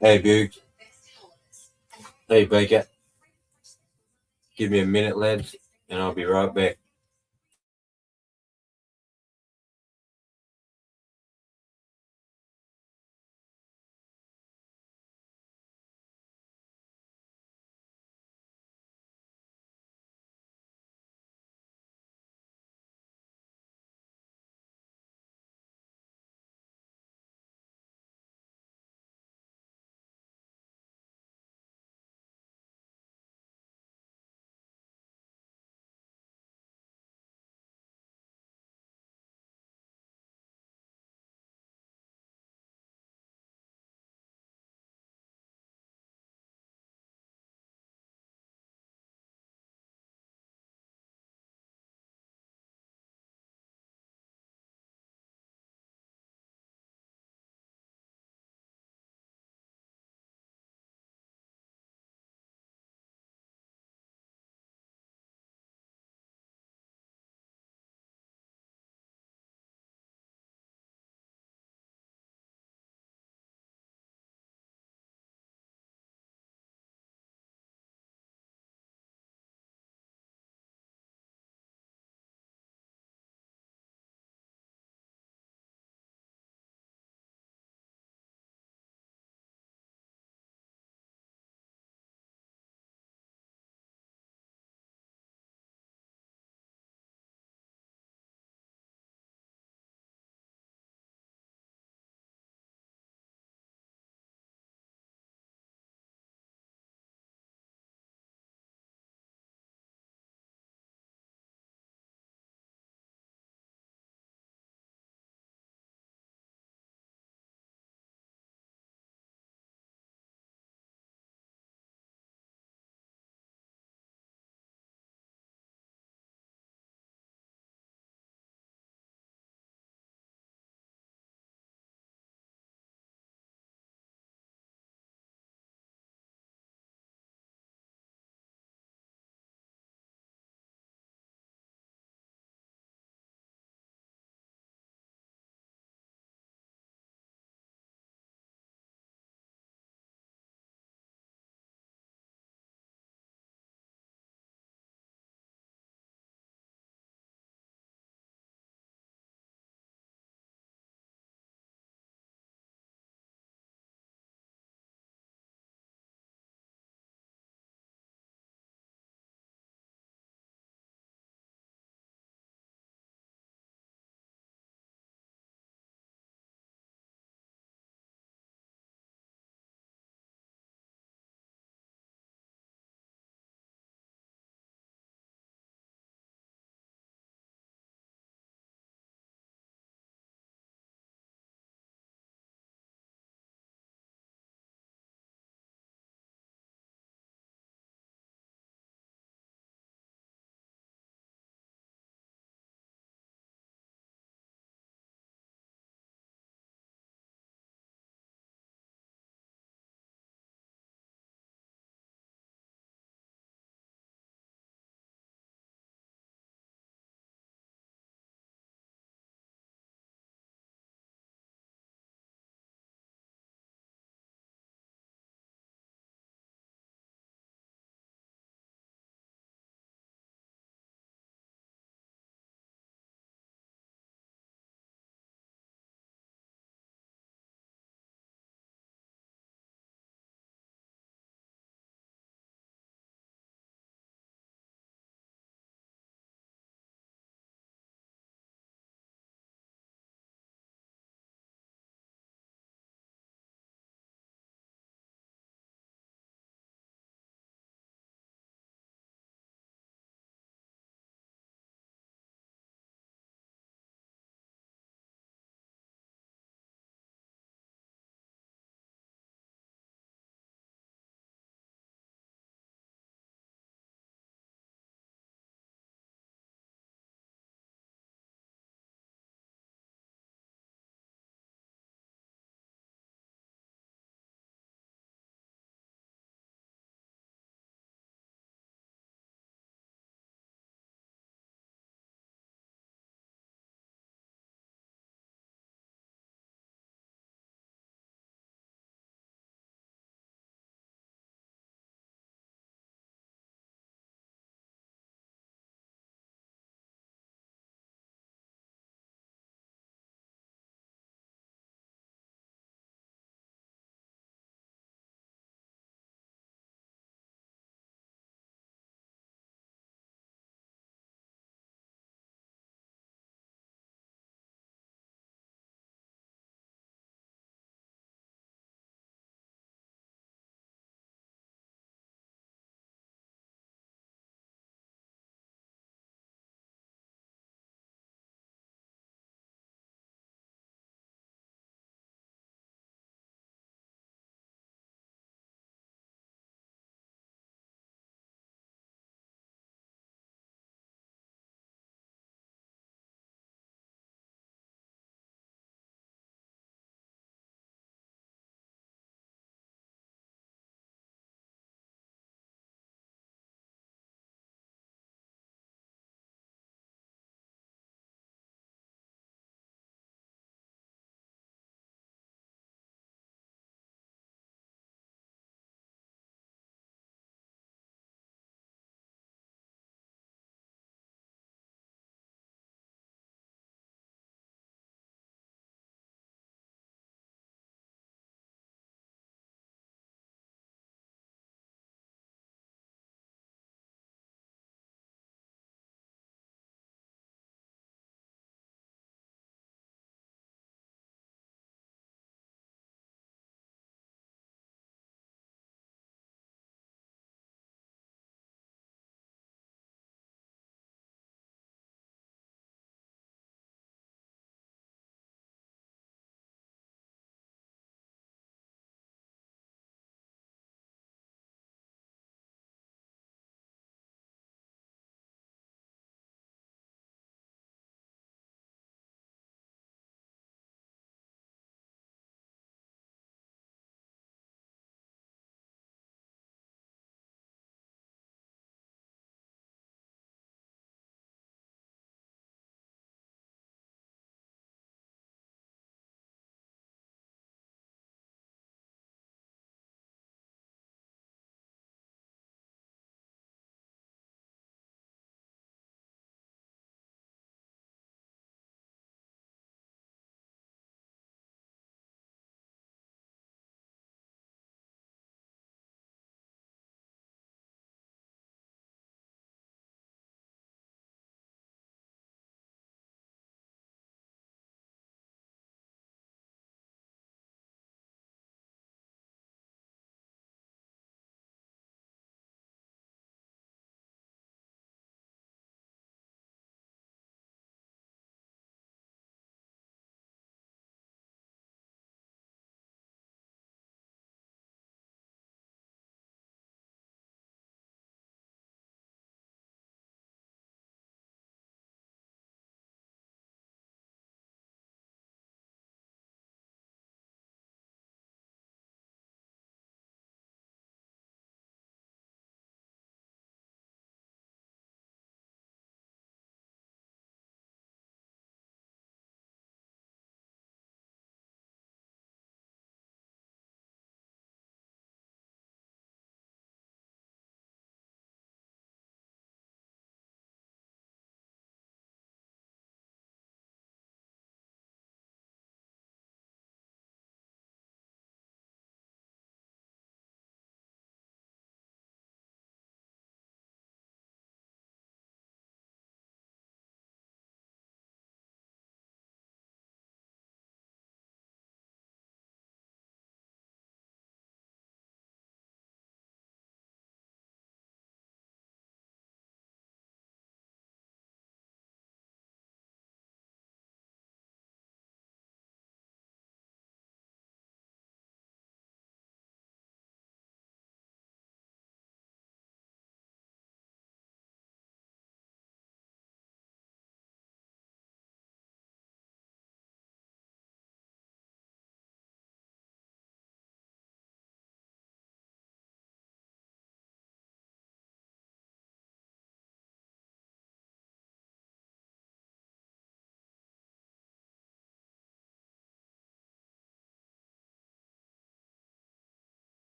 Hey, Bug. Hey, Baker. Give me a minute, lads, and I'll be right back.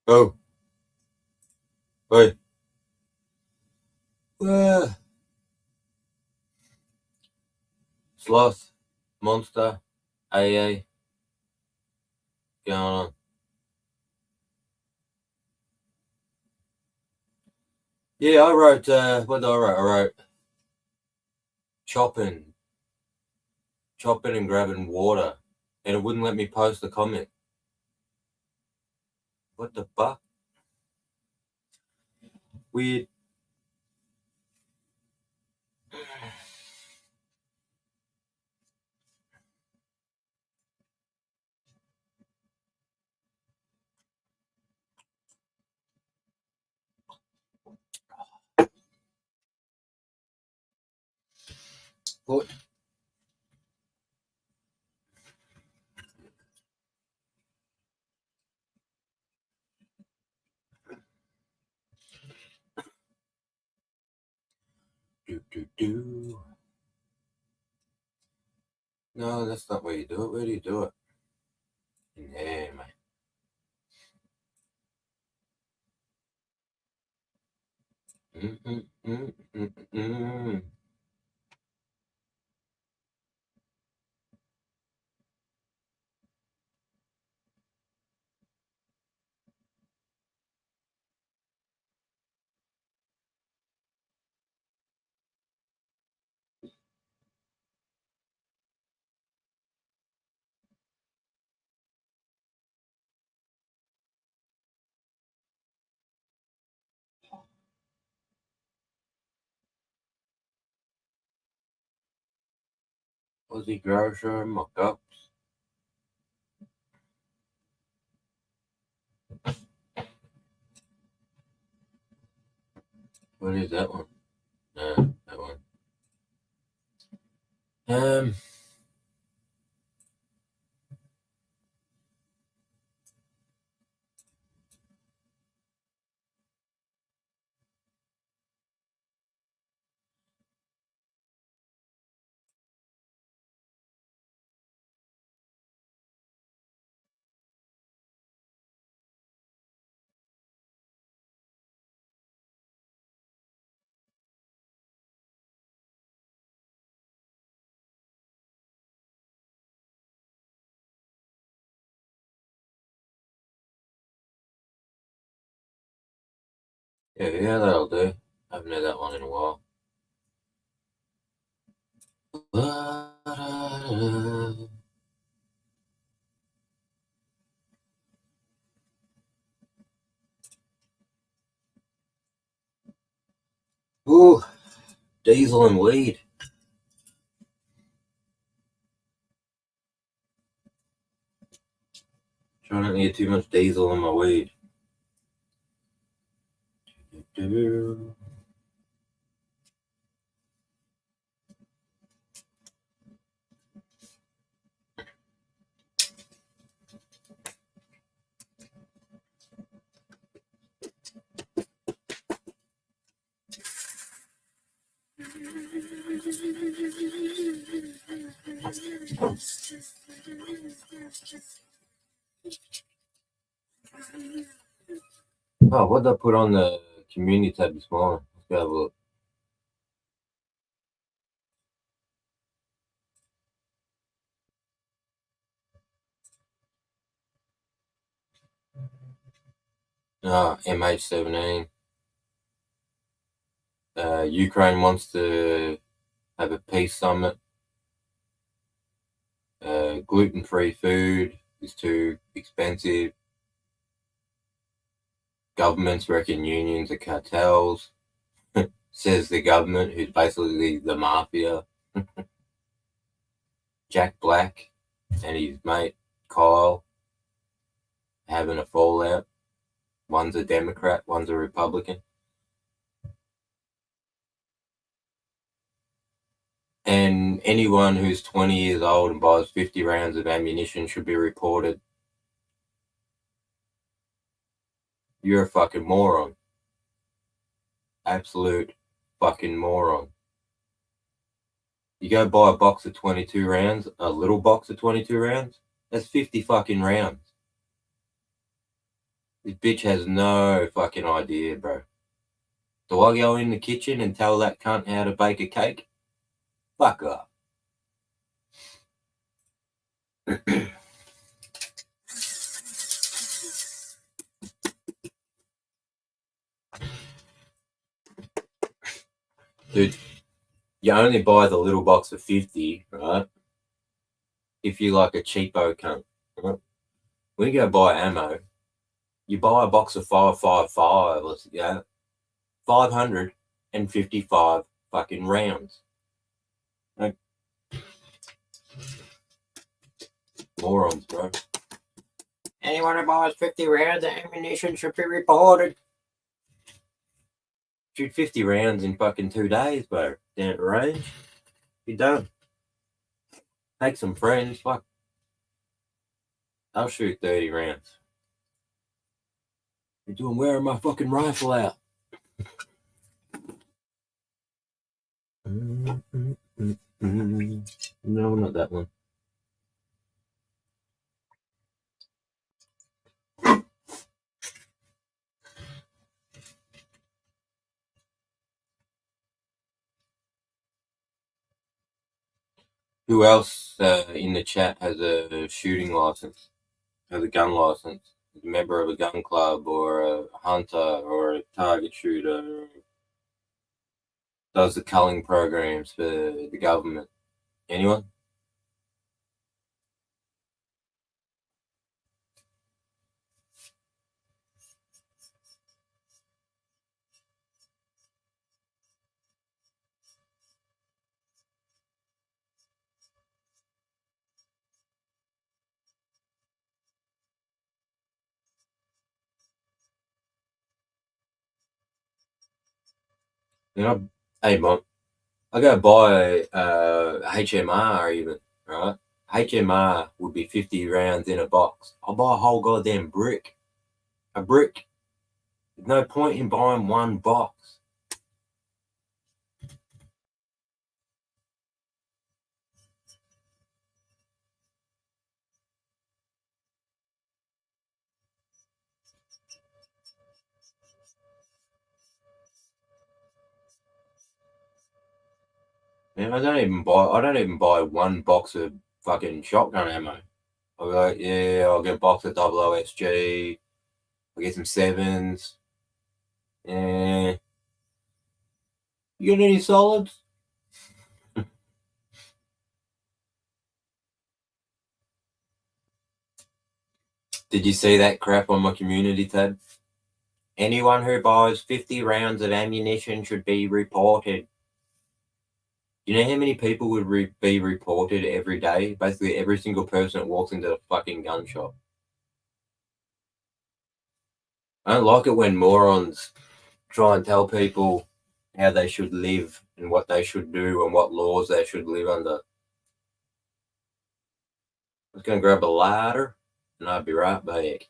Oh, wait. Sloth, Monster, AA, going on. Yeah, I wrote, what did I write? I wrote chopping and grabbing water, and it wouldn't let me post the comment. What the fuck? Weird. What? Do. No, that's not where you do it. Where do you do it? In there, mate. Mm. Aussie grocer mock-ups. What is that one? No, that one. Yeah, that'll do. I haven't had that one in a while. Ooh, diesel and weed. Trying not to get too much diesel in my weed. Oh, what did I put on the community tab this morning? Let's go have a look. MH17. Ukraine wants to have a peace summit. Gluten-free food is too expensive. Governments reckon unions are cartels. Says the government, who's basically the mafia. Jack Black and his mate Kyle having a fallout. One's a Democrat, one's a Republican. And anyone who's 20 years old and buys 50 rounds of ammunition should be reported. You're a fucking moron. Absolute fucking moron. You go buy a box of 22 rounds, a little box of 22 rounds, that's 50 fucking rounds. This bitch has no fucking idea, bro. Do I go in the kitchen and tell that cunt how to bake a cake? Fuck up. Dude, you only buy the little box of 50, right? If you like a cheapo cunt. Right? When you go buy ammo, you buy a box of 555, yeah, 555 fucking rounds. Like, morons, bro. Anyone who buys 50 rounds of ammunition should be reported. Shoot 50 rounds in fucking 2 days, bro. Down at the range. You're done. Take some friends, fuck. I'll shoot 30 rounds. You're doing wearing my fucking rifle out. No, not that one. Who else in the chat has a shooting license? Has a gun license? Is a member of a gun club or a hunter or a target shooter? Does the culling programs for the government? Anyone? You know, hey, mom, I go buy HMR even, right? HMR would be 50 rounds in a box. I'll buy a whole goddamn brick. A brick. There's no point in buying one box. Man, I don't even buy one box of fucking shotgun ammo. I'll be like, yeah, I'll get a box of OOSG. I'll get some sevens. Yeah. You got any solids? Did you see that crap on my community tab? Anyone who buys 50 rounds of ammunition should be reported. You know how many people would be reported every day? Basically, every single person that walks into a fucking gun shop. I don't like it when morons try and tell people how they should live and what they should do and what laws they should live under. I was going to grab a ladder and I'd be right back.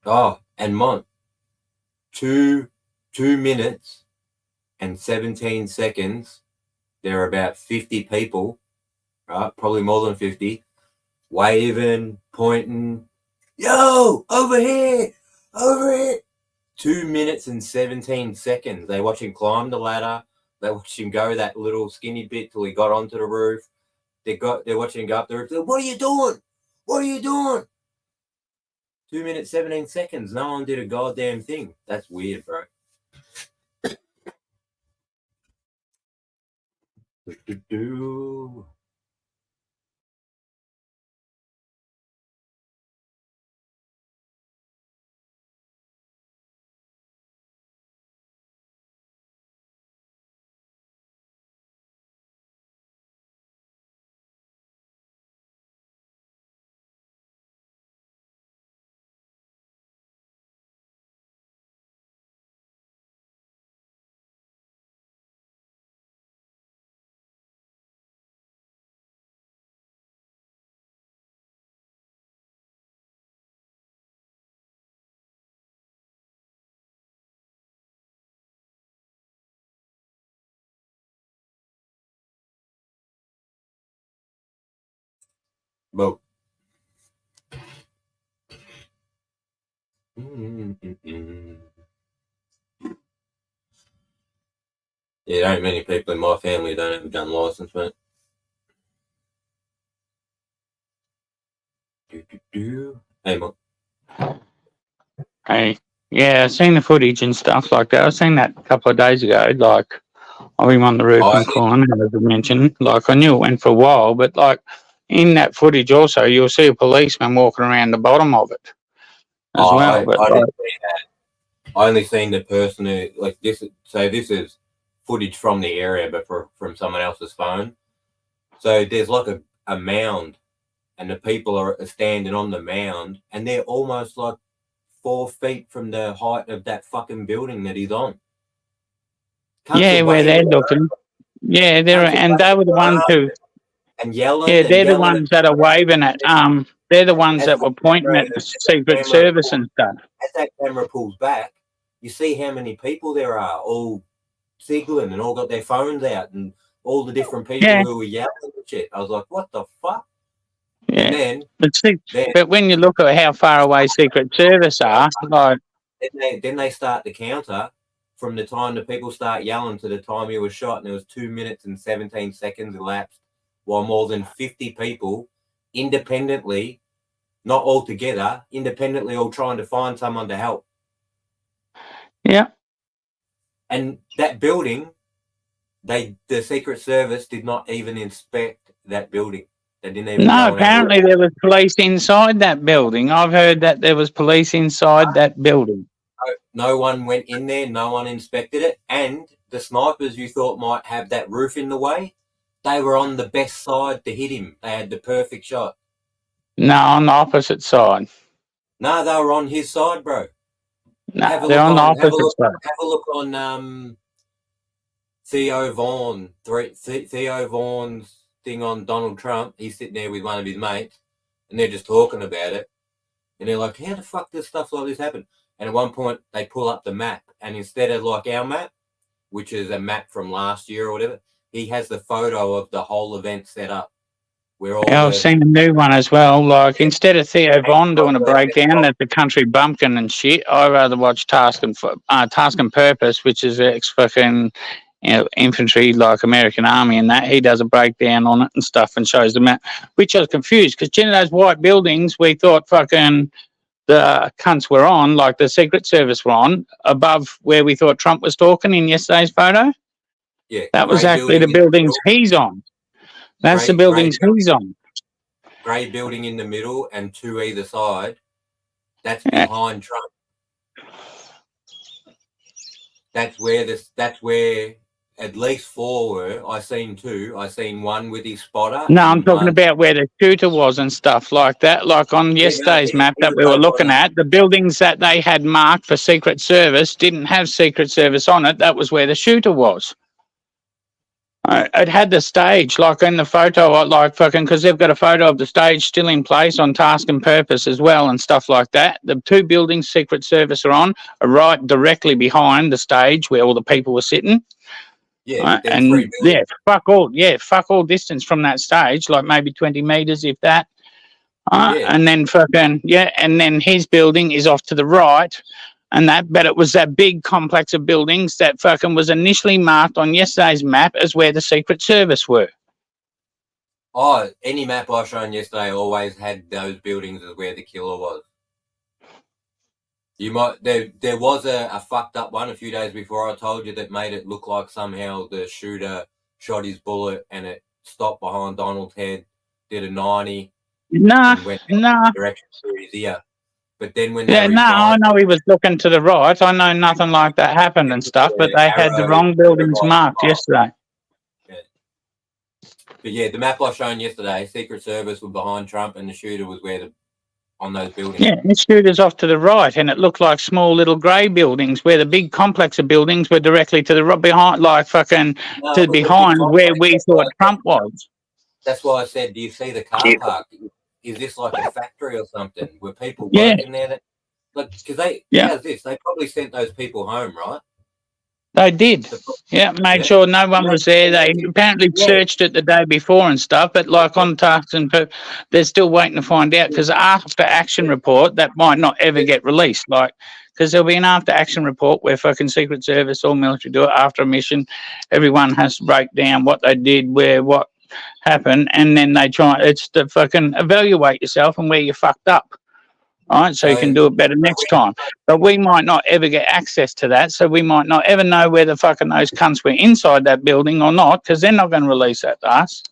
Oh, and Mont, 2 minutes and 17 seconds. There are about 50 people, right? Probably more than 50, waving, pointing, yo, over here, over here. 2 minutes and 17 seconds. They watch him climb the ladder. They watch him go that little skinny bit till he got onto the roof. They're watching him go up the roof. They're, what are you doing? What are you doing? 2 minutes, 17 seconds. No one did a goddamn thing. That's weird, bro. But Yeah, there ain't many people in my family don't have a gun license, mate. Hey, Mark. Hey, yeah, I've seen the footage and stuff like that. I seen that a couple of days ago. Like, of him on the roof I and calling, as I mentioned. Like, I knew it went for a while, but like in that footage also, you'll see a policeman walking around the bottom of it as well. But I like, didn't see that. I only seen the person who like this. So this is footage from the area, but from someone else's phone. So there's like a mound, and the people are standing on the mound, and they're almost like 4 feet from the height of that fucking building that he's on. Cunts yeah, are where they're waving, looking, yeah, cunts are and they were waving the their ones arms who, and yeah, yelling they're the at ones that are waving it. They're the ones as that were pointing at the Secret Service and stuff. As that camera pulls back, you see how many people there are, all signaling and all got their phones out, and all the different people Yeah, who were yelling and shit. I was like, what the fuck? yeah. And But see, then, but when you look at how far away Secret Service are, like, then they start the counter from the time the people start yelling to the time he was shot, and there was 2 minutes and 17 seconds elapsed, while more than 50 people independently, not all together, independently all trying to find someone to help. yeah. And that building, the Secret Service did not even inspect that building. They didn't even No, go and have a look. apparently there was police inside that building. I've heard that there was police inside that building. No one went in there, no one inspected it, and the snipers you thought might have that roof in the way, they were on the best side to hit him. They had the perfect shot. No, on the opposite side. No, they were on his side, bro. No, they're on the opposite side. Have a look on Theo Vaughn's thing on Donald Trump. He's sitting there with one of his mates, and they're just talking about it. And they're like, how the fuck does stuff like this happen? And at one point, they pull up the map, and instead of like our map, which is a map from last year or whatever, he has the photo of the whole event set up. Where all Yeah, I've seen a new one as well. Like, instead of Theo Von doing a breakdown at the country bumpkin and shit, I rather watch Task and Purpose, which is ex-fucking, infantry, like American Army and that. He does a breakdown on it and stuff and shows the map, which I was confused because, those white buildings we thought fucking the cunts were on, like the Secret Service were on, above where we thought Trump was talking in yesterday's photo. Yeah, that was actually the buildings he's on. That's the buildings he's on. Grey building in the middle and two either side. That's behind Trump. That's where at least 4 were. I seen 2. I seen one with his spotter. No, I'm talking about where the shooter was and stuff like that. Like on yesterday's map that we were looking at, the buildings that they had marked for Secret Service didn't have Secret Service on it. That was where the shooter was. It had the stage, like in the photo, like fucking, because they've got a photo of the stage still in place on Task and Purpose as well and stuff like that. The 2 buildings Secret Service are on are right directly behind the stage where all the people were sitting. Yeah, and fuck all distance from that stage, like maybe 20 meters, if that. And then fucking, and then his building is off to the right. And but it was that big complex of buildings that fucking was initially marked on yesterday's map as where the Secret Service were. Oh, any map I shown yesterday always had those buildings as where the killer was. You might there was a fucked up one a few days before I told you that made it look like somehow the shooter shot his bullet and it stopped behind Donald's head, did a 90, and went direction through his ear. But then when I know he was looking to the right. I know nothing like that happened and stuff, but they had the wrong buildings marked yesterday. Yeah. But yeah, the map I shown yesterday, Secret Service were behind Trump and the shooter was on those buildings. Yeah, the shooter's off to the right, and it looked like small little grey buildings where the big complex of buildings were directly to the right behind, like fucking behind where we thought Trump was. That's why I said, do you see the car park? Is this like a factory or something? Were people working there? Because how's this? They probably sent those people home, right? They did. Yeah, made Yeah. sure no one was there. They apparently Yeah. searched it the day before and stuff, but like on tasks and they're still waiting to find out because after action report that might not ever get released. Like, because there'll be an after action report where fucking Secret Service or military do it after a mission. Everyone has to break down what they did, where what happened, and then they try. It's to fucking evaluate yourself and where you fucked up. All right, so you can do it better next time. But we might not ever get access to that, so we might not ever know whether fucking those cunts were inside that building or not, because they're not going to release that to us.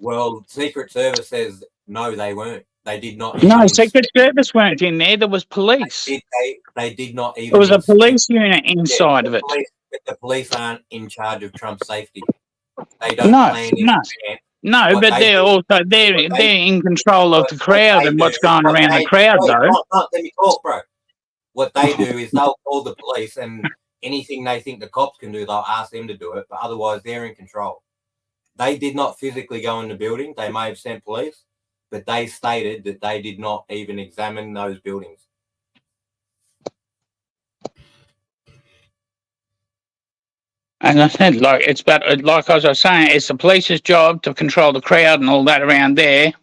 Well, Secret Service says no, they weren't. They did not. No, even Secret Service weren't in there. There was police. They did not even. There was a police unit inside of it. The police aren't in charge of Trump's safety. They don't No, plan in no. advance. No, What but they they're do- also they're in control of the crowd and what's going around the crowd, though. Let me talk, bro. What they do is they'll call the police, and anything they think the cops can do, they'll ask them to do it. But otherwise, they're in control. They did not physically go in the building. They may have sent police, but they stated that they did not even examine those buildings. And I said, like, it's but like as I was saying, it's the police's job to control the crowd and all that around there.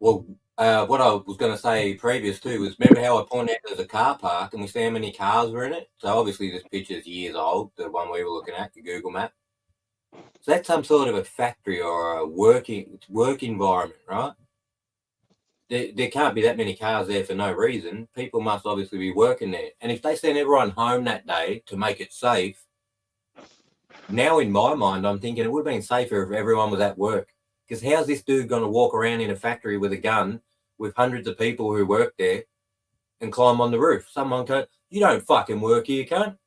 Well, what I was going to say previous too was, remember how I pointed out there's a car park and we see how many cars were in it? So obviously this picture's years old, the one we were looking at, the Google map. So that's some sort of a factory or a work environment, right? There can't be that many cars there for no reason. People must obviously be working there. And if they send everyone home that day to make it safe, now in my mind, I'm thinking it would have been safer if everyone was at work. Because how's this dude going to walk around in a factory with a gun with hundreds of people who work there and climb on the roof? Someone can't. You don't fucking work here, cunt.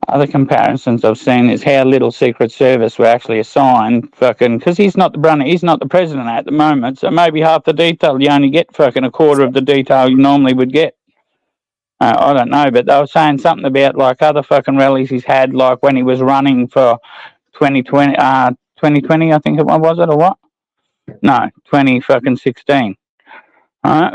Other comparisons I've seen is how little Secret Service were actually assigned, fucking, because he's not the president at the moment, so maybe half the detail you only get fucking a quarter of the detail you normally would get. I don't know, but they were saying something about like other fucking rallies he's had, like when he was running for 2020, I think it was it or what? No, 2016.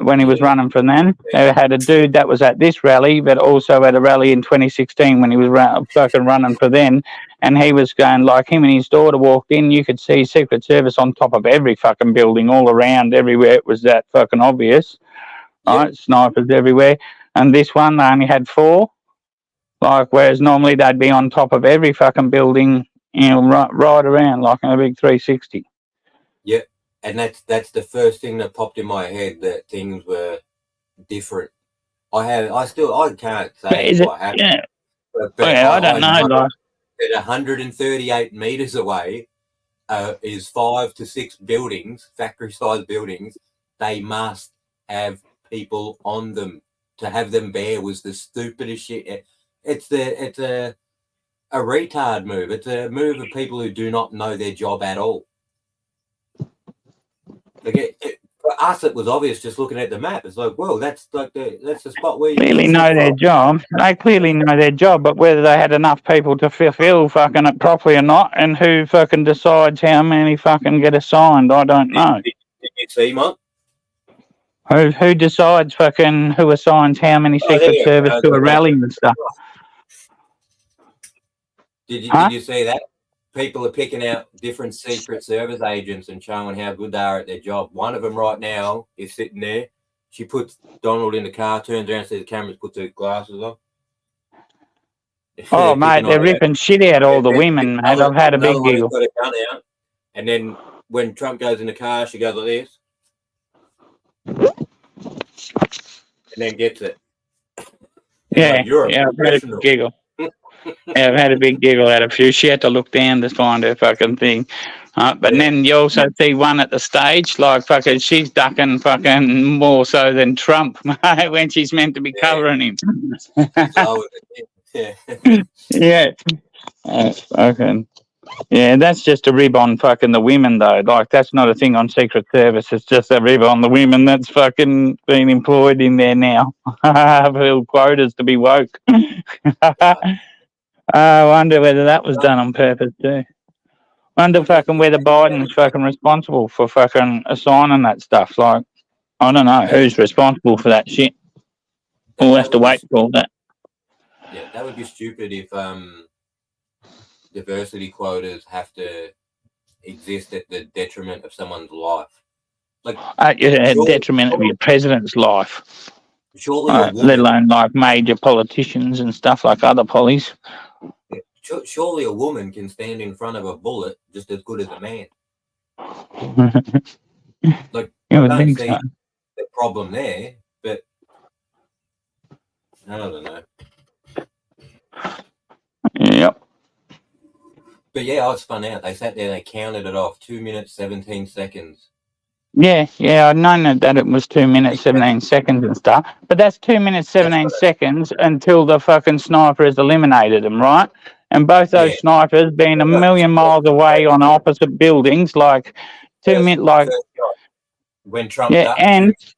When he was running for then, they had a dude that was at this rally, but also at a rally in 2016 when he was fucking running for then, and he was going like him and his daughter walked in. You could see Secret Service on top of every fucking building, all around, everywhere. It was that fucking obvious, right? Snipers everywhere, and this one they only had 4, like whereas normally they'd be on top of every fucking building, you know, right around like in a big 360. Yep. And that's the first thing that popped in my head, that things were different. I can't say what happened. Yeah. But I don't know. Like, at 138 meters away is 5 to 6 buildings, factory-sized buildings. They must have people on them. To have them bare was the stupidest shit. It's a retard move. It's a move of people who do not know their job at all. Like for us, it was obvious just looking at the map. It's like, well, that's the spot where you clearly know their job. They clearly know their job, but whether they had enough people to fulfill fucking it properly or not, and who fucking decides how many fucking get assigned, I don't know. Did you see, Mike? Who decides fucking who assigns how many Secret Service to a rally and stuff? Did you see that? People are picking out different Secret Service agents and showing how good they are at their job. One of them right now is sitting there. She puts Donald in the car, turns around, sees the cameras, puts her glasses on. Oh, mate, they're ripping shit out all the women, mate. I've had a big giggle. Got a gun out, and then when Trump goes in the car, she goes like this. And then gets it. Yeah, like, you're a I've had a big giggle. Yeah, I've had a big giggle at a few. She had to look down to find her fucking thing. But then you also see one at the stage, like fucking, she's ducking fucking more so than Trump when she's meant to be covering him. Yeah. Fucking. Yeah, that's just a rib on fucking the women, though. Like, that's not a thing on Secret Service. It's just a rib on the women that's fucking been employed in there now. For quotas to be woke. I wonder whether that was done on purpose, too. Wonder fucking whether Biden's fucking responsible for fucking assigning that stuff. Like, I don't know who's responsible for that shit. We'll have to wait for all that. Yeah, that would be stupid if diversity quotas have to exist at the detriment of someone's life. Like, At the surely, detriment of your president's life, surely a let woman, alone like major politicians and stuff like other pollies. surely a woman can stand in front of a bullet just as good as a man. Like, You I would don't think see so. the problem there, but I don't know. Yep. But yeah, I was spun out. They sat there, they counted it off, 2 minutes, 17 seconds. Yeah, I'd known that it was 2 minutes, 17 seconds and stuff. But that's 2 minutes, 17 seconds until the fucking sniper has eliminated them, right? And both those Yeah. snipers being a million miles away on opposite buildings, like 2 minutes, like, First shot. When Trump yeah, ducked,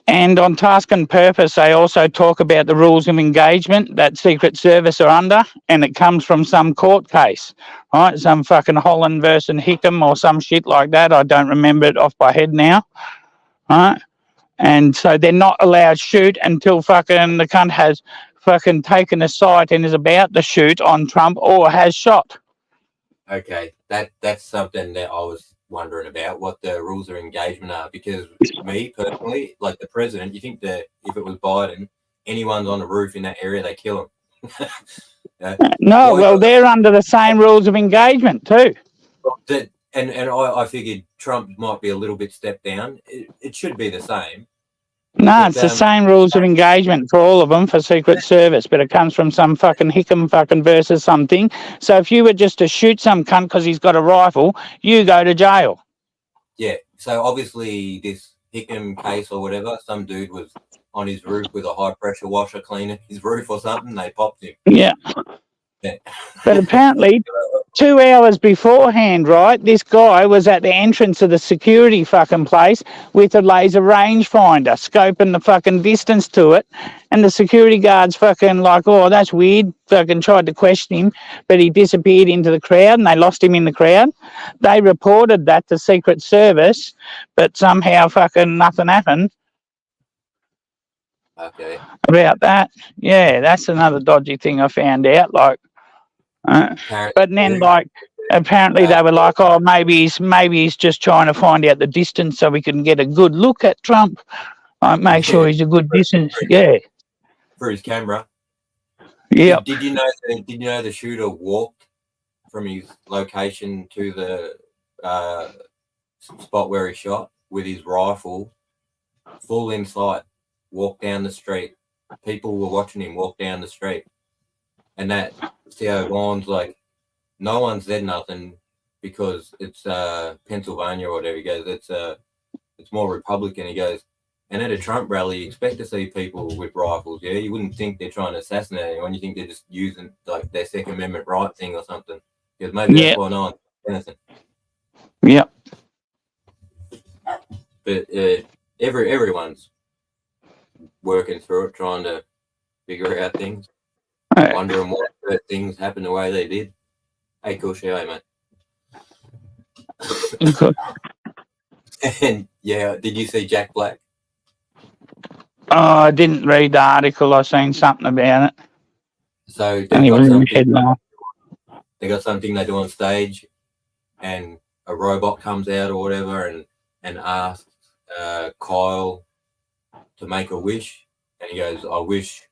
and on Task and Purpose, they also talk about the rules of engagement that Secret Service are under, and it comes from some court case, right? Some fucking Holland versus Hickam or some shit like that. I don't remember it off my head now, right? And so they're not allowed to shoot until fucking the cunt has fucking taken a sight and is about to shoot on Trump or has shot. okay, that's something that I was wondering about, what the rules of engagement are. Because me personally, like the president, you think that if it was Biden, anyone's on the roof in that area, they kill him. No, well, they're under the same rules of engagement too. And I figured Trump might be a little bit stepped down. It should be the same. No, But, it's the same rules of engagement for all of them for Secret Service, but it comes from some fucking Hickam fucking versus something. So if you were just to shoot some cunt because he's got a rifle, you go to jail. Yeah, so obviously this Hickam case or whatever, some dude was on his roof with a high pressure washer cleaning his roof or something. They popped him. Yeah. Yeah. But apparently 2 hours beforehand, right, this guy was at the entrance of the security fucking place with a laser rangefinder, scoping the fucking distance to it. And the security guards fucking like, oh, that's weird. Fucking tried to question him, but he disappeared into the crowd and they lost him in the crowd. They reported that to Secret Service, but somehow fucking nothing happened. Okay. About that. Yeah, that's another dodgy thing I found out. Like, but then, like, apparently they were like, oh, maybe he's just trying to find out the distance so we can get a good look at Trump. Like, make sure he's a good distance. Yeah. For his camera. Yeah. Did you know the shooter walked from his location to the spot where he shot with his rifle, full in sight, walked down the street. People were watching him walk down the street. And that Theo Vaughan's like, no one said nothing because it's Pennsylvania or whatever. He goes, it's more Republican. He goes, and at a Trump rally, you expect to see people with rifles. Yeah, you wouldn't think they're trying to assassinate anyone. You think they're just using like their Second Amendment right thing or something. Because maybe that's why no one anything. Yeah. But everyone's working through it, trying to figure out things. Wondering why things happened the way they did. Hey, cool show, mate. And yeah, did you see Jack Black? Oh, I didn't read the article. I seen something about it. So they got something they do on stage, and a robot comes out or whatever, and asks Kyle to make a wish, and he goes, "I wish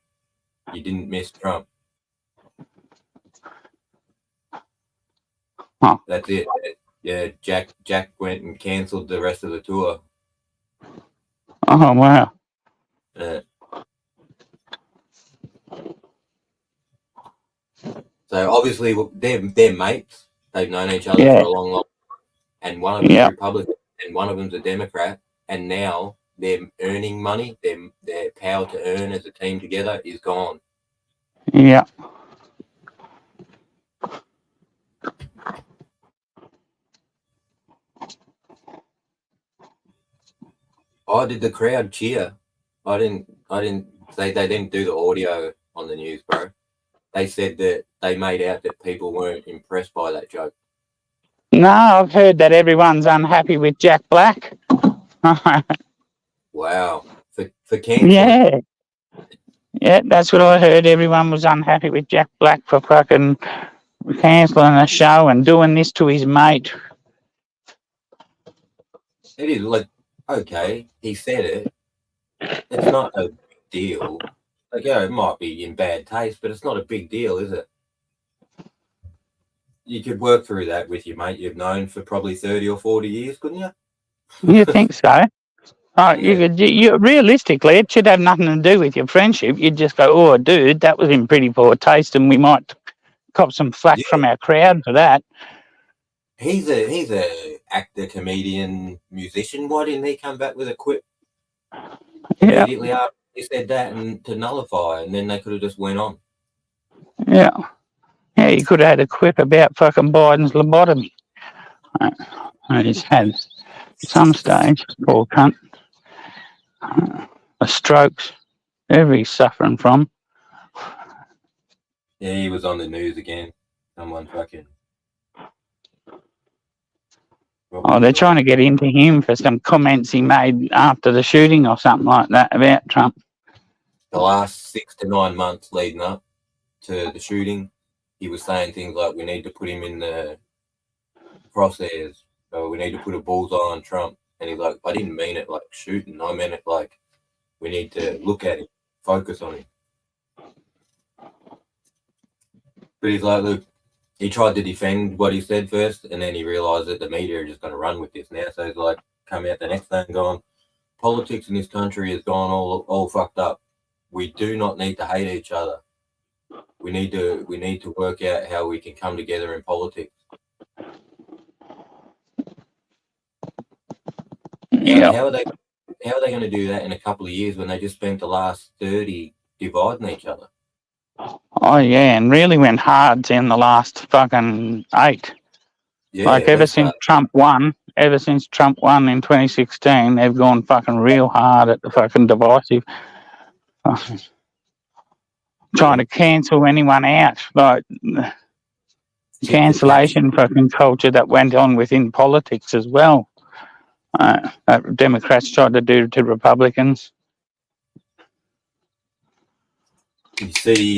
you didn't miss Trump." Huh. That's it. Yeah, Jack went and cancelled the rest of the tour. Oh wow. So obviously they're mates. They've known each other for a long time, and one of them's a Republican and one of them's a Democrat, and now they're earning money. Their power to earn as a team together is gone. Yeah. Oh, did the crowd cheer? I didn't. They didn't do the audio on the news, bro. They said that they made out that people weren't impressed by that joke. No, I've heard that everyone's unhappy with Jack Black. Wow. For canceling. Yeah. Yeah, that's what I heard. Everyone was unhappy with Jack Black for fucking cancelling a show and doing this to his mate. It is like, okay, he said it. It's not a big deal. Like, yeah, it might be in bad taste, but it's not a big deal, is it? You could work through that with your mate you've known for probably 30 or 40 years, couldn't you? You think so? Oh, Yeah. you realistically, it should have nothing to do with your friendship. You'd just go, "Oh, dude, that was in pretty poor taste," and we might cop some flack Yeah. from our crowd for that. He's a actor, comedian, musician. Why didn't he come back with a quip Yeah, immediately after he said that and to nullify, and then they could have just went on? yeah, yeah. You could have had a quip about fucking Biden's lobotomy. He's had at some stage, poor cunt, the strokes, whatever he's suffering from. Yeah, he was on the news again. Someone fucking. Oh, they're trying to get into him for some comments he made after the shooting or something like that about Trump. The last 6 to 9 months leading up to the shooting, he was saying things like, "We need to put him in the crosshairs, or we need to put a bullseye on Trump." And he's like, "I didn't mean it like shooting. I meant it like we need to look at him, focus on him." But he's like, look, he tried to defend what he said first, and then he realised that the media are just going to run with this now. So he's like, come out the next day and going, "Politics in this country has gone all fucked up. We do not need to hate each other. We need to work out how we can come together in politics." Yeah. How are they going to do that in a couple of years when they just spent the last 30 dividing each other? Oh yeah, and really went hard in the last fucking 8. Yeah, like ever since Trump won in 2016, they've gone fucking real hard at the fucking divisive, trying to cancel anyone out. Like cancellation fucking culture that went on within politics as well. That Democrats tried to do to Republicans. You see,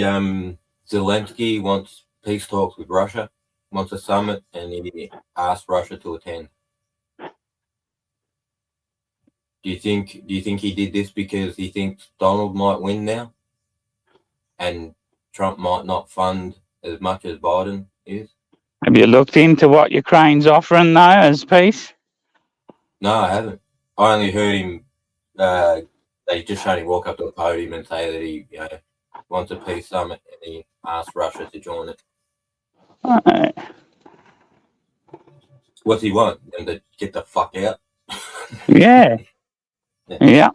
Zelensky wants peace talks with Russia, wants a summit, and he asked Russia to attend. Do you think he did this because he thinks Donald might win now, and Trump might not fund as much as Biden is? Have you looked into what Ukraine's offering though as peace? No, I haven't. I only heard him. They just showed him walk up to a podium and say that he, wants a peace summit, and he asked Russia to join it. What's he want? Them to get the fuck out? Yeah. Yeah.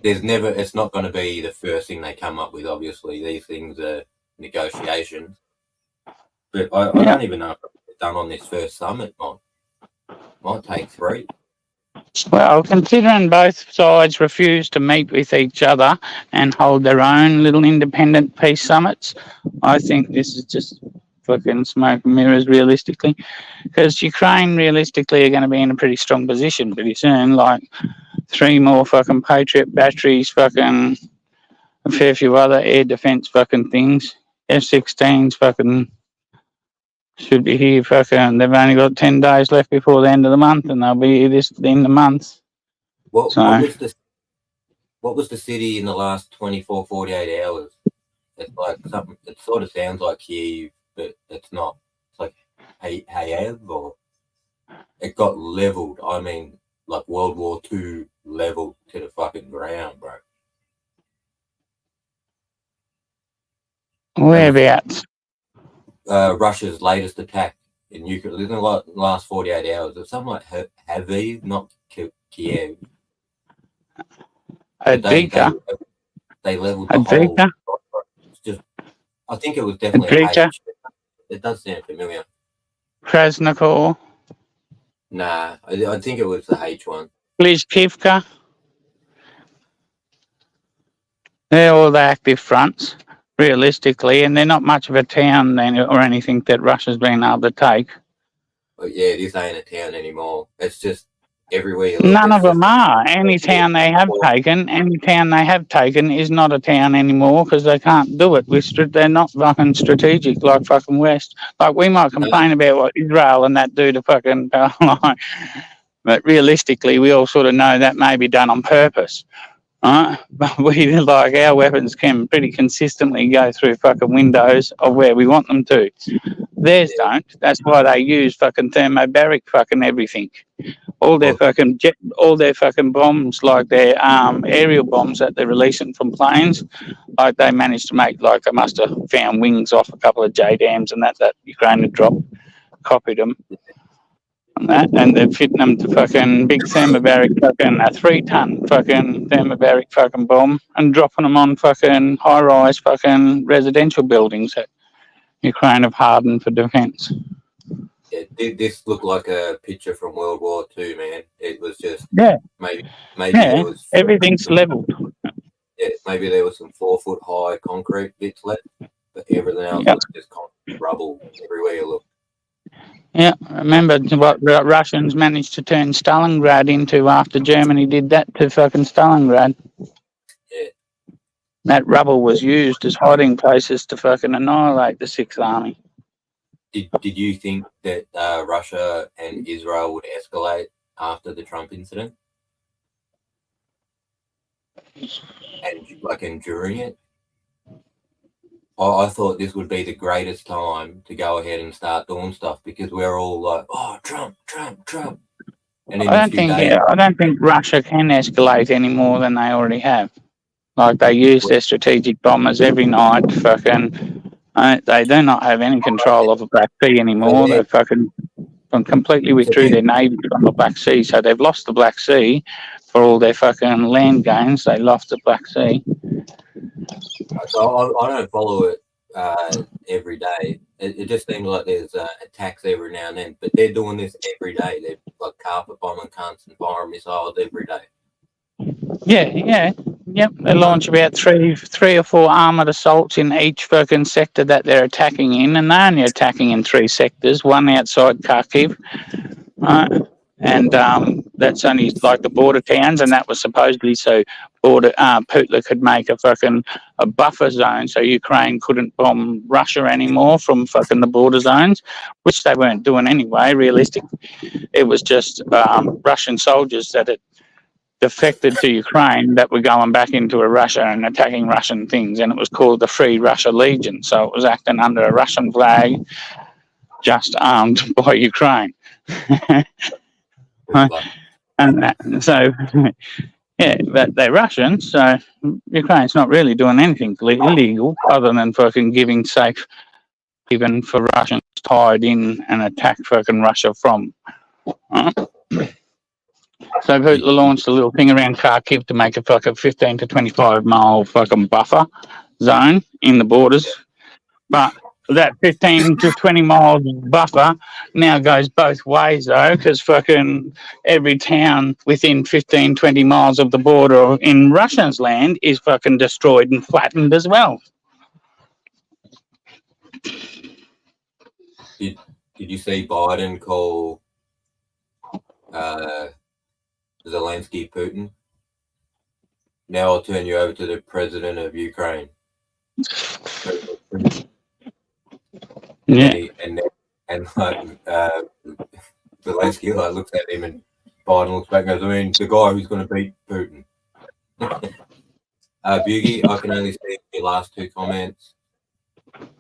It's not going to be the first thing they come up with, obviously. These things are negotiations. But I don't even know if it's done on this first summit. Might take 3. Well, considering both sides refuse to meet with each other and hold their own little independent peace summits, I think this is just fucking smoke and mirrors realistically. Because Ukraine realistically are going to be in a pretty strong position pretty soon. Like 3 more fucking Patriot batteries, fucking a fair few other air defense fucking things. F-16s fucking should be here fucking. They've only got 10 days left before the end of the month, and they'll be here this in the month. What was the city in the last 24, 48 hours? It's like something. It sort of sounds like Kyiv, but it's not. It's like Kyiv, or it got leveled. I mean, like World War II leveled to the fucking ground, bro. Whereabouts? Russia's latest attack in Ukraine in the last 48 hours. It's something like Lviv, not Kiev. Advika. They leveled the whole. It's just, I think it was definitely H. It does sound familiar. Krasnokor. Nah, I think it was the H one. Lizhkivka. They're all the active fronts, realistically, and they're not much of a town then or anything that Russia's been able to take. But yeah, this ain't a town anymore. It's just everywhere you look. None it's of them just- are. Any town they have taken is not a town anymore because they can't do it. They're not fucking strategic like fucking West. Like we might complain about what Israel and that do to fucking Palestine, but realistically, we all sort of know that may be done on purpose. Right? But we like our weapons can pretty consistently go through fucking windows of where we want them to. Theirs don't. That's why they use fucking thermobaric fucking everything. All their fucking bombs, like their aerial bombs that they're releasing from planes, like they managed to make, like they must have found wings off a couple of JDAMs and that Ukraine had dropped, copied them on that, and they're fitting them to fucking big thermobaric fucking a 3-ton fucking thermobaric fucking bomb and dropping them on fucking high-rise fucking residential buildings that Ukraine have hardened for defence. This looked like a picture from World War II, man. It was just maybe Yeah, there was everything's levelled. maybe there was some 4-foot high concrete bits left, but everything else was just concrete rubble everywhere you look. Yeah, remember what the Russians managed to turn Stalingrad into after Germany did that to fucking Stalingrad. Yeah. That rubble was used as hiding places to fucking annihilate the Sixth Army. Did you think that Russia and Israel would escalate after the Trump incident? And like enduring it? I thought this would be the greatest time to go ahead and start doing stuff because we're all like, oh, Trump. And I don't think Russia can escalate any more than they already have. Like they use their strategic bombers every night. Fucking, they do not have any control of the Black Sea anymore. They fucking completely withdrew their navy from the Black Sea, so they've lost the Black Sea for all their fucking land gains. They lost the Black Sea. So I don't follow it every day. It just seems like there's attacks every now and then, but they're doing this every day. They're like carpet bombing cunts and firing missiles every day. Yep. They launch about three or four armored assaults in each fucking sector that they're attacking in, and they're only attacking in 3 sectors. One outside Kharkiv, right? And that's only like the border towns, and that was supposedly so Putin could make a buffer zone so Ukraine couldn't bomb Russia anymore from fucking the border zones, which they weren't doing anyway. Realistic, it was just Russian soldiers that had defected to Ukraine that were going back into Russia and attacking Russian things, and it was called the Free Russia Legion. So it was acting under a Russian flag, just armed by Ukraine. And so, yeah, but they're Russian, so Ukraine's not really doing anything illegal other than fucking giving safe, even for Russians tied in and attack fucking Russia from. So Putin launched a little thing around Kharkiv to make a fucking 15 to 25 mile fucking buffer zone in the borders, but that 15 to 20 mile buffer now goes both ways though, because fucking every town within 15, 20 miles of the border in Russia's land is fucking destroyed and flattened as well. Did you see Biden call Zelensky Putin? Now I'll turn you over to the president of Ukraine. Yeah. And Zelensky looks at him and Biden looks back and goes, I mean, the guy who's going to beat Putin. Bugie, I can only see your last 2 comments.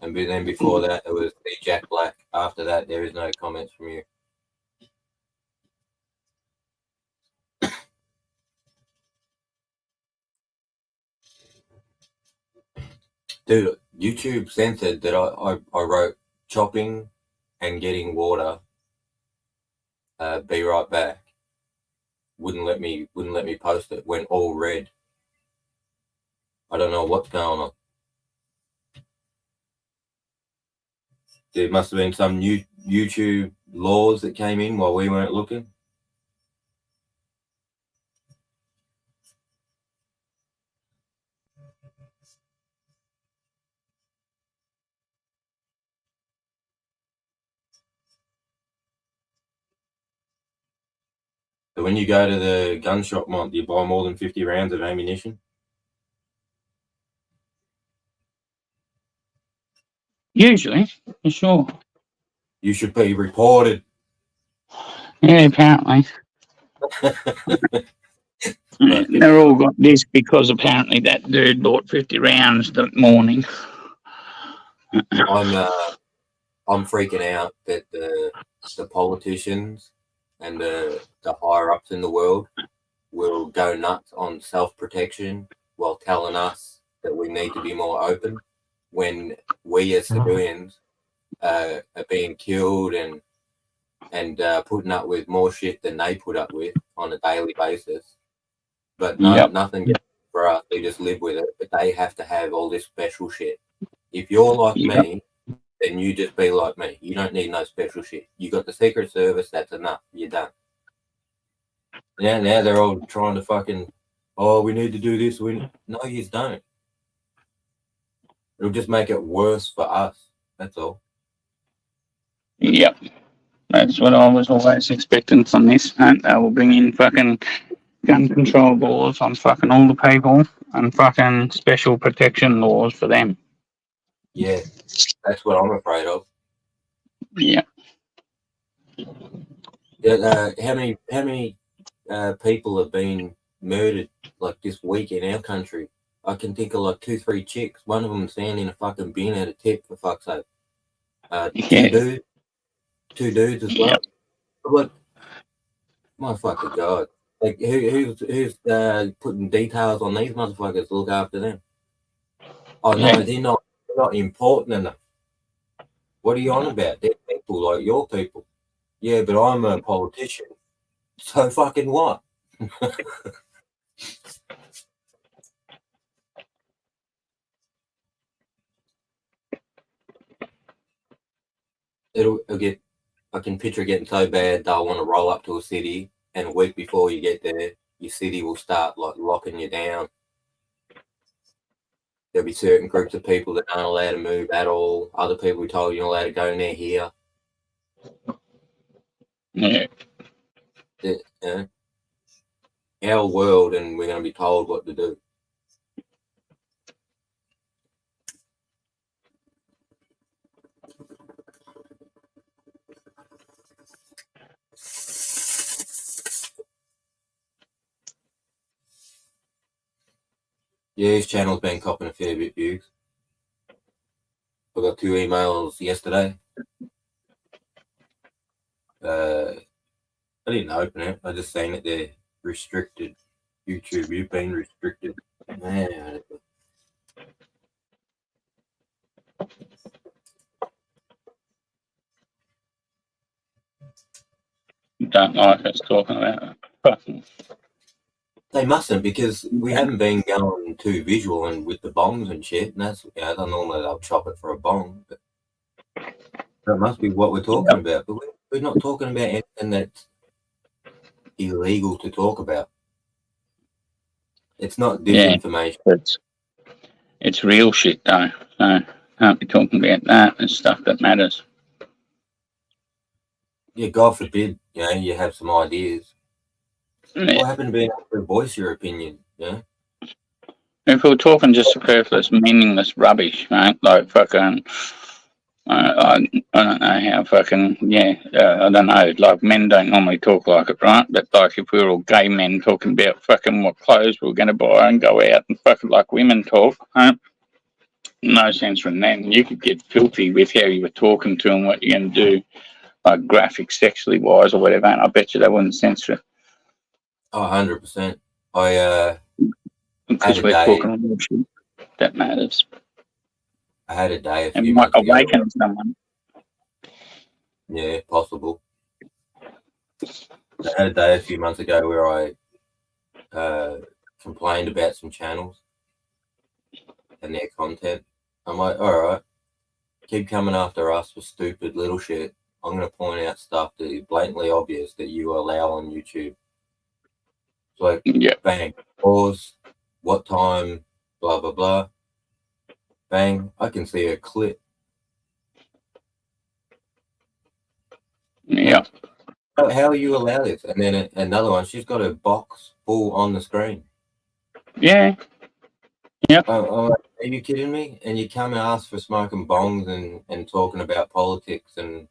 And then before that, it was the Jack Black. After that, there is no comments from you. Dude, YouTube censored that I wrote chopping and getting water. Be right back. Wouldn't let me post it. Went all red. I don't know what's going on. There must have been some new YouTube laws that came in while we weren't looking. So when you go to the gun shop, do you buy more than 50 rounds of ammunition? Usually, for sure. You should be reported. Yeah, apparently. They're all got this because apparently that dude bought 50 rounds that morning. I'm freaking out that the politicians and the higher ups in the world will go nuts on self-protection while telling us that we need to be more open when we as civilians are being killed and putting up with more shit than they put up with on a daily basis. But nothing gets for us. They just live with it, but they have to have all this special shit. If you're like me, then you just be like me. You don't need no special shit. You got the Secret Service, that's enough. You're done. Now they're all trying to fucking, oh, we need to do this. No, you don't. It'll just make it worse for us. That's all. Yep. That's what I was always expecting from this. And they will bring in fucking gun control laws on fucking all the people and fucking special protection laws for them. Yeah, that's what I'm afraid of. Yeah. How many people have been murdered like this week in our country? I can think of like 2-3 chicks. One of them found in a fucking bin at a tip, for fuck's sake. Two dudes as well. But my fucking god, like who's putting details on these motherfuckers to look after them? Oh no, they're not important enough. What are you on about? They're people like your people. Yeah, but I'm a politician. So fucking what? It'll get. I can picture it getting so bad they'll want to roll up to a city, and a week before you get there, your city will start like locking you down. There'll be certain groups of people that aren't allowed to move at all. Other people told you're not allowed to go near here. Yeah. Our world, and we're going to be told what to do. Yeah, his channel's been copping a fair bit views. I got 2 emails yesterday. I didn't open it. I just seen it there. Restricted. YouTube, you've been restricted. Man. Don't like us talking about it. They mustn't, because we haven't been going too visual and with the bongs and shit. And that's, normally they'll chop it for a bong. But that must be what we're talking about. But we're not talking about anything that's illegal to talk about. It's not disinformation. It's real shit though. So can't be talking about that. It's stuff that matters. Yeah, God forbid, you have some ideas. Yeah. What happened to being able to voice your opinion? Yeah. If we're talking just superfluous, meaningless rubbish, right? Like fucking, I don't know how fucking, I don't know. Like men don't normally talk like it, right? But like if we were all gay men talking about fucking what clothes we were going to buy and go out and fucking like women talk, right? No sense from them. You could get filthy with how you were talking to them, what you're going to do, like graphic, sexually wise or whatever. And I bet you they wouldn't censor it. Oh, 100%. Because we're talking about shit that matters. I had a day a few months ago. Awaken someone. Yeah, possible. I had a day a few months ago where I complained about some channels and their content. I'm like, all right, keep coming after us for stupid little shit. I'm going to point out stuff that is blatantly obvious that you allow on YouTube. It's like, bang, pause, what time, blah, blah, blah. Bang, I can see a clip. Yeah. how are you allowed this? And then another one, she's got a box full on the screen. Yeah. Are you kidding me? And you come and ask for smoking bongs and talking about politics and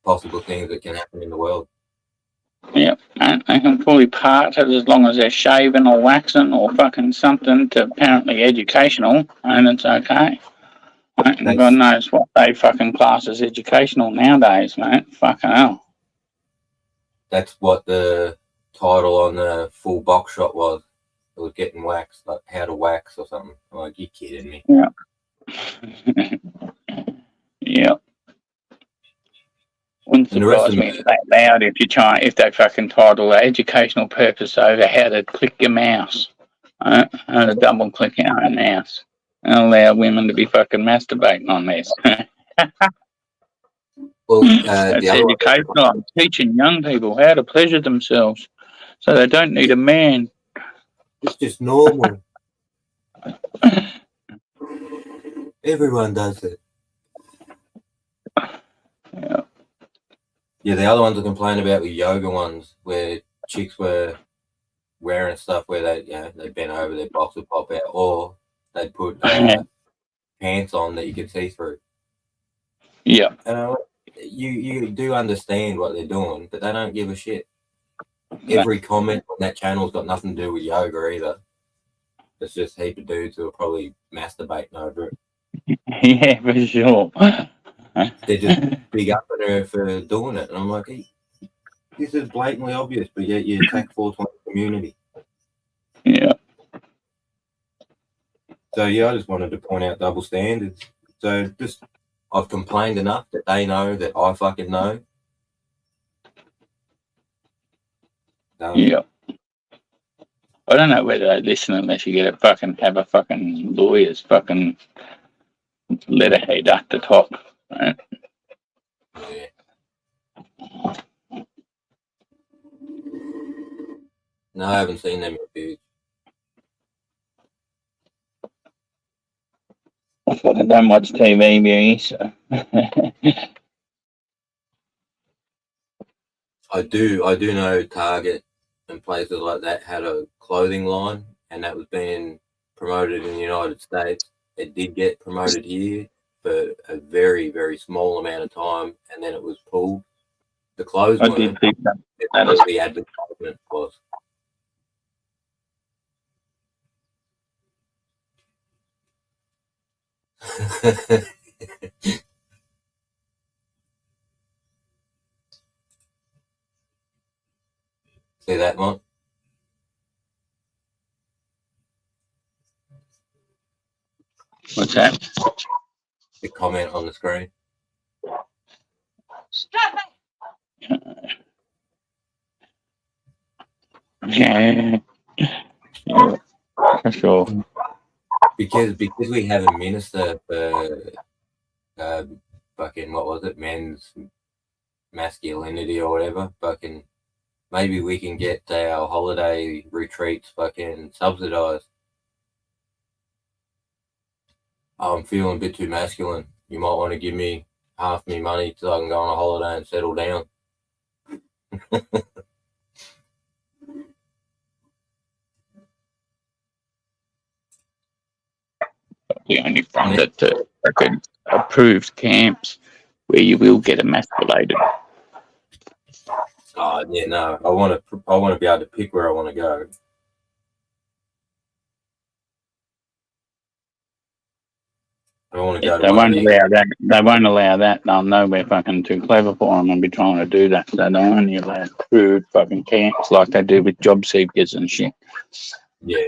possible things that can happen in the world. Yep, and they can fully part it as long as they're shaving or waxing or fucking something to apparently educational, and it's okay. And God knows what they fucking class as educational nowadays, mate. Fucking hell. That's what the title on the full box shot was. It was getting waxed, like how to wax or something. I'm like, you kidding me? Yeah. Yeah. Wouldn't And the rest surprise of me if they allowed if they fucking title educational purpose over how to click your mouse. How to double click your own mouse. And allow women to be fucking masturbating on this. Well, That's the other one, educational. I'm teaching young people how to pleasure themselves so they don't need a man. it's just normal. Everyone does it. Yeah. Yeah, the other ones I complain about were yoga ones where chicks were wearing stuff where they bent over, their box would pop out, or they'd put pants on that you could see through. Yeah. And you do understand what they're doing, but they don't give a shit. Every comment on that channel's got nothing to do with yoga either. It's just a heap of dudes who are probably masturbating over it. Yeah, for sure. They're just big up on her for doing it. And I'm like, hey, this is blatantly obvious, but yet you attack 420 community. Yeah. So, yeah, I just wanted to point out double standards. So, just I've complained enough that they know that I fucking know. Yeah. I don't know whether they listen unless you get have a fucking lawyer's fucking letterhead at the top. Right? Yeah. No, I haven't seen them reviews. I don't watch TV, really, so. I do know Target and places like that had a clothing line, and that was being promoted in the United States. It did get promoted here for a very, very small amount of time, and then it was pulled. The clothes I weren't. did think that. The advertisement was. See that, Mike? What's that? The comment on the screen. Yeah. Yeah. For sure. Because we have a minister for fucking, what was it, men's masculinity or whatever, fucking maybe we can get our holiday retreats fucking subsidized. I'm feeling a bit too masculine. You might want to give me half my money so I can go on a holiday and settle down. We only funded to fucking approved camps where you will get emasculated. Oh yeah, no. I want to be able to pick where I want to go. I don't want to go to They won't allow that. They won't allow that. They'll know we're fucking too clever for them and be trying to do that. So they only allow approved fucking camps like they do with job seekers and shit. Yeah.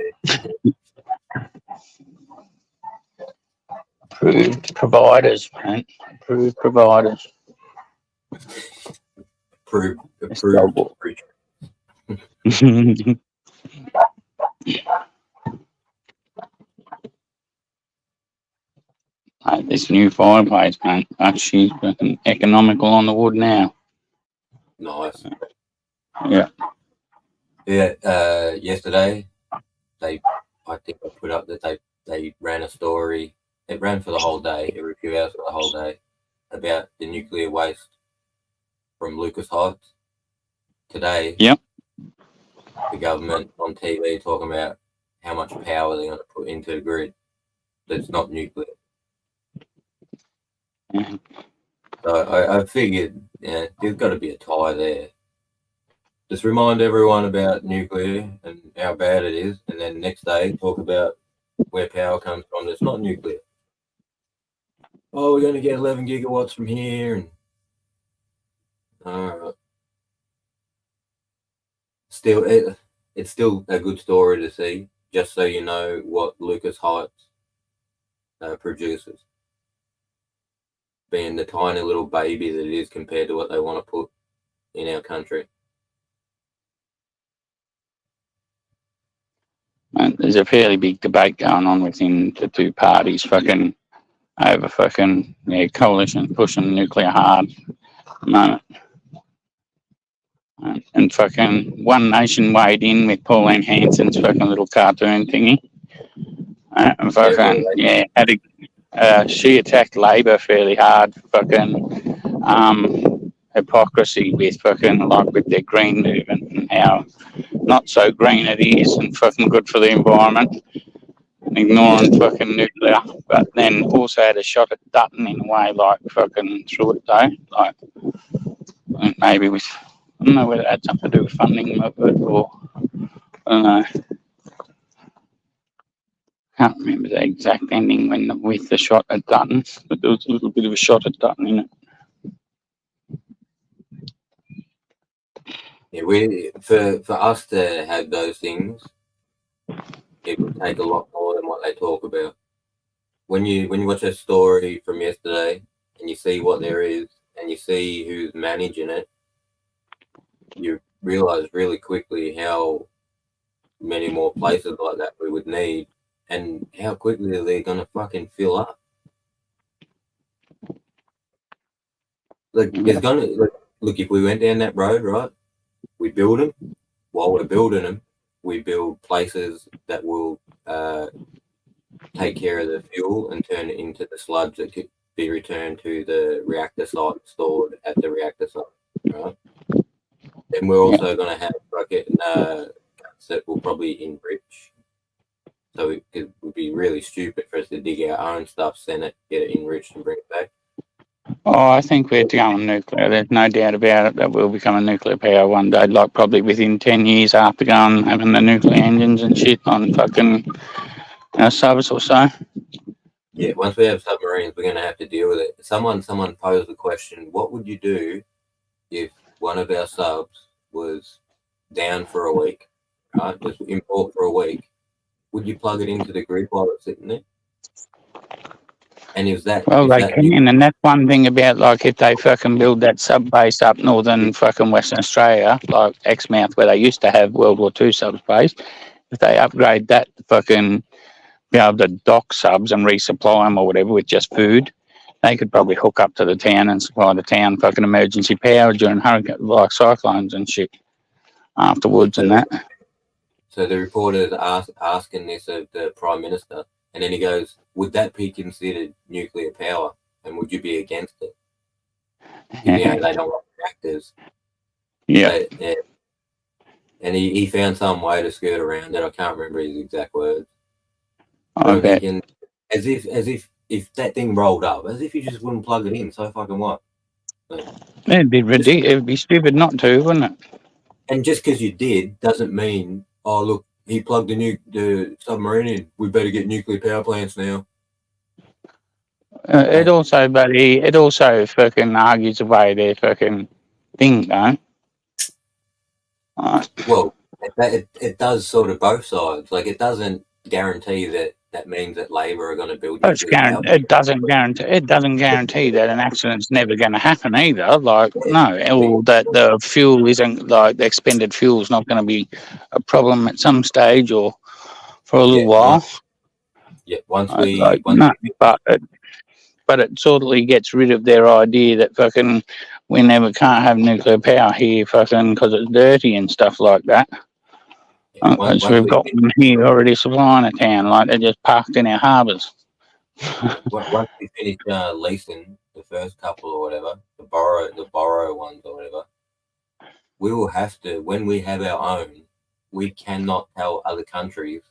Approved providers, man. Approved providers. Approved. This new fireplace, man. She's fucking economical on the wood now. Nice. Yeah. Yeah. Yesterday, I think I put up that they ran a story. It ran for the whole day, every few hours for the whole day, about the nuclear waste from Lucas Heights. today. Yep. The government on TV talking about how much power they're going to put into the grid that's not nuclear. Mhm. So I figured, yeah, there's got to be a tie there. Just remind everyone about nuclear and how bad it is, and then next day talk about where power comes from that's not nuclear. Oh, we're going to get 11 gigawatts from here, and still, it's still a good story to see. Just so you know what Lucas Heights produces, being the tiny little baby that it is compared to what they want to put in our country. And there's a fairly big debate going on within the two parties, fucking over fucking coalition pushing nuclear hard at the moment. And fucking One Nation weighed in with Pauline Hanson's fucking little cartoon thingy. And fucking she attacked Labor fairly hard. Fucking hypocrisy with fucking like with their green movement and how not so green it is and fucking good for the environment. Ignoring fucking nuclear, but then also had a shot at Dutton in a way, like fucking through it though. Like maybe with, I don't know whether it had something to do with funding of it or I don't know. Can't remember the exact ending when with the shot at Dutton, but there was a little bit of a shot at Dutton in it. Yeah, for us to have those things, it would take a lot more than what they talk about. When you watch a story from yesterday and you see what there is and you see who's managing it, you realize really quickly how many more places like that we would need and how quickly they're gonna fucking fill up. Look, if we went down that road, right? We build them. While we're building them, we build places that will take care of the fuel and turn it into the sludge that could be returned to the reactor site, stored at the reactor site, right? Then we're also going to have guts that will probably enrich. So it would be really stupid for us to dig our own stuff, send it, get it enriched, and bring it back. Oh, I think we're going nuclear. There's no doubt about it that we'll become a nuclear power one day, like probably within 10 years after going having the nuclear engines and shit on fucking subs or so. Yeah, once we have submarines, we're going to have to deal with it. Someone posed the question, what would you do if one of our subs was down for a week, right? Just import for a week. Would you plug it into the grid while it's sitting there? And is that... Well, is they that can, and that's one thing about, like, if they fucking build that sub base up northern fucking Western Australia, like Exmouth, where they used to have World War II subs base, if they upgrade that to fucking be able to dock subs and resupply them or whatever with just food, they could probably hook up to the town and supply the town fucking emergency power during hurricane, like cyclones and shit afterwards and that. So the reporter is asking this of the Prime Minister, and then he goes, would that be considered nuclear power? And would you be against it? You know, they don't want reactors. Yeah. And he found some way to skirt around it. I can't remember his exact words. I bet. Thinking, as if that thing rolled up, as if you just wouldn't plug it in. So fucking what? It'd be ridiculous. It'd be stupid not to, wouldn't it? And just because you did doesn't mean, oh look, he plugged the submarine in. We better get nuclear power plants now. It also fucking argues away their fucking thing, though. Well, it does sort of both sides. Like, it doesn't guarantee that means that Labor are going to build nuclear power. It doesn't guarantee that an accident's never going to happen either. Like, no, or that the fuel isn't, like, the expended fuel's not going to be a problem at some stage or for a little while. But it totally gets rid of their idea that fucking we never can't have nuclear power here fucking because it's dirty and stuff like that. Because we've got them here already supplying a town, like they're just parked in our harbours. Once we finish leasing the first couple or whatever, the borrow ones or whatever, we will have to, when we have our own, we cannot tell other countries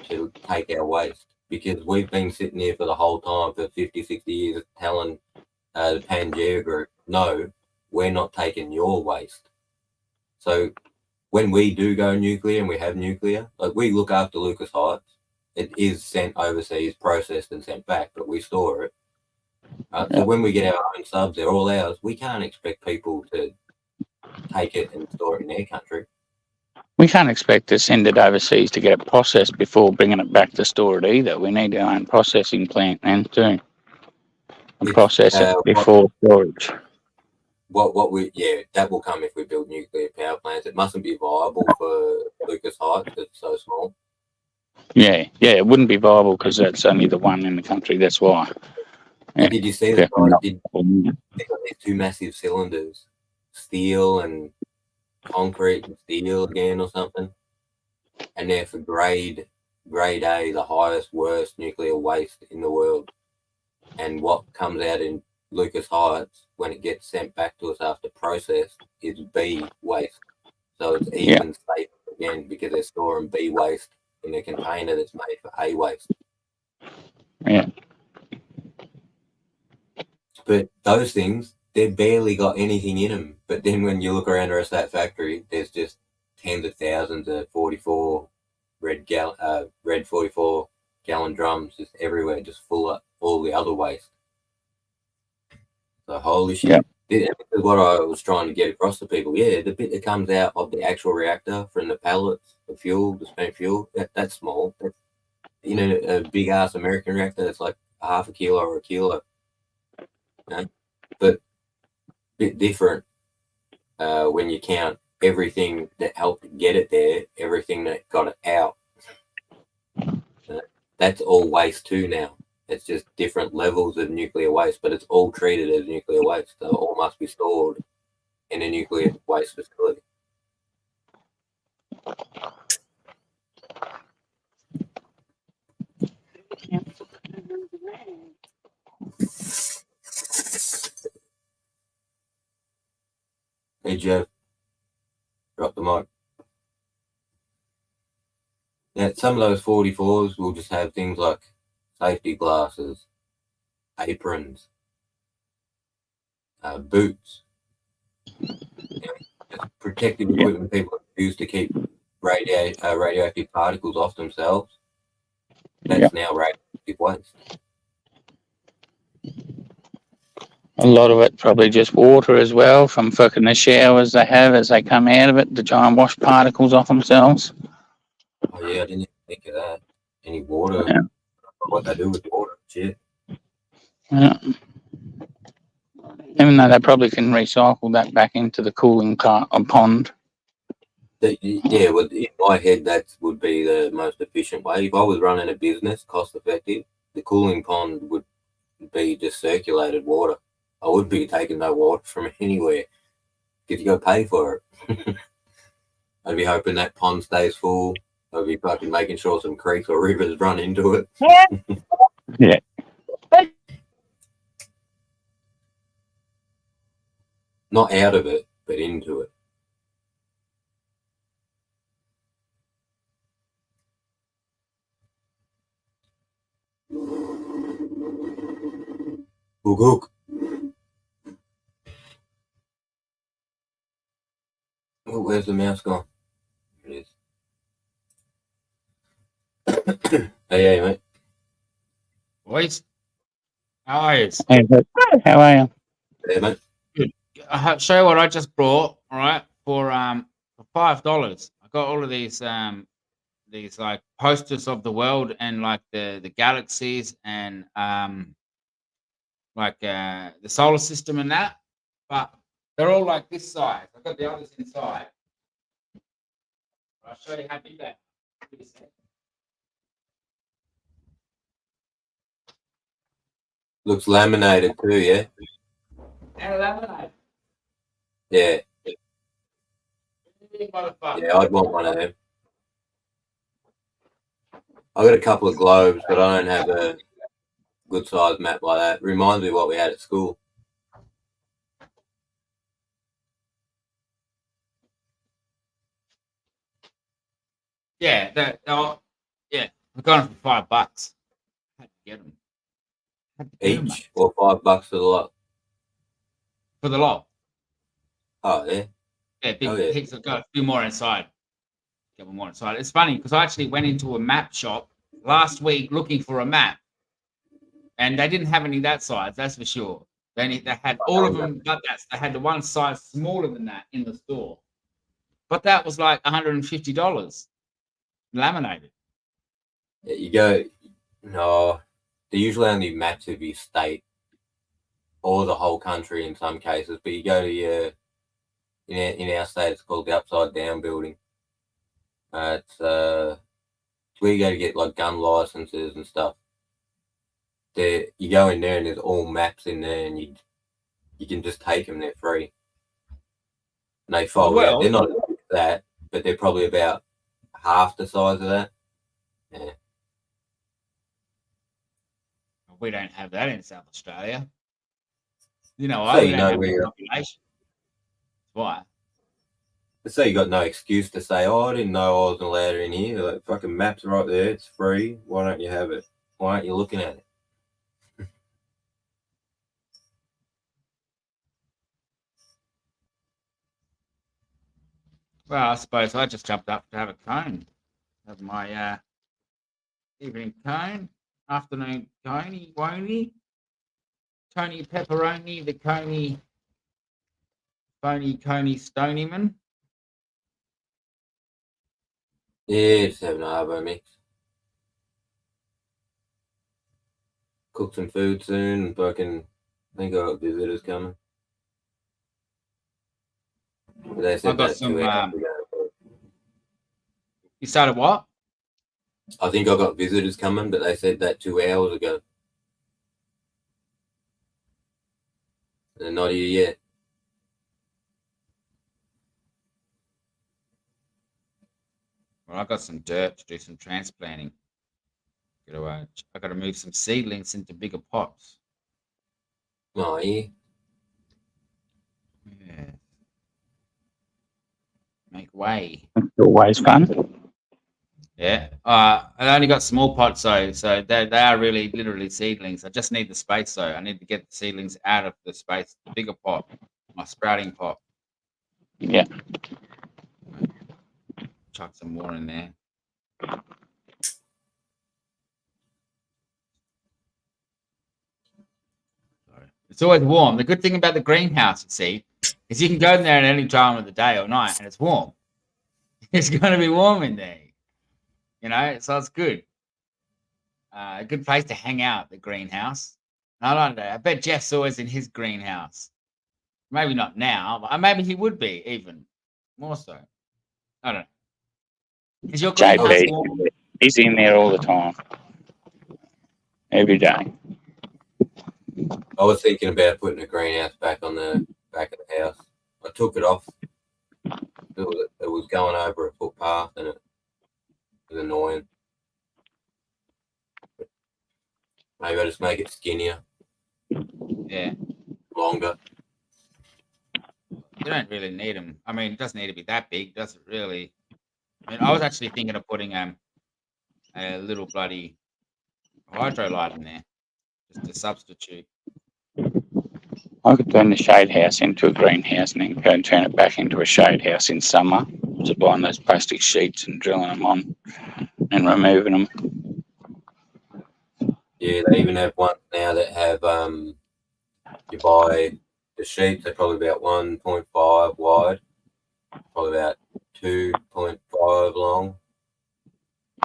to take our waste, because we've been sitting here for the whole time for 50, 60 years telling the Pangea Group, no, we're not taking your waste. So when we do go nuclear and we have nuclear, like we look after Lucas Heights, it is sent overseas, processed and sent back, but we store it. So when we get our own subs, they're all ours. We can't expect people to take it and store it in their country. We can't expect to send it overseas to get it processed before bringing it back to store it either. We need our own processing plant then too. And process it before storage. That will come if we build nuclear power plants. It mustn't be viable for Lucas Heights because it's so small. Yeah, it wouldn't be viable because that's only the one in the country. That's why. Yeah. Did you see that? They got these two massive cylinders, steel and concrete and steel again or something, and they're for grade A, the highest, worst nuclear waste in the world. And what comes out in Lucas Heights when it gets sent back to us after processed is B waste. So it's even safer again because they're storing B waste in a container that's made for A waste. Yeah. But those things, they've barely got anything in them. But then when you look around the rest of that factory, there's just tens of thousands of 44 red 44 gallon drums just everywhere, just full of all the other waste. So holy shit. Yeah. This is what I was trying to get across to people. Yeah, the bit that comes out of the actual reactor from the pellets, the fuel, the spent fuel, that's small. That's, a big ass American reactor that's like half a kilo or a kilo. But a bit different when you count everything that helped get it there, everything that got it out. That's all waste too now. It's just different levels of nuclear waste, but it's all treated as nuclear waste. So it all must be stored in a nuclear waste facility. Hey, Jeff. Drop the mic. Now, some of those 44s will just have things like safety glasses, aprons, boots, just protective equipment people use to keep radioactive particles off themselves. That's now radioactive waste. A lot of it probably just water as well from fucking the showers they have as they come out of it to try and wash particles off themselves. Oh yeah, I didn't even think of that. Any water, what they do with water, shit. Yeah. Even though they probably can recycle that back into the cooling pond. Yeah, well, in my head, that would be the most efficient way. If I was running a business, cost effective, the cooling pond would be just circulated water. I wouldn't be taking no water from anywhere because you got to pay for it. I'd be hoping that pond stays full. I'd be fucking making sure some creeks or rivers run into it. Yeah. Not out of it, but into it. Hook. Oh, where's the mouse gone? There it is. Hey, mate. Boys, how are you? How are you? Hey, mate. Good. I'll show you what I just brought. All right, for $5. I got all of these like posters of the world and like the galaxies and like the solar system and that, but they're all like this size. I've got the others inside. I'll show you how big they are. Looks laminated too, yeah? And laminated. Yeah. Big motherfucker. Yeah, I'd want one of them. I've got a couple of globes, but I don't have a good size map like that. Reminds me of what we had at school. Yeah, yeah, we got them for $5. Had to get them. Had to get 'em, mate. Each or $5 for the lot. For the lot. Oh yeah. Yeah, big Oh, yeah. heaps. I've got a few more inside. Get one more inside. It's funny because I actually went into a map shop last week looking for a map, and they didn't have any that size. That's for sure. They had all of them, but they had the one size smaller than that in the store. But that was like $150 laminated. Yeah, you go. No, they usually only match of your state or the whole country in some cases. But you go to your in our state, it's called the Upside Down Building. It's where you go to get like gun licenses and stuff. There, you go in there and there's all maps in there, and you can just take them. They're free. And they fold out. They're not that, but they're probably about half the size of that. Yeah. We don't have that in South Australia. You know, So we you don't know have where the you're. population. Why? So you got no excuse to say, "Oh, I didn't know I wasn't allowed in here." Like, fucking maps right there. It's free. Why don't you have it? Why aren't you looking at it? Well, I suppose I just jumped up to have a cone. Have my evening cone, afternoon coney, woney, Tony Pepperoni, the Coney, Phony Coney Stonyman. Yeah, just having a arbo mix. Cook some food soon, and fucking. I think I got visitors coming. They said I got that some. 2 hours ago. You started what? I think I got visitors coming, but they said that 2 hours ago. They're not here yet. Well, I got some dirt to do some transplanting. I got to move some seedlings into bigger pots. Oh, yeah. Yeah. Make way. It's always fun. Yeah. I only got small pots though, so they are really literally seedlings. I just need the space though. I need to get the seedlings out of the space, the bigger pot, my sprouting pot. Yeah. Chuck some more in there. It's always warm. The good thing about the greenhouse, you see, is you can go in there at any time of the day or night and it's warm. It's going to be warm in there. You know, so it's good. A good place to hang out, the greenhouse. I don't know. I bet Jeff's always in his greenhouse. Maybe not now, but maybe he would be even more so. I don't know. Is your greenhouse JP, warm? he's in there all the time. Every day. I was thinking about putting a greenhouse back on the back of the house. I took it off. It was going over a footpath, and it was annoying. Maybe I just make it skinnier, Yeah. longer. You don't really need them. I mean, it doesn't need to be that big, does it really? I mean, I was actually thinking of putting a little bloody hydro light in there, just a substitute. I could turn the shade house into a greenhouse and then go and turn it back into a shade house in summer. Just buying those plastic sheets and drilling them on and removing them. Yeah, they even have ones now that have you buy the sheets. They're probably about 1.5 wide, probably about 2.5 long,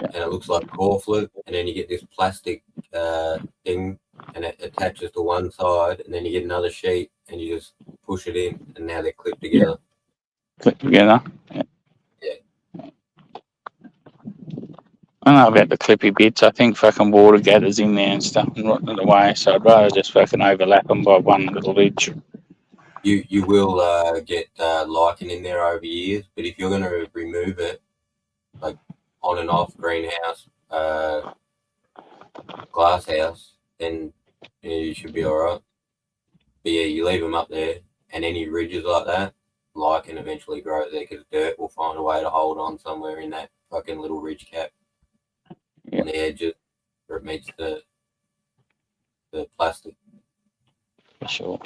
and it looks like corflet. And then you get this plastic thing, and it attaches to one side, and then you get another sheet, and you just push it in, and now they're clipped together. Clip together. Yeah. Yeah. I don't know about the clippy bits. I think fucking water gathers in there and stuff and rotting it away. So I'd rather just fucking overlap them by one little edge. You will get lichen in there over years, but if you're going to remove it, like on and off greenhouse, glass house, then you should be all right. But yeah, you leave them up there, and any ridges like that, like and eventually grow there because dirt will find a way to hold on somewhere in that fucking little ridge cap on the edges where it meets the plastic. For sure.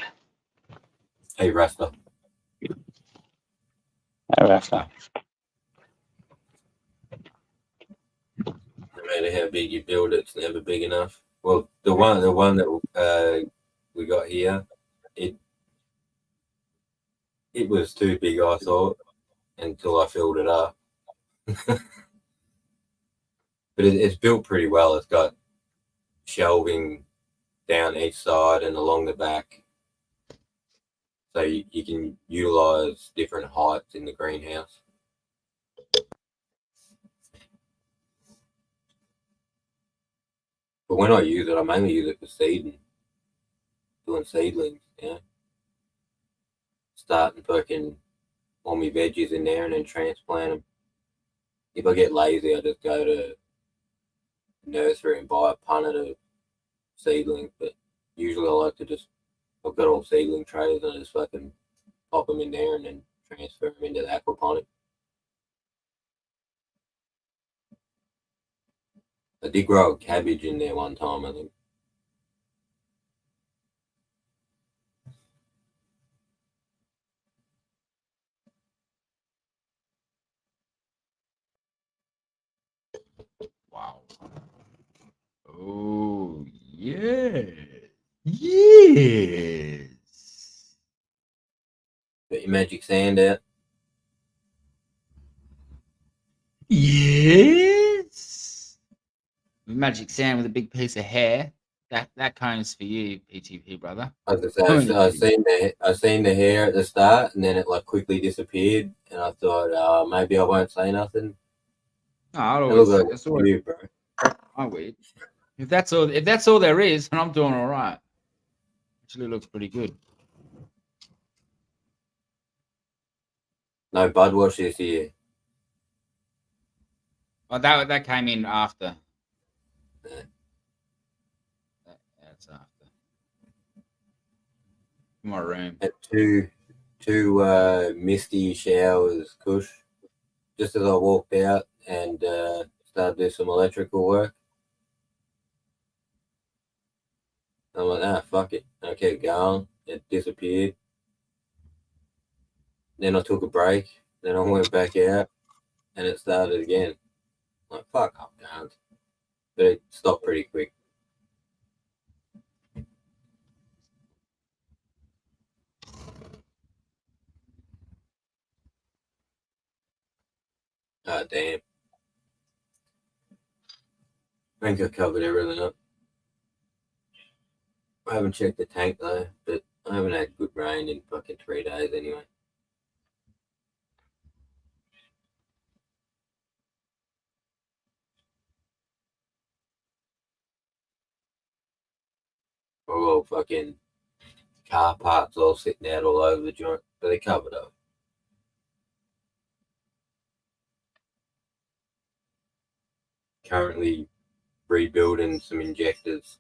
Hey, Rasta. No matter. No matter how big you build it, it's never big enough. Well, the one that we got here, it was too big, I thought, until I filled it up. But it's built pretty well. It's got shelving down each side and along the back, so you can utilize different heights in the greenhouse. But when I use it, I mainly use it for seeding, doing seedlings. Yeah, starting fucking all my veggies in there and then transplant them. If I get lazy, I just go to nursery and buy a punnet of seedlings. But usually, I like to just, I've got all seedling trays and I just fucking pop them in there and then transfer them into the aquaponic. I did grow a cabbage in there one time, I think. Wow. Oh, yeah. Yes. Got your magic sand out. Yes. Magic sand with a big piece of hair. That cone's for you, PTP brother. I seen the hair at the start, and then it like quickly disappeared. And I thought, maybe I won't say nothing. No, I'll It always, looks like that's always you, bro. my weed. If that's all there is, then I'm doing all right. Actually looks pretty good. No bud wash this year. Oh, that came in after. Yeah. That's after. My room. Had two misty showers, Kush, just as I walked out and started to do some electrical work. I'm like, fuck it. And I kept going. It disappeared. Then I took a break. Then I went back out and it started again. I'm like, fuck, I can't. But it stopped pretty quick. Oh, damn. I think I covered everything up. I haven't checked the tank though, but I haven't had good rain in fucking 3 days anyway. All fucking car parts all sitting out all over the joint, but they covered up. Currently rebuilding some injectors.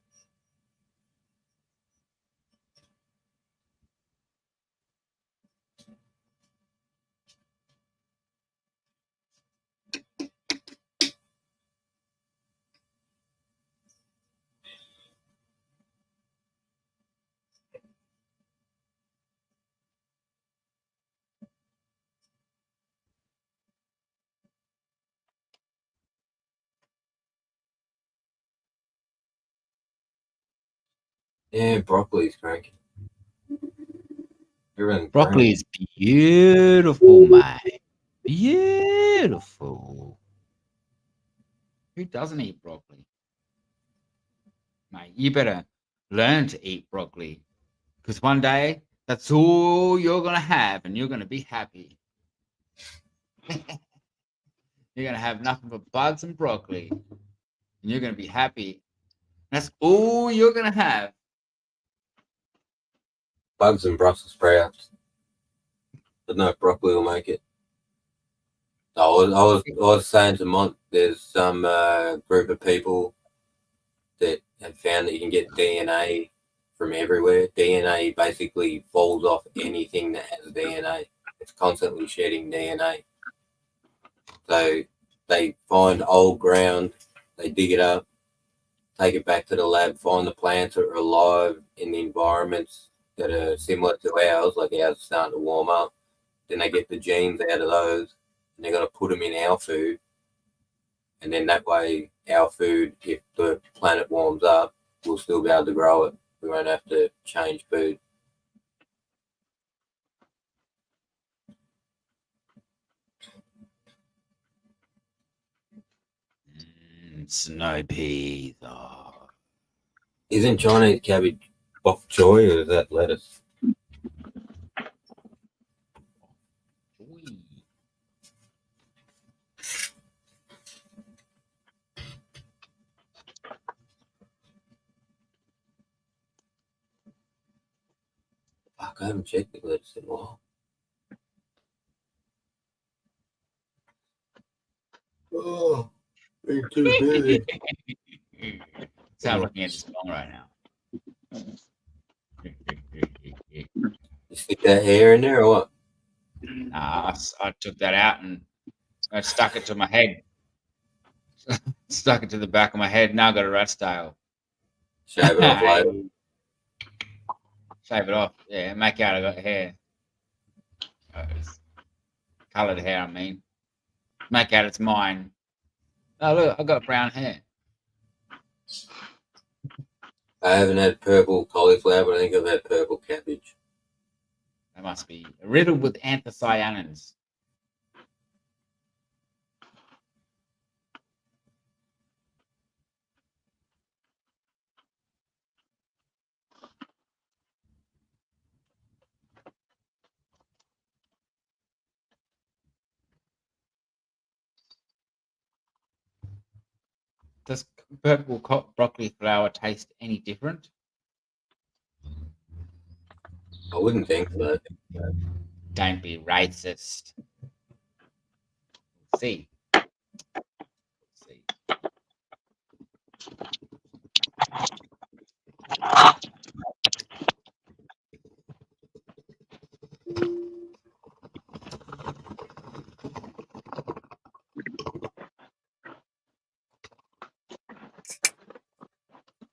Yeah, broccoli's cranking. Everything's Broccoli is beautiful, mate. Beautiful. Who doesn't eat broccoli? Mate, you better learn to eat broccoli. Because one day, that's all you're going to have, and you're going to be happy. You're going to have nothing but bugs and broccoli, and you're going to be happy. That's all you're going to have. bugs and Brussels sprouts. But no, broccoli will make it. I was saying to Mont, there's some group of people that have found that you can get DNA from everywhere. DNA basically falls off anything that has DNA. It's constantly shedding DNA. So they find old ground, they dig it up, take it back to the lab, find the plants that are alive in the environments that are similar to ours, like ours is starting to warm up. Then they get the genes out of those, and they're going to put them in our food. And then that way, our food, if the planet warms up, we'll still be able to grow it. We won't have to change food. Snow peas. Oh. Isn't Chinese cabbage bok choy, or is that lettuce? Fuck, I haven't checked the lettuce in a while. Oh, being too busy. Sounds like you're strong right now. You stick that hair in there or what? Nah, I took that out and I stuck it to my head. Stuck it to the back of my head. Now I got a rat's tail. Shave it off later. Shave it off. Yeah, make out I got hair. Coloured hair, I mean. Make out it's mine. Oh, look, I got brown hair. I haven't had purple cauliflower, but I think I've had purple cabbage. They must be riddled with anthocyanins. Does purple broccoli flour taste any different? I wouldn't think so. Don't be racist. See. See.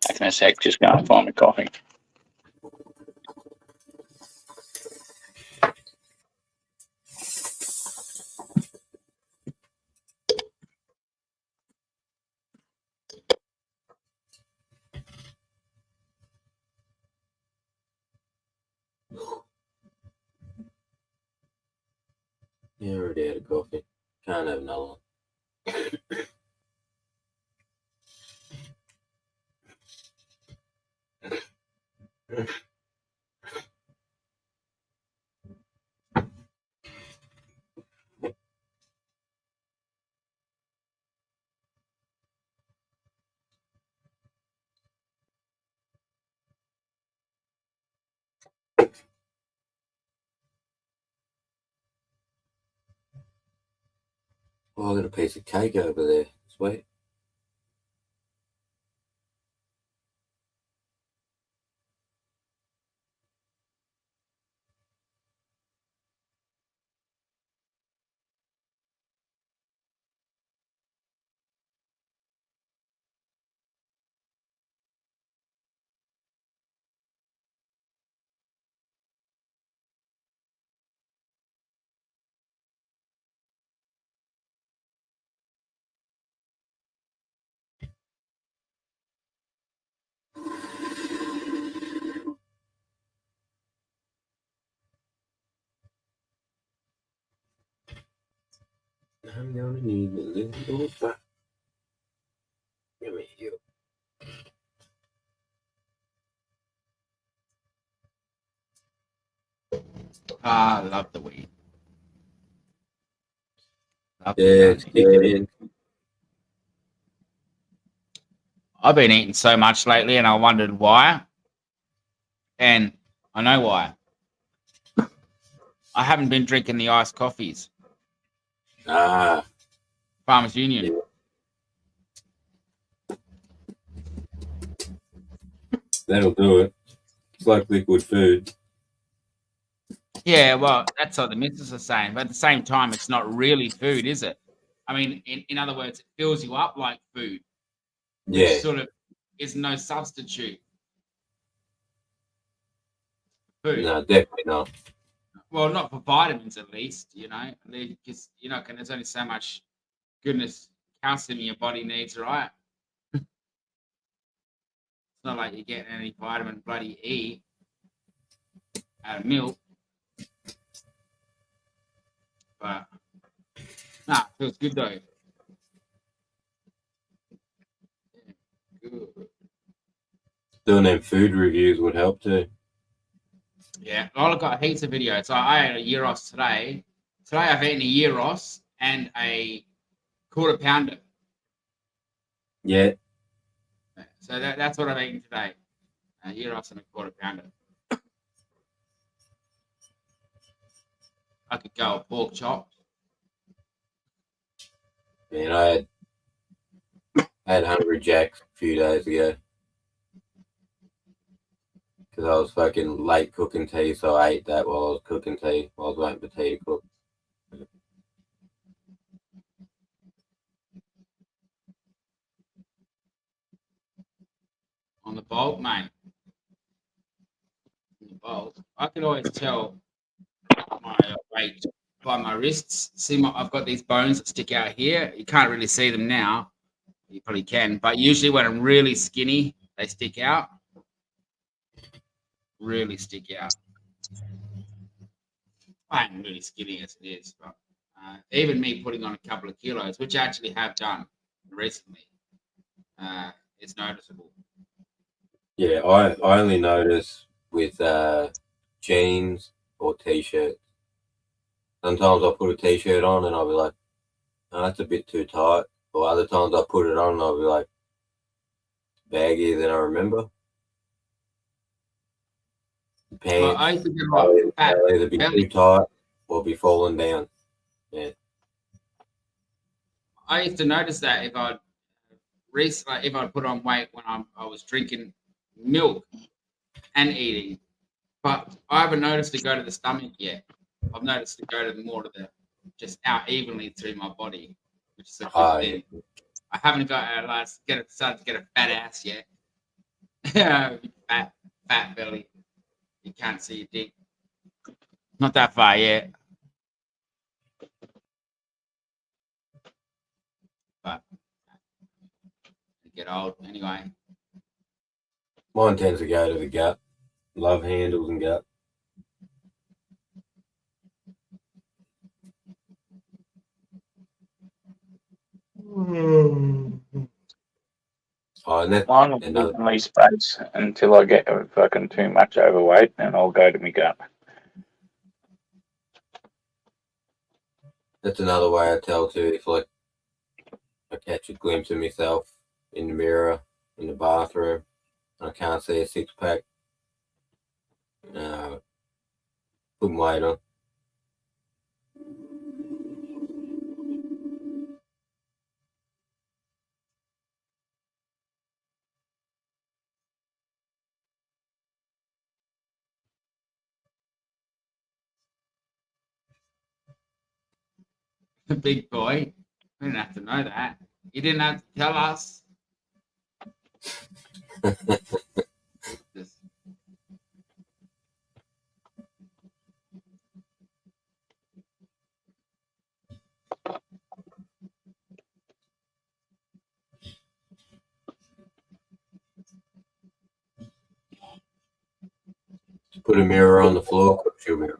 Back in a sec, just go and find me coffee. Yeah, I already had a coffee. Can't have another one. Oh, I got a piece of cake over there. Sweet. I'm gonna need a little fat. Give me you. I love the weed. Love the Yeah, weed. stick it in. I've been eating so much lately and I wondered why. And I know why. I haven't been drinking the iced coffees. Ah, Farmers Union. that'll do it. It's like liquid food. Yeah, well, that's what the missus are saying. But at the same time, it's not really food, is it? I mean, in other words, it fills you up like food, which Yeah, sort of is no substitute for food. no, definitely not. Well, not for vitamins, at least, because, there's only so much goodness calcium your body needs, right? It's not like you're getting any vitamin bloody E out of milk. But, nah, it feels good though. Yeah, good. Doing them food reviews would help too. Yeah, I've got heaps of videos. So I ate a gyros today. Today I've eaten a gyros and a quarter pounder. Yeah, So that's what I've eaten today. A gyros and a quarter pounder. I could go a pork chop. man, I had Hungry Jacks a few days ago because I was fucking late cooking tea, so I ate that while I was cooking tea. While I was waiting for tea to cook. On the bulk, mate. On the bulk. I can always tell my weight by my wrists. See, I've got these bones that stick out here. You can't really see them now. You probably can, but usually when I'm really skinny, they stick out. Really stick out. I ain't really skinny as it is, but even me putting on a couple of kilos, which I actually have done recently, it's noticeable. Yeah, I only notice with jeans or t-shirts. Sometimes I'll put a t-shirt on and I'll be like, oh, that's a bit too tight. Or other times I'll put it on and I'll be like, baggier than I remember. Well, Pants, I used to get a lot of fat they'll either be belly. too tight or be falling down. I used to notice that if I'd put on weight when I was drinking milk and eating, but I haven't noticed it go to the stomach yet. I've noticed it go to more to the just out evenly through my body, which is a good Oh, thing. I haven't got started to get a fat ass yet. fat belly. You can't see your dick. Not that far yet. But get old anyway. mine tends to go to the gut. Love handles and gut. Oh, and that Mine will another evenly space until I get fucking too much overweight, and I'll go to my gut. that's another way I tell too. If like I catch a glimpse of myself in the mirror in the bathroom, and I can't see a six pack. Put weight on. Big boy. We didn't have to know that. You didn't have to tell us. Just Put a mirror on the floor. She'll be right.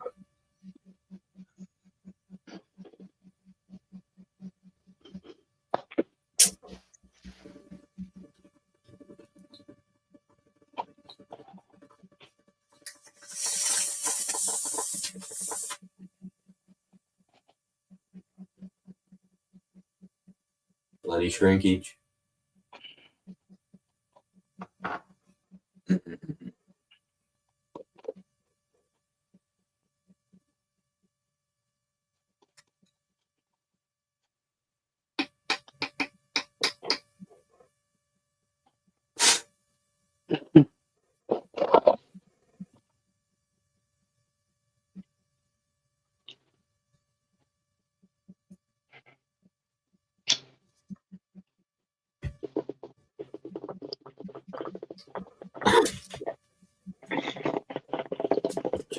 Bloody shrinkage.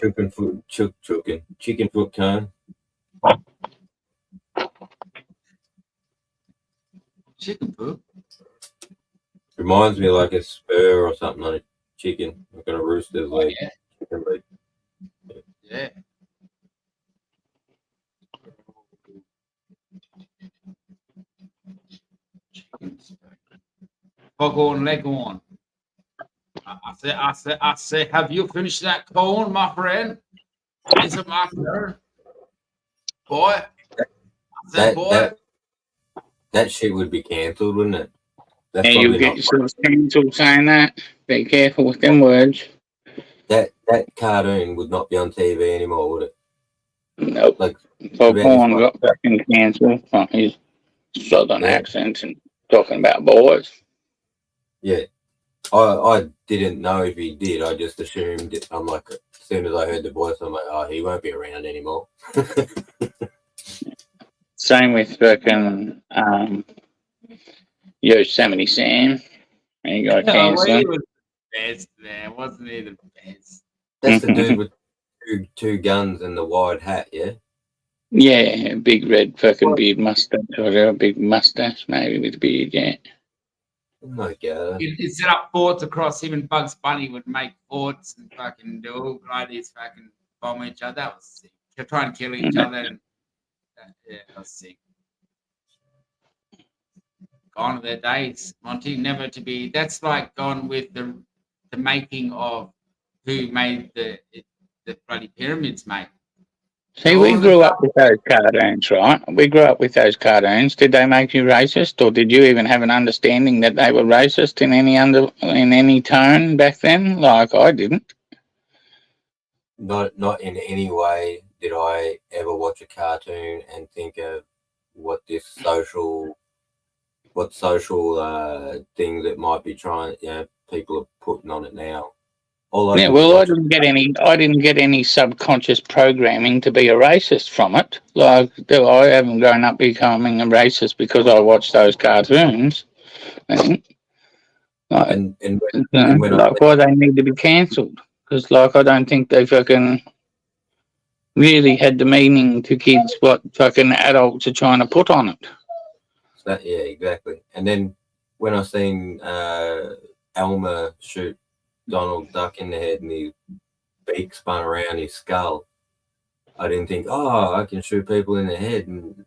chicken foot cone. Chicken poop. Reminds me like a spur or something on a chicken, like on a rooster's Oh, leg. yeah. Chicken leg. Yeah. Chicken spur. Foghorn Leghorn. I say, have you finished that corn, my friend? Is it my turn? Boy. I said, That boy. that shit would be cancelled, wouldn't it? That's Yeah, you'll probably get not. yourself cancelled saying that. Be careful with them words. That cartoon would not be on TV anymore, would it? Nope. Like Bob about this Horn one. got fucking cancelled from his southern Yeah. accent and talking about boys. Yeah. I didn't know if he did. I just assumed it. I'm like, as soon as I heard the voice, I'm like, oh, he won't be around anymore. Same with fucking Yosemite Sam. He got Oh, well, he cancelled. was the best, man. Wasn't he the best? That's the dude with two guns and the wide hat, yeah? Yeah, big red fucking beard mustache, or a big mustache maybe with a beard, yeah. Oh my god. He'd set up forts across him, and Bugs Bunny would make forts and fucking do all ideas, fucking bomb each other. That was sick. They're trying to kill each other. And, yeah, that was sick. Gone are their days, Monty. Never to be. That's like gone with the making of who made the bloody pyramids, mate. See, we grew up with those cartoons, right? We grew up with those cartoons. Did they make you racist, or did you even have an understanding that they were racist in any tone back then? Like I didn't. Not in any way did I ever watch a cartoon and think of what social things it might be trying, people are putting on it now. Yeah, well, I didn't get any subconscious programming to be a racist from it. Like, I haven't grown up becoming a racist because I watched those cartoons. Like, and when like why they need to be cancelled? Because, like, I don't think they fucking really had the meaning to kids what fucking adults are trying to put on it. yeah, exactly. And then when I seen Elmer shoot Donald Duck in the head and his beak spun around his skull, I didn't think, oh, I can shoot people in the head and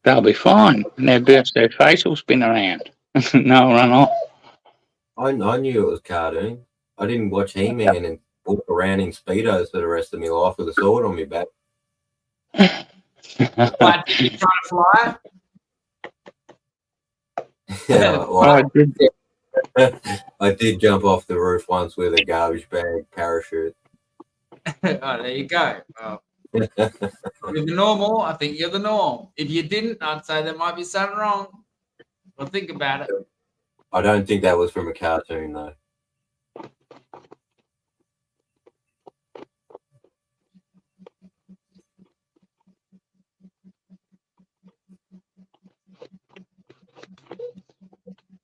They'll be fine. Their face will spin around. No, run off. I knew it was cartoon. I didn't watch He-Man and walk around in Speedos for the rest of my life with a sword on my back. What, did you try to fly? I did jump off the roof once with a garbage bag parachute. Oh, there you go. Well, you're the normal. I think you're the norm. If you didn't, I'd say there might be something wrong. Well, think about it. I don't think that was from a cartoon, though.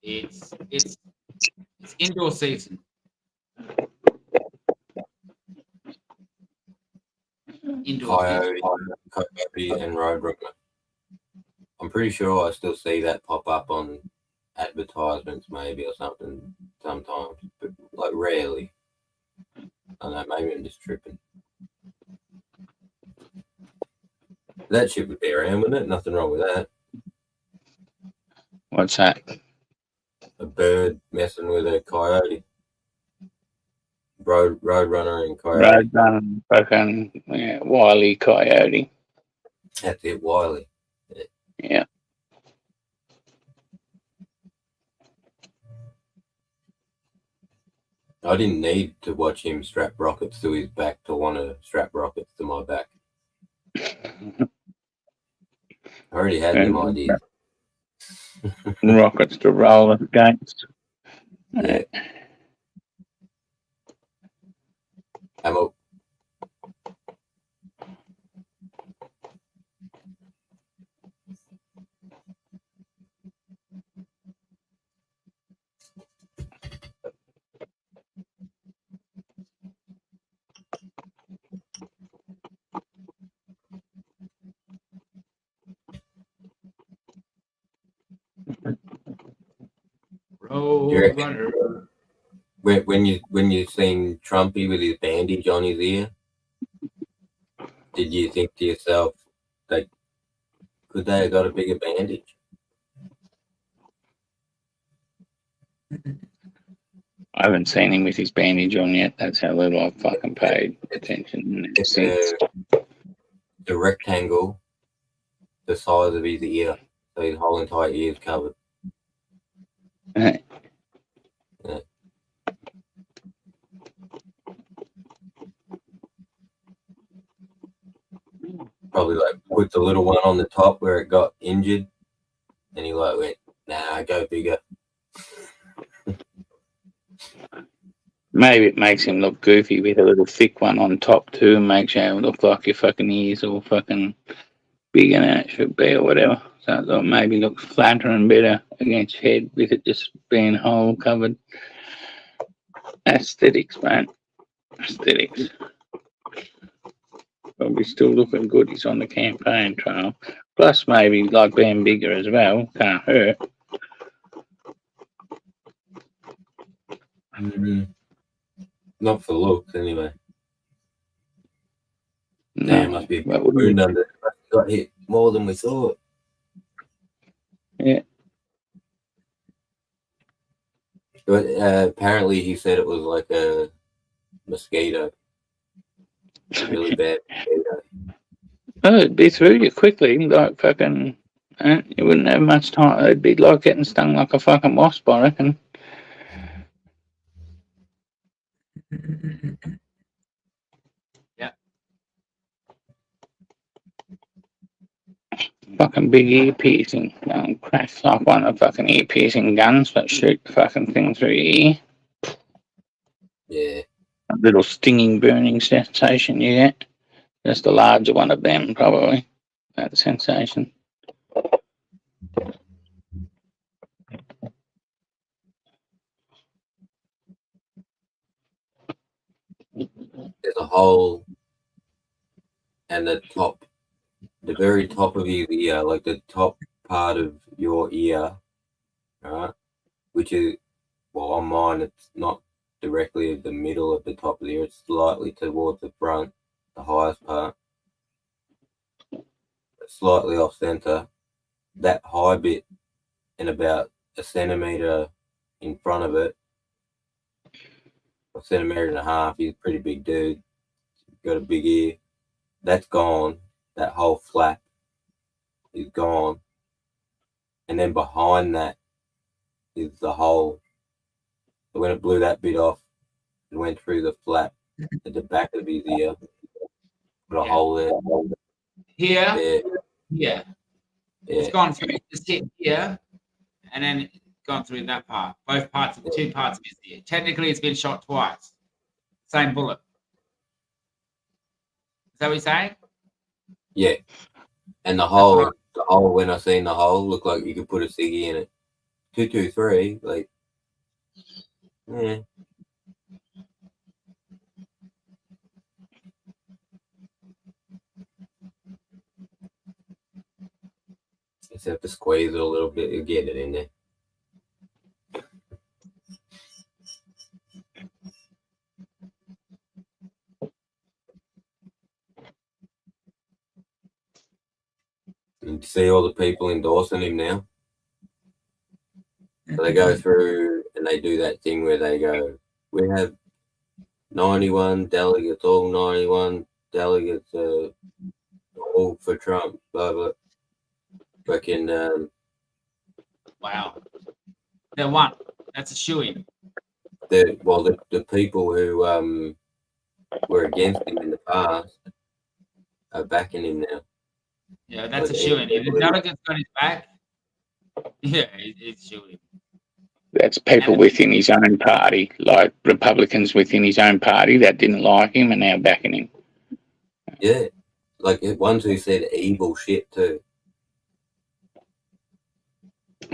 It's indoor season. Coyote and Roadrunner. I'm pretty sure I still see that pop up on advertisements, maybe, or something sometimes, but like rarely. I don't know, maybe I'm just tripping. That shit would be around, wouldn't it? Nothing wrong with that. What's that? A bird messing with a coyote. Roadrunner and coyote. Roadrunner, fucking Wile E. Coyote. That's it, Wiley. Yeah. I didn't need to watch him strap rockets to his back to want to strap rockets to my back. I already had them ideas. Rockets to roller skates. Yeah. Ammo. you reckon- Roadrunner. when you seen Trumpy with his bandage on his ear, did you think to yourself, like, could they have got a bigger bandage? I haven't seen him with his bandage on yet. That's how little I've fucking paid attention It's since. the rectangle the size of his ear, so his whole entire ear is covered. Probably like put the little one on the top where it got injured, and he like went, nah, go bigger. Maybe it makes him look goofy with a little thick one on top too, and makes you look like your fucking ears all fucking bigger than it should be or whatever. So it maybe looks flatter and better against your head with it just being whole covered. Aesthetics, man. Aesthetics. Probably still looking good. He's on the campaign trail. Plus, maybe like being bigger as well. Can't hurt. Not for looks, anyway. No, Damn, must be a that big wound wouldn't- under. Got hit more than we thought. Yeah. But apparently, he said it was like a mosquito, really bad mosquito. Oh, it'd be through you quickly, like fucking. You wouldn't have much time. It'd be like getting stung like a fucking wasp, I reckon. Yeah. Fucking big ear piercing. Cracks like one of the fucking ear piercing guns that shoot the fucking thing through your ear. Yeah, A little stinging, burning sensation you get. Just the larger one of them, probably. That sensation. there's a hole, and the very top of your ear, like the top part of your ear, right? Which is, well, on mine, it's not directly at the middle of the top of the ear. It's slightly towards the front, the highest part, slightly off center. That high bit, and about a centimeter in front of it, a centimeter and a half. He's a pretty big dude. Got a big ear. That's gone. That whole flap is gone. And then behind that is the hole. So when it blew that bit off, it went through the flap at the back of his ear. Put a Yeah. hole there. Here, Yeah, yeah. yeah. It's gone through this hit here, and then it's gone through that part. Both parts of the two parts of his ear. Technically, it's been shot twice. Same bullet. Is that what you're saying? Yeah. And the hole, when I seen the hole, looked like you could put a ciggy in it. 223, like, yeah. Just have to squeeze it a little bit to get it in there. And see all the people endorsing him now. So they go through and they do that thing where they go, we have 91 delegates, all 91 delegates, all for Trump, blah, blah. Fucking, Wow. They're one. That's a shoo-in. the people who were against him in the past are backing him now. Yeah, that's a Like, shoo-in. If the delegate's got his back, yeah, it's shoo-in. That's people within his own party, like Republicans within his own party that didn't like him and now backing him. Yeah, like ones who said evil shit too.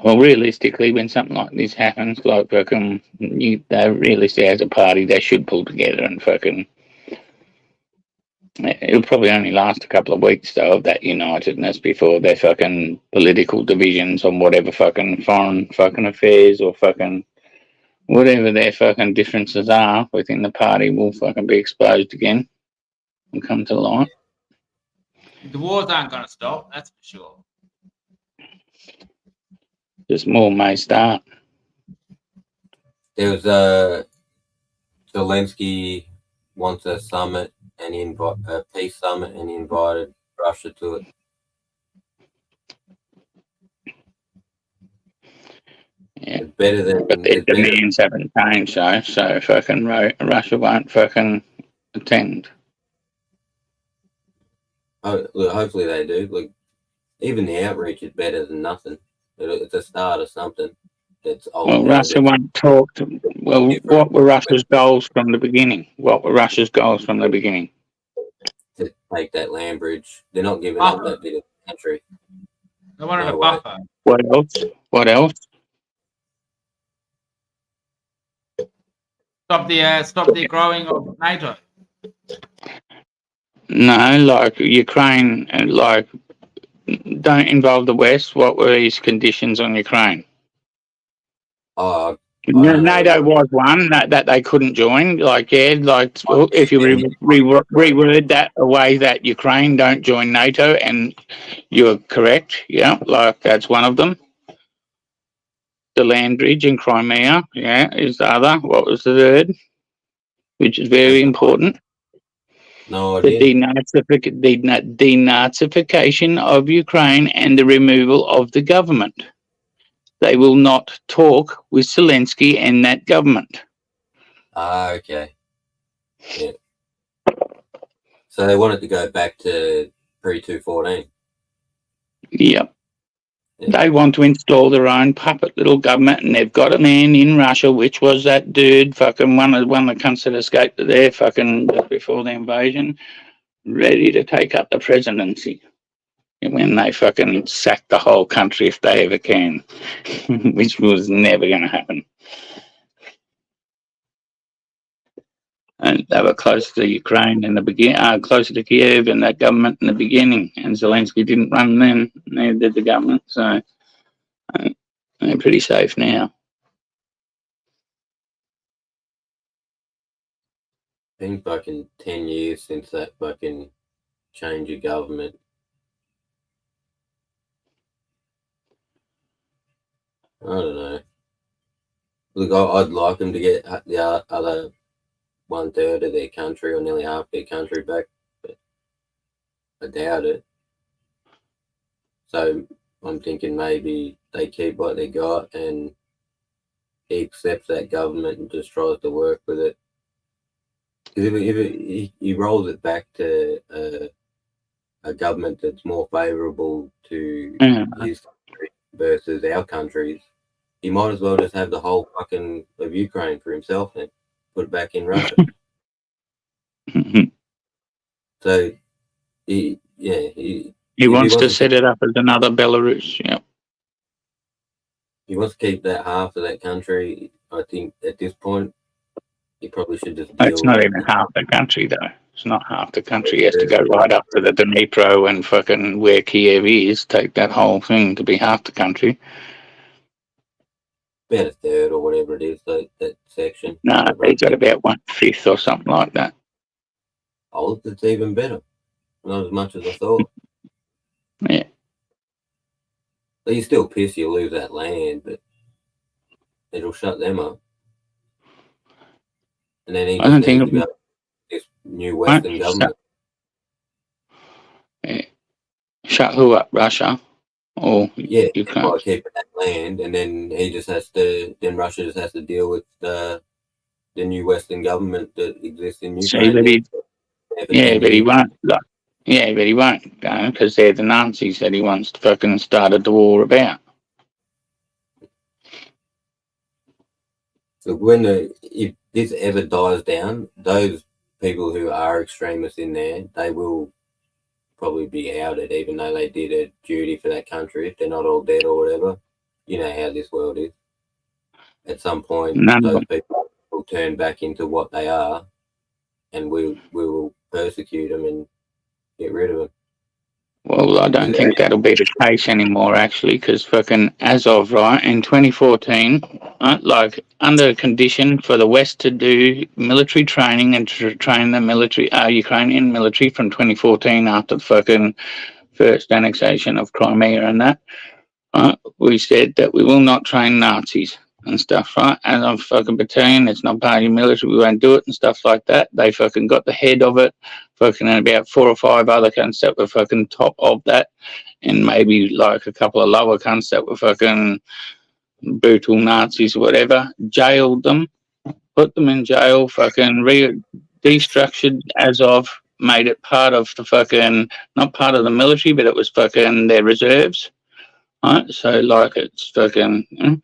Well, realistically, when something like this happens, like fucking, they realistically as a party, they should pull together and fucking It'll probably only last a couple of weeks though of that unitedness before their fucking political divisions on whatever fucking foreign fucking affairs or fucking whatever their fucking differences are within the party will fucking be exposed again and come to light. The wars aren't going to stop, that's for sure. Just more may start. There was Zelensky wants a summit and a peace summit, and he invited Russia to it. Yeah. It's better than. But their demands haven't changed, so fucking Russia won't fucking attend. Oh, look, hopefully they do. Look, even the outreach is better than nothing. It's a start of something. That's old. Well, Russia won't talk to. Well, what were Russia's goals from the beginning? To take that land bridge. They're not giving up that bit of country. They wanted No a way. buffer. What else? Stop the growing of NATO. No, like Ukraine, like don't involve the West. What were his conditions on Ukraine? Oh, NATO was one that they couldn't join. Like, yeah, like if you reword that away, that Ukraine don't join NATO, and you're correct. Yeah, like that's one of them. The land bridge in Crimea, yeah, is the other. What was the third? Which is very important. No The idea. denazification of Ukraine and the removal of the government. They will not talk with Zelensky and that government. Ah, okay. Yeah. So they wanted to go back to pre-214. Yep. Yeah. They want to install their own puppet little government, and they've got a man in Russia, which was that dude, fucking one of the cunts that escaped there, fucking before the invasion, ready to take up the presidency. When they fucking sack the whole country if they ever can, which was never going to happen. And they were close to Ukraine in the beginning, closer to Kiev and that government in the beginning. And Zelensky didn't run then; neither did the government. So they're pretty safe now. Been fucking 10 years since that fucking change of government. I don't know. Look, I'd like them to get the other 1/3 of their country or nearly half their country back, but I doubt it. So I'm thinking maybe they keep what they got and he accepts that government and just tries to work with it. Because if he rolls it back to a government that's more favourable to his country versus our countries, he might as well just have the whole fucking of Ukraine for himself and put it back in Russia. So he wants to set it up as another Belarus. Yeah. He wants to keep that half of that country. I think at this point, he probably should just. It's not even half the country, though. It's not half the country. He has to go right up to the Dnipro and fucking where Kiev is, take that whole thing to be half the country. About a third or whatever it is, that section. No, he's got about 1/5 or something like that. Oh, it's even better. Not as much as I thought. Yeah. But you're still pissed you lose that land, but it'll shut them up. And then he I don't think this new Western government. Shut who up? Russia? Or yeah, Ukraine? By keeping that land, and then Russia just has to deal with the new Western government that exists in Ukraine. But he won't. But he won't, because they're the Nazis that he wants to fucking started the war about. So if this ever dies down, those people who are extremists in there, they will probably be outed, even though they did a duty for that country. If they're not all dead or whatever, you know how this world is. At some point, those people will turn back into what they are, and we will persecute them and get rid of them. Well, I don't think that'll be the case anymore, actually, because fucking as of right in 2014, like under condition for the West to do military training and to train the military, Ukrainian military from 2014 after the fucking first annexation of Crimea and that, we said that we will not train Nazis and stuff, right? And I'm fucking battalion, it's not part of your military, we won't do it and stuff like that. They fucking got the head of it, fucking, and about 4 or 5 other cunts that were fucking top of that, and maybe like a couple of lower cunts that were fucking brutal Nazis or whatever, jailed them, put them in jail, fucking destructured Azov, made it part of the fucking, not part of the military, but it was fucking their reserves, right? So like it's fucking,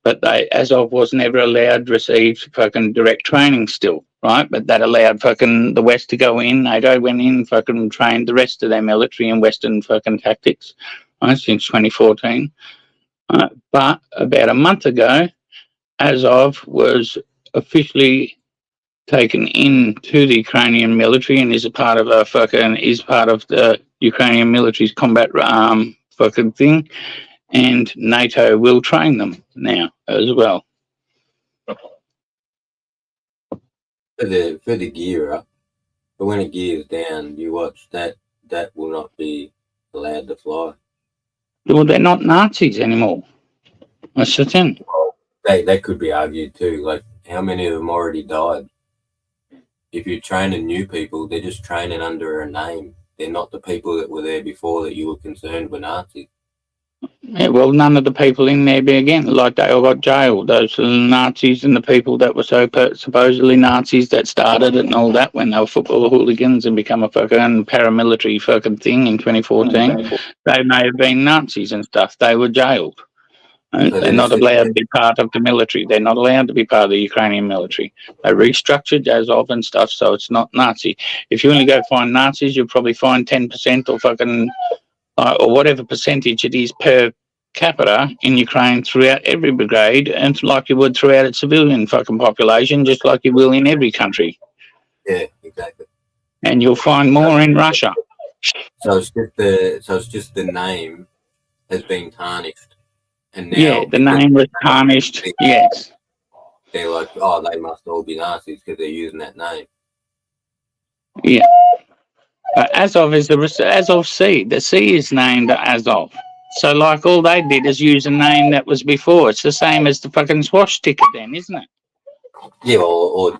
but Azov was never allowed to receive fucking direct training still, right? But that allowed fucking the West to go in. NATO went in, fucking trained the rest of their military in Western fucking tactics, right, since 2014. But about a month ago, Azov was officially taken into the Ukrainian military and is a part of the Ukrainian military's combat fucking thing. And NATO will train them now as well. For the gear up, but when it gears down, you watch that will not be allowed to fly. Well, they're not Nazis anymore. That's the thing. That could be argued too. Like, how many of them already died? If you're training new people, they're just training under a name. They're not the people that were there before that you were concerned were Nazis. Yeah, well, none of the people in there be again. Like, they all got jailed. Those Nazis and the people that were supposedly Nazis that started it and all that when they were football hooligans and become a fucking paramilitary fucking thing in 2014. They may have been Nazis and stuff. They were jailed. They're not allowed to be part of the military. They're not allowed to be part of the Ukrainian military. They restructured Azov and stuff, so it's not Nazi. If you only go find Nazis, you'll probably find 10% or fucking or whatever percentage it is per capita in Ukraine throughout every brigade, and like you would throughout its civilian fucking population, just like you will in every country. Yeah, exactly. And you'll find more in Russia. So it's just the name has been tarnished, and now Yeah, the name was tarnished. Yes. They're like, oh, they must all be Nazis because they're using that name. Yeah. But Azov is Azov Sea. The sea is named Azov. So, like, all they did is use a name that was before. It's the same as the fucking swastika, then, isn't it? Yeah, or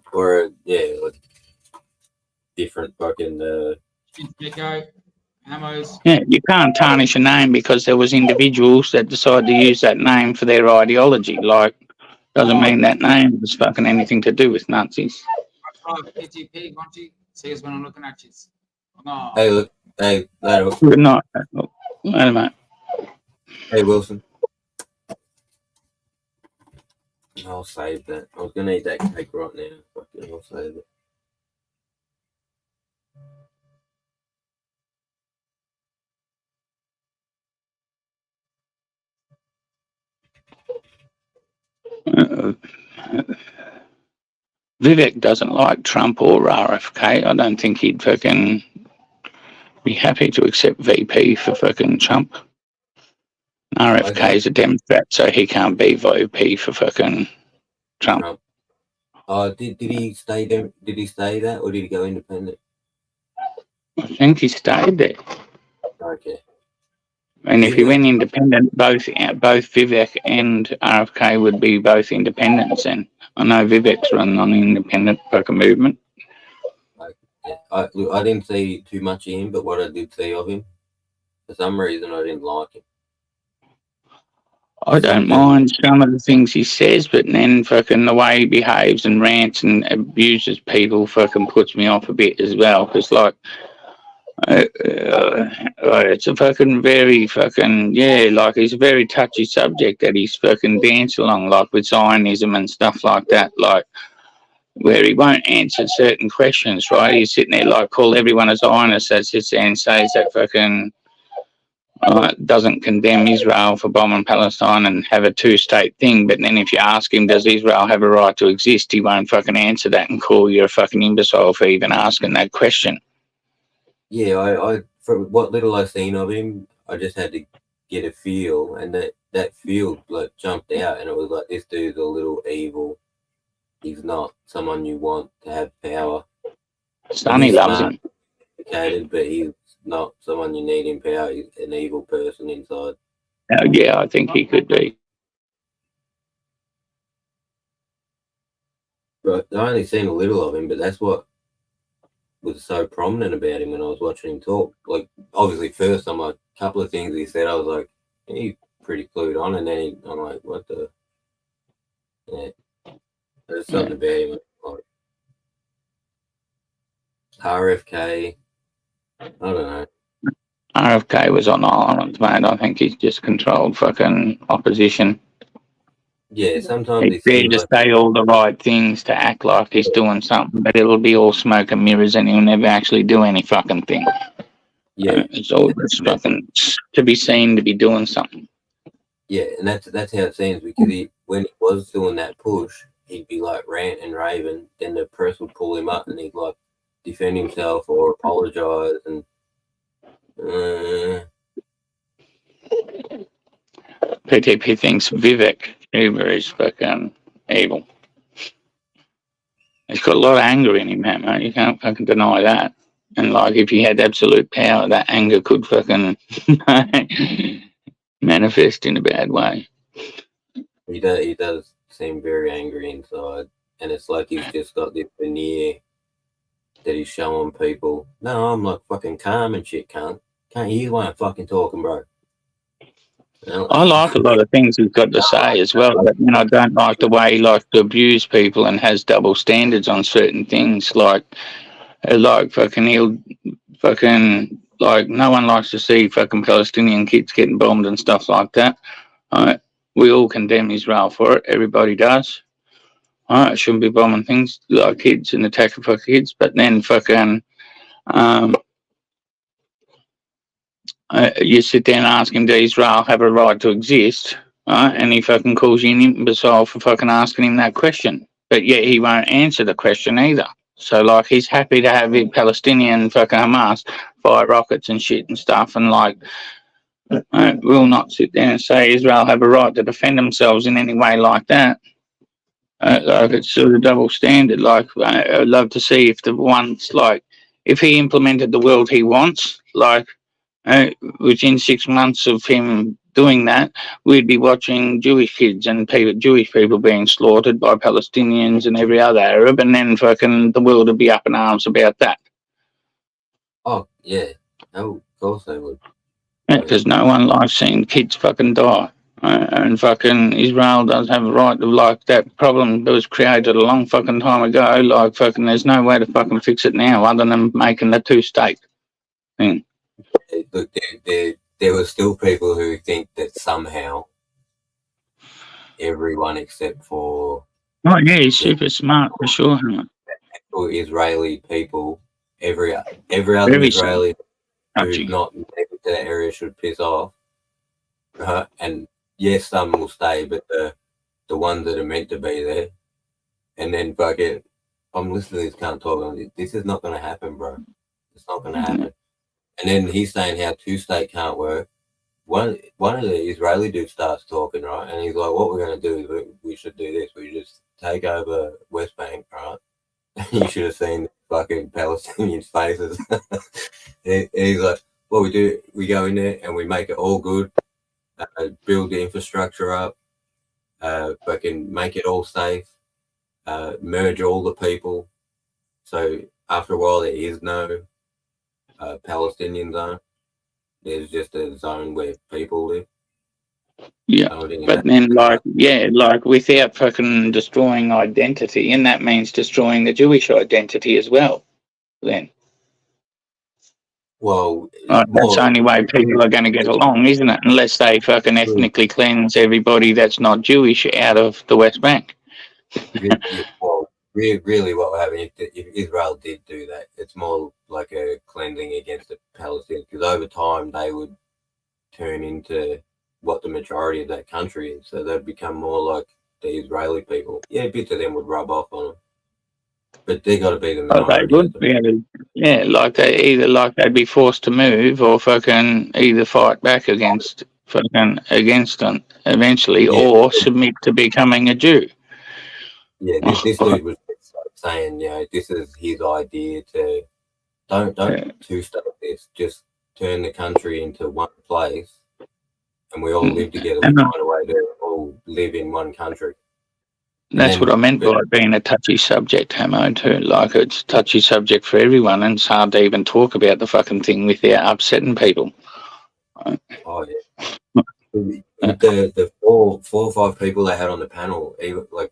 different fucking. Yeah, you can't tarnish a name because there was individuals that decided to use that name for their ideology. Like, doesn't mean that name was fucking anything to do with Nazis. PTP, see us when I'm looking at you. No. Hey, look. Hey, later. Good night. Wait a minute. Hey, Wilson. I'll save that. I was going to eat that cake right now. Fucking, I'll save it. Vivek doesn't like Trump or RFK. I don't think he'd fucking be happy to accept VP for fucking Trump. RFK is a Democrat, so he can't be VP for fucking Trump. Did he stay there? Did he stay that, or did he go independent? I think he stayed there. Okay. And if he went independent, both Vivek and RFK would be both independents. And I know Vivek's running on the independent fucking movement. I didn't see too much of him, but what I did see of him, for some reason, I didn't like him. I don't mind some of the things he says, but then fucking the way he behaves and rants and abuses people fucking puts me off a bit as well. Because, like, it's a fucking very fucking, like, he's a very touchy subject that he's fucking dance along, like with Zionism and stuff like that, like, where he won't answer certain questions, right? He's sitting there, like, call everyone a Zionist that sits there and says that fucking doesn't condemn Israel for bombing Palestine and have a two-state thing, but then if you ask him, does Israel have a right to exist, he won't fucking answer that and call you a fucking imbecile for even asking that question. yeah, I from what little I seen of him, I just had to get a feel, and that feel like jumped out, and it was like this dude's a little evil. He's not someone you want to have power. Like Sonny he's loves smart, him. educated, but he's not someone you need in power. He's an evil person inside. Yeah, I think he could be. But I only seen a little of him, but that's what was so prominent about him when I was watching him talk. Like, obviously, first I'm like, a couple of things he said, I was like, he's pretty clued on, and then I'm like, what the? Yeah, there's something about him. Like RFK, I don't know. RFK was on island, mate. I think he's just controlled fucking opposition. Yeah, sometimes He's he there seems to like, say all the right things to act like he's doing something, but it'll be all smoke and mirrors and he'll never actually do any fucking thing. yeah, It's all just fucking to be seen to be doing something. yeah, and that's how it seems because when he was doing that push, he'd be like rant and raving, then the press would pull him up and he'd like defend himself or apologize and. PTP thinks Vivek Uber is fucking evil. He's got a lot of anger in him, mate. You can't fucking deny that. And like, if he had absolute power, that anger could fucking manifest in a bad way. He does seem very angry inside, and it's like he's just got this veneer that he's showing people. No, I'm like fucking calm and shit, can't you why I'm fucking talking, bro? You know? I like a lot of things he's got to say as well, but I don't like the way he likes to abuse people and has double standards on certain things. Like fucking he'll fucking like no one likes to see fucking Palestinian kids getting bombed and stuff like that. We all condemn Israel for it. Everybody does. Shouldn't be bombing things like kids and attacking fucking kids, but then fucking you sit there and ask him, does Israel have a right to exist? And he fucking calls you an imbecile for fucking asking him that question. But yet he won't answer the question either. So, like, he's happy to have the Palestinian fucking Hamas fire rockets and shit and stuff. And, like, we'll not sit there and say Israel have a right to defend themselves in any way like that. Like, it's sort of double standard. Like, I'd love to see if the ones, like, if he implemented the world he wants, like, within 6 months of him doing that, we'd be watching Jewish kids and Jewish people being slaughtered by Palestinians and every other Arab, and then fucking the world would be up in arms about that. Oh yeah, oh, of course they would. Because no one likes seeing kids fucking die. And fucking Israel does have a right to, like, that problem that was created a long fucking time ago. Like, fucking, there's no way to fucking fix it now other than making the two-state thing. Look, there were still people who think that somehow everyone except for Oh yeah, he's super smart for sure. Israeli people, every other Very Israeli who's touchy. not native to that area should piss off. And yes, some will stay, but the ones that are meant to be there, and then fucking, I'm listening to this cunt talking. This is not going to happen, bro. It's not going to happen. And then he's saying how two-state can't work. One of the Israeli dudes starts talking, right? And he's like, what we're going to do is we should do this. We just take over West Bank, right? You should have seen the fucking Palestinians' faces. And he's like, what we do, we go in there and we make it all good, build the infrastructure up, fucking make it all safe, merge all the people. So after a while, there is no Palestinian zone. There's just a zone where people live. Yeah, but then, like, yeah, like without fucking destroying identity, and that means destroying the Jewish identity as well. Then, well, that's the only way people are going to get along, isn't it? Unless they fucking ethnically cleanse everybody that's not Jewish out of the West Bank. Well, really, what would happen if Israel did do that? It's more like a cleansing against the Palestinians, because over time they would turn into what the majority of that country is. So they'd become more like the Israeli people. Yeah, bits of them would rub off on them. but they got to be the Oh, they minority. would be able to, yeah, like they'd be forced to move or fucking either fight back against them eventually, Yeah, or submit to becoming a Jew. yeah. This dude was saying, you know, this is his idea to don't two-state this. Just turn the country into one place, and we all live together. We And find a way to all live in one country. that's what I meant by it being a touchy subject, Hamo, too. Like, it's a touchy subject for everyone, and it's hard to even talk about the fucking thing without upsetting people. Oh yeah. The four or five people they had on the panel, even like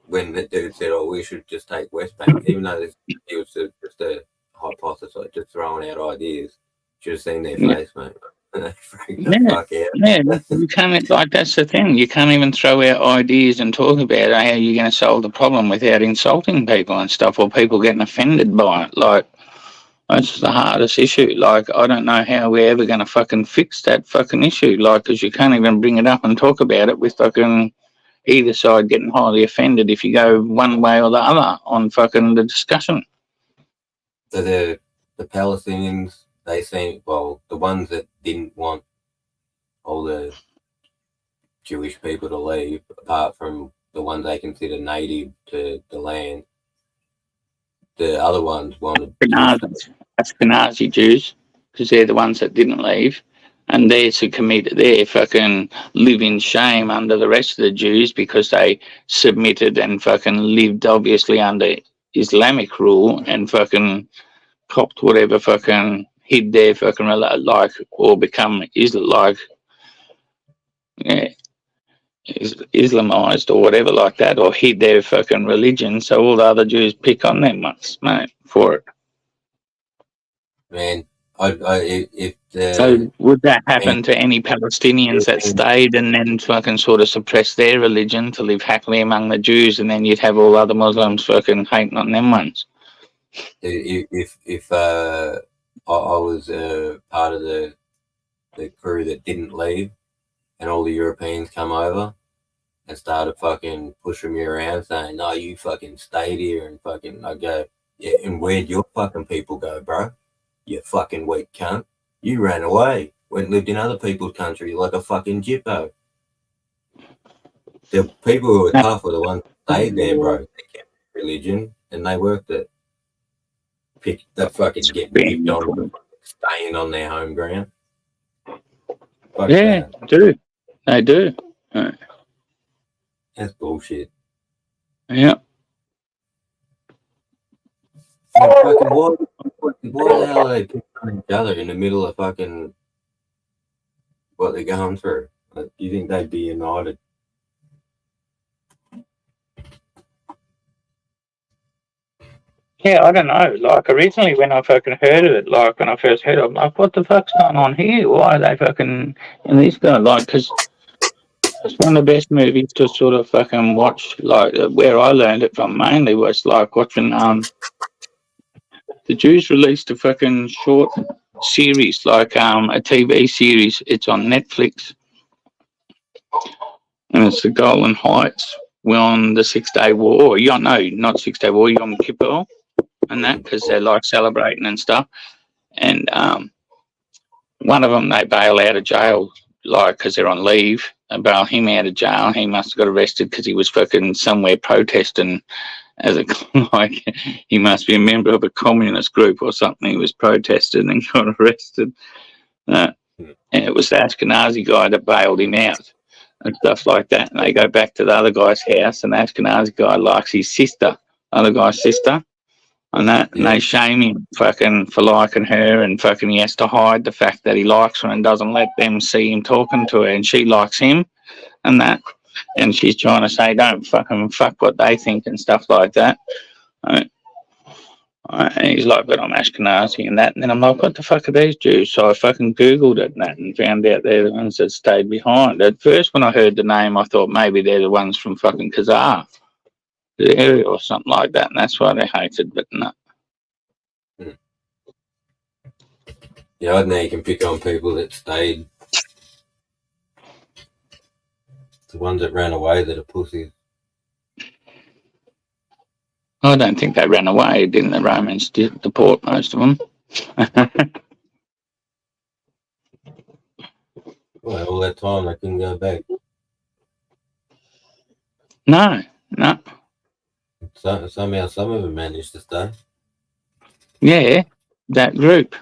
when the dude said, "Oh, we should just take West Bank," even though it was just a hypothesis, like just throwing out ideas. Should have seen their face, mate. They freaked the fuck out. Yeah, you can't, like, that's the thing. You can't even throw out ideas and talk about how you're going to solve the problem without insulting people and stuff, or people getting offended by it. Like, that's the hardest issue. Like, I don't know how we're ever going to fucking fix that fucking issue. Like, because you can't even bring it up and talk about it with fucking either side getting highly offended if you go one way or the other on fucking the discussion. So the Palestinians, they seem, well, the ones that didn't want all the Jewish people to leave, apart from the ones they consider native to the land, the other ones wanted Ashkenazi Jews, because they're the ones that didn't leave, and they're to commit, they fucking live in shame under the rest of the Jews because they submitted and fucking lived obviously under Islamic rule and fucking copped whatever fucking hid their fucking like, or become yeah, Islamized or whatever like that, or hid their fucking religion, so all the other Jews pick on them once, mate, for it. Man, so would that happen to any Palestinians that stayed and then fucking sort of suppressed their religion to live happily among the Jews, and then you'd have all other Muslims fucking hating on them ones? If I was part of the crew that didn't leave, and all the Europeans come over and started fucking pushing me around, saying, "No, you fucking stayed here," and fucking, I go, "Yeah, and where'd your fucking people go, bro? You fucking weak cunt. You ran away, went and lived in other people's country like a fucking jippo." The people who were tough were the ones who stayed there, bro. They kept religion and they worked it. That fucking get picked on, staying on their home ground. Fuck yeah, that. They do. That's bullshit. Yeah. Fucking why the hell are they picking on each other in the middle of fucking what they're going through? Like, do you think they'd be united? Yeah, I don't know. Like, originally when I fucking heard of it, like when I first heard of it, I'm like, what the fuck's going on here? Why are they fucking in this guy? Like, because it's one of the best movies to sort of fucking watch. Like, where I learned it from mainly was like watching the Jews released a fucking short series, like a TV series. It's on Netflix, and it's the Golden Heights. We're on the 6-Day War. Yeah, no, not 6-Day War. Yom Kippur. And that, because they're like celebrating and stuff. And one of them, they bail out of jail, like, because they're on leave. They bail him out of jail. He must have got arrested because he was fucking somewhere protesting as a, like, he must be a member of a communist group or something. He was protesting and got arrested. And it was the Ashkenazi guy that bailed him out and stuff like that. And they go back to the other guy's house, and the Ashkenazi guy likes his sister, other guy's sister. And that, and they shame him fucking for liking her, and fucking he has to hide the fact that he likes her and doesn't let them see him talking to her, and she likes him and that, and she's trying to say don't fucking fuck what they think and stuff like that. And he's like, but I'm Ashkenazi and that, and then I'm like, what the fuck are these Jews? So I fucking Googled it and that, and found out they're the ones that stayed behind. At first when I heard the name, I thought maybe they're the ones from fucking Khazar, the area or something like that, and that's why they hated, but no. Yeah, I know you can pick on people that stayed. The ones that ran away that are pussies. I don't think they ran away, didn't the Romans deport most of them? Well, all that time they couldn't go back. No. So, somehow some of them managed to stay. Yeah, that group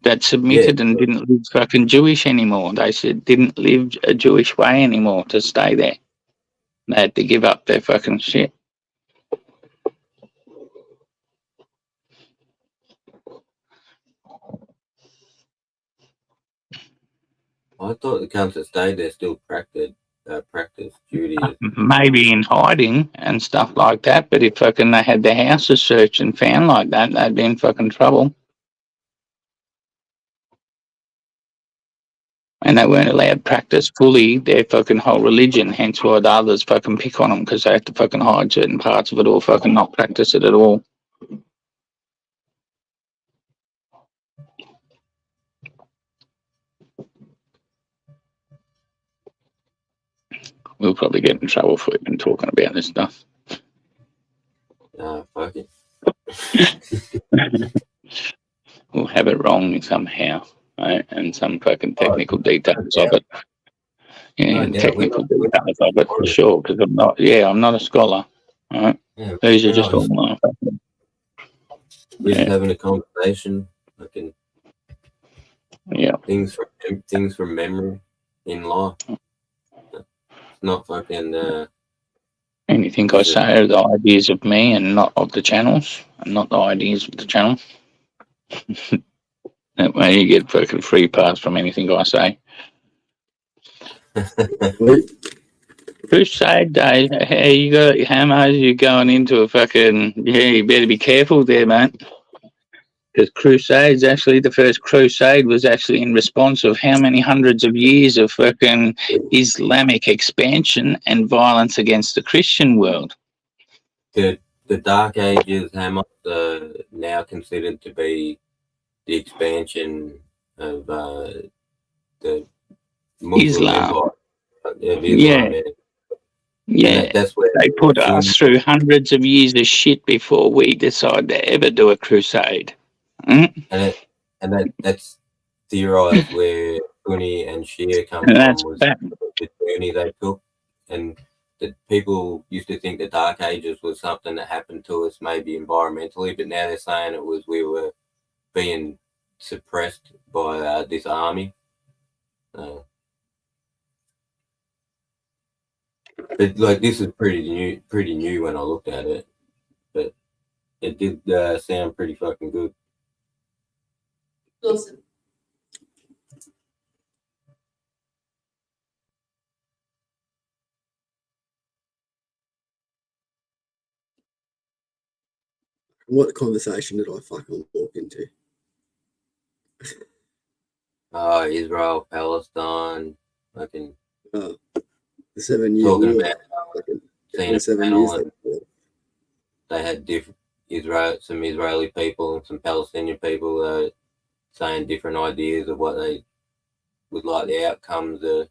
that submitted and didn't live fucking Jewish anymore. They said didn't live a Jewish way anymore to stay there. They had to give up their fucking shit. I thought the cunts that stayed there still practiced Judaism. Maybe in hiding and stuff like that, but if fucking they had their houses searched and found like that, they'd be in fucking trouble. And they weren't allowed to practice fully their fucking whole religion, hence why the others fucking pick on them because they have to fucking hide certain parts of it or fucking not practice it at all. We'll probably get in trouble for even talking about this stuff. Fuck it. We'll have it wrong somehow, right? And some fucking technical details of it. Yeah, No, technical details of it for sure, because I'm not a scholar, right? Yeah, These are just all my we're just having a conversation. Fucking things from memory in life. It's not fucking. anything I say are the ideas of me and not of the channels, and not the ideas of the channel. That way you get fucking free pass from anything I say. Crusade Day, hey, you got hammers, you're going into a fucking, you better be careful there, mate. Because Crusades, actually, the first crusade was actually in response of how many hundreds of years of fucking Islamic expansion and violence against the Christian world. The Dark Ages hammer now considered to be the expansion of the Muslim Islam. Empire. Islam, yeah. That's where they put us through hundreds of years of shit before we decide to ever do a crusade. And that's theorized where Sunni and Shia come And from that's was bad. the journey they took, and that people used to think the Dark Ages was something that happened to us maybe environmentally, but now they're saying it was we were being suppressed by this army. But like this is pretty new when I looked at it, but it did sound pretty fucking good. Awesome. What conversation did I fucking walk into? Israel, Palestine, fucking The 7 year talking war. about Fucking 7 panel years. and they had some Israeli people and some Palestinian people saying different ideas of what they would like the outcomes of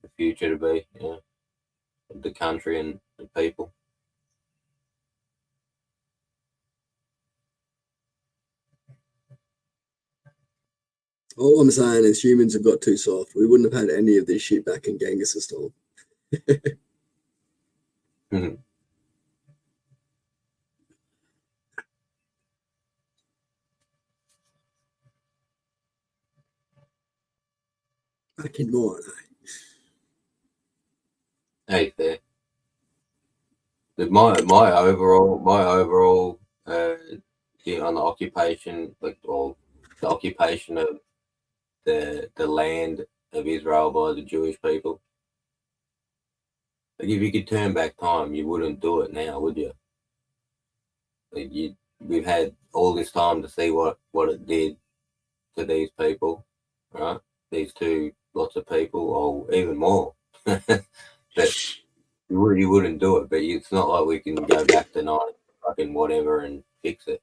the future to be, of the country and the people. All I'm saying is humans have got too soft. We wouldn't have had any of this shit back in Genghis' time. Back in mine, Hey, there. But my overall on the occupation, the occupation of the land of Israel by the Jewish people. Like if you could turn back time, you wouldn't do it now, would you? Like we've had all this time to see what it did to these people, right? These lots of people, or even more. But you wouldn't do it. But it's not like we can go back to fucking whatever and fix it.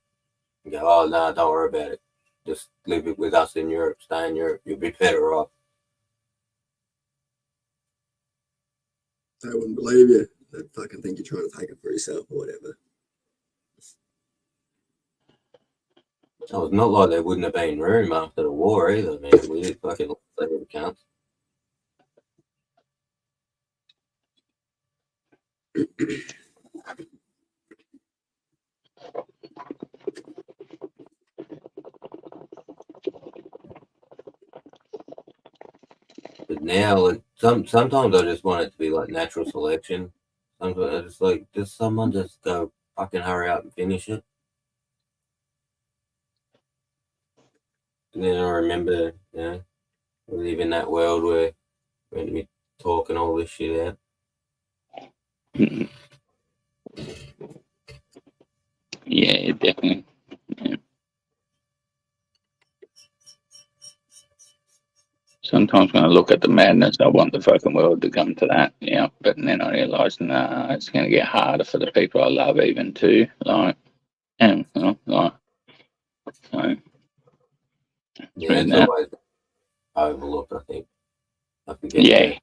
And go, oh no, don't worry about it. Just live it with us in Europe. Stay in Europe. You'll be better off. they wouldn't believe you. They'd fucking think you're trying to take it for yourself or whatever. Oh, it's not like there wouldn't have been room after the war either, man. We did fucking let count. But now, like, sometimes I just want it to be like natural selection. Sometimes I just like, just someone just go fucking hurry up and finish it. And then I remember, you know, we live in that world where we're meant to be talking all this shit out. Yeah, definitely. Yeah. Sometimes when I look at the madness, I want the fucking world to come to that, yeah. But then I realise, nah, it's going to get harder for the people I love, even too. Like, and like, so. Yeah, it's That. always overlooked, I think. I forget, Yeah.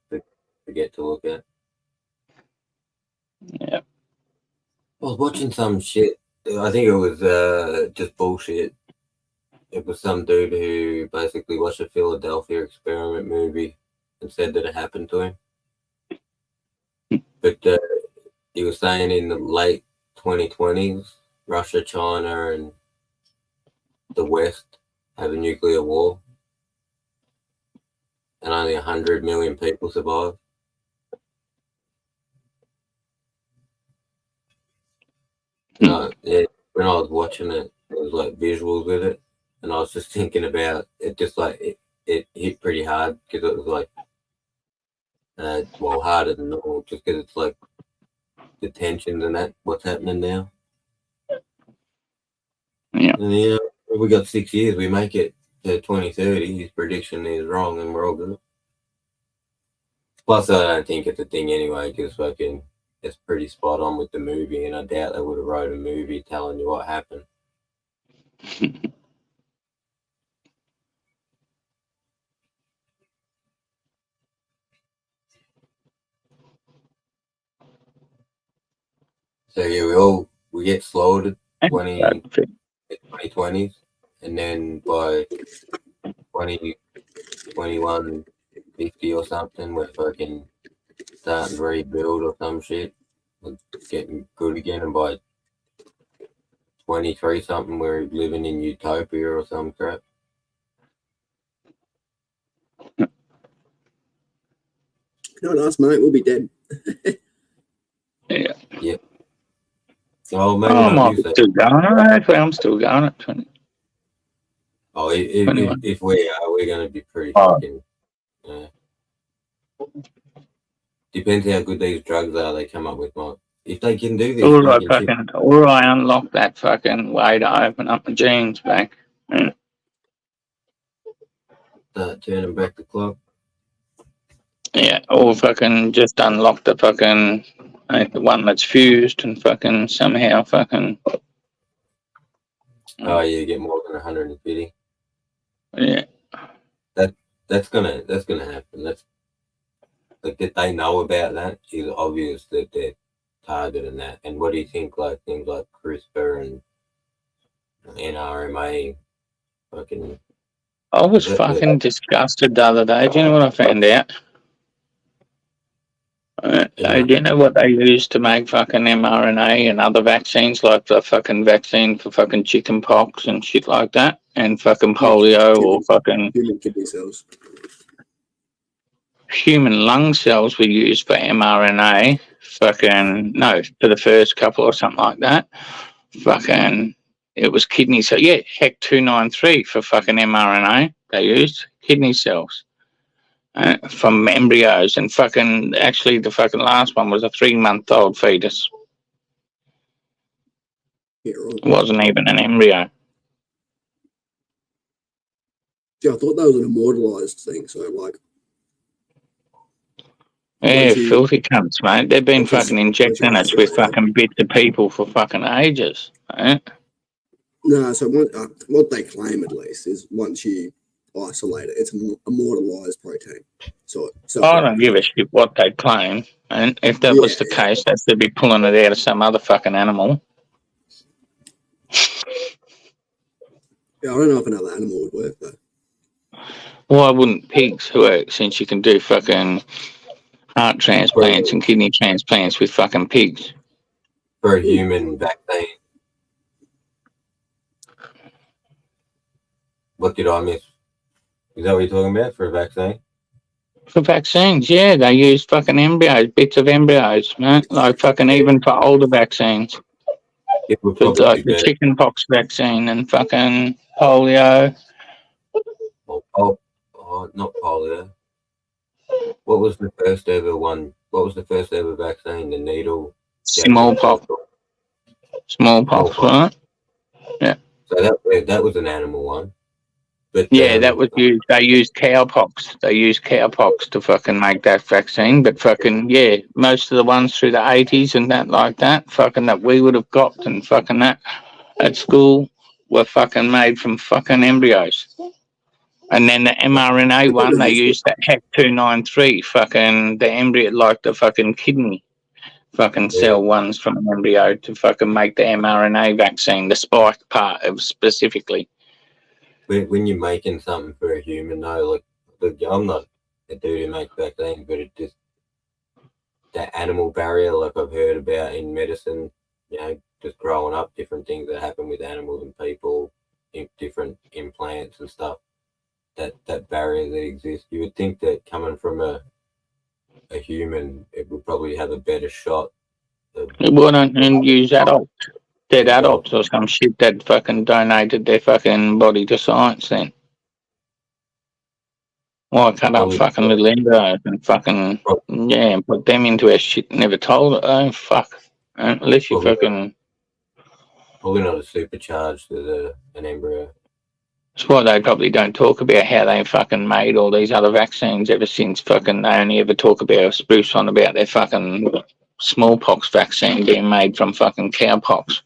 forget to look at. Yeah. I was watching some shit. I think it was just bullshit. It was some dude who basically watched a Philadelphia Experiment movie and said that it happened to him. But he was saying in the late 2020s, Russia, China, and the West have a nuclear war, and only 100 million people survive. Yeah, when I was watching it, it was like visuals with it, and I was just thinking about it. Just like it hit pretty hard because it was like, well, harder than normal, just because it's like the tensions and that what's happening now. Yeah. And yeah, we got 6 years. We make it to 2030. His prediction is wrong, and we're all good. Plus, I don't think it's a thing anyway, because fucking it's pretty spot on with the movie, and I doubt they would have wrote a movie telling you what happened. So yeah, we get slaughtered 2020s, and then by 2021, 50 or something, we're fucking starting to rebuild or some shit. We're getting good again, and by 23 something, we're living in utopia or some crap. Not us, mate. We'll be dead. Yeah. Yep. Oh, maybe I'm not you, sir. still going. Hopefully, I'm still going at 20. Oh, if we are, we're going to be pretty Oh. fucking. Depends how good these drugs are they come up with, Mike. If they can do this, Or I unlock that fucking way to open up my jeans back. start turning back the clock. Yeah, or fucking just unlock the fucking the one that's fused and fucking somehow fucking. Oh, you get more than 150. Yeah. That's gonna happen. That's like that they know about that. It's obvious that they're targeting that. And what do you think? Like things like CRISPR and NRMA, fucking. I was fucking disgusted the other day. Do you know what I found out? Do you know what they use to make fucking mRNA and other vaccines, like the fucking vaccine for fucking chicken pox and shit like that, and fucking polio or fucking human kidney cells? Human lung cells were used for mRNA. Fucking no, for the first couple or something like that. Fucking, it was kidney cells. Yeah, HEC-293 for fucking mRNA. They used kidney cells. From embryos, and fucking actually the fucking last one was a 3-month-old fetus. Yeah, right. It wasn't even an embryo. Yeah, I thought that was an immortalized thing. So like, Yeah, filthy cunts, mate. They've been fucking injecting us with fucking bits of people for fucking ages. Right? No, so what they claim at least is once you isolate it, it's an immortalized protein. So I don't give a shit what they claim. And if that was the case, they'd be pulling it out of some other fucking animal. Yeah, I don't know if another animal would work though. Why wouldn't pigs work since you can do fucking heart transplants and kidney transplants with fucking pigs? For a human vaccine. What did I miss? Is that what you're talking about for a vaccine? For vaccines, yeah, they use fucking embryos, bits of embryos, man. Like fucking even for older vaccines. It would For probably like be the chickenpox vaccine and fucking polio. not polio. What was the first ever one? What was the first ever vaccine? The needle. Smallpox. Smallpox, right? So that was an animal one. But Yeah, that was used. They used cowpox. They used cowpox to fucking make that vaccine. But fucking yeah, most of the ones through the 80s and that like that, fucking that we would have got and fucking that at school were fucking made from fucking embryos. And then the mRNA one, they used that HEC293, fucking the embryo, like the fucking kidney fucking cell ones from an embryo to fucking make the mRNA vaccine, the spike part of specifically. when you're making something for a human, though, like I'm not a dude who makes vaccines, but it just that animal barrier, like I've heard about in medicine, you know, just growing up, different things that happen with animals and people, different implants and stuff. That barrier that exists, you would think that coming from a human, it would probably have a better shot. Why don't you use adults? Dead adults or some shit that fucking donated their fucking body to science then. Why cut up fucking little embryos and fucking, yeah, and put them into our shit and never told it? Oh, fuck. Unless you fucking... Probably not as supercharged as an embryo. That's why they probably don't talk about how they fucking made all these other vaccines ever since fucking they only ever talk about, spruce on about their fucking smallpox vaccine being made from fucking cowpox.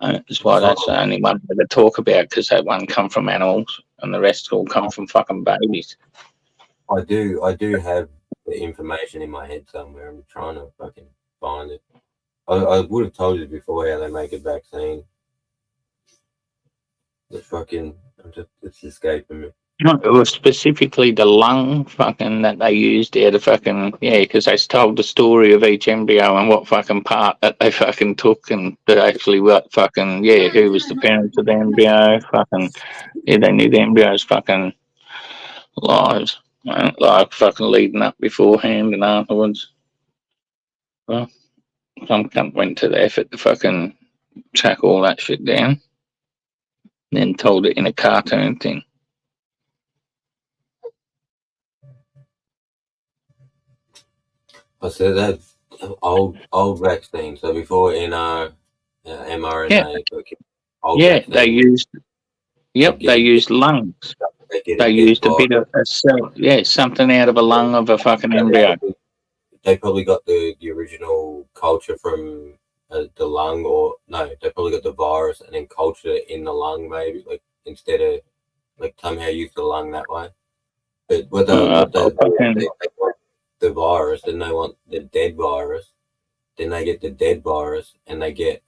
That's why that's the only one they talk about, because that one come from animals and the rest all come from fucking babies. I do have the information in my head somewhere. I'm trying to fucking find it. I would have told you before how they make a vaccine. It's escaping me. It was specifically the lung fucking that they used there to fucking, yeah, because they told the story of each embryo and what fucking part that they fucking took and actually what fucking, yeah, who was the parents of the embryo, fucking, yeah, they knew the embryo's fucking lives, like fucking leading up beforehand and afterwards. Well, some cunt went to the effort to fucking track all that shit down, then told it in a cartoon thing. I said that old vaccine. So before mRNA. Yeah, they used. Yep, they used lungs. They used a bit of a cell. Yeah, something out of a lung of a fucking embryo. They probably got the original culture from the lung, or no, they probably got the virus and then cultured it in the lung, maybe, like instead of like somehow use the lung that way. But what they want the virus, then they want the dead virus, then they get the dead virus and they get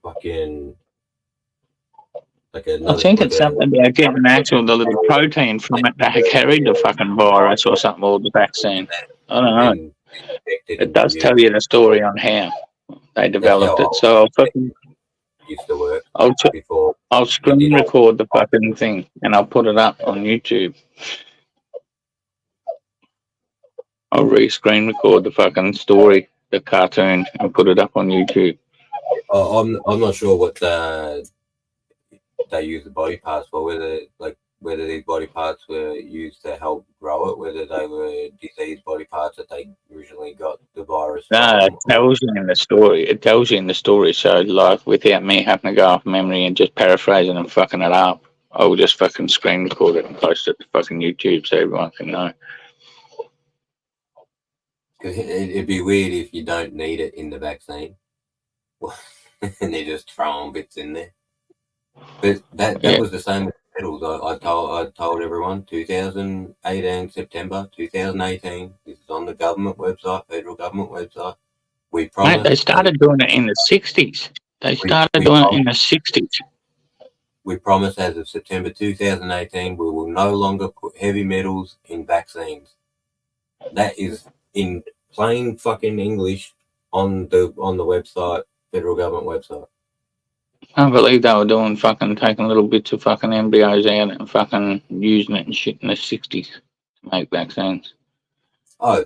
fucking like I think it's something about getting the little protein from it that carried the fucking virus or something, or the vaccine. I don't know. It does tell you the story on how they developed it. So I'll fucking used to work. I'll screen record the fucking thing and I'll put it up on YouTube. I'll re-screen record the fucking story, the cartoon, and put it up on YouTube. I'm not sure what they use the body parts for, whether these body parts were used to help grow it, whether they were diseased body parts that they originally got the virus from. No, it tells you in the story. It tells you in the story. So, like, without me having to go off memory and just paraphrasing and fucking it up, I'll just fucking screen record it and post it to fucking YouTube so everyone can know. It'd be weird if you don't need it in the vaccine and they're just throwing bits in there. But that was the same with medals. I told everyone 2018 September 2018. This is on the government website, federal government website. We promised. Mate, they started doing it in the 60s. They started doing it in the 60s. we promise as of September 2018, we will no longer put heavy metals in vaccines. That is in plain fucking English on the website, federal government website. I believe they were doing fucking taking little bits of fucking embryos out and fucking using it and shit in the 60s to make vaccines. Oh,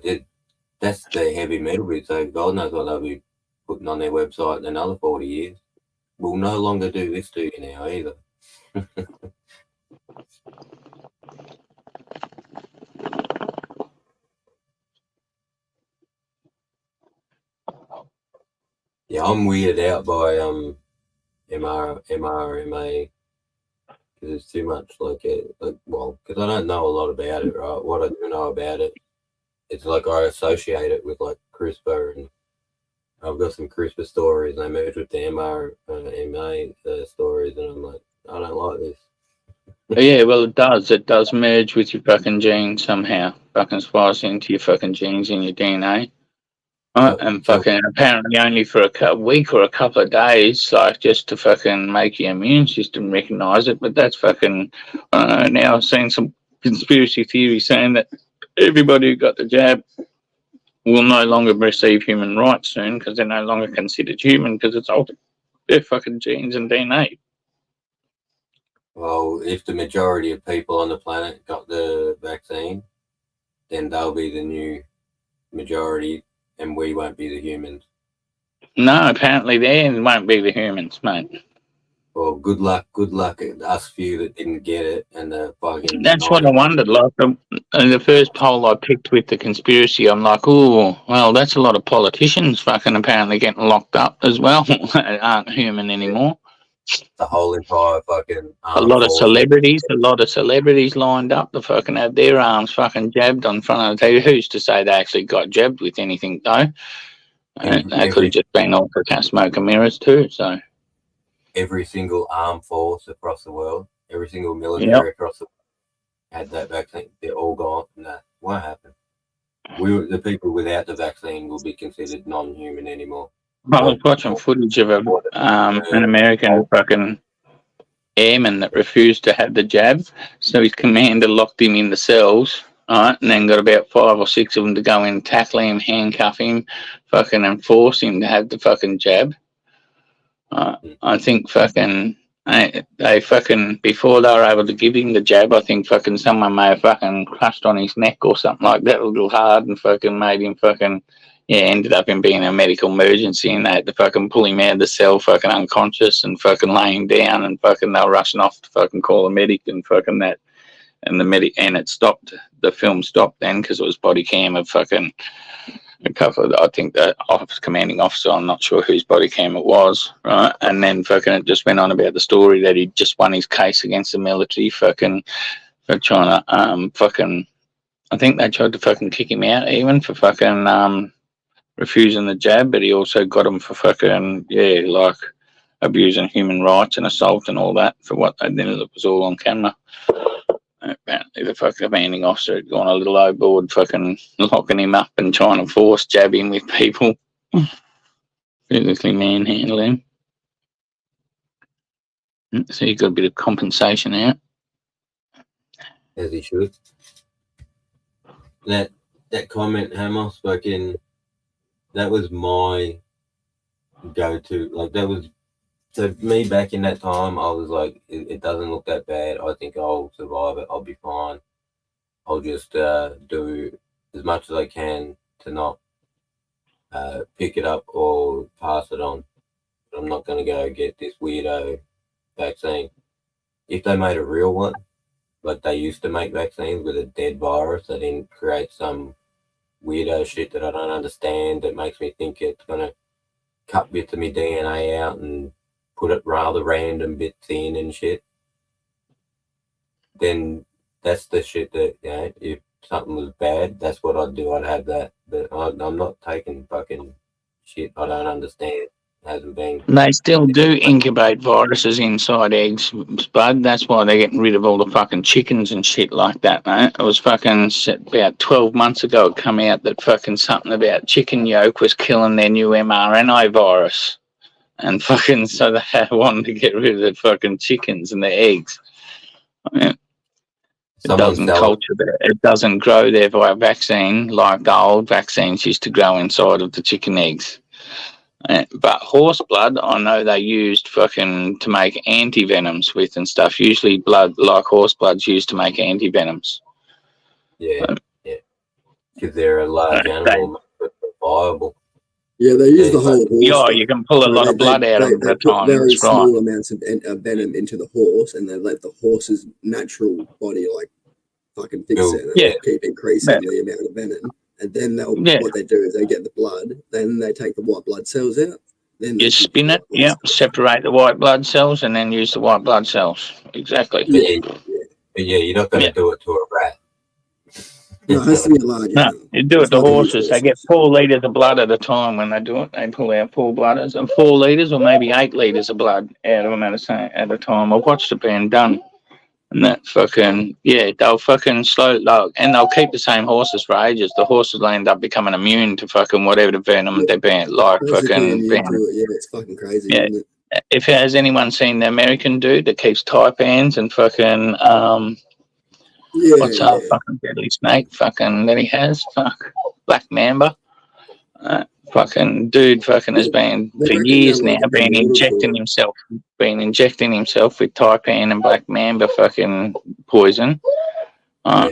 that's the heavy metal bit. So God knows what they'll be putting on their website in another 40 years. We'll no longer do this to you now either. Yeah, I'm weirded out by mRNA because it's too much because I don't know a lot about it, right? What I do know about it, it's like I associate it with like CRISPR, and I've got some CRISPR stories, and they merge with the mRNA stories, and I'm like, I don't like this. Yeah, well, it does. It does merge with your fucking genes somehow. Fucking splice into your fucking genes in your DNA. Right? And fucking apparently only for a week or a couple of days, like just to fucking make your immune system recognize it. But that's fucking, I don't know, now I've seen some conspiracy theory saying that everybody who got the jab will no longer receive human rights soon because they're no longer considered human because it's altered their fucking genes and DNA. Well, if the majority of people on the planet got the vaccine, then they'll be the new majority, and we won't be the humans. No, apparently they won't be the humans, mate. Well, good luck us few that didn't get it, and the fucking. That's what I wondered. Like the first poll I picked with the conspiracy, I'm like, oh, well, that's a lot of politicians fucking apparently getting locked up as well. Aren't human anymore. The whole entire fucking. A lot of celebrities lined up to fucking have their arms fucking jabbed on front of the TV. Who's to say they actually got jabbed with anything though? They could have just been all for smoke and mirrors too. So every single armed force across the world, every single military across the world had that vaccine. They're all gone. No, what happened? The people without the vaccine will be considered non-human anymore. I was watching footage of an American fucking airman that refused to have the jab. So his commander locked him in the cells, right? And then got about 5 or 6 of them to go in, tackle him, handcuff him, fucking and force him to have the fucking jab. I think fucking they fucking before they were able to give him the jab, I think fucking someone may have fucking crushed on his neck or something like that a little hard and fucking made him fucking ended up in being a medical emergency, and they had to fucking pull him out of the cell fucking unconscious and fucking laying down, and fucking they were rushing off to fucking call a medic and fucking that, and the medic, and it stopped. The film stopped then because it was body cam of fucking a couple of, I think the commanding officer, I'm not sure whose body cam it was, right? And then fucking it just went on about the story that he just won his case against the military fucking for trying to fucking, I think they tried to fucking kick him out even for fucking refusing the jab, but he also got him for fucking like abusing human rights and assault and all that for what they did. It was all on camera. Apparently the fucking commanding officer had gone a little overboard, fucking locking him up and trying to force jab him with people, physically manhandle him. So he got a bit of compensation out. As he should. That comment, Hamos, fucking, that was my go-to. Like, that was, to me back in that time, I was like, it doesn't look that bad. I think I'll survive it. I'll be fine. I'll just do as much as I can to not pick it up or pass it on. I'm not going to go get this weirdo vaccine. If they made a real one, like they used to make vaccines with a dead virus, they didn't create some weirdo shit that I don't understand that makes me think it's going to cut bits of my DNA out and put it rather random bits in and shit, then that's the shit that, if something was bad, that's what I'd do. I'd have that. But I'm not taking fucking shit I don't understand. Hasn't been. They still do incubate viruses inside eggs, Spud. That's why they're getting rid of all the fucking chickens and shit like that, mate. It was fucking about 12 months ago it come out that fucking something about chicken yolk was killing their new mRNA virus. and fucking so they wanted to get rid of the fucking chickens and the eggs. I mean, it Someone doesn't fell. culture there. It doesn't grow there via vaccine like the old vaccines used to grow inside of the chicken eggs. But horse blood, I know they used fucking to make anti-venoms with and stuff. Usually blood like horse blood's used to make anti-venoms. Yeah, yeah. Because they're a large They- animal, but they're viable. Yeah, they use the Yeah, whole horse. Yeah, though. you can pull a So lot of blood out of them they at a put time. very That's right. small amounts of venom into the horse, and they let the horse's natural body like fucking fix Build. it and Yeah. keep increasing the amount of venom. And then Yeah. what they do is they get the blood, then they take the white blood cells out. Then they You keep spin the it, white blood yeah, cells. separate the white blood cells and then use the white blood cells. Exactly. Yeah, But yeah, you're not going to Yeah. do it to a rat. no, it has to be a large No, animal. you do it It's to not a huge horses. They get 4 litres of blood at a time when they do it. They pull out 4 bladders and 4 litres or maybe 8 litres of blood out of them at a time. I've watched it being done. And that fucking, yeah, they'll fucking and they'll keep the same horses for ages. The horses will end up becoming immune to fucking whatever the venom they're being, like Basically, fucking immune being. to it. Yeah, it's fucking crazy, Yeah. isn't it? If has anyone seen the American dude that keeps taipans and fucking, Yeah, what's yeah. that fucking deadly snake fucking that he has? Fuck. Black Mamba. Fucking dude fucking has been They for reckon years they're now like been immortal to injecting it. himself with taipan and Black Mamba fucking poison. Yeah.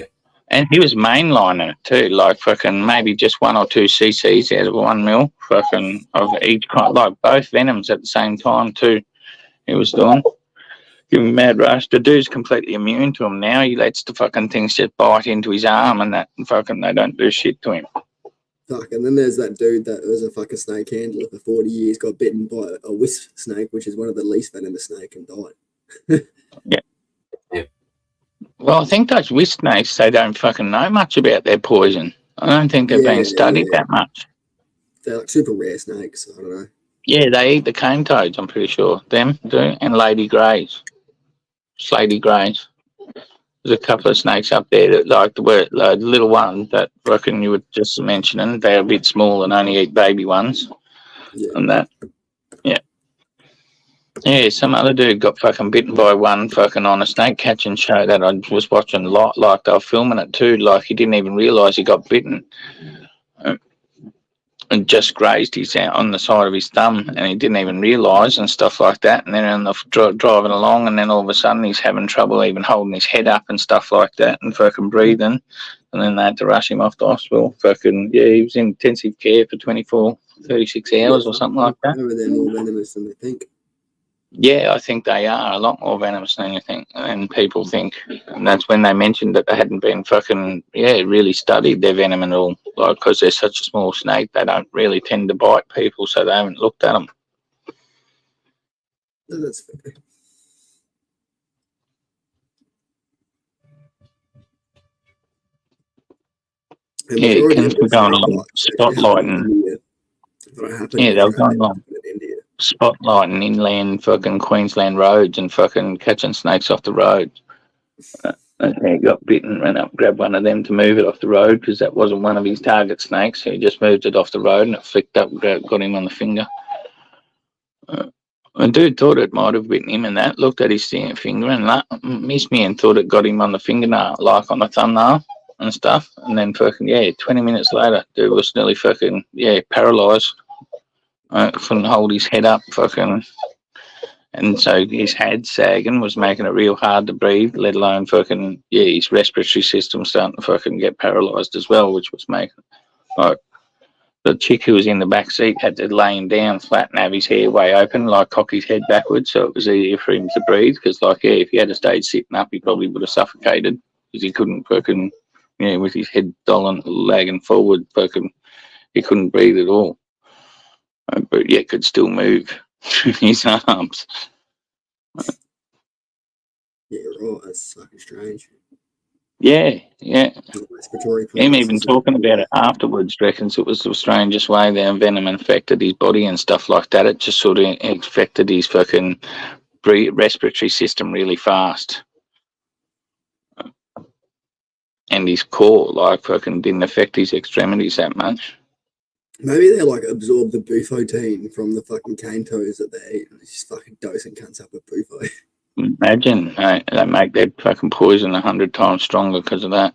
And he was mainlining it too, like fucking maybe just 1 or 2 cc's out of 1 mil, fucking of each kind, like both venoms at the same time too. He was doing. Give him a mad rush. The dude's completely immune to him now. He lets the fucking things just bite into his arm and that, and fucking they don't do shit to him. Fuck, and then there's that dude that was a fucking snake handler for 40 years, got bitten by a wisp snake, which is one of the least venomous snake, and died. Well, I think those wisp snakes, they don't fucking know much about their poison. I don't think they've been studied that much. They're like super rare snakes. I don't know. Yeah, they eat the cane toads, I'm pretty sure. Them do, and lady greys. Slaty greys. There's a couple of snakes up there that like the little ones that reckon you were just mentioning. They're a bit small and only eat baby ones. Yeah. And that, yeah. Yeah, some other dude got fucking bitten by one fucking on a snake catching show that I was watching a lot. Like they were filming it too. Like he didn't even realise he got bitten. And just grazed his on the side of his thumb, and he didn't even realise and stuff like that. And then on the driving along, and then all of a sudden he's having trouble even holding his head up and stuff like that, and fucking breathing. And then they had to rush him off to hospital. Fucking yeah, he was in intensive care for 36 hours or something like that. They're more venomous than they think. Yeah, I think they are a lot more venomous than you think, and people think. And that's when they mentioned that they hadn't been fucking, really studied their venom and all. Like, because they're such a small snake, they don't really tend to bite people, so they haven't looked at them. No, that's fair. And Yeah, majority Ken's of the going snake along, bites actually happen in spotlighting. India. That happen Yeah, in they're Australia, going along, happen in India. spotlighting inland fucking Queensland roads and fucking catching snakes off the road. And he got bitten, ran up, grabbed one of them to move it off the road because that wasn't one of his target snakes. So he just moved it off the road and it flicked up, got him on the finger. A dude thought it might have bitten him and that, looked at his finger and missed me and thought it got him on the fingernail, like on the thumbnail and stuff. And then fucking, 20 minutes later, dude was nearly fucking, paralysed. Couldn't hold his head up, fucking. And so his head sagging was making it real hard to breathe, let alone fucking, his respiratory system starting to fucking get paralysed as well, which was making, like, the chick who was in the back seat had to lay him down flat and have his hair way open, like cock his head backwards, so it was easier for him to breathe. Because, like, if he had stayed sitting up, he probably would have suffocated because he couldn't fucking, with his head lagging forward, fucking, he couldn't breathe at all. But yet could still move his arms. Yeah, right. That's fucking strange. Yeah. Respiratory Him even processes. talking about it afterwards reckons it was the strangest way the venom infected his body and stuff like that. It just sort of infected his fucking respiratory system really fast. And his core, like, fucking didn't affect his extremities that much. Maybe they like absorb the bufotine from the fucking cane toes that they eat and just fucking dosing cunts up with bufo. Imagine they make their fucking poison 100 times stronger because of that.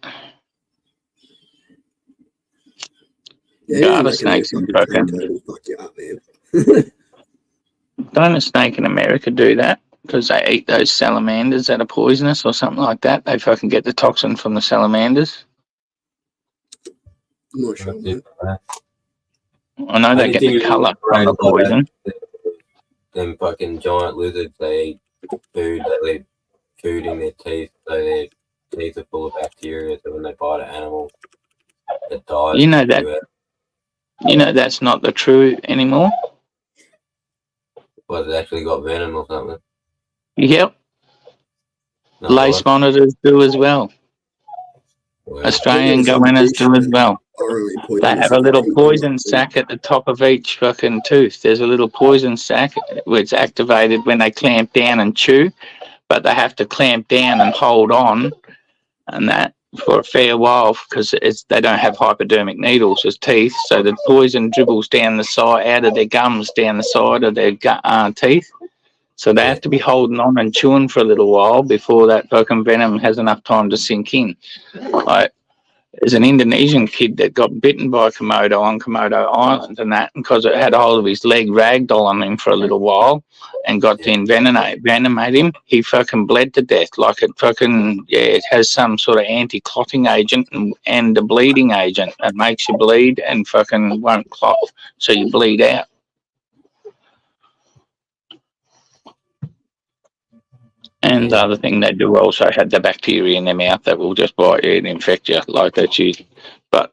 Yeah, Garter making a snakes in fucking cane fucking. toad will fuck you up, man. Don't a snake in America do that? Because they eat those salamanders that are poisonous or something like that. They fucking get the toxin from the salamanders. I'm not sure, mate. I know they Only get thing the is colour from the like that, poison. them fucking giant lizards, they eat food, they leave food in their teeth, so their teeth are full of bacteria, so when they bite an animal, it dies. You know that. You know that's not the true anymore. Was it actually got venom or something? Yep, No, lace what? monitors do as well. Well, Australian Some goannas fish do as well. are only They poisonous have a if little they eat poison them. sac at the top of each fucking tooth. There's a little poison sac where it's activated when they clamp down and chew, but they have to clamp down and hold on and that for a fair while because they don't have hypodermic needles as teeth, so the poison dribbles down the side out of their gums down the side of their teeth. So they have to be holding on and chewing for a little while before that fucking venom has enough time to sink in. Like, there's an Indonesian kid that got bitten by a Komodo on Komodo Island and that, because it had a hold of his leg, ragdoll on him for a little while and got to envenomate him. He fucking bled to death. Like it fucking, yeah, it has some sort of anti-clotting agent and a bleeding agent that makes you bleed and fucking won't clot, so you bleed out. And the other thing they do also have the bacteria in their mouth that will just bite you and infect you, like that's you. But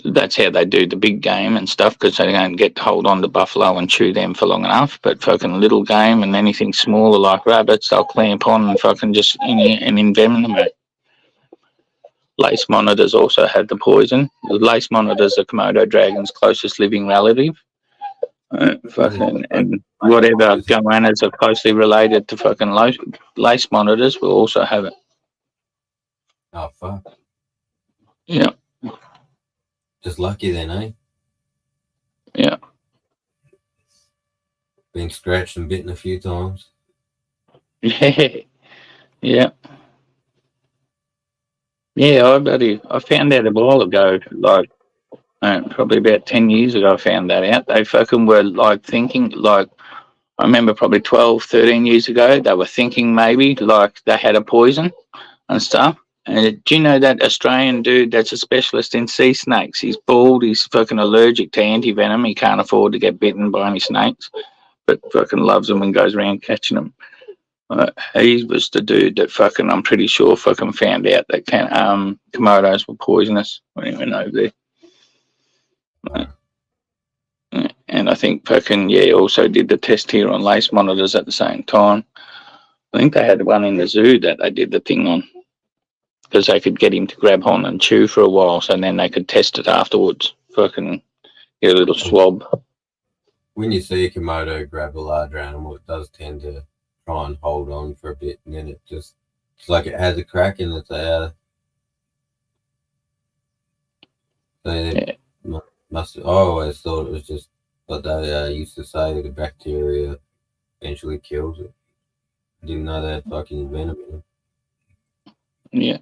that's how they do the big game and stuff, because they don't get to hold on to buffalo and chew them for long enough. But fucking little game and anything smaller like rabbits, they'll clamp on and fucking just and envenomate. Lace monitors also have the poison. The lace monitors are Komodo dragon's closest living relative. Fucking and whatever goannas are closely related to fucking lace monitors will also have it. Oh, fuck. Yeah. Just lucky then, eh? Yeah. Been scratched and bitten a few times. Yeah. Yeah. Yeah, I found out a while ago, like probably about 10 years ago, I found that out. They fucking were like thinking, like, I remember probably 12, 13 years ago, they were thinking maybe like they had a poison and stuff. And do you know that Australian dude that's a specialist in sea snakes? He's bald, he's fucking allergic to anti-venom. He can't afford to get bitten by any snakes, but fucking loves them and goes around catching them. He was the dude that fucking, I'm pretty sure, fucking found out that Komodos were poisonous when he went over there. And I think fucking, yeah, also did the test here on lace monitors at the same time. I think they had one in the zoo that they did the thing on, because they could get him to grab on and chew for a while, so then they could test it afterwards. Fucking get a little swab. When you see a Komodo grab a larger animal, it does tend to try and hold on for a bit, and then it's like it has a crack and it's out. So they I always thought it was just, but they used to say the bacteria eventually kills it. Didn't know they had fucking venom in it. Yeah.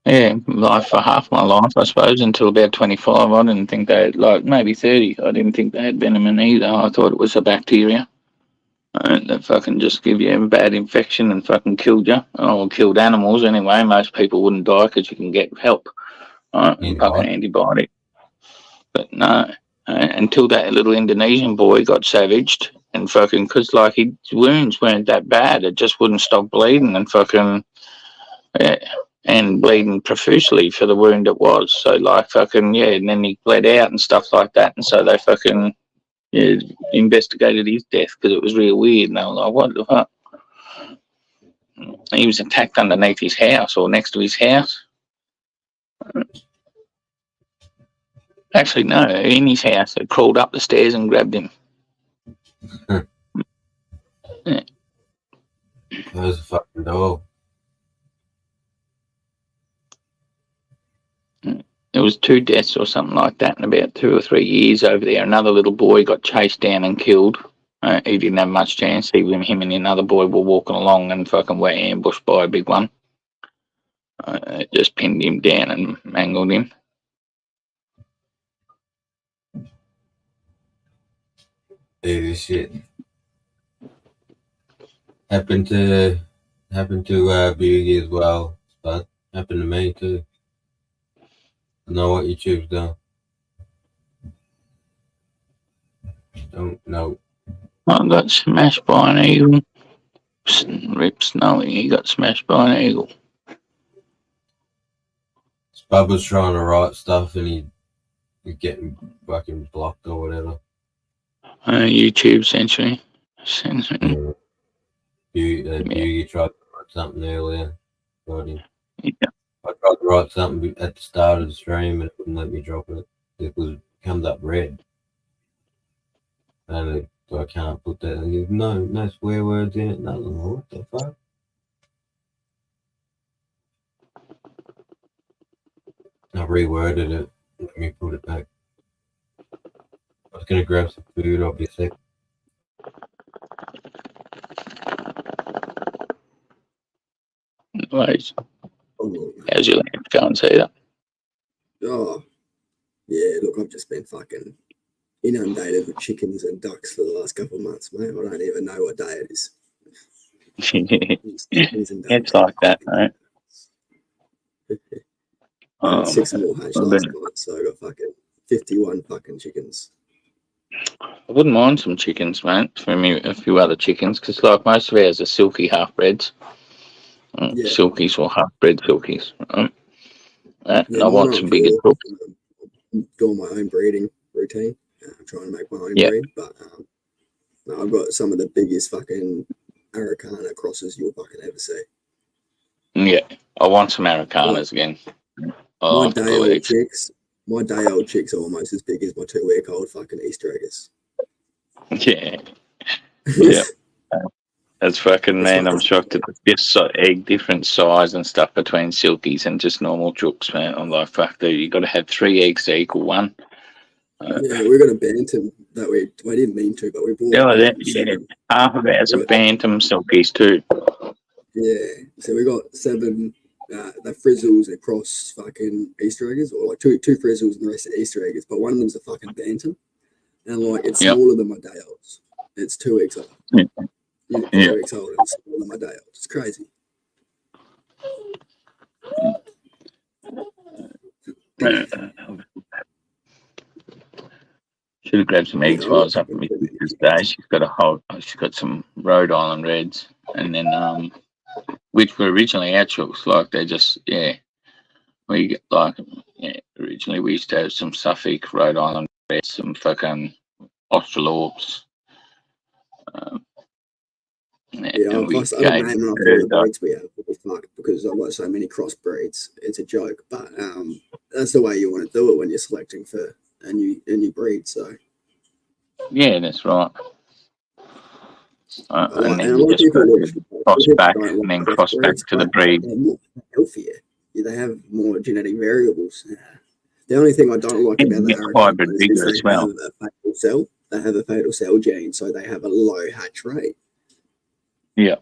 Yeah, like for half my life, I suppose, until about 25, I didn't think they had, like maybe 30, I didn't think they had venom in either. I thought it was a bacteria. And that fucking just give you a bad infection and fucking killed you. Or killed animals anyway. Most people wouldn't die because you can get help. Fucking antibiotic. But no, until that little Indonesian boy got savaged and fucking, because like his wounds weren't that bad. It just wouldn't stop bleeding and fucking, yeah, and bleeding profusely for the wound it was. So like fucking, yeah, and then he bled out and stuff like that. And so they fucking, yeah, investigated his death because it was real weird. And they were like, what the fuck? He was attacked underneath his house or next to his house. Actually, no, in his house. They crawled up the stairs and grabbed him. Yeah. That was a fucking dog. It was 2 deaths or something like that in about 2 or 3 years over there. Another little boy got chased down and killed. He didn't have much chance. Him and another boy were walking along and fucking were ambushed by a big one. It just pinned him down and mangled him. This shit happened to Biggie as well, but happened to me too. I know what YouTube's done. Don't know. I got smashed by an eagle. Rip Snowy, he got smashed by an eagle. Bubba's trying to write stuff and he's getting fucking blocked or whatever. YouTube essentially. Beauty tried to write something earlier. Yeah. I tried to write something at the start of the stream and it wouldn't let me drop it. It comes up red. And so I can't put that. And goes, no swear words in it. Nothing. What the fuck? I reworded it. Let me put it back. I was going to grab some food. I'll be a sec. Anyways, Oh, how's your land going, Cedar? oh, yeah. Look, I've just been fucking inundated with chickens and ducks for the last couple of months, mate. I don't even know what day it is. Just chickens and ducks. It's like that, mate. I had 6 more hatched last been- night, so I got fucking 51 fucking chickens. I wouldn't mind some chickens, mate. For me, a few other chickens, because like most of ours are silky half-breds. Yeah. Silkies or half-bred silkies. Right? And Yeah, I want mine some aren't bigger pure. cooks. I'm doing my own breeding routine. I'm trying to make my own Yeah. breed, but no, I've got some of the biggest fucking Araucana crosses you'll fucking ever see. Yeah, I want some Americanas again. I My like the blue eggs. my day old chicks are almost as big as my 2-week-old fucking Easter eggers. Yeah, Yeah. That's fucking It's man. fucking I'm shocked at the egg different size and stuff between silkies and just normal chooks, man. I'm like, fuck, dude, you got to have 3 eggs to equal 1. Yeah, we got a bantam that we didn't mean to, but we bought. Yeah, half of ours are bantam silkies too. Yeah, so we got 7 the frizzles across fucking Easter eggers, or like two frizzles and the rest are Easter eggers, but one of them's a fucking bantam, and like it's Yep. smaller than my day olds. It's 2 weeks old. Yeah. Yeah, 2 Yeah. weeks old and it's smaller than my day old. It's crazy. Should have grabbed some eggs Yeah, while I was up in my sister's day. She's got some Rhode Island Reds, and then which were originally our chooks. Like they just originally we used to have some Suffolk Rhode Island Reds, some fucking Australorps. Yeah, and I we don't gave name enough all her the breeds we have. Fuck, because I've got so many cross breeds. It's a joke, but that's the way you want to do it when you're selecting for a new breed. So yeah, that's right. like, And then a you lot of just people cross people back don't and then like cross back crossbreeds, to the but breed. they're more healthier. Yeah, they have more genetic variables. The only thing I don't like about the It's hybrid Araucanas bigger is as they well. have a fatal cell. They have a fatal cell gene, so they have a low hatch rate. Yeah.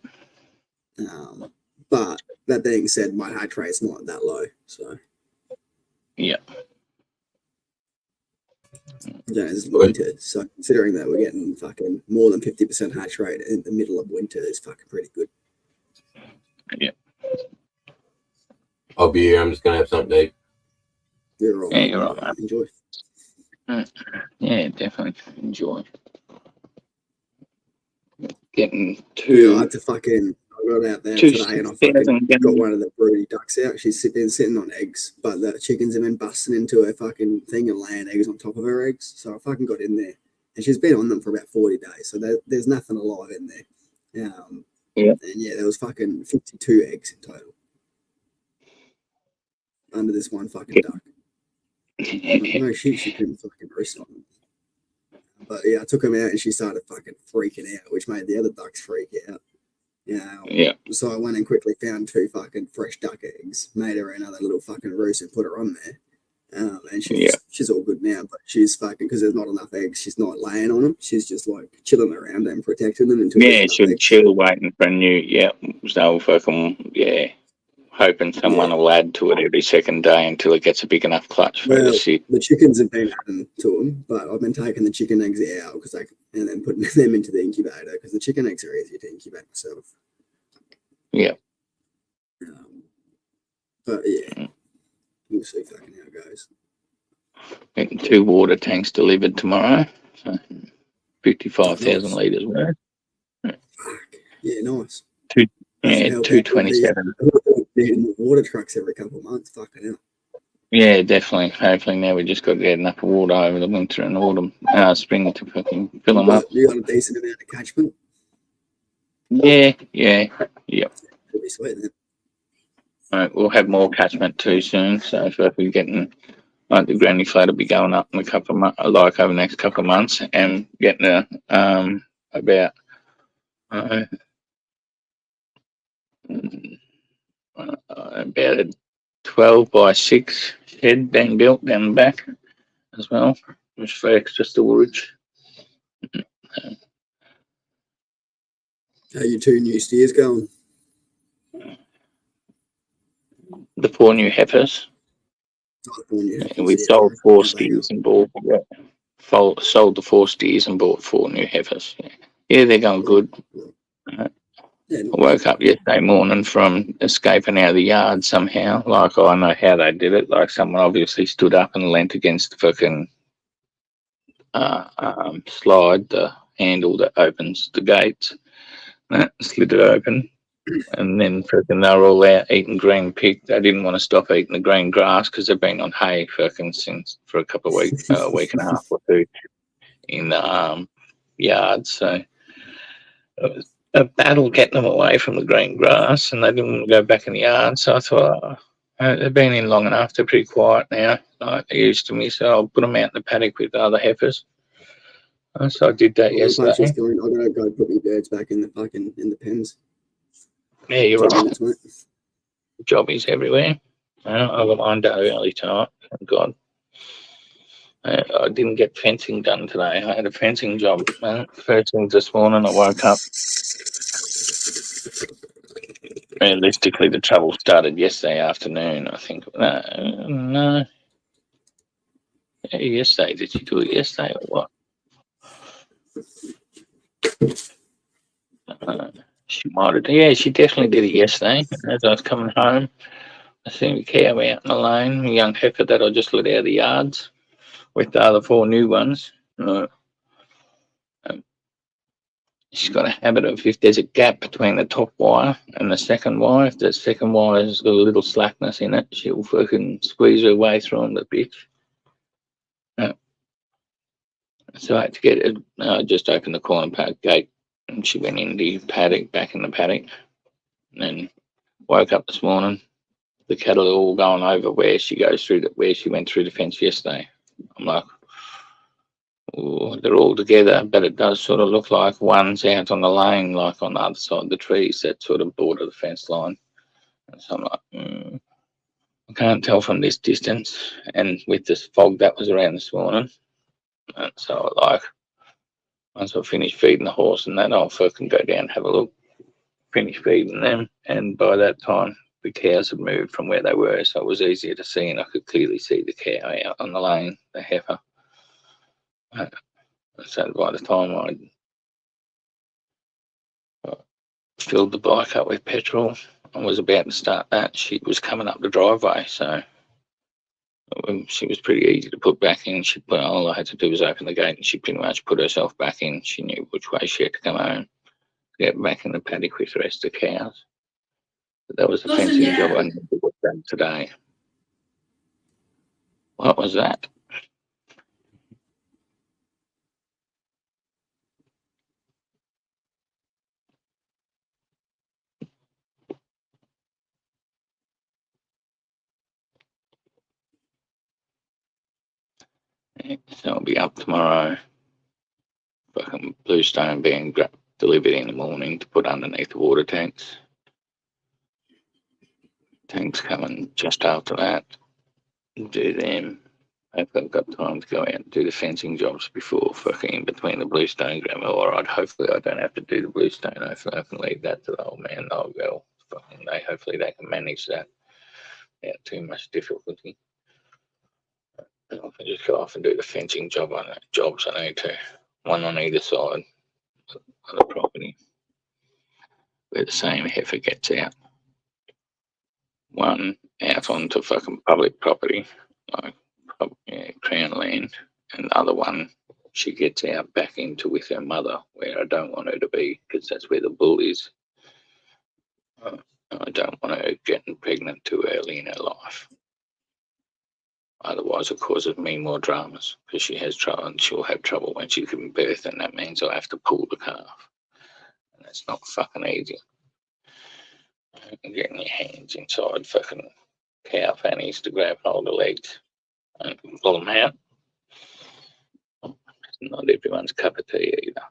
But that being said, my hatch rate's not that low. So Yeah. yeah, it's winter. So considering that we're getting fucking more than 50% hatch rate in the middle of winter is fucking pretty good. I'll be here. I'm just going to have something to eat. You're right. Yeah, you're right, mate. Enjoy. Yeah, definitely enjoy. Getting Yeah, I had two to fucking. I got out there two today and I 6,000 fucking got gallon- one of the broody ducks out. She's been sitting on eggs, but the chickens have been busting into her fucking thing and laying eggs on top of her eggs. So I fucking got in there, and she's been on them for about 40 days. So there's nothing alive in there. Yeah. And yeah, there was fucking 52 eggs in total under this one fucking duck. No shit, she couldn't fucking roost on them. But yeah, I took them out and she started fucking freaking out, which made the other ducks freak out. Yeah. So I went and quickly found 2 fucking fresh duck eggs, made her another little fucking roost and put her on there. And she's all good now, but she's fucking, because there's not enough eggs, she's not laying on them. She's just like chilling around them, protecting them until Yeah, she'll chill waiting for a new, so fucking, hoping someone will add to it every second day until it gets a big enough clutch for her to sit. The chickens have been adding to them, but I've been taking the chicken eggs out and then putting them into the incubator because the chicken eggs are easier to incubate myself. Yeah. But yeah, we'll see fucking how it goes. Getting 2 water tanks delivered tomorrow, so 55,000 litres worth. Fuck. Yeah, nice. 227. Needing water trucks every couple of months. Fucking hell. Yeah, definitely. Hopefully now we just got to get enough water over the winter and autumn, spring to fucking fill them up. You got a decent amount of catchment? Yeah. Should be sweet then. Right, we'll have more catchment too soon. So if we're getting, like the granny flood will be going up in a couple of months, like over the next couple of months, and getting about 12 by 6 shed being built down the back as well, just for extra storage. How your 2 new steers going? The 4 new heifers. We sold 4 steers and bought. Sold the 4 steers and bought 4 new heifers. Yeah, they're going good. I woke up yesterday morning from escaping out of the yard somehow. Like, I know how they did it. Like, someone obviously stood up and leant against the fucking slide, the handle that opens the gates. Slid it open. And then fucking they were all out eating green pig. They didn't want to stop eating the green grass because they've been on hay fucking since for a couple of weeks, a week and a half or 2 in the yard. So it was a battle getting them away from the green grass, and they didn't want to go back in the yard. So I thought, they've been in long enough. They're pretty quiet now. Like they're used to me, so I'll put them out in the paddock with the other heifers. So I did that yesterday. I'm gonna go put my birds back in the pens. Yeah, you're right. Jobbies everywhere. I got mine done early tonight. Thank God. I didn't get fencing done today. I had a fencing job. First thing this morning, I woke up. Realistically, the trouble started yesterday afternoon, I think. No. Yeah, yesterday. Did you do it yesterday or what? She might have. Yeah, she definitely did it yesterday. As I was coming home, I seen a cow out in the lane, a young heifer that I just let out of the yards with the other 4 new ones. She's got a habit of, if there's a gap between the top wire and the second wire, if the second wire has got a little slackness in it, she'll fucking squeeze her way through on the bitch. So I had to get it, just open the corner paddock gate, and she went in the paddock, back in the paddock, and then woke up this morning. The cattle are all going over where she goes through, where she went through the fence yesterday. I'm like, oh, they're all together, but it does sort of look like one's out on the lane, like on the other side of the trees that sort of border the fence line. And so I'm like, I can't tell from this distance. And with this fog that was around this morning, and so like, once I finish feeding the horse and that, I'll fucking go down and have a look, finish feeding them. And by that time, the cows had moved from where they were, so it was easier to see, and I could clearly see the cow out on the lane, the heifer. So by the time I filled the bike up with petrol, I was about to start that. She was coming up the driveway, so she was pretty easy to put back in. All I had to do was open the gate, and she pretty much put herself back in. She knew which way she had to come home, get back in the paddock with the rest of the cows. But that was the fencing job I needed to get done today. What was that? So I'll be up tomorrow. Fucking bluestone being delivered in the morning to put underneath the water tanks. Tanks coming just after that. Do them. I've got time to go out and do the fencing jobs before fucking in between the Bluestone grammar. All right, hopefully I don't have to do the Bluestone. Hopefully I can leave that to the old man. I'll go. Fucking hopefully they can manage that without too much difficulty. I can just go off and do the fencing jobs I need to. One on either side of the property where the same heifer gets out. One out onto fucking public property, like Crown land, and the other one she gets out back into with her mother, where I don't want her to be, because that's where the bull is. I don't want her getting pregnant too early in her life. Otherwise, it causes me more dramas, because she has trouble, and she'll have trouble when she's giving birth, and that means I have to pull the calf. And that's not fucking easy. Getting your hands inside fucking cow fannies to grab hold of legs and pull them out. It's not everyone's cup of tea either.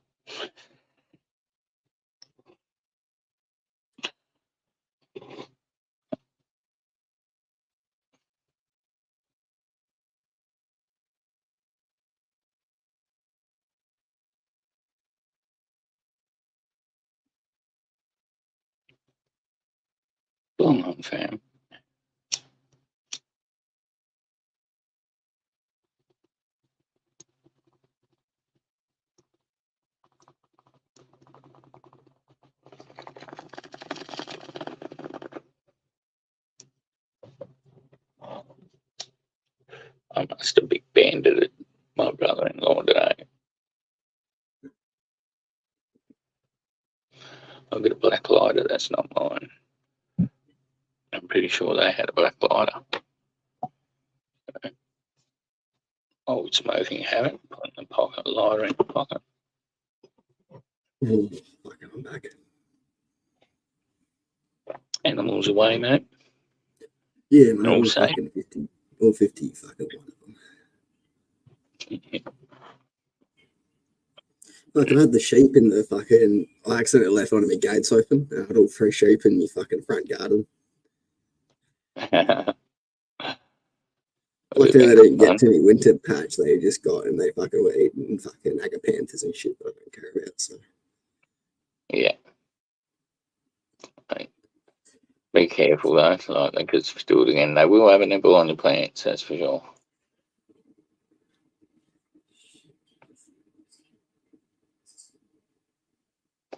Long on, fam. I must have big banded it, my brother-in-law today. I've got a black lighter, that's not mine. I'm pretty sure they had a black lighter. Old smoking habit, putting the pocket lighter in the pocket. Oh, fucking, I'm back. Animals away, mate. Yeah, man. All All safe. fucking 50. All 50 fucking one of them. Fucking, I had the sheep in the fucking. I accidentally left one of my gates open. I had all 3 sheep in my fucking front garden. Luckily, they didn't get to me winter patch. They just got and they fucking were eating fucking agapanthus and shit that I don't care about. So Yeah. Right. Be careful though, like they could do it again. They will have a nibble on your plants, that's for sure.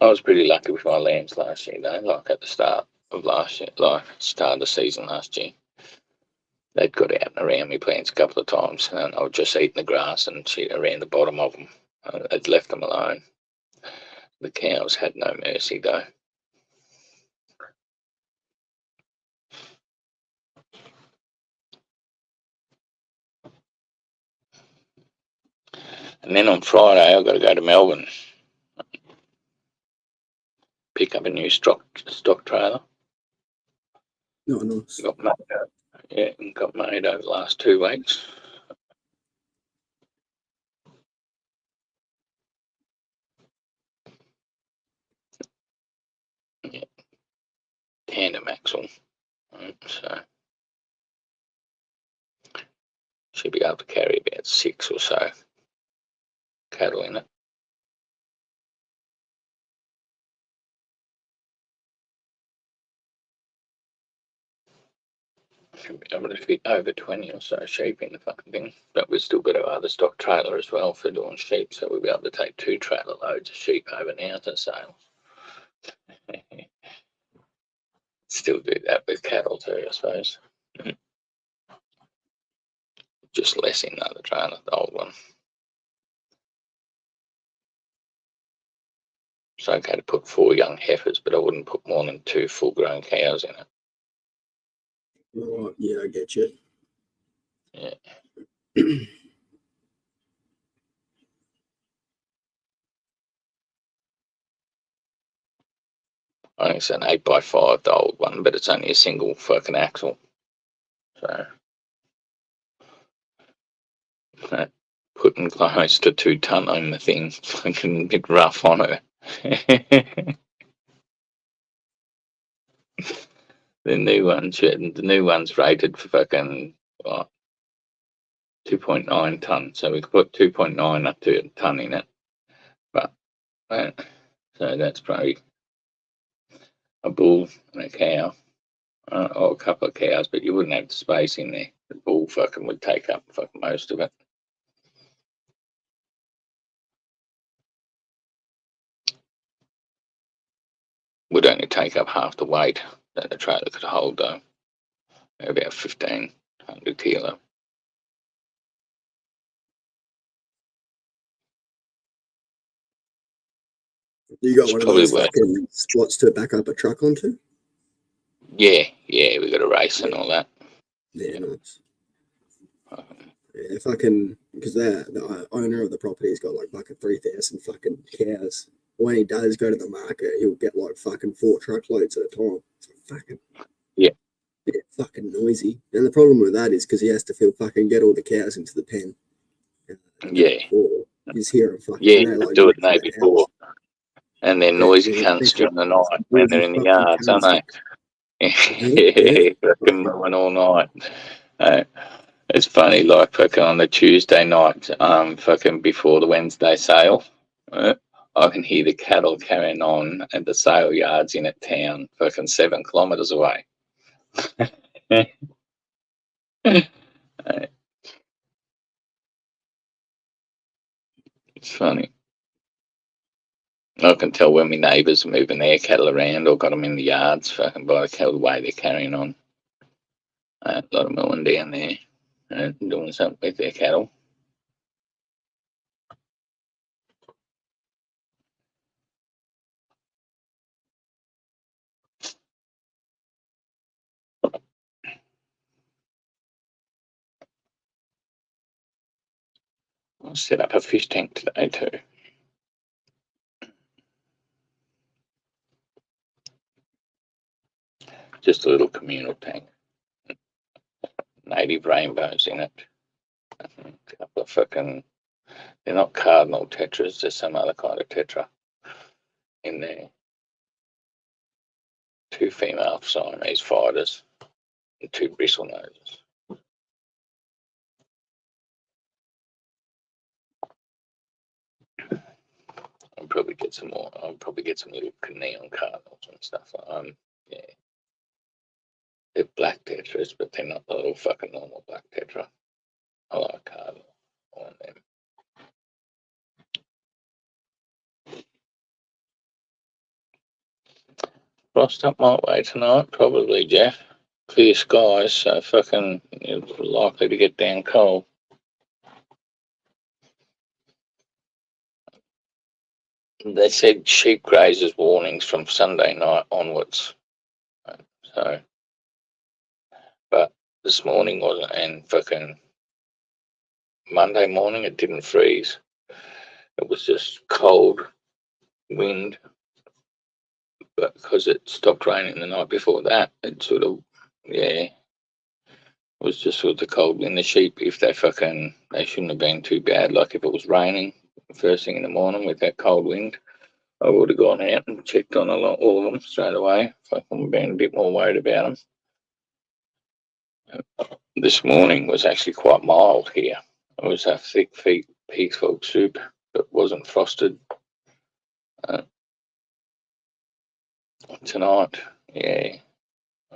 I was pretty lucky with my lambs last year though, like at the start of last year, like start of the season last year. They'd got out and around my plants a couple of times and I was just eating the grass and shit around the bottom of them. I'd left them alone. The cows had no mercy though. And then on Friday, I've got to go to Melbourne, pick up a new stock trailer. no, nice. Got made over the last 2 weeks. Yeah. Tandem axle. So should be able to carry about 6 or so cattle in it. Should be able to fit over 20 or so sheep in the fucking thing. But we've still got our other stock trailer as well for doing sheep, so we'll be able to take 2 trailer loads of sheep over now to sales. Still do that with cattle too, I suppose. Just less in the other trailer, the old one. It's okay to put 4 young heifers, but I wouldn't put more than 2 full-grown cows in it. Right, yeah, I get you. Yeah. I think it's an 8x5, the old one, but it's only a single fucking axle. So putting close to 2 ton on the thing, fucking a bit rough on her. The new one's rated for fucking what, 2.9 ton. So we could put 2.9 up to a ton in it. But so that's probably a bull and a cow, or a couple of cows, but you wouldn't have the space in there. The bull fucking would take up fucking most of it. Would only take up half the weight that the trailer could hold, though. About 1,500 kilo. You got It's one of probably those worth. fucking spots to back up a truck onto? Yeah, we got a race and all that. Yeah, nice. Yeah, fucking, because the owner of the property's got like fucking 3,000 fucking cows. When he does go to the market, he'll get like fucking 4 truckloads at a time. It's like fucking Yeah, fucking noisy. And the problem with that is because he has to get all the cows into the pen. yeah, He's hearing fucking yeah. you know, You like do it the next to night the before, house. and they're Yeah, noisy they're cunts during the night when noisy they're in the fucking yards, aren't cunts. they? Yeah. Fucking mowing all night. It's funny, like fucking on the Tuesday night, fucking before the Wednesday sale, I can hear the cattle carrying on at the sale yards in a town, fucking 7 kilometres away. It's funny. I can tell when my neighbours are moving their cattle around or got them in the yards, fucking by the way they're carrying on. A lot of mowing down there, doing something with their cattle. I'll set up a fish tank today too. Just a little communal tank. Native rainbows in it. A couple of fucking, they're not cardinal tetras, there's some other kind of tetra in there. 2 female Siamese fighters and 2 bristle noses. I'll probably get some more. I'll probably get some little neon cardinals and stuff. Yeah. They're black tetras, but they're not the little fucking normal black tetra. I like cardinal on them. Frost up my way tonight, probably, Jeff. Clear skies, so fucking it's likely to get down cold. They said sheep grazers warnings from Sunday night onwards. So, but this morning wasn't, and fucking Monday morning it didn't freeze. It was just cold wind, but because it stopped raining the night before that, it sort of, it was just sort of the cold wind. The sheep, if they shouldn't have been too bad. Like if it was raining first thing in the morning with that cold wind, I would have gone out and checked on all of them straight away. Fucking been a bit more worried about them. This morning was actually quite mild here. It was a thick peacock soup that wasn't frosted. Tonight, I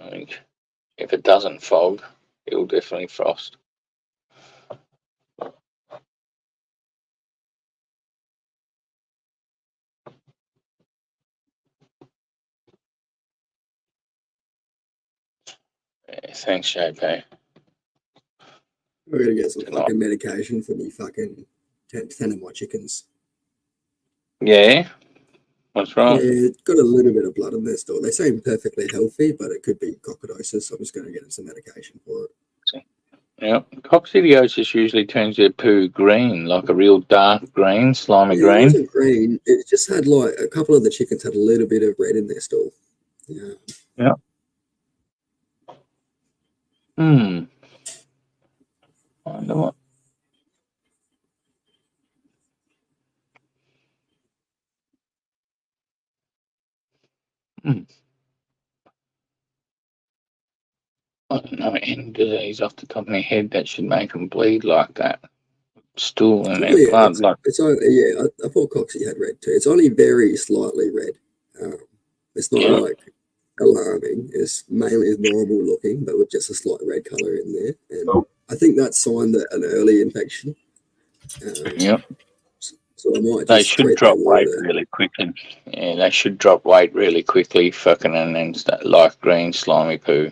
think if it doesn't fog, it'll definitely frost. Yeah, thanks, JP. We're gonna get some fucking medication for me fucking 10 of my chickens. Yeah? What's wrong? Yeah, it's got a little bit of blood in their store. They seem perfectly healthy, but it could be coccidiosis. So I'm just gonna get them some medication for it. Yeah, coccidiosis usually turns their poo green, like a real dark green, slimy It green. wasn't green. It just had like a couple of the chickens had a little bit of red in their stool. Yeah. Yeah. I wonder what. I don't know skin disease off the top of my head that should make them bleed like that. Stool in Oh, their yeah, blood, like it's only, yeah. I thought Coxie had red too. It's only very slightly red. It's not like alarming. It's mainly normal looking, but with just a slight red color in there. And Oh. I think that's sign that an early infection. Yep. So I might They just should treat drop that weight water. really quickly. Yeah, they should drop weight really quickly, fucking, and then start like green slimy poo.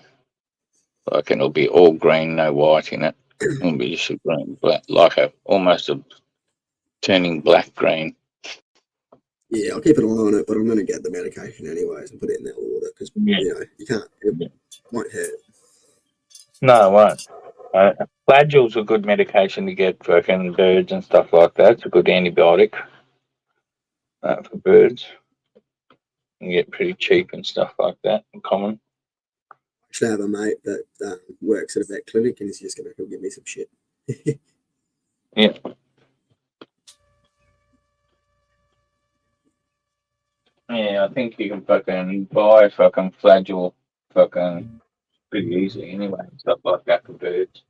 Like, and it'll be all green, no white in it. It'll be just a green, black, like almost a turning black green. Yeah, I'll keep an eye on it, but I'm going to get the medication anyways and put it in that water because Yeah. you know you can't. It won't hurt. No, it won't. Flagyll's a good medication to get for fucking birds and stuff like that. It's a good antibiotic for birds. You get pretty cheap and stuff like that, common. Actually, I have a mate that works at a vet clinic and he's just going to give me some shit. Yeah. Yeah, I think you can fucking buy fucking Flagyl fucking pretty easy anyway, stuff like that for birds.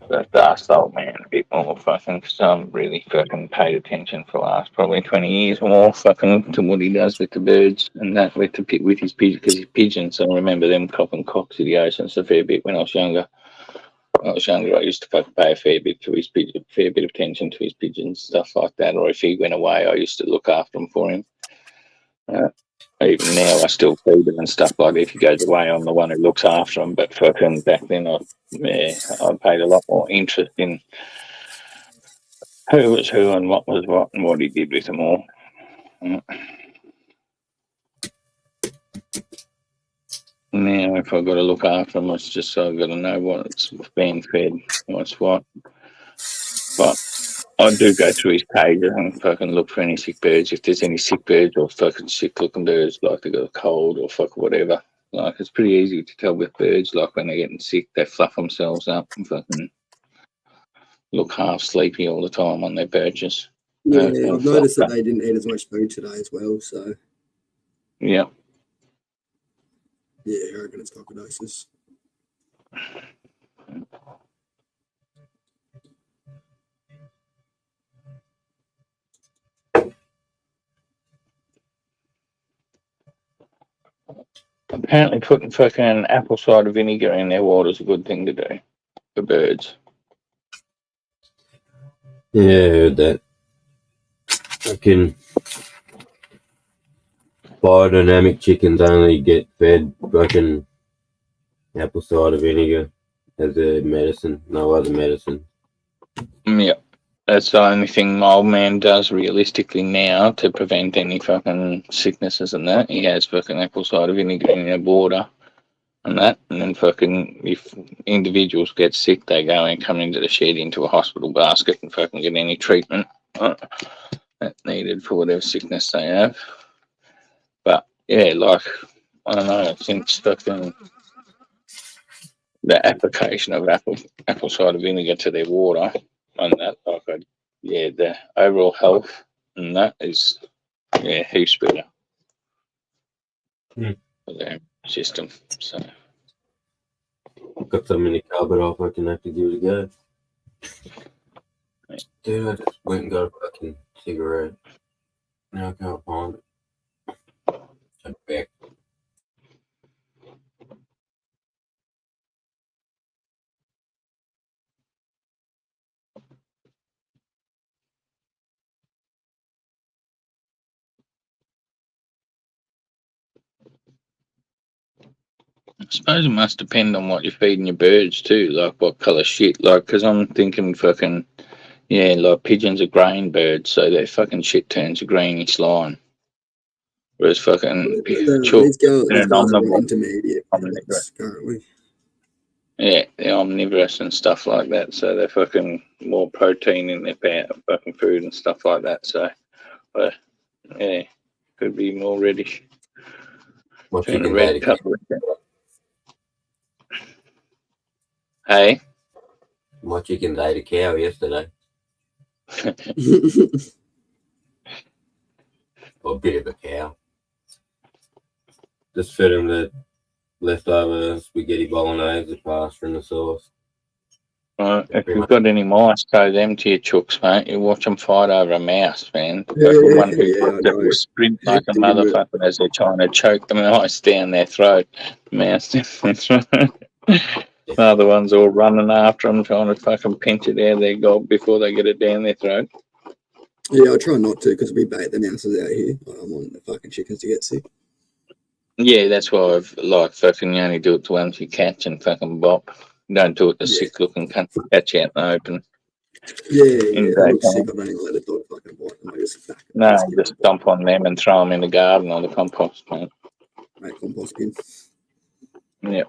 But the asked old man a bit more fucking, because I haven't really fucking paid attention for the last probably 20 years or more fucking to what he does with the birds and that with his pigeons, because his pigeons, I remember them copping coccidiosis a fair bit when I was younger. When I was younger, I used to fucking pay a fair bit to his pigeon, fair bit of attention to his pigeons, stuff like that. Or if he went away, I used to look after them for him. Even now, I still feed them and stuff like that. If he goes away, I'm the one who looks after them. But fucking back then, I paid a lot more interest in who was who and what was what and what he did with them all. Now, if I've got to look after them, it's just I've got to know what's being fed, what's what. But I do go through his cages and fucking look for any sick birds. If there's any sick birds or fucking sick looking birds, like they got a cold or fuck whatever. Like, it's pretty easy to tell with birds, like when they're getting sick, they fluff themselves up and fucking look half sleepy all the time on their perches. Yeah, I've noticed that they didn't eat as much food today as well. So yeah. Yeah, I reckon it's coccidiosis. Apparently putting fucking apple cider vinegar in their water is a good thing to do for birds. Yeah, I heard that. Fucking biodynamic chickens only get fed fucking apple cider vinegar as a medicine, no other medicine. Yeah. That's the only thing my old man does realistically now to prevent any fucking sicknesses and that. He has fucking apple cider vinegar in their water and that. And then fucking, if individuals get sick, they go and come into the shed into a hospital basket and fucking get any treatment that's needed for whatever sickness they have. But yeah, like, I don't know, since fucking the application of apple cider vinegar to their water and that, like, the overall health and that is, heaps better for their system. So I've got so many carbon off, I can have to give it a go. Dude, I just went and got a fucking cigarette. Now I can't find it. I'm back. I suppose it must depend on what you're feeding your birds too, like what colour shit. Like, because I'm thinking fucking, like pigeons are grain birds, so their fucking shit turns a greeny slime. Whereas fucking These girls are omnivore. intermediate currently. Yeah, they're omnivorous and stuff like that, so they're fucking more protein in their fucking food and stuff like that. So, could be more reddish. My Turn a chicken red laid a colour. Hey, My chicken ate a cow yesterday. Or a bit of a cow. Just fed him the leftover spaghetti bolognese, the pasta and the sauce. Right, if Pretty you've much. got any mice, throw them to your chooks, mate. You watch them fight over a mouse, man. The Yeah, fucking one who yeah, I that know. will sprint like a Hectic, isn't it? motherfucker as they're trying to choke the mice down their throat. Mouse down their throat. The other one's all running after them, trying to fucking pinch it out of their gob before they get it down their throat. Yeah, I try not to because we bait the mouses out here. I don't want the fucking chickens to get sick. Yeah, that's why I've like fucking you only do it to ones you catch and fucking bop. Don't do it to Yeah. sick looking country catch out in the open. Yeah, In yeah. If I look daytime. sick, I don't even let a dog fucking bite them. I just back them. No, Just give just them a dump on them and throw them in the garden or the compost, mate. Mate, compost bin. Yep.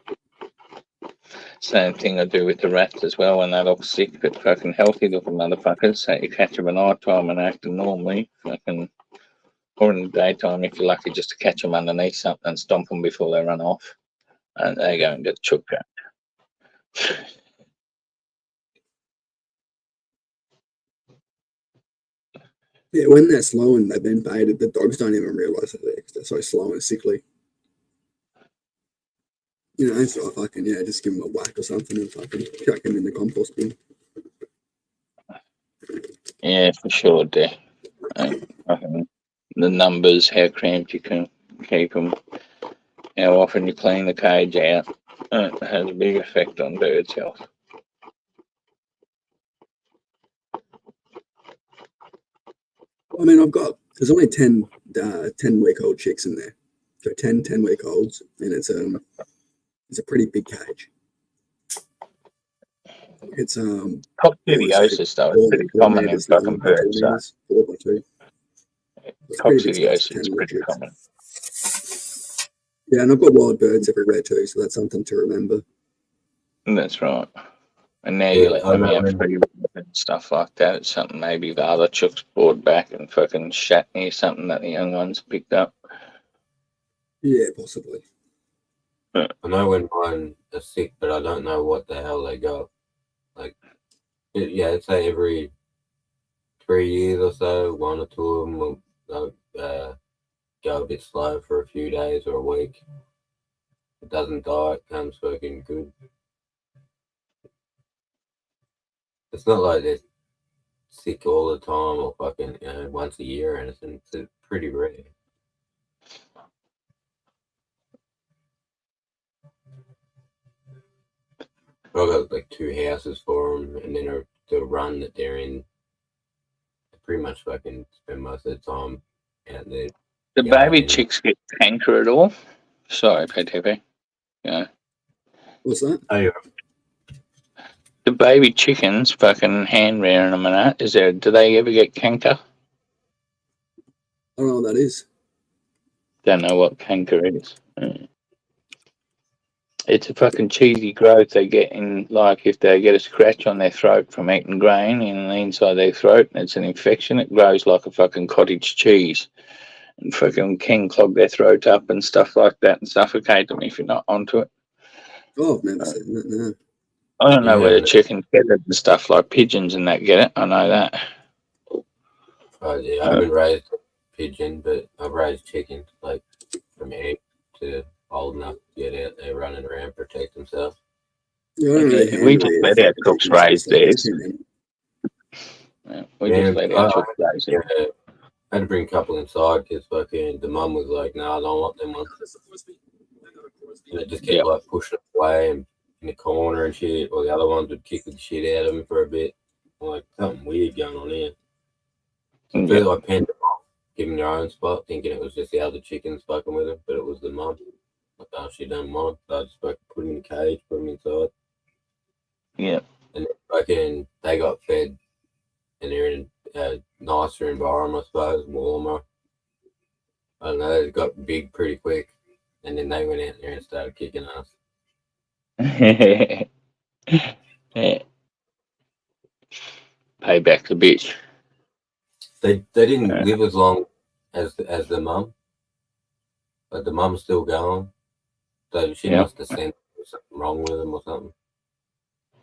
Same thing I do with the rats as well when they look sick but fucking healthy looking motherfuckers. So you catch them at night time and acting normally, fucking, or in the daytime if you're lucky just to catch them underneath something and stomp them before they run off. And they go and get chooked out. Yeah, when they're slow and they've been baited, the dogs don't even realise that they're so slow and sickly. You know, so I fucking, yeah, just give them a whack or something and fucking chuck them in the compost bin. Yeah, for sure, dear. Fucking the numbers, how cramped you can keep them, how often you clean the cage out. It has a big effect on birds' health. I mean, there's only 10-week-old chicks in there. So 10-week-olds, and it's a pretty big cage. It's Coccidiosis, though, is pretty common in fucking birds. 4 by 2. It's pretty big space for Coccidiosis is 10 pretty chicks. common. Yeah, and I've got wild birds everywhere too, so that's something to remember. That's right. And now Yeah, you let I them know out when- free and stuff like that. It's something maybe the other chooks bored back and fucking shat near something that the young ones picked up. Yeah, possibly. I know when mine are sick, but I don't know what the hell they got. Like, yeah, I'd say every 3 years or so, 1 or 2 of them will go a bit slow for a few days or a week. It doesn't die, it comes fucking good. It's not like they're sick all the time or fucking, once a year or anything. It's pretty rare. I've got like 2 houses for them, and then the run that they're in, they pretty much fucking spend most of the time out there. The Yeah, baby yeah. chicks get canker at all? Sorry, PTP. Yeah. What's that? Oh, yeah. The baby chickens, fucking hand rearing them and that, do they ever get canker? I don't know what that is. Don't know what canker is. It's a fucking cheesy growth they get in, like if they get a scratch on their throat from eating grain in the inside their throat and it's an infection, it grows like a fucking cottage cheese and fucking can clog their throat up and stuff like that and suffocate them if you're not onto it. Oh, I've never seen that, no. I don't know Yeah, whether but- chickens get it and stuff like pigeons and that get it. I know that. Oh, yeah, I haven't raised a pigeon, but I've raised chickens, like from egg to old enough to get out there running around, protect themselves. Yeah, I don't really Yeah, we hand just rear let our fucking cooks chickens and raise stuff. There's theirs. too many. Yeah, we Yeah, just let our I- chooks raise it. Yeah, I had to bring a couple inside because fucking the mum was like, "No, I don't want them ones." And it just kept Yeah. like pushing them away and in the corner and shit, or the other ones would kick the shit out of him for a bit. I'm like, something weird going on here. So I feel like I penned them off, give them their own spot, thinking it was just the other chickens fucking with them, but it was the mum. Like, oh, she don't want, so I just fucking put them in the cage, put them inside. Yeah. And then fucking they got fed, and they're in a nicer environment, I suppose, warmer. I don't know, they got big pretty quick, and then they went out there and started kicking us. Yeah. Payback's a bitch. They didn't Yeah. live as long as the mum, but the mum's still going. So she Yeah. must have sensed there was something wrong with them or something.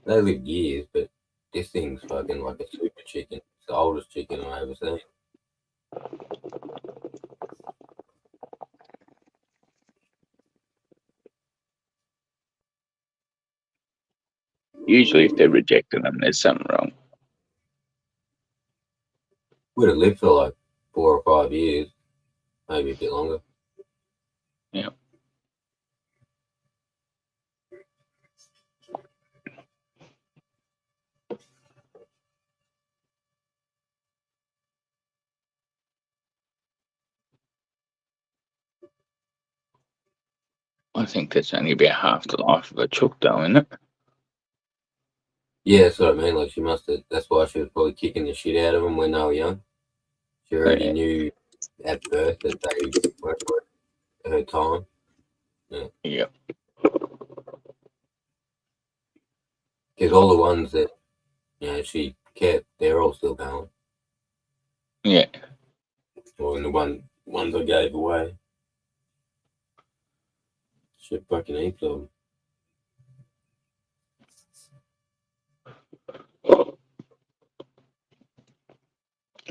They lived years, but this thing's fucking like a super chicken. It's the oldest chicken I've ever seen. Usually, if they're rejecting them, there's something wrong. Would have lived for like 4 or 5 years, maybe a bit longer. Yeah. I think that's only about half the life of a chook, though, isn't it? Yeah, that's what I mean. Like she must have. That's why she was probably kicking the shit out of them when they were young. She already Yeah. knew at birth that they weren't worth her time. Yeah. Because all the ones that she kept, they're all still going. Yeah. Or in the ones I gave away. Shit, fucking heaps of them.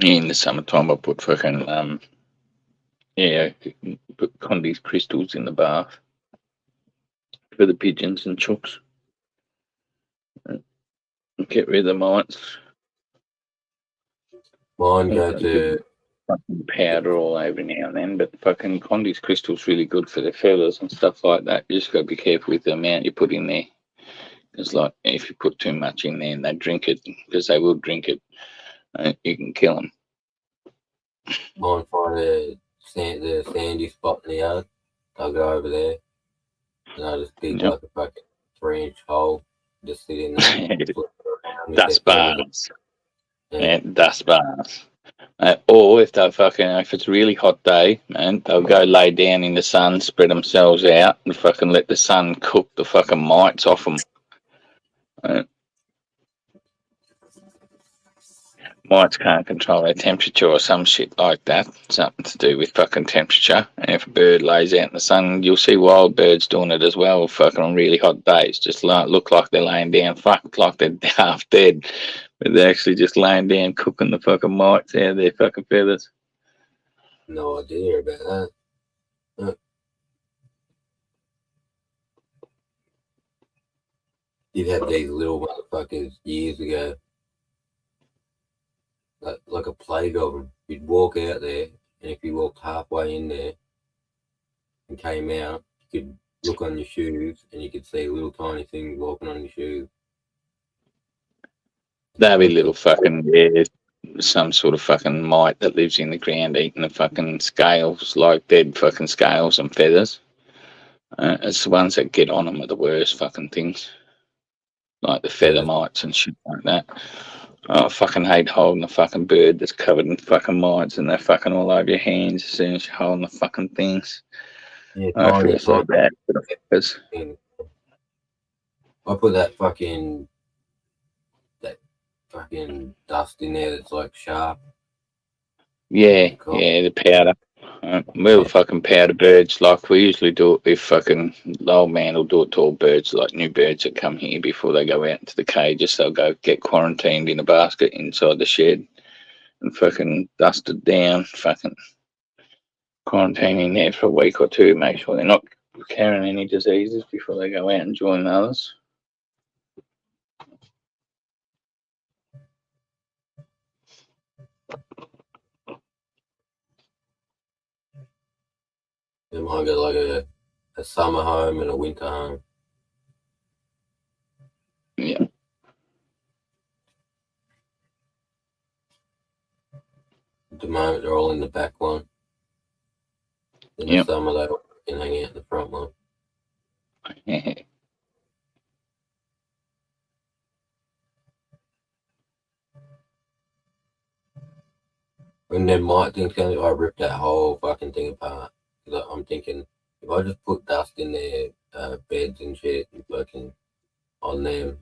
In the summertime, I put fucking put Condy's crystals in the bath for the pigeons and chooks. Get rid of the mites. Mine Yeah, go I to give fucking powder all over now and then, but fucking Condy's crystal's really good for their feathers and stuff like that. You just got to be careful with the amount you put in there. It's like if you put too much in there and they drink it, because they will drink it, you can kill them. mine find the sandy spot in the yard. I'll go over there and I'll just dig Yep. like a fucking 3-inch hole, just sit in there and flip it around. Dust bars. Yeah. Yeah, dust bars. Or if if it's a really hot day, man, they'll go lay down in the sun, spread themselves out, and fucking let the sun cook the fucking mites off them. Mites can't control their temperature or some shit like that. Something to do with fucking temperature. And if a bird lays out in the sun, you'll see wild birds doing it as well, fucking on really hot days. Just look like they're laying down, fucked like they're half dead. But they're actually just laying down, cooking the fucking mites out of their fucking feathers. No idea about that. You'd have these little motherfuckers years ago, like a plague of them. You'd walk out there, and if you walked halfway in there and came out, you could look on your shoes, and you could see little tiny things walking on your shoes. They'll be little fucking, some sort of fucking mite that lives in the ground eating the fucking scales, like dead fucking scales and feathers. It's the ones that get on them are the worst fucking things. Like the feather mites and shit like that. I fucking hate holding a fucking bird that's covered in fucking mites and they're fucking all over your hands as soon as you're holding the fucking things. Yeah, I feel so bad for the fuckers. I put that fucking dust in there that's like sharp. Yeah, the powder. We'll fucking powder birds like we usually do it with fucking the old man will do it to all birds, like new birds that come here before they go out into the cages. They'll go get quarantined in a basket inside the shed and fucking dusted down, fucking quarantining there for a week or two, make sure they're not carrying any diseases before they go out and join others. They might get like a summer home and a winter home. Yeah. At the moment, they're all in the back one. In the summer, they can hang out in the front one. When them mite things came, I ripped that whole fucking thing apart. Because I'm thinking, if I just put dust in their beds and shit and fucking on them,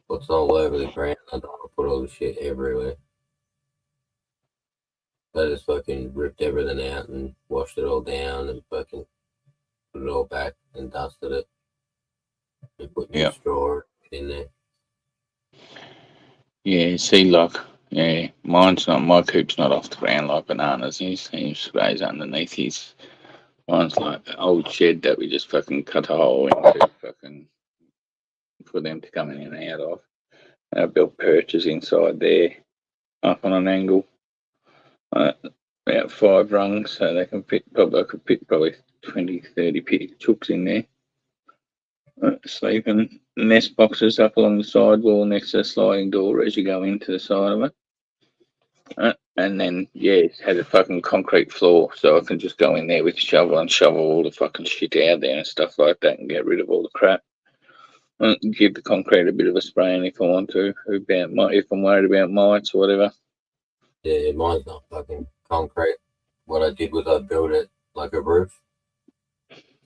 what's all over the ground, I don't want to put all the shit everywhere. I just fucking ripped everything out and washed it all down and fucking put it all back and dusted it. And put new straw in there. Yeah, see, like, Yeah, mine's not. My coop's not off the ground like bananas. He sprays underneath his. Mine's like an old shed that we just fucking cut a hole into, fucking for them to come in and out of. And I built perches inside there, up on an angle, about 5 rungs, so they can fit. Probably I could fit probably 20, 30 chooks in there. Sleeping nest boxes up along the side wall next to the sliding door as you go into the side of it. And then, yeah, it had a fucking concrete floor, so I can just go in there with a shovel and shovel all the fucking shit out there and stuff like that and get rid of all the crap. And give the concrete a bit of a spraying if I want to, if I'm worried about mites or whatever. Yeah, mine's not fucking concrete. What I did was I built it like a roof.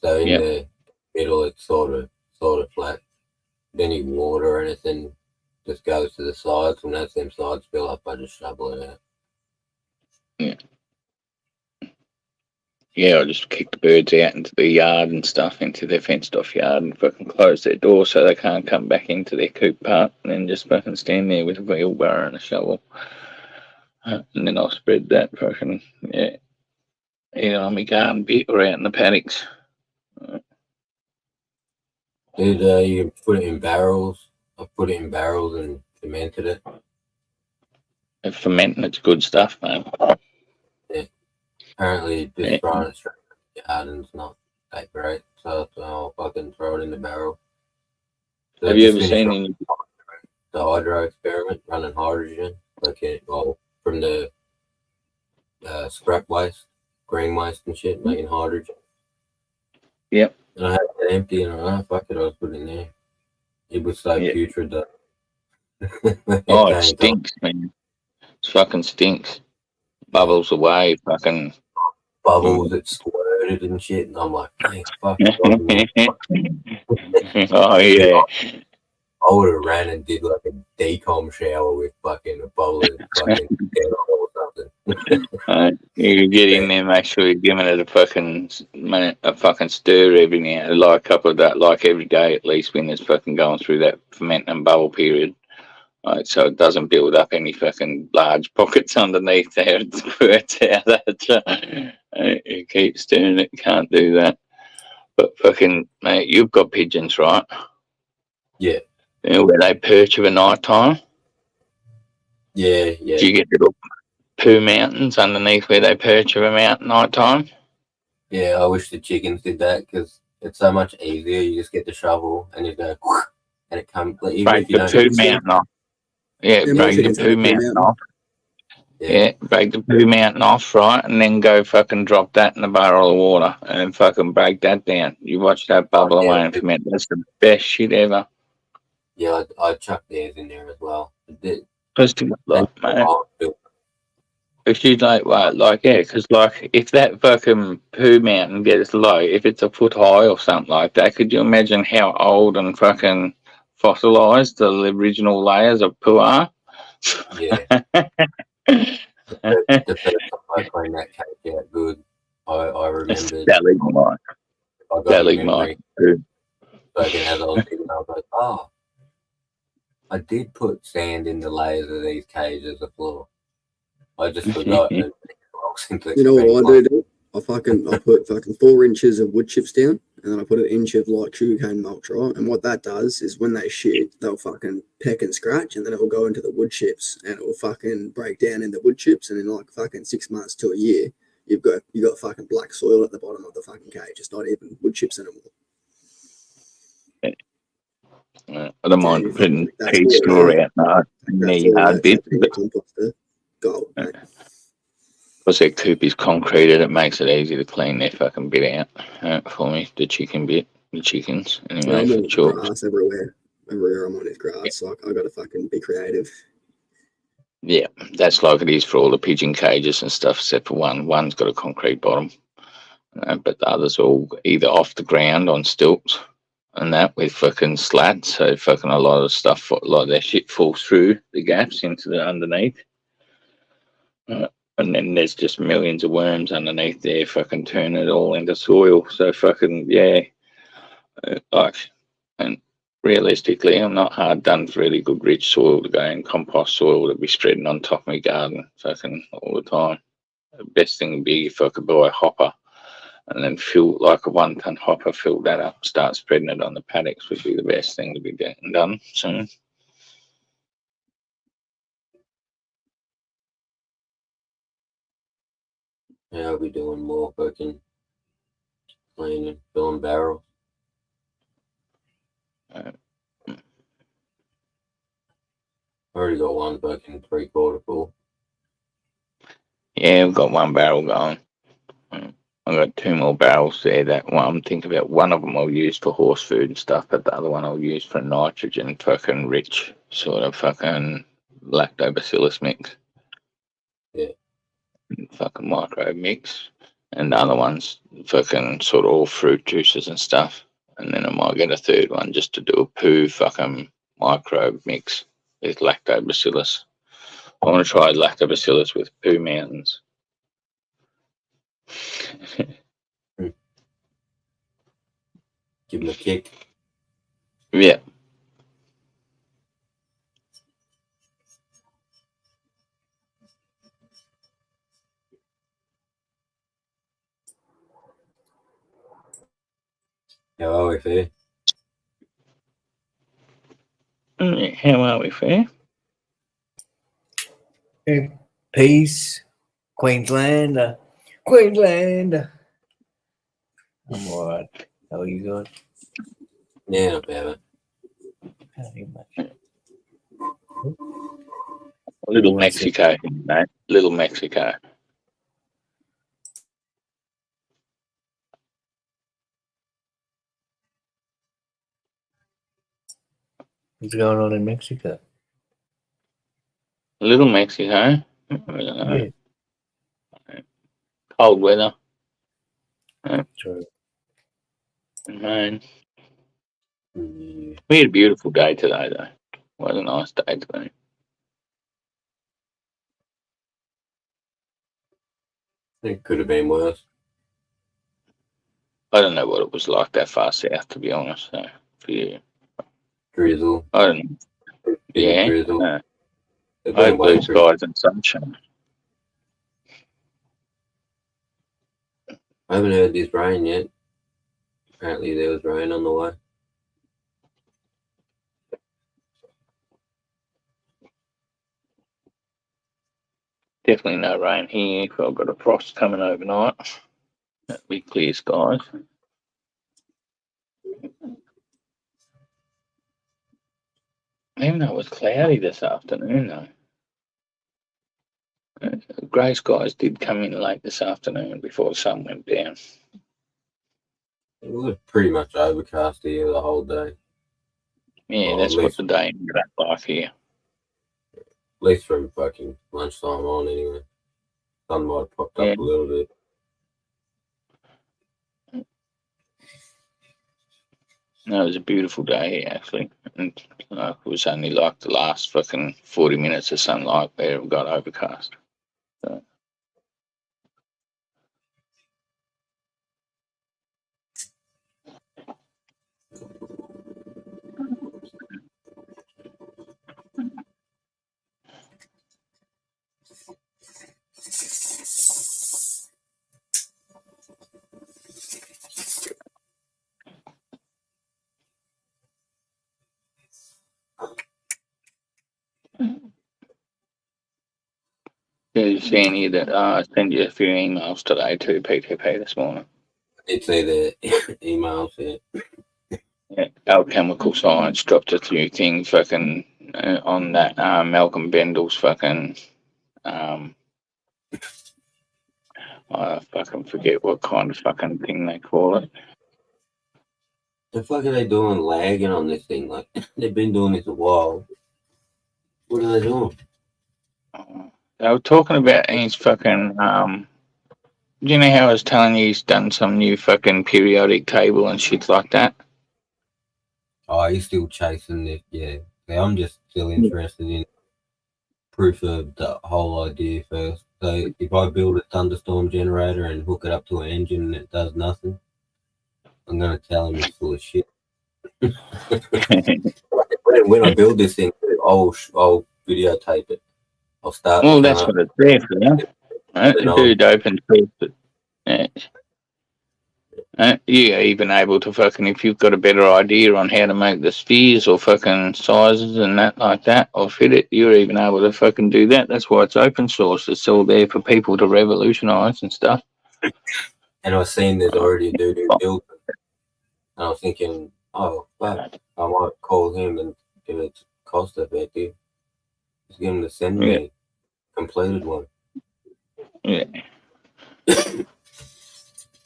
So in the middle, it's sort of flat. Any water or anything just goes to the sides. When that's them sides fill up, I just shovel it out. Yeah, I just kick the birds out into the yard and stuff, into their fenced off yard, and fucking close their door so they can't come back into their coop part, and then just fucking stand there with a wheelbarrow and a shovel. And then I'll spread that fucking, either on my garden bit or out in the paddocks. Dude, you can put it in barrels. I put it in barrels and fermented it. Fermenting, it's good stuff, man. Apparently, just throwing it straight in the garden's not that great, so I'll fucking throw it in the barrel. So Have you ever seen the hydro experiment running hydrogen, from the scrap waste, green waste and shit, making hydrogen? Yep. And I had it empty, and fuck it, I was putting it in there. It was so putrid though. Oh, it stinks, man. It fucking stinks. Bubbles away, fucking bubbles that squirted and shit, and I'm like, thanks, fuck. Oh yeah. I would have ran and did like a decom shower with fucking a bowl of fucking Dettol or something. You could get in there, make sure you're giving it a fucking stir every now, like a couple of that, like every day at least when it's fucking going through that ferment and bubble period. So it doesn't build up any fucking large pockets underneath there. It squirts out that. You keep stirring it, can't do that. But fucking, mate, you've got pigeons, right? Yeah. You know, where they perch of a night time? Yeah. Do you get little poo mountains underneath where they perch of a mountain night time? Yeah, I wish the chickens did that because it's so much easier. You just get the shovel and you go, and it comes. Like, break the poo mountain off. Yeah, break the poo mountain off. Yeah, break the poo mountain off, right? And then go fucking drop that in a barrel of water and fucking break that down. You watch that bubble away and ferment. That's the best shit ever. Yeah, I chucked theirs in there as well. Because if you because like if that fucking poo mountain gets low, if it's a foot high or something like that, could you imagine how old and fucking fossilized the original layers of poo are? Yeah. the first time I cleaned that cake out good, I remember. Stalagmite. So again, as I was thinking, I was like, oh, I did put sand in the layers of these cages of floor. I just forgot. You know what I do? I put fucking 4 inches of wood chips down, and then I put an inch of like sugarcane mulch, right? And what that does is when they shit, they'll fucking peck and scratch, and then it will go into the wood chips, and it will fucking break down in the wood chips, and in like fucking 6 months to a year, you got fucking black soil at the bottom of the fucking cage. It's not even wood chips anymore. I don't mind putting peat straw out now. Hard bit. Gold, mate. Because their coop is concreted, it makes it easy to clean their fucking bit out for me. The chicken bit, the chickens. Anyway, I'm on grass everywhere. Everywhere I'm on is grass. So I got to fucking be creative. Yeah, that's like it is for all the pigeon cages and stuff, except for one. One's got a concrete bottom, but the others all either off the ground on stilts and that with fucking slats. So fucking a lot of stuff, a lot of their shit falls through the gaps into the underneath. And then there's just millions of worms underneath there, fucking turn it all into soil. So fucking, and realistically, I'm not hard done for really good rich soil to go in compost soil to be spreading on top of my garden fucking all the time. The best thing would be if I could buy a hopper and then fill like a 1 ton hopper, fill that up, start spreading it on the paddocks would be the best thing to be getting done soon. Yeah, I'll be doing more fucking cleaning, filling barrels. Already got one fucking 3/4 full. Yeah, I've got 1 barrel going. I've got 2 more barrels there. That one I'm thinking about. One of them I'll use for horse food and stuff, but the other one I'll use for nitrogen fucking rich sort of fucking lactobacillus mix. Yeah. Fucking microbe mix. And the other one's fucking sort of all fruit juices and stuff. And then I might get a third one just to do a poo fucking microbe mix with lactobacillus. I want to try lactobacillus with poo mountains. Give them a kick. Yeah. How are we, fair? How are we, fair? Peace, Queenslander. Queenslander. I'm alright. How are you going? Yeah, not bad. Nothing much. Little Mexico, mate. Little Mexico. What's going on in Mexico? Little Mexico. Yeah. Cold weather. True. Man. Yeah. We had a beautiful day today, though. It was a nice day today. It could have been worse. I don't know what it was like that far south, to be honest. So, for you, Drizzle. I don't know. Bit of Yeah. drizzle. They've I been had blue waiting for it. skies and sunshine. I haven't heard this rain yet. Apparently there was rain on the way. Definitely no rain here. I've got a frost coming overnight. That'll be clear skies. Even though it was cloudy this afternoon, though. Grey skies did come in late this afternoon before the sun went down. It was pretty much overcast here the whole day. Yeah, Well, that's at what least- the day ended up like here. At least from fucking lunchtime on anyway. Sun might have popped Yeah. up a little bit. No, it was a beautiful day here, actually. And it was only like the last fucking 40 minutes of sunlight where it got overcast. So. You're saying here that I sent you a few emails today to PTP this morning. I did see the emails here. Yeah, Alchemical Science dropped a few things fucking on that Malcolm Bendel's fucking I fucking forget what kind of fucking thing they call it. The fuck are they doing lagging on this thing? Like, they've been doing this a while. What are they doing? They were talking about his fucking do you know how I was telling you he's done some new fucking periodic table and shit like that? Oh, he's still chasing this. Yeah. I'm just still interested in proof of the whole idea first. So if I build a thunderstorm generator and hook it up to an engine and it does nothing, I'm going to tell him he's full of shit. When I build this thing, I'll videotape it. I'll start. Well, that's what it's there for, yeah. Dude, open source it. Yeah. You're even able to fucking, if you've got a better idea on how to make the spheres or fucking sizes and that like that, or fit it, you're even able to fucking do that. That's why it's open source. It's all there for people to revolutionise and stuff. And I've seen there's already a dude who built it. And I was thinking, oh, fuck, I might call him and if it's cost effective, just get him to send me a completed one. Yeah.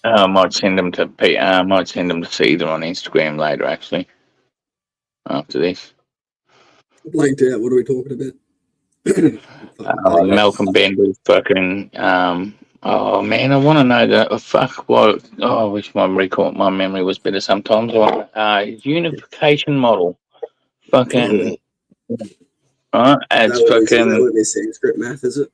I might send them to Cedar on Instagram later, actually. After this, Blanked out. What are we talking about? Malcolm Bender's fucking. Oh man, I want to know that. Fuck what? Oh, I wish my memory was better sometimes. Unification model. Fucking. Right, it's fucking. That would be Sanskrit math, is it?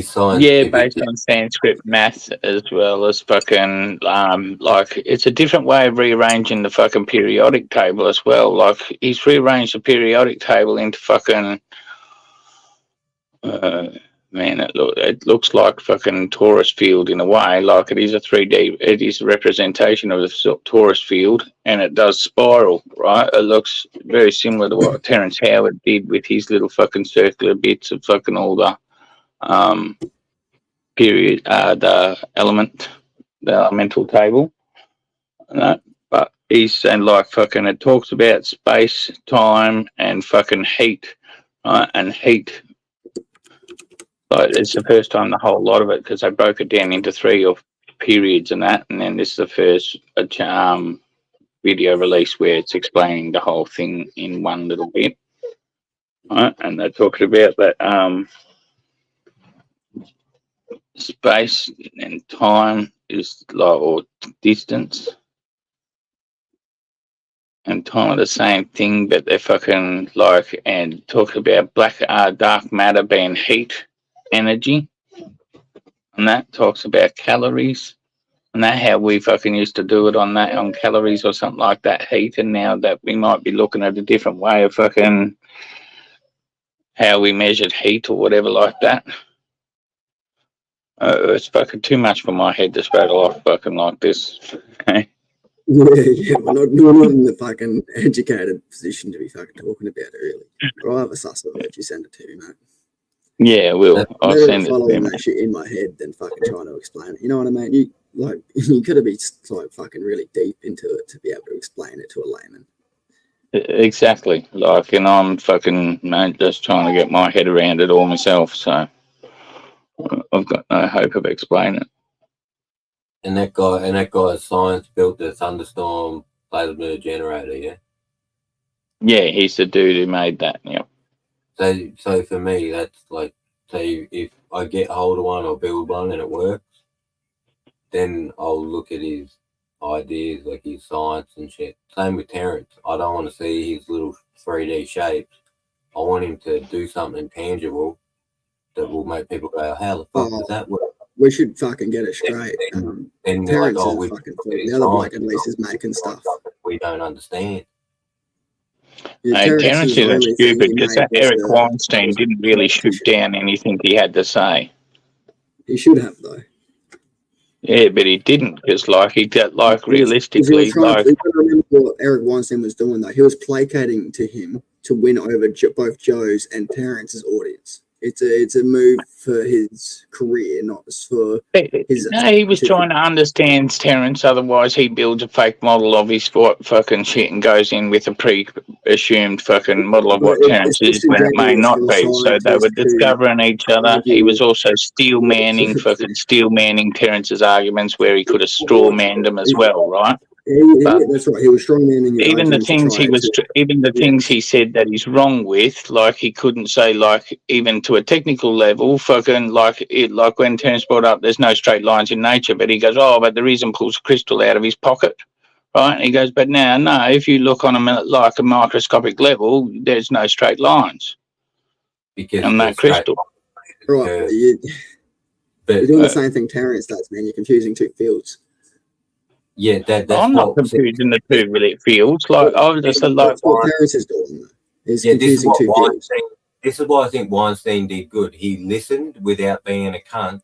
Science. Yeah, based on Sanskrit math as well as fucking like it's a different way of rearranging the fucking periodic table as well. Like he's rearranged the periodic table into fucking man, it looks like fucking torus field in a way. Like it is a 3D, it is a representation of the torus field, and it does spiral, right? It looks very similar to what Terence Howard did with his little fucking circular bits of fucking all the the elemental table, but he's saying like fucking it talks about space, time, and fucking heat, right? And heat, like it's the first time the whole lot of it, because they broke it down into 3 or periods and that, and then this is the first video release where it's explaining the whole thing in one little bit, right? And they're talking about that space and time is like, or distance and time are the same thing, but they're fucking like, and talk about dark matter being heat energy, and that talks about calories, and that how we fucking used to do it on calories or something like that, heat, and now that we might be looking at a different way of fucking how we measured heat or whatever like that. It's fucking too much for my head to spread off fucking like this. Okay. Yeah, we're not in the fucking educated position to be fucking talking about it, really. But I'll have a suss of it. You send it to me, mate. Yeah, will. I'll send it to following him. that shit in my head than fucking trying to explain it. You know what I mean? You could have been like fucking really deep into it to be able to explain it to a layman. Exactly. Like, and I'm fucking just trying to get my head around it all myself, so I've got no hope of explaining it. And that guy's science built the thunderstorm plasma generator, yeah? Yeah, he's the dude who made that, yeah. So for me, that's like, say if I get hold of one or build one and it works, then I'll look at his ideas, like his science and shit. Same with Terence. I don't want to see his little 3D shapes. I want him to do something tangible that will make people go, how the fuck does that work? We should fucking get it straight. And Terence like, is fucking cool. The other bloke at least is making stuff. We don't understand. Yeah, Terence isn't stupid, because that Eric Weinstein didn't really shoot down anything he had to say. He should have, though. Yeah, but he didn't, because like he did, like realistically, like you gotta remember what Eric Weinstein was doing, though. He was placating to him to win over both Joe's and Terence's audience. It's a move for his career, not for his. No, he was trying to understand Terence. Otherwise, he builds a fake model of his fucking shit and goes in with a pre-assumed fucking model of what Terence is when it may not be. So they were discovering each other. He was also steel manning Terence's arguments, where he could have straw manned them as well, right? Yeah, that's right. He was strongmanning. Even the things he said that he's wrong with, like he couldn't say, like even to a technical level, fucking like when Terence brought up, there's no straight lines in nature, but he goes, oh, but the reason pulls a crystal out of his pocket, right? And he goes, but now, no, if you look on a microscopic level, there's no straight lines Because on that crystal. Right, but you're doing the same thing Terence does, man. You're confusing two fields. Yeah, that's I'm not what. confusing the two really fields. Like I was just like, That's what Terrence is doing. Though. He's Yeah, this is confusing what two fields. Weinstein. This is why I think Weinstein did good. He listened without being a cunt,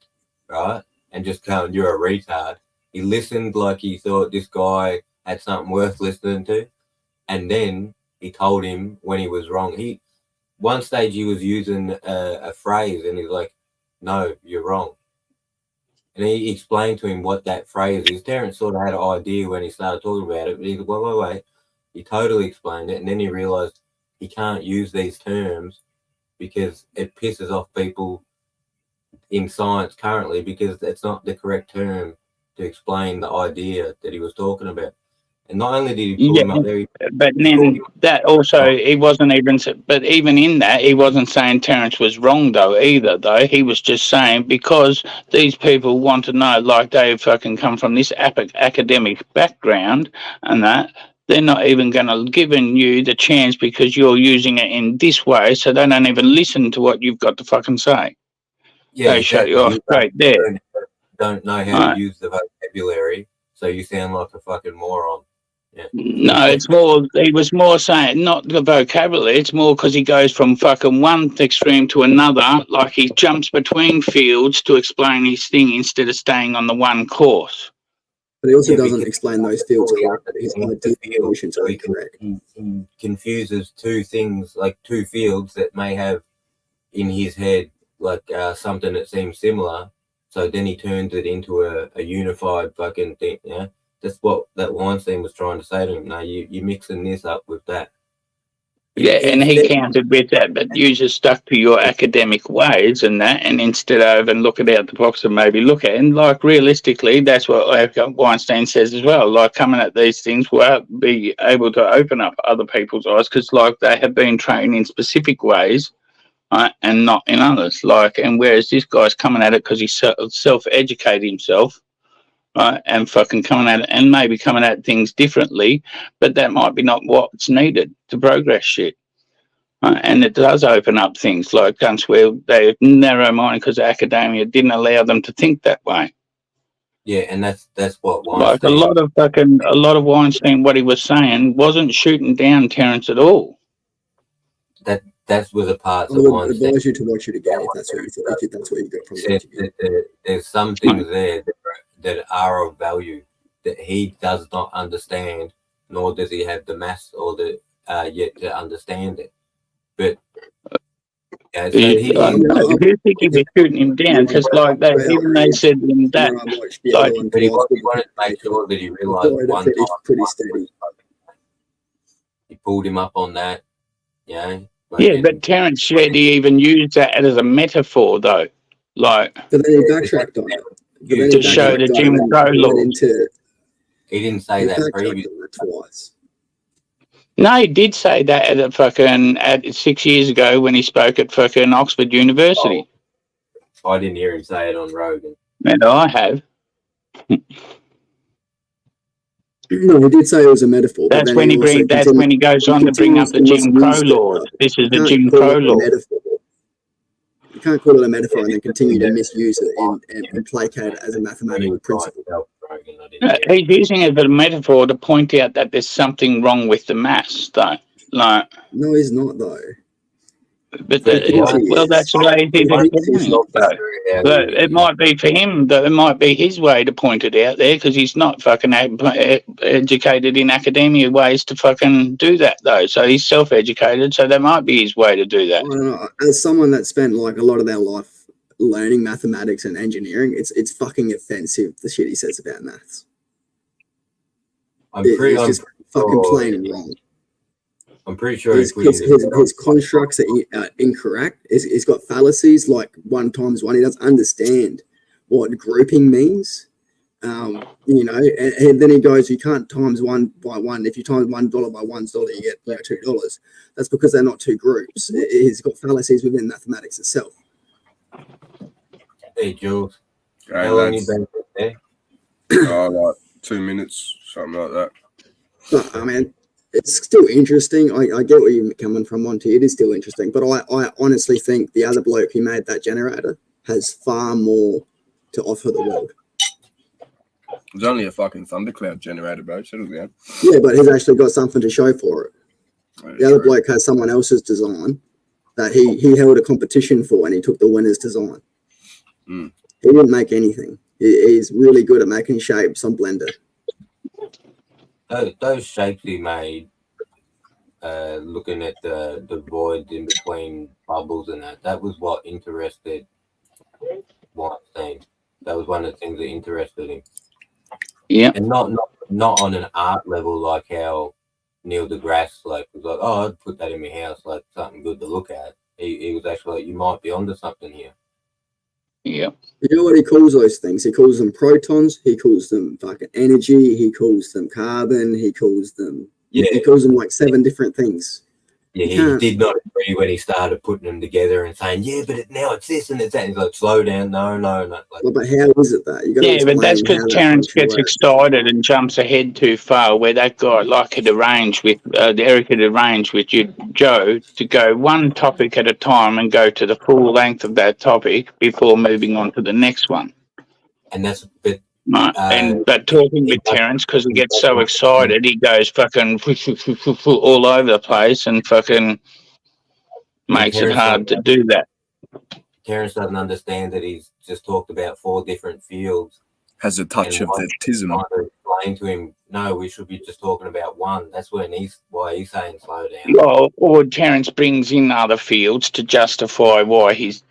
right? And just going, "You're a retard." He listened like he thought this guy had something worth listening to, and then he told him when he was wrong. One stage he was using a phrase, and he's like, "No, you're wrong." And he explained to him what that phrase is. Terrence sort of had an idea when he started talking about it, but he said, wait. He totally explained it, and then he realized he can't use these terms because it pisses off people in science currently because that's not the correct term to explain the idea that he was talking about. And not only did he pull him up there, but then that also he wasn't even. But even in that, he wasn't saying Terrence was wrong though either. Though he was just saying because these people want to know, like they fucking come from this academic background, and that they're not even going to giving you the chance because you're using it in this way, so they don't even listen to what you've got to fucking say. yeah, They shut exactly. you off straight there. Don't know how to use the vocabulary, so you sound like a fucking moron. Yeah. No, it's more. He was more saying not the vocabulary. It's more because he goes from fucking one extreme to another. Like he jumps between fields to explain his thing instead of staying on the one course. But he also doesn't because explain those fields correctly. His the idea field, solutions so are he incorrect. confuses two things, like two fields that may have in his head like something that seems similar. So then he turns it into a unified fucking thing. Yeah, that's what that Weinstein was trying to say to him. No, you're mixing this up with that. Yeah, and he countered with that, but you just stuck to your academic ways and that, and instead of and looking out the box and maybe look at it. And like realistically, that's what Weinstein says as well. Like coming at these things will be able to open up other people's eyes because like they have been trained in specific ways. Right, and not in others. Like, and whereas this guy's coming at it because he's self-educated himself, right, and fucking coming at it, and maybe coming at things differently, but that might be not what's needed to progress shit. Right? And it does open up things like guns where they're narrow-minded because academia didn't allow them to think that way. Yeah, and that's what Like Weinstein. a lot of Weinstein, what he was saying wasn't shooting down Terrence at all. That was a part I of would Weinstein. advise you to watch it again if that's what you thought. That's what you got from the Said interview. that there's some things there that are of value that he does not understand, nor does he have the mass or the yet to understand it. But yeah, so you think he was shooting him down? Because like they even they said in that, And I watched the like, other one but he twice, wanted to make sure that he I realised thought one it time pretty steady. he pulled him up on that. Yeah. Yeah, but Terrence said he even used that as a metaphor, though, like But then he backtracked on it. But then to he show the backtracked Jim on it Crow and laws. went into he didn't say he that backtracked previously. on it twice. No, he did say that at a fucking at 6 years ago when he spoke at fucking Oxford University. I didn't hear him say it on Rogan. And I have. No, he did say it was a metaphor. But That's then when he also bring. That's continued- when he goes he on to bring up the continues to Jim Crow misuse it, laws. though. This is You the can't Jim call Crow it a law. metaphor. You can't call it a metaphor and then continue to misuse it and placate it as a mathematical principle. Rogan, I didn't hear it. He's using it as a metaphor to point out that there's something wrong with the maths, though. Like, No, he's not though. but Well, that's the way he did it. But it might be for him that it might be his way to point it out there because he's not fucking educated in academia ways to fucking do that though. So he's self-educated, so that might be his way to do I that. don't know. As someone that spent like a lot of their life learning mathematics and engineering, it's fucking offensive the shit he says about maths. It's just fucking plain and wrong. I'm pretty sure His constructs are incorrect. He's got fallacies like 1 times 1. He doesn't understand what grouping means. You know, and then he goes, you can't times 1 by 1. If you times $1 by $1, you get $2. That's because they're not two groups. He's got fallacies within mathematics itself. Hey, Jules. Hey, How long you lads. been there? Like 2 minutes, something like that. But I mean, it's still interesting. I get where you're coming from, Monty. It is still interesting. But I honestly think the other bloke who made that generator has far more to offer the world. It's only a fucking thundercloud generator, bro. Settle down. Yeah, but he's actually got something to show for it. Yeah, The other true. bloke has someone else's design that he held a competition for, and he took the winner's design. Mm. He didn't make anything. He's really good at making shapes on Blender. Those shapes he made, looking at the void in between bubbles and that was what interested Weinstein. That was one of the things that interested him. Yeah. And not on an art level like how Neil deGrasse was like, oh, I'd put that in my house, like something good to look at. He was actually like, you might be onto something here. Yeah. You know what he calls those things? He calls them protons. He calls them fucking energy. He calls them carbon. He calls them like 7 different things. Yeah, he did not agree when he started putting them together and saying, yeah, but now it's this and it's that. He's like, slow down. No. Like, well, but how is it that? You got to Yeah, but that's because explain how that Terence functions gets works. excited and jumps ahead too far. Where that guy, like, had arranged with Eric had arranged with you, Joe, to go one topic at a time and go to the full length of that topic before moving on to the next one. and that's a bit. Right. But talking with Terence, because he gets so excited, he goes fucking all over the place and fucking makes it hard to do that. Terence doesn't understand that he's just talked about 4 different fields. Has a touch of autism. Trying to explain to him, no, we should be just talking about one. That's why he's saying slow down. Well, or Terence brings in other fields to justify why he's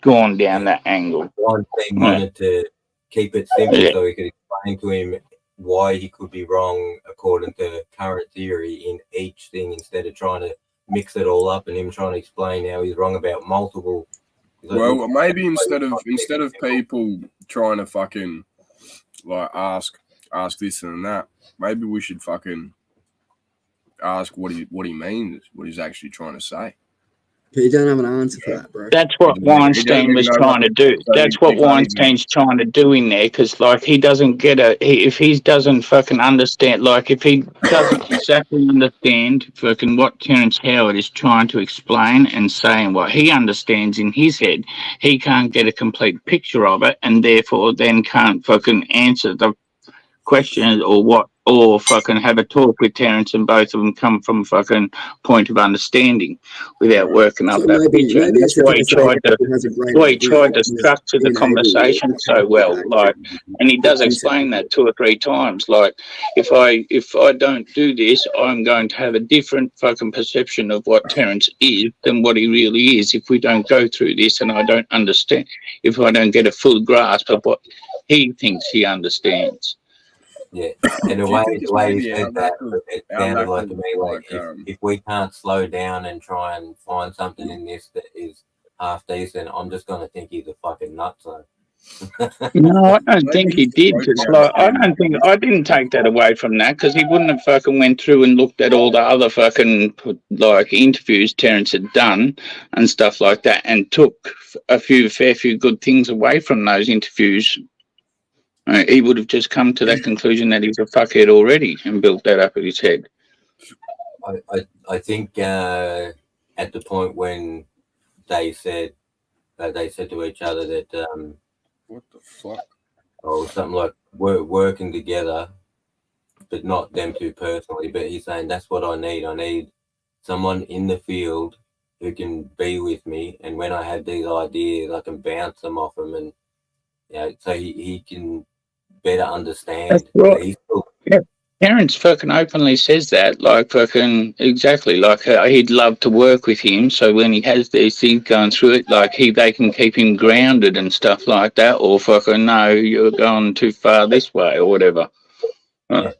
gone down that angle. Weinstein wanted to keep it simple so he could explain to him why he could be wrong according to current theory in each thing, instead of trying to mix it all up and him trying to explain how he's wrong about multiple. Well, maybe instead of people trying to fucking like ask this and that, maybe we should fucking ask what he means, what he's actually trying to say. You don't have an answer for that, bro. That's what Weinstein was trying to do. That's what Weinstein's trying to do in there, because like he doesn't get if he doesn't fucking understand, like if he doesn't exactly understand fucking what Terence Howard is trying to explain and saying what he understands in his head, he can't get a complete picture of it, and therefore then can't fucking answer the questions or fucking have a talk with Terence, and both of them come from fucking point of understanding without working up that picture. And that's why he tried to structure the conversation so well. Like, and he does explain that 2 or 3 times. Like, if I don't do this, I'm going to have a different fucking perception of what Terence is than what he really is if we don't go through this, and I don't understand, if I don't get a full grasp of what he thinks he understands. Yeah, and the way he said that, it sounded like to me like if we can't slow down and try and find something in this that is half decent, I'm just gonna think he's a fucking nutso. No, I don't think he did. It's like, I didn't take that away from that, because he wouldn't have fucking went through and looked at all the other fucking like interviews Terence had done and stuff like that, and took a fair few good things away from those interviews. He would have just come to that conclusion that he's a fuckhead already and built that up in his head. I think at the point when they said to each other that what the fuck? Oh, something like we're working together, but not them two personally. But he's saying that's what I need. I need someone in the field who can be with me, and when I have these ideas, I can bounce them off him, and so he can better understand. That's right. Terence fucking openly says that, like fucking exactly, like he'd love to work with him. So when he has these things going through it, like they can keep him grounded and stuff like that, or fucking no, you're going too far this way or whatever. That's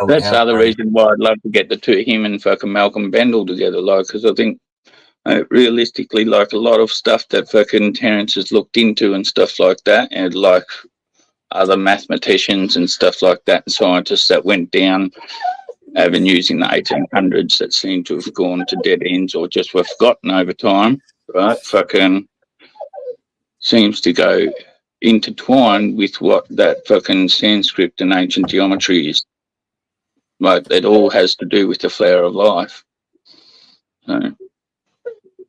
the other reason why I'd love to get him and fucking Malcolm Bendel together, like, because I think realistically, like a lot of stuff that fucking Terence has looked into and stuff like that, and like other mathematicians and stuff like that, and scientists that went down avenues in the 1800s that seem to have gone to dead ends or just were forgotten over time, right? Fucking seems to go intertwined with what that fucking Sanskrit and ancient geometry is. Like, it all has to do with the flower of life. So.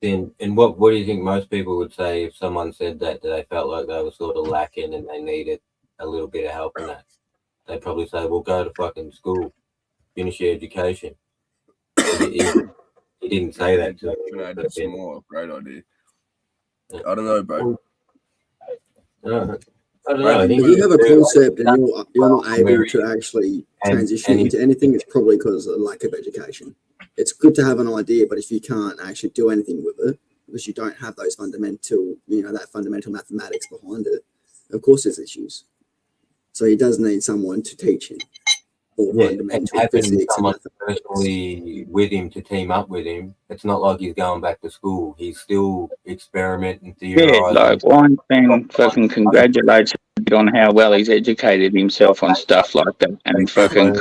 And what do you think most people would say if someone said that they felt like they were sort of lacking and they needed a little bit of help in that? They'd probably say, well, go to fucking school, finish your education. He didn't say that to Can I him. do some more? Great idea. I don't know, bro. I don't know. I If think you have a do- concept and you're not able Where to actually and- transition and into anything, it's probably because of lack of education. It's good to have an idea, but if you can't actually do anything with it, because you don't have those fundamental, that fundamental mathematics behind it, of course there's issues. So he does need someone to teach him all and fundamental having physics and someone mathematics. personally with him to team up with him, it's not like he's going back to school. He's still experimenting, Yeah, theorizing. like Weinstein fucking congratulates him on how well he's educated himself on stuff like that, and fucking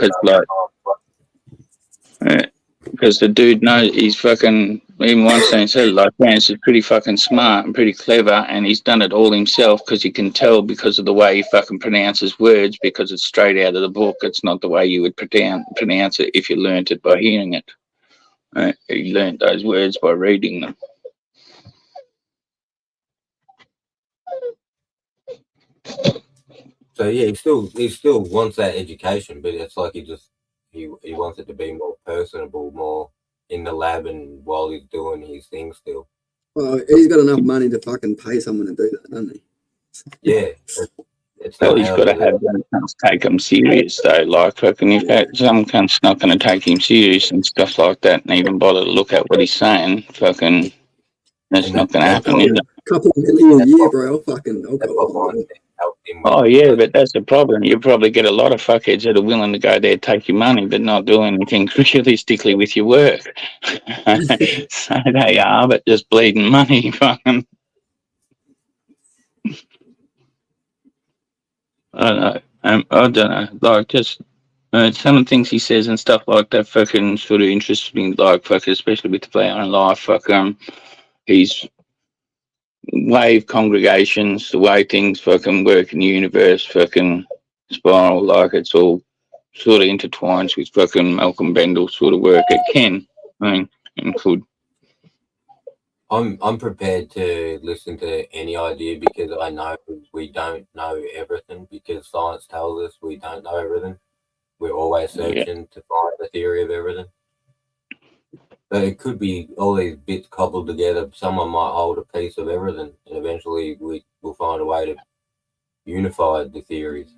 because the dude knows he's fucking. Even Weinstein said, like, Vance is pretty fucking smart and pretty clever, and he's done it all himself because he can tell because of the way he fucking pronounces words, because it's straight out of the book. It's not the way you would pronounce it if you learnt it by hearing it. He learnt those words by reading them. So yeah, he still wants that education, but it's like he wants it to be more personable, more in the lab, and while he's doing his thing still. Well, he's got enough money to fucking pay someone to do that, doesn't he? Yeah, it's Well, not he's how got to to have them cunts take him serious, though. Like, fucking, if some cunt's not going to take him serious and stuff like that, and even bother to look at what he's saying, fucking, that's And not going to happen, is it? Couple million a year, bro. I'll That's go what on. Weinstein helped him with. Oh, yeah, but that's the problem. You probably get a lot of fuckheads that are willing to go there, take your money, but not do anything realistically with your work. So they are, but just bleeding money, fucking. I don't know. I don't know. Like, just some of the things he says and stuff like that fucking sort of interests me. Like, fucking, especially with the Flower and Life. Fucking, he's wave congregations, the way things fucking work in the universe, fucking spiral. Like, it's all sort of intertwines with fucking Malcolm Bendel sort of work. It can, I mean, and could. I'm prepared to listen to any idea because I know we don't know everything, because science tells us we don't know everything. We're always searching to find the theory of everything. But it could be all these bits cobbled together. Someone might hold a piece of everything, and eventually we will find a way to unify the theories.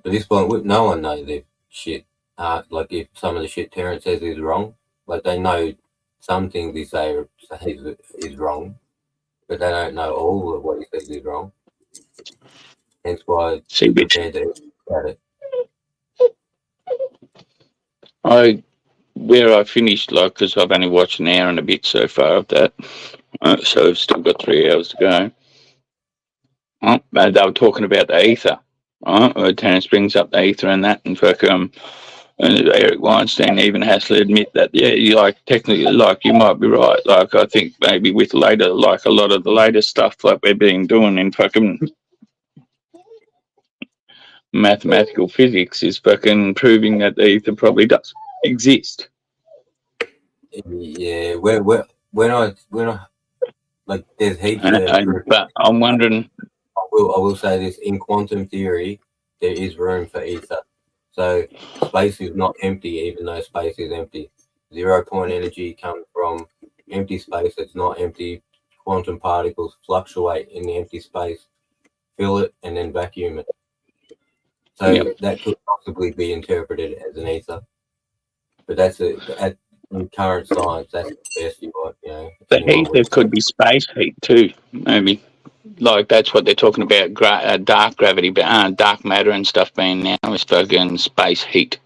At this point, no one knows if shit. Like if some of the shit Terrence says is wrong, like they know some things he says is wrong, but they don't know all of what he says is wrong. Hence why See, they're prepared to about it. Where I finished, like, because I've only watched an hour and a bit so far of that, so I've still got 3 hours to go. They were talking about the ether, right? Terrence brings up the ether and that, and fucking, and Eric Weinstein even has to admit that, yeah, you like technically, like, you might be right. Like, I think maybe with later, like a lot of the later stuff like we've been doing in fucking mathematical physics is fucking proving that the ether probably does exist. Yeah, when I like, there's heaps of. But I'm wondering. I will say this: in quantum theory, there is room for ether. So space is not empty, even though space is empty. 0 point energy comes from empty space. It's not empty. Quantum particles fluctuate in the empty space, fill it, and then vacuum it. So that could possibly be interpreted as an ether. But that's at in current science, that's the best you got. The ether could be space heat too, maybe. Like, that's what they're talking about, dark gravity, dark matter and stuff being now is fucking space heat.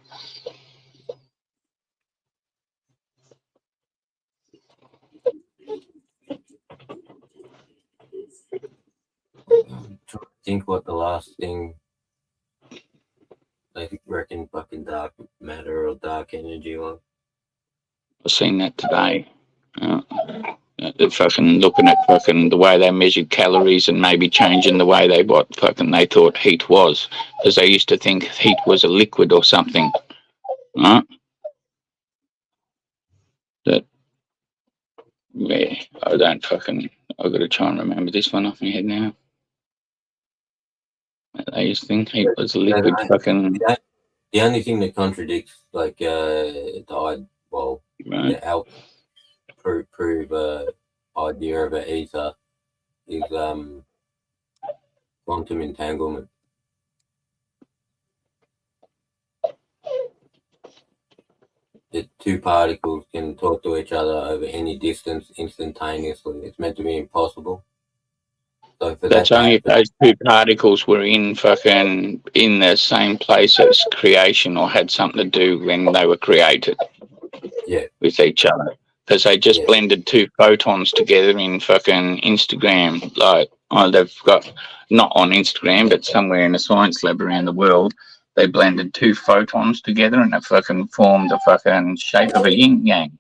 I'm trying to think what the last thing they reckon fucking dark matter or dark energy was. I've seen that today. They're fucking looking at fucking the way they measured calories and maybe changing the way they thought heat was, because they used to think heat was a liquid or something, right? That, yeah, I I've got to try and remember this one off my head now. They used to think he was a liquid fucking. The only thing that contradicts like the Right. prove idea of an ether is quantum entanglement. The two particles can talk to each other over any distance instantaneously. It's meant to be impossible. So for That's that to only if happen, those two particles were in the same place as creation or had something to do when they were created. Yeah. With each other. Because they just Yeah. blended two photons together in fucking Instagram. Like, they've got, not on Instagram, but somewhere in a science lab around the world, they blended two photons together and it fucking formed the fucking shape of a yin yang.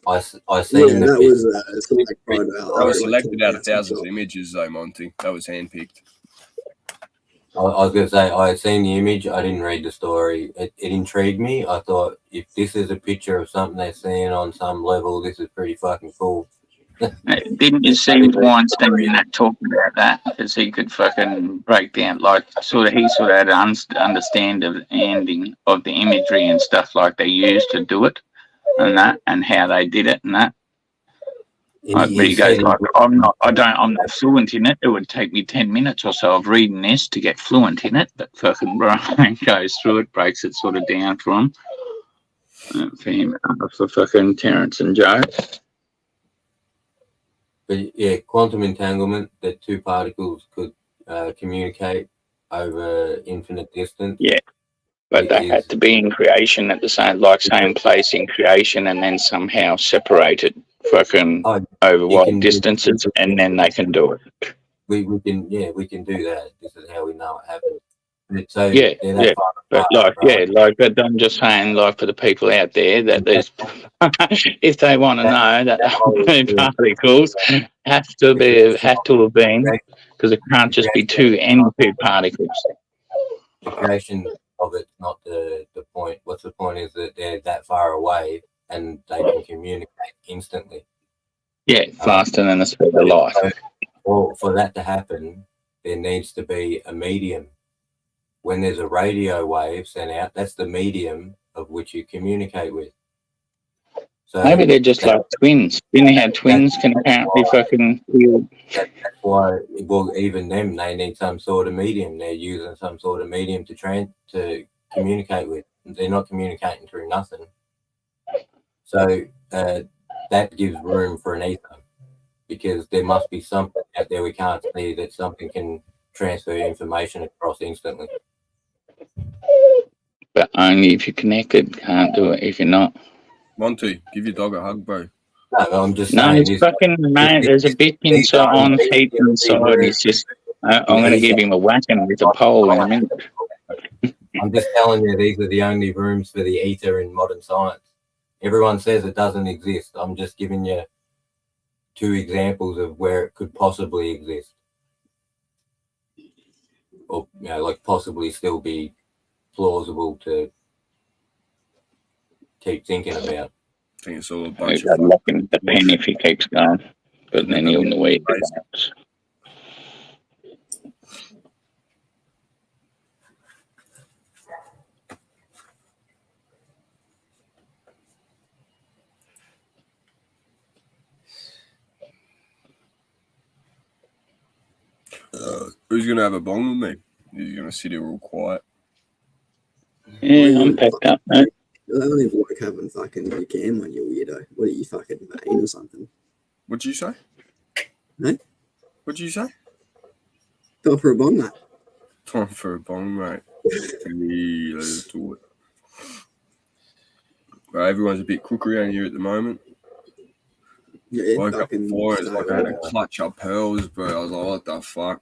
I Yeah, seen that the was something picture. That was selected out of thousands of images, though, Monty. That was handpicked. I was going to say, I had seen the image. I didn't read the story. It intrigued me. I thought, if this is a picture of something they're seeing on some level, this is pretty fucking cool. Didn't you see Weinstein in that talking about that? Because he could fucking break down, like, he sort of had an understanding of the imagery and stuff like they used to do it and that, and how they did it and that. But he goes like, I'm not fluent in it. It would take me 10 minutes or so of reading this to get fluent in it. But fucking Brian goes through it, breaks it sort of down for him. For him, for fucking Terrence and Joe. But yeah, quantum entanglement, that two particles could communicate over infinite distance. Yeah. But they had to be in creation at the same place in creation and then somehow separated fucking over what distances and then they can do it. We can do that. This is how we know it happened. So yeah. But but I'm just saying, like, for the people out there that there's if they want to know that the particles have to have been, because it can't just be two two particles. The creation of it's not the point. What's the point is that they're that far away and they can communicate instantly. Yeah, faster than the speed of light. Well, for that to happen, there needs to be a medium. When there's a radio wave sent out, that's the medium of which you communicate with. So maybe they're just like twins. Didn't they have twins can apparently fucking feel? That's why, well, even them, they need some sort of medium. They're using some sort of medium to communicate with. They're not communicating through nothing. So that gives room for an ether, because there must be something out there we can't see that something can transfer information across instantly. But only if you're connected. Can't do it if you're not. Monty, give your dog a hug, bro. No, I'm just no, saying. it's fucking, mate. There's a bit inside on heat inside. He's just. I'm going to give him a whacking with a pole in a minute. I'm just telling you, these are the only rooms for the ether in modern science. Everyone says it doesn't exist. I'm just giving you two examples of where it could possibly exist, or like possibly still be plausible to keep thinking about. I think it's all a bunch of locking the pen if he keeps going, but then he'll know where it goes. Who's gonna have a bong with me? You're gonna sit here all quiet. Yeah, I'm packed up, mate. I don't even like having fucking your cam on, you weirdo. What are you, fucking vain or something? What'd you say? Hey? What'd you say? Time for a bong, mate. Time for a bong, mate. Yeah, let's do it. Well, everyone's a bit crook around here at the moment. Yeah, woke up before, it's like I had to clutch up pearls, bro. I was like, what the fuck?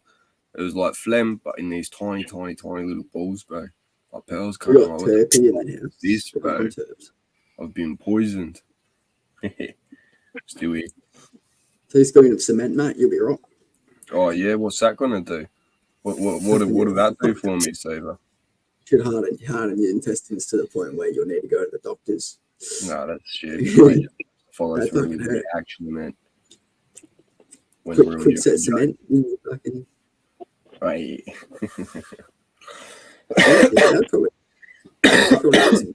It was like phlegm, but in these tiny little balls, bro. Like pearls coming out. This, bro. I've been poisoned. Still here. 2 spoons of cement, mate. You'll be right. Oh yeah, what's that gonna do? What did that do for me, Saver? Should harden your intestines to the point where you'll need to go to the doctors. No, that's shit. Follow through with the action, man. when Quick, ruined quick your set video. cement. You fucking. Right. Yeah, I'd probably do some-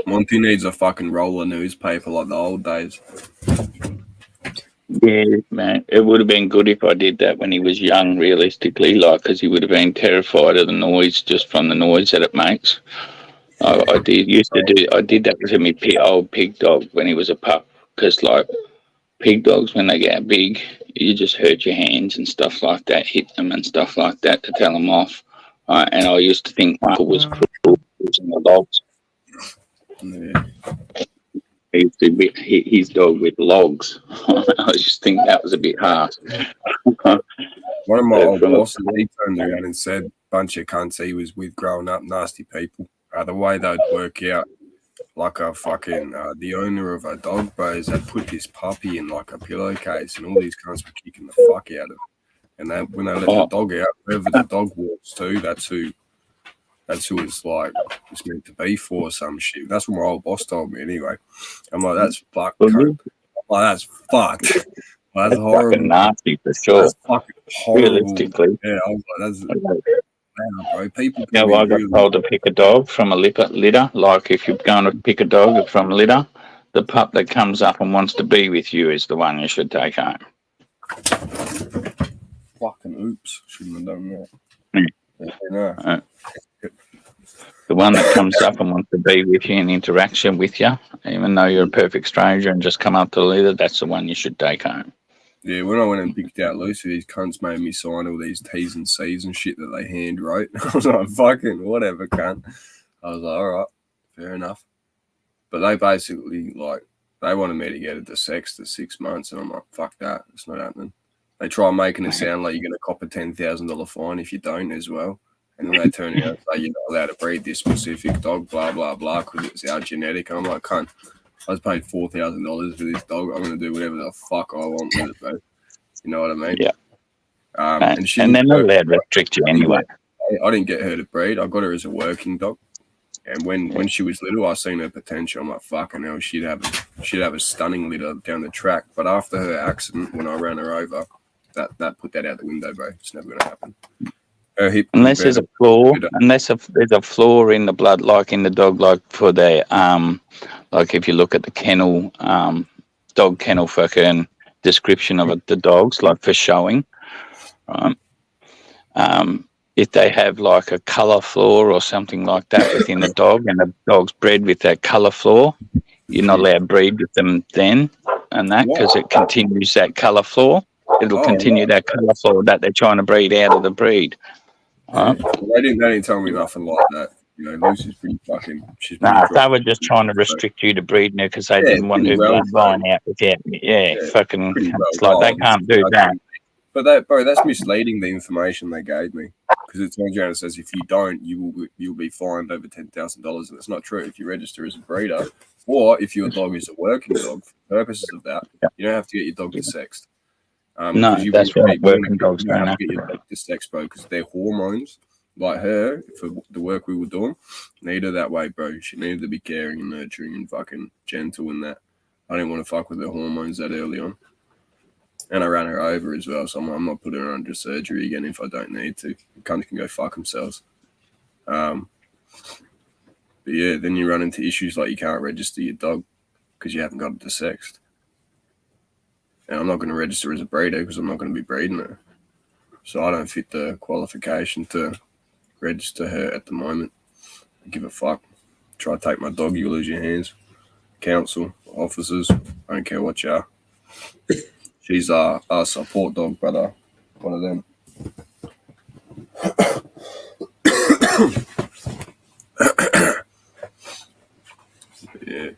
Monty needs a fucking roll of newspaper like the old days. Yeah, man. It would have been good if I did that when he was young, realistically, like, because he would have been terrified of the noise, just from the noise that it makes. I did that with my old pig dog when he was a pup, because, like, pig dogs, when they get big, you just hurt your hands and stuff like that, hit them and stuff like that to tell them off. And I used to think Michael was cruel using the logs. Yeah. He used to be his dog with logs. I just think that was a bit harsh. One of my So old from a- bosses, he turned around and said, bunch of cunts he was with growing up, nasty people. The way they'd work out, like a fucking, the owner of a dog, bros, they'd put this puppy in like a pillowcase and all these cunts were kicking the fuck out of it. And then when they let the dog out, whoever the dog walks to, that's who it's like it's meant to be for some shit. That's what my old boss told me anyway. I'm like, that's fucked. Cunt. I'm like, that's fucked. That's That's horrible. fucking nasty for sure. That's fucking horrible. Realistically. Yeah, I was like, that's wow, bro. People can You know, be I got really told to pick a dog from a litter. Like, if you're going to pick a dog from a litter, the pup that comes up and wants to be with you is the one you should take home. fucking oops. Shouldn't have done that. Mm. Yeah, no. The one that comes up and wants to be with you in interaction with you, even though you're a perfect stranger and just come up to the litter, that's the one you should take home. Yeah, when I went and picked out Lucy, these cunts made me sign all these T's and C's and shit that they hand wrote. I was like, fucking whatever, cunt. I was like, all right, fair enough. But they basically, like, they wanted me to get it to sex to 6 months, and I'm like, fuck that, it's not happening. They try making it sound like you're going to cop a $10,000 fine if you don't as well. And then they turn around and say, you're not allowed to breed this specific dog, blah, blah, blah, because it's our genetic. I'm like, cunt, I was paid $4,000 for this dog. I'm going to do whatever the fuck I want with it, bro. You know what I mean? Yeah. And they're not allowed to restrict you anyway. I didn't get her to breed. I got her as a working dog. And when she was little, I seen her potential. I'm like, fucking hell, she'd have a stunning litter down the track. But after her accident, when I ran her over, that put that out the window, bro. It's never going to happen. Her hip, Unless there's a flaw, there's a flaw in the blood, like in the dog, like for the like if you look at the kennel, dog kennel fucking description of it, the dogs, like for showing, right? If they have like a colour flaw or something like that within the dog, and the dog's bred with that colour flaw, you're not allowed to breed with them then, and that because it continues that colour flaw. It'll continue that colour flaw that they're trying to breed out of the breed. Well, they didn't tell me nothing like that. You know, Lucy's pretty fucking. She's pretty Nah, they dry. were just trying to restrict you to breeding her because they Yeah, didn't want her pretty well, bloodline out with you. Yeah, fucking. pretty well It's like they done. can't do that. But that's misleading, the information they gave me, because it turns around and says if you don't, you'll be fined over $10,000, and it's not true. If you register as a breeder, or if your dog is a working dog, for purposes of that, you don't have to get your dog desexed. No, 'cause you that's won't right. get- Working dogs you don't have have to get your dog desexed, bro, because their hormones, like her, for the work we were doing, need her that way, bro. She needed to be caring and nurturing and fucking gentle and that. I didn't want to fuck with her hormones that early on. And I ran her over as well, so I'm not putting her under surgery again if I don't need to. Cunts can go fuck themselves. But yeah, then you run into issues like you can't register your dog because you haven't got it desexed. And I'm not going to register as a breeder because I'm not going to be breeding her. So I don't fit the qualification to register her at the moment. I give a fuck. Try to take my dog, you lose your hands. Council, officers, I don't care what you are. She's a support dog, brother. One of them. Yeah.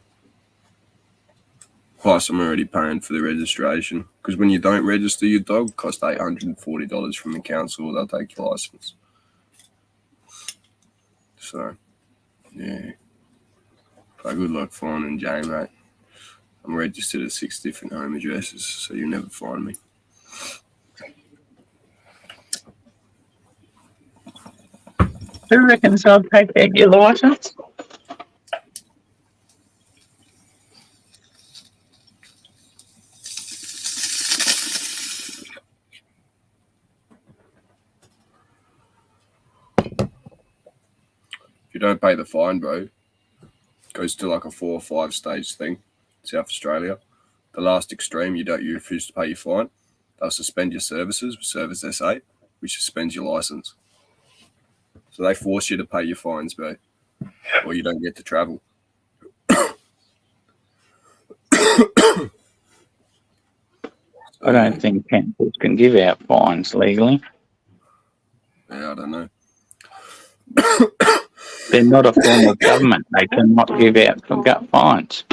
Plus, I'm already paying for the registration because when you don't register your dog, it costs $840 from the council. They'll take your license. So, yeah. Good luck finding Jay, mate. I'm registered at 6 different home addresses, so you'll never find me. Who reckons I'll take out your license? don't pay the fine, bro, goes to like a 4 or 5 stage thing, South Australia. The last extreme, you refuse to pay your fine, they'll suspend your services with Service SA, which suspends your license. So they force you to pay your fines, bro, or you don't get to travel. I don't think councils can give out fines legally. Yeah, I don't know. They're not a form of government. They cannot give out fines.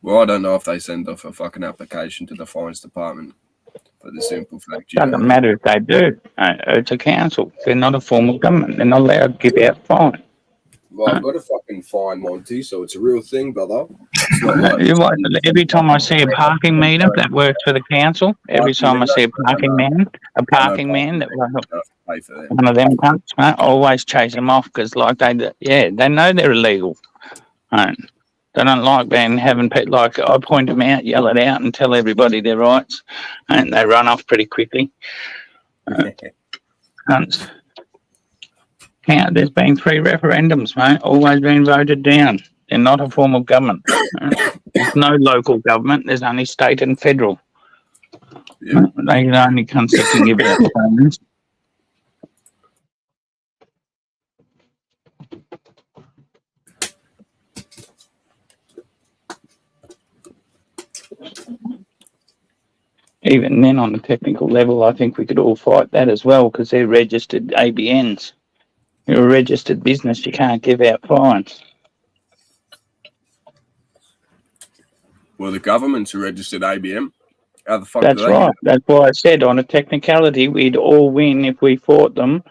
Well, I don't know if they send off a fucking application to the fines department for the simple fact you Doesn't don't. matter if they do. It's a council. They're not a form of government. They're not allowed to give out fines. Well, I've got a fucking fine, Monty, so it's a real thing, brother. It's not like Every time I see a parking meter that works for the council, every time I see a parking man that pay for them. one of them cunts, I always chase them off because, like, they know they're illegal. Right? They don't like having people like I point them out, yell it out, and tell everybody their rights, and they run off pretty quickly. Cunts. Yeah, there's been 3 referendums, mate. Always been voted down. They're not a form of government. There's no local government. There's only state and federal. Yeah. They can only come and give out fines. Even then, on a technical level, I think we could all fight that as well because they're registered ABNs. You're a registered business. You can't give out fines. Well, the government's a registered ABM. How the fuck That's do they right. That's why I said on a technicality, we'd all win if we fought them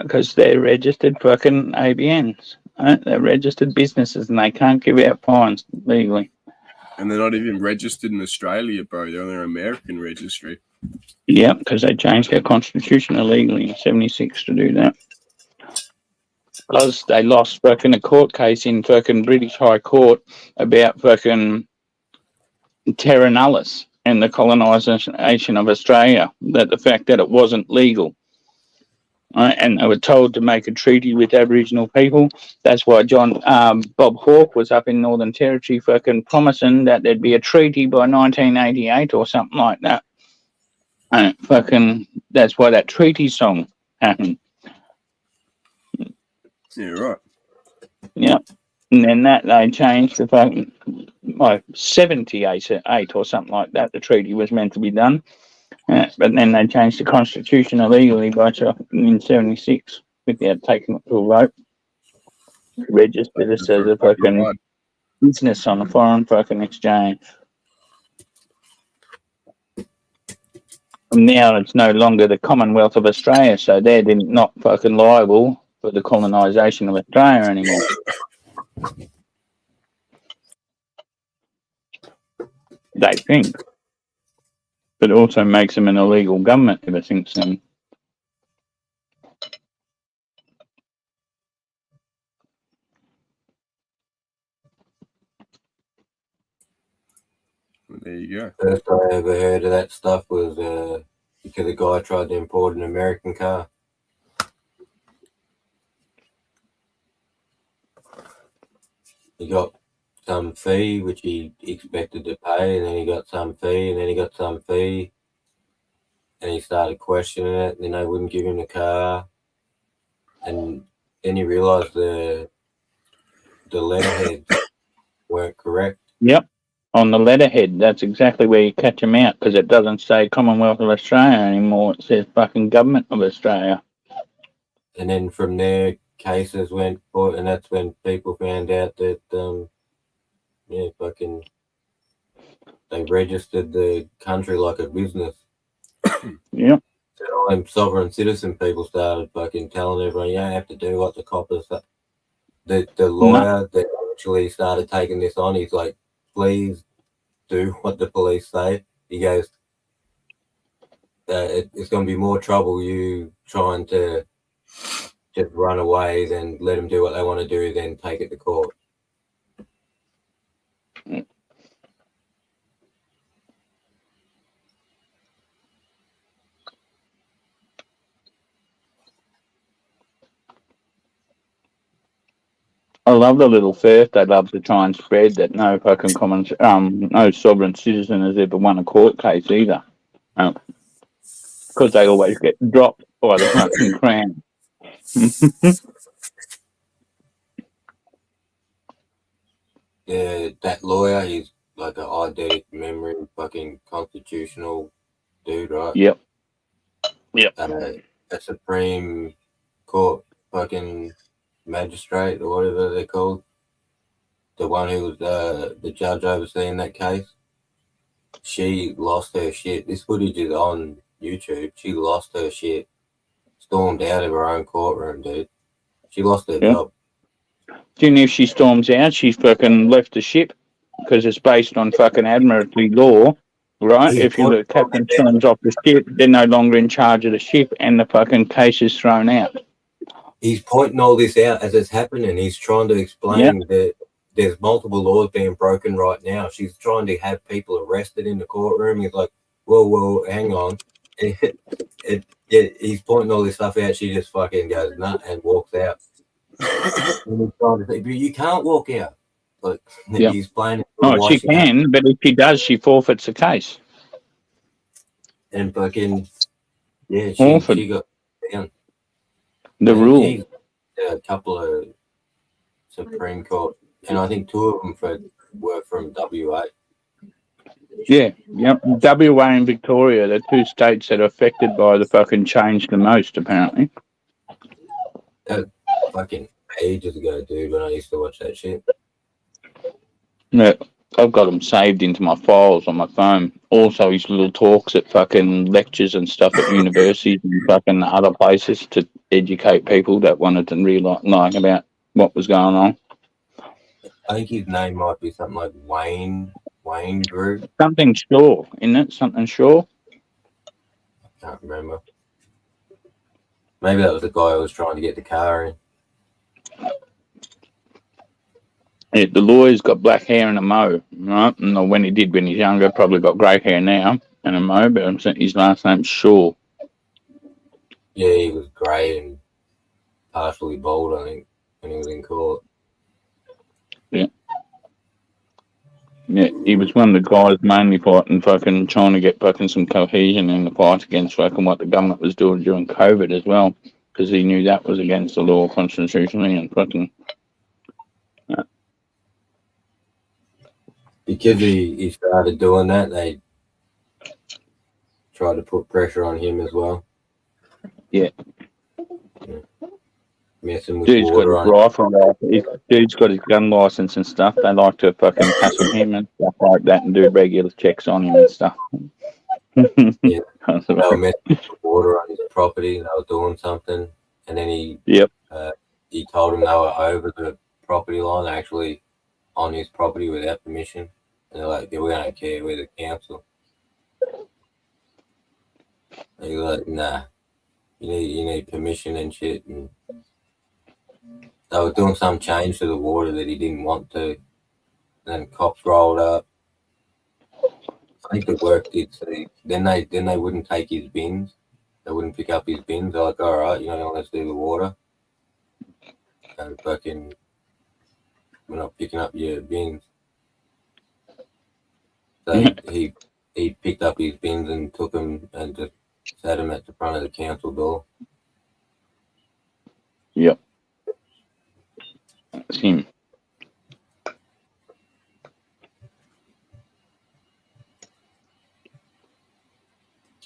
because they're registered fucking ABNs. They're registered businesses and they can't give out fines legally. And they're not even registered in Australia, bro. They're on their American registry. Yeah, because they changed their constitution illegally in 76 to do that. Because they lost fucking a court case in fucking British High Court about fucking terra nullius and the colonisation of Australia, that the fact that it wasn't legal. And they were told to make a treaty with Aboriginal people. That's why Bob Hawke was up in Northern Territory fucking promising that there'd be a treaty by 1988 or something like that. And fucking, that's why that treaty song happened. Yeah, right. Yeah. And then that they changed the fucking 78 or something like that. The treaty was meant to be done. But then they changed the constitution illegally in 76 without taking it to a vote. Registered us as a fucking business on a foreign fucking exchange. And now it's no longer the Commonwealth of Australia, so they're not fucking liable for the colonisation of Australia anymore. They think. But it also makes them an illegal government ever since then. Well, there you go. First I ever heard of that stuff was because a guy tried to import an American car. He got some fee, which he expected to pay, and then he got some fee, and then he got some fee, and he started questioning it, and then they wouldn't give him the car, and then he realised the letterheads weren't correct. Yep. On the letterhead, that's exactly where you catch them out because it doesn't say Commonwealth of Australia anymore. It says fucking Government of Australia. And then from there, cases went forward, and that's when people found out that, they registered the country like a business. Yep. So all them sovereign citizen people started fucking telling everyone, you don't have to do what the coppers. The lawyer that actually started taking this on, he's like, please do what the police say. He goes, it's going to be more trouble you trying to just run away than let them do what they want to do, then take it to court. I love the little thirst they love to try and spread that no fucking no sovereign citizen has ever won a court case either. Because they always get dropped by the fucking crown. Yeah, that lawyer, he's like an eidetic memory fucking constitutional dude, right? Yep. A Supreme Court fucking magistrate or whatever they're called. The one who was the judge overseeing that case. She lost her shit. This footage is on YouTube. She lost her shit. Stormed out of her own courtroom, dude. She lost her job. Then if she storms out, she's fucking left the ship because it's based on fucking admiralty law, right? Yeah, If the captain storms off the ship, they're no longer in charge of the ship and the fucking case is thrown out. He's pointing all this out as it's happening. He's trying to explain that there's multiple laws being broken right now. She's trying to have people arrested in the courtroom. He's like, well, hang on. He's pointing all this stuff out. She just fucking goes nut and walks out. And he's trying to say, but you can't walk out. Like, he's playing. Oh, she can, but if she does, she forfeits the case. And fucking, she got down. The rule. A couple of Supreme Court, and I think two of them were from WA. Yeah, yep. WA and Victoria, the two states that are affected by the fucking change the most, apparently. Fucking ages ago, dude, when I used to watch that shit. Yeah, I've got them saved into my files on my phone. Also, his little talks at fucking lectures and stuff at universities and fucking other places to educate people that wanted to really like about what was going on. I think his name might be something like Wayne Group. Something Shaw, isn't it? Something Shaw? I can't remember. Maybe that was the guy who was trying to get the car in. Yeah, the lawyer's got black hair and a mo, right? And when he's younger, probably got grey hair now and a mo, but his last name's Shaw. Yeah, he was grey and partially bald, I think, when he was in court. Yeah, he was one of the guys mainly fighting fucking trying to get fucking some cohesion in the fight against fucking what the government was doing during COVID as well, because he knew that was against the law constitutionally and fucking. Because he started doing that, they tried to put pressure on him as well. Yeah. Messing with Dude's got water his rifle license. Dude's got his gun license and stuff. They like to fucking hassle him and stuff like that and do regular checks on him and stuff. Yeah. They were messing with water on his property. They were doing something, and then he told them they were over the property line, actually on his property without permission. And they're like, "Yeah, we don't care. We're the council." And he's like, "Nah, you need permission and shit." And they were doing some change to the water that he didn't want to. And then cops rolled up. I think the work did see. Then they wouldn't take his bins. They wouldn't pick up his bins. They're like, all right, let's do the water. And fucking, we're not picking up your bins. So he picked up his bins and took them and just sat them at the front of the council door. Yep. That's him.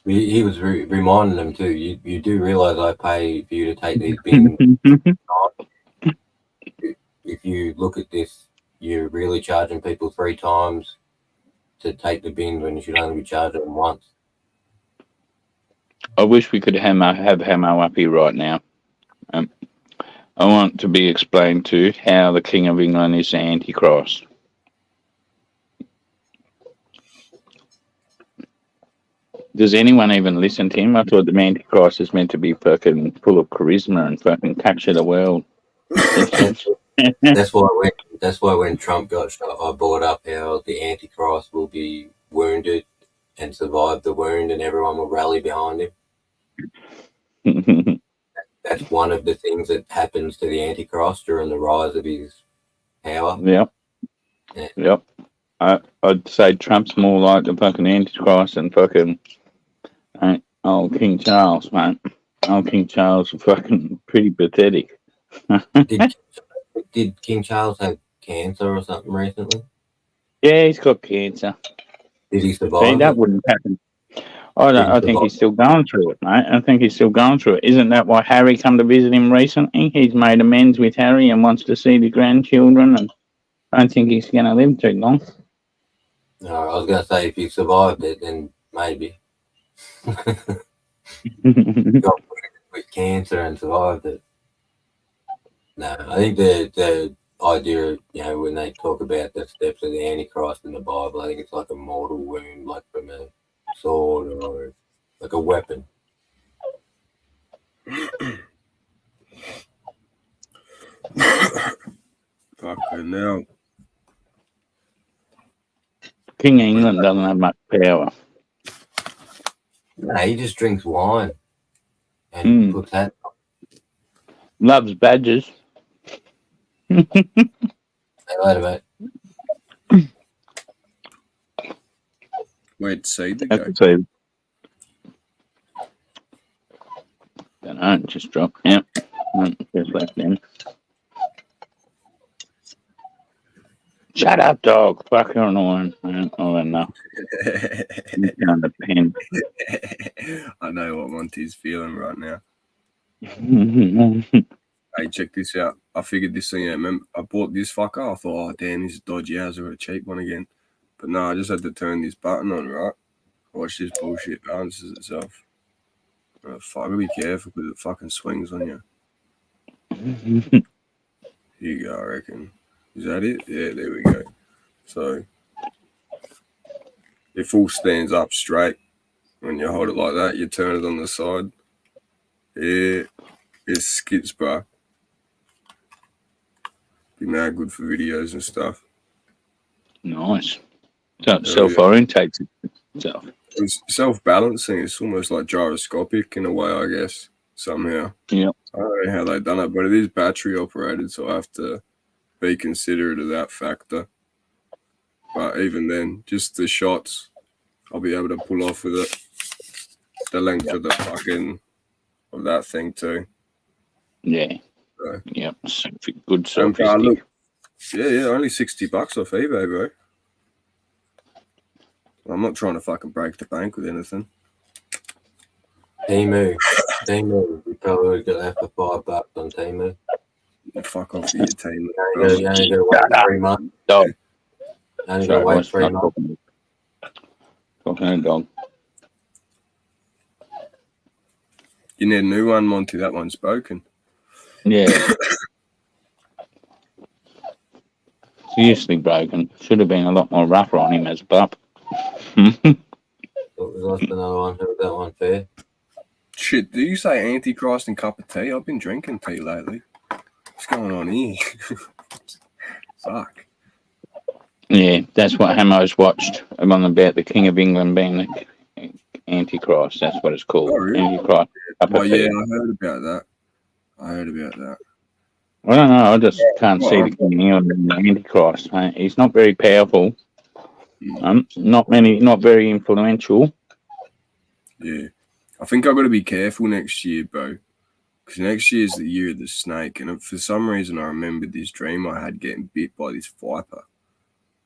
He was reminding them too. You do realise I pay for you to take these bins. If you look at this, you're really charging people 3 times to take the bins when you should only be charging them once. I wish we could have Hamo up here right now. I want to be explained to how the King of England is the Antichrist. Does anyone even listen to him? I thought the Antichrist is meant to be fucking full of charisma and fucking capture the world. That's why when Trump got shot, I brought up how the Antichrist will be wounded and survive the wound, and everyone will rally behind him. That's one of the things that happens to the Antichrist during the rise of his power. Yep. Yeah. Yep. I'd say Trump's more like the fucking Antichrist than fucking old King Charles, mate. Old King Charles was fucking pretty pathetic. Did King Charles have cancer or something recently? Yeah, he's got cancer. Did he See, survive? that it? wouldn't happen. I think he's still going through it, mate. I think he's still going through it. Isn't that why Harry come to visit him recently? He's made amends with Harry and wants to see the grandchildren, and I don't think he's going to live too long. No, I was going to say if he survived it, then maybe. Got with cancer and survived it. No, I think the idea, when they talk about the steps of the Antichrist in the Bible, I think it's like a mortal wound, like from a sword or like a weapon. Fucking hell. King of England doesn't have much power. No, he just drinks wine and puts that. Loves badgers. Hey, later, mate. Wait to see the Have go. to see. Don't know, just dropped. Yep. Just left in. Shut up, dog. Fucking annoying. I don't know. He's down the pen. I know what Monty's feeling right now. Yep. Hey, check this out. I figured this thing out. Remember, I bought this fucker. I thought, oh, damn, this is dodgy as I got a cheap one again. But no, I just had to turn this button on, right? Watch this bullshit balances itself. Oh, fuck, gotta be careful because it fucking swings on you. Here you go, I reckon. Is that it? Yeah, there we go. So, it full stands up straight. When you hold it like that, you turn it on the side. Yeah, it skips, bro. Be mad good for videos and stuff. Nice. So it self-orientates itself. It's self-balancing. It's almost like gyroscopic in a way, I guess, somehow. Yeah. I don't know how they've done it, but it is battery operated, so I have to be considerate of that factor. But even then, just the shots, I'll be able to pull off with it. The length of the fucking of that thing too. Yeah. So. Yep. Good Look, selfie. yeah, only $60 off eBay, bro. I'm not trying to fucking break the bank with anything. Temu. You probably would get that for $5 on Temu. Fuck off your team. You only got to wait 3 months. Dog. You only got to wait 3 months. Talking to a dog. You need a new one, Monty. That one's broken. Yeah. Seriously broken. Should have been a lot more rougher on him as a pup. We lost another one. Who was that one fair? Shit, do you say Antichrist and cup of tea? I've been drinking tea lately. What's going on here? Fuck. Yeah, that's what Hamos watched on about the King of England being the Antichrist. That's what it's called. Oh, really? Antichrist. Oh, yeah, I heard about that. I don't know. I just can't see the King of England being the Antichrist. Mate. He's not very powerful. Not very influential. Yeah. I think I've got to be careful next year, bro. Because next year is the year of the snake. And for some reason, I remembered this dream I had getting bit by this viper.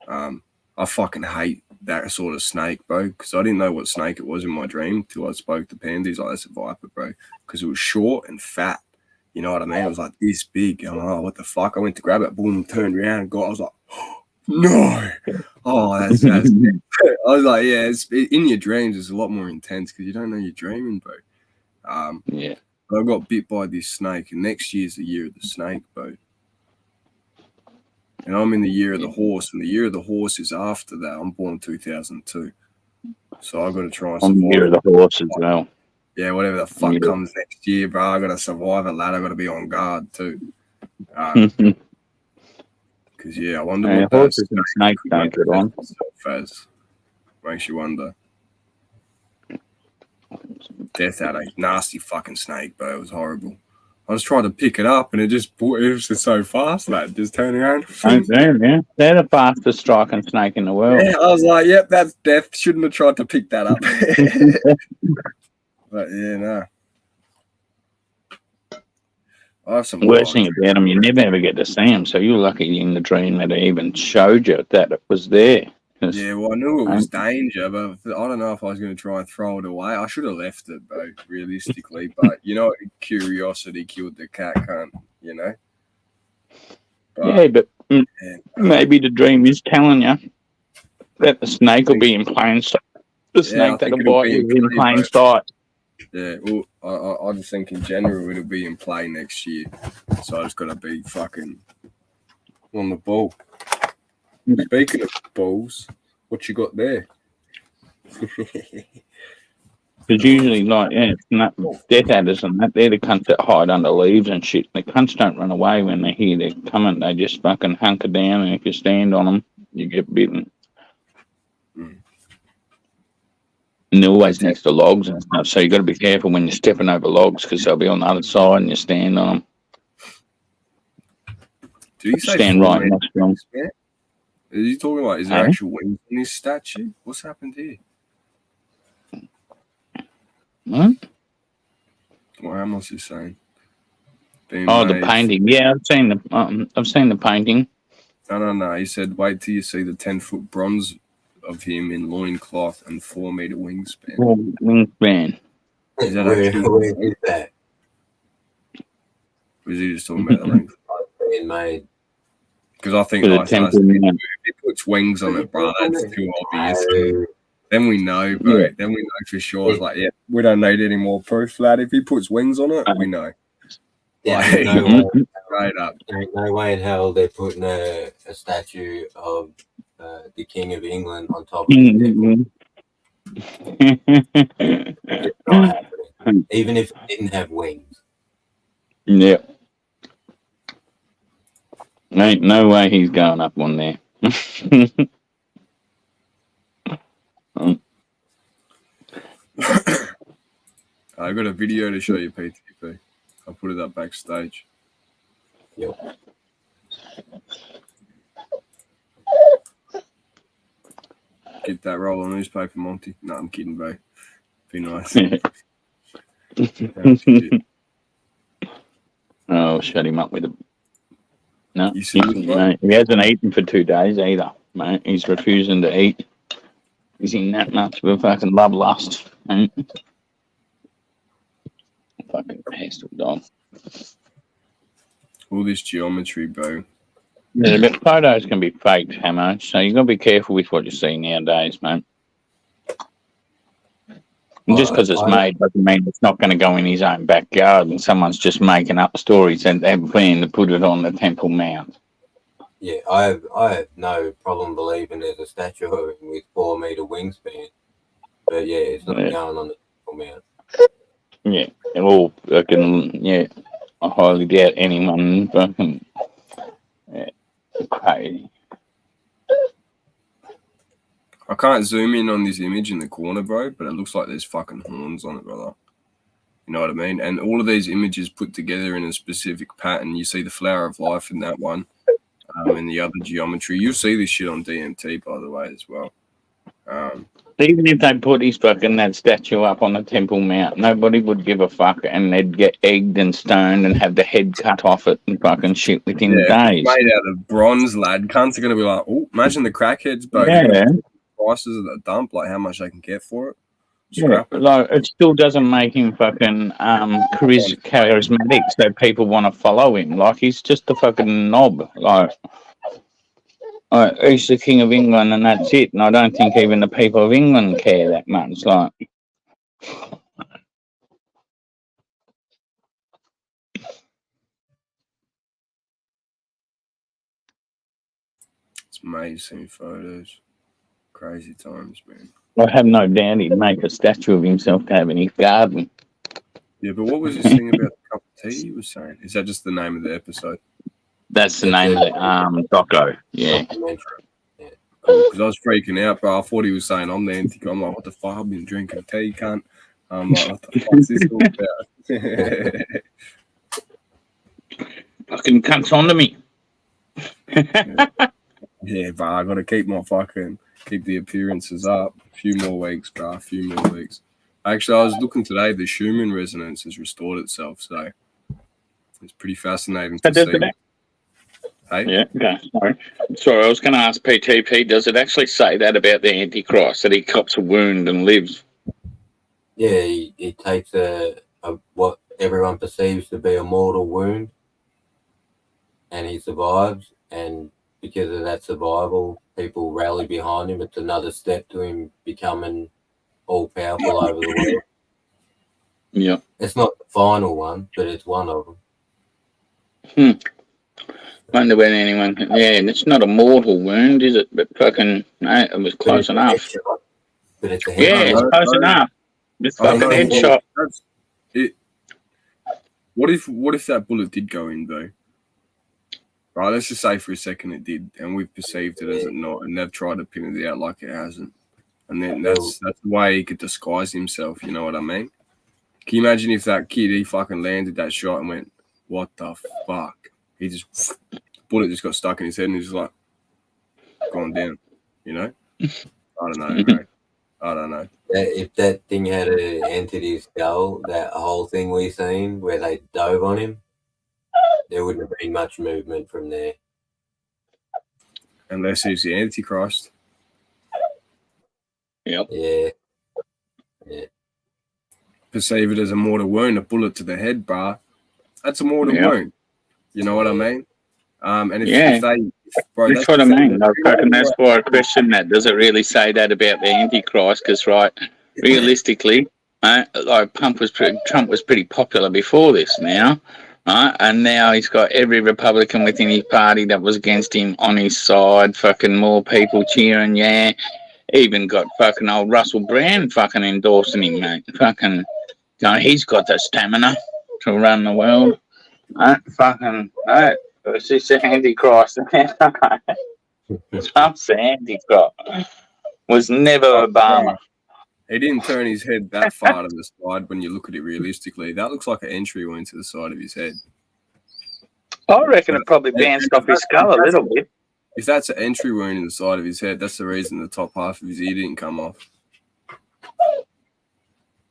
I fucking hate that sort of snake, bro. Because I didn't know what snake it was in my dream till I spoke to Pandy. He's like, that's a viper, bro. Because it was short and fat. You know what I mean? It was like this big. I'm like, oh, what the fuck? I went to grab it, boom, turned around and I was like, no. Oh, that's I was like, yeah, it's in your dreams, it's a lot more intense because you don't know you're dreaming, bro. Yeah. I got bit by this snake, and next year's the year of the snake, bro. And I'm in the year of the horse, and the year of the horse is after that. I'm born in 2002. So I got to try and survive. I'm the year of the horse as well. Yeah, whatever the fuck comes next year, bro. I got to survive it, lad. I got to be on guard too. Because I wonder what horses and snakes don't get on. As makes you wonder. Death had a nasty fucking snake, bro. It was horrible. I was trying to pick it up, and it was just so fast, mate. Just turn around. Oh, yeah. They're the fastest striking snake in the world. Yeah, I was like, yep, that's death. Shouldn't have tried to pick that up. But yeah, no. I have some Worst thing about them, you never ever get to see them. So you're lucky in the dream that it even showed you that it was there. 'Cause- Yeah, well, I knew it was danger, but I don't know if I was going to try and throw it away. I should have left it, though, realistically. But, curiosity killed the cat, can't, yeah, but maybe the dream is telling you that the snake will be in plain sight. The snake that'll bite you in plain sight. Yeah, well, I just think in general it'll be in play next year. So I just got to be fucking on the ball. Speaking of balls, what you got there? Because usually, it's not death adders and that. They're the cunts that hide under leaves and shit. The cunts don't run away when they hear they're coming. They just fucking hunker down, and if you stand on them, you get bitten. And they're always next to logs and stuff, so you got to be careful when you're stepping over logs because they'll be on the other side and you stand on them. Do you say Stand right next to them. Are you talking about, is there actual wings in this statue? What's happened here? What? What Amos is saying. The painting. Yeah, I've seen the painting. No. He said, wait till you see the 10-foot bronze of him in loincloth and 4-meter wingspan. Wingspan. Is that Where actually is that? Or is he just talking about the length? Being made. Because I think For the temple, if he puts wings on it, bro, that's too obvious. Then we know, bro. Yeah. Then we know for sure. It's like, yeah, we don't need any more proof, lad. If he puts wings on it, we know. Yeah, Like, no way. Straight up. There ain't no way in hell they're putting a statue of the King of England on top of the It's not happening. Even if it didn't have wings. Yeah. Ain't no way he's going up on there. I got a video to show you, PTP. I'll put it up backstage. Yep. Get that roll of newspaper, Monty. No, I'm kidding, bro. Be nice. Oh, shut him up with a. No, You see this one? mate, he hasn't eaten for 2 days either, mate. He's refusing to eat. He's in that much of a fucking love lust. Mate. Fucking pestle dog. All this geometry, bro. Yeah, but photos can be faked, Hamo, so you got to be careful with what you see nowadays, mate. And just because it's made doesn't mean it's not going to go in his own backyard and someone's just making up stories and they're planning to put it on the Temple Mount. Yeah, I have no problem believing there's a statue of him with 4-meter wingspan. But yeah, it's not going on the Temple Mount. Yeah, or fucking, yeah, I highly doubt anyone fucking, yeah, crazy. I can't zoom in on this image in the corner, bro, but it looks like there's fucking horns on it, brother. You know what I mean? And all of these images put together in a specific pattern. You see the flower of life in that one, and the other geometry. You'll see this shit on DMT, by the way, as well. Even if they put his fucking that statue up on the Temple Mount, nobody would give a fuck, and they'd get egged and stoned and have the head cut off it and fucking shit within days. Made out of bronze, lad. Cunts are going to be like, oh, imagine the crackheads, bro. Yeah. Prices at the dump, like how much they can get for it. Yeah, like it still doesn't make him fucking charismatic, so people want to follow him. Like he's just a fucking knob. Like he's the King of England, and that's it. And I don't think even the people of England care that much. Like, It's amazing photos. Crazy times, man. I have no doubt he'd make a statue of himself to have in his garden. Yeah, but what was this thing about the cup of tea you were saying? Is that just the name of the episode? That's the name of the doco. Yeah. Because I was freaking out, bro. I thought he was saying I'm the anti. I'm like, what the fuck? I've been drinking tea, cunt. I'm like, what the fuck's this all about? fucking cunts onto me. Yeah, but I got to keep the appearances up. A few more weeks, bro. A few more weeks. Actually, I was looking today. The Schumann resonance has restored itself, so it's pretty fascinating to But does see. it, Hey, yeah, okay, sorry, I was going to ask PTP, does it actually say that about the Antichrist, that he cops a wound and lives? Yeah, he takes what everyone perceives to be a mortal wound, and he survives. And because of that survival, people rally behind him. It's another step to him becoming all powerful over the world. Yeah. It's not the final one, but it's one of them. Wonder when anyone can, yeah, it's not a mortal wound, is it? But fucking, no, it was close enough. But it's a Yeah, it's headshot. close enough. It's fucking no, headshot. that's it. What if that bullet did go in though? Right, let's just say for a second it did, and we've perceived it as it not, and they've tried to pin it out like it hasn't. And then that's the way he could disguise himself, you know what I mean? Can you imagine if that kid, he fucking landed that shot and went, what the fuck? He just, bullet just got stuck in his head and he's just like, gone down, you know? I don't know, bro. I don't know. If that thing had entered his skull, that whole thing we seen where they dove on him, there wouldn't have been much movement from there. Unless he's the Antichrist. Yep. Yeah. Perceive it as a mortal wound, a bullet to the head, bro. That's a mortal wound. You know what I mean? And if they, bro, that's what I mean. And that's why I question that. Does it really say that about the Antichrist? Because, right, realistically, like Trump was pretty popular before this now, right? And now he's got every Republican within his party that was against him on his side. Fucking more people cheering, yeah. Even got fucking old Russell Brand fucking endorsing him, mate. Fucking, he's got the stamina to run the world. Fucking, it's just the Antichrist. Trump's the Antichrist. Was never Obama. He didn't turn his head that far to the side when you look at it realistically. That looks like an entry wound to the side of his head. I reckon it probably bounced off his skull a little bit. If that's an entry wound in the side of his head, that's the reason the top half of his ear didn't come off.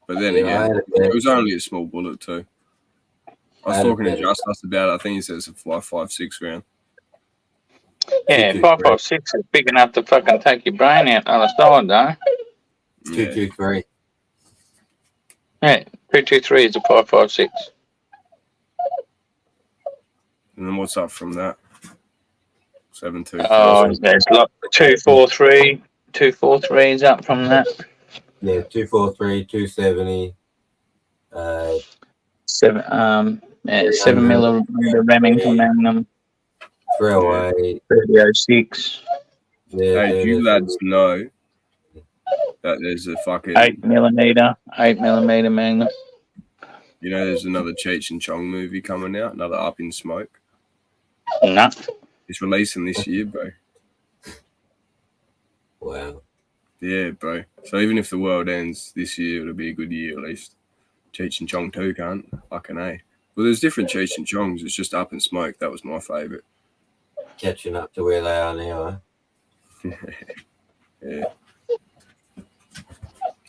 But then again, it was only a small bullet too. I was talking to Justice about it. I think he says it's a 5.56 round. Yeah, 5.56 is big enough to fucking take your brain out on the side, though. 223. Yeah, 223 is a 5.56. And then what's up from that? 7.2. Oh, there's like 243. 243 is up from that. Yeah, 243, 270. 7 millimeter Remington Magnum. 308. 30.06. Yeah, hey, you lads know that there's a fucking 8 millimeter Magnum. You know, there's another Cheech and Chong movie coming out, another Up in Smoke. No. It's releasing this year, bro. Wow. Yeah, bro. So even if the world ends this year, it'll be a good year at least. Cheech and Chong 2 can't. Fucking A. Well, there's different Cheech and Chongs. It's just Up in Smoke. That was my favourite. Catching up to where they are now, Yeah.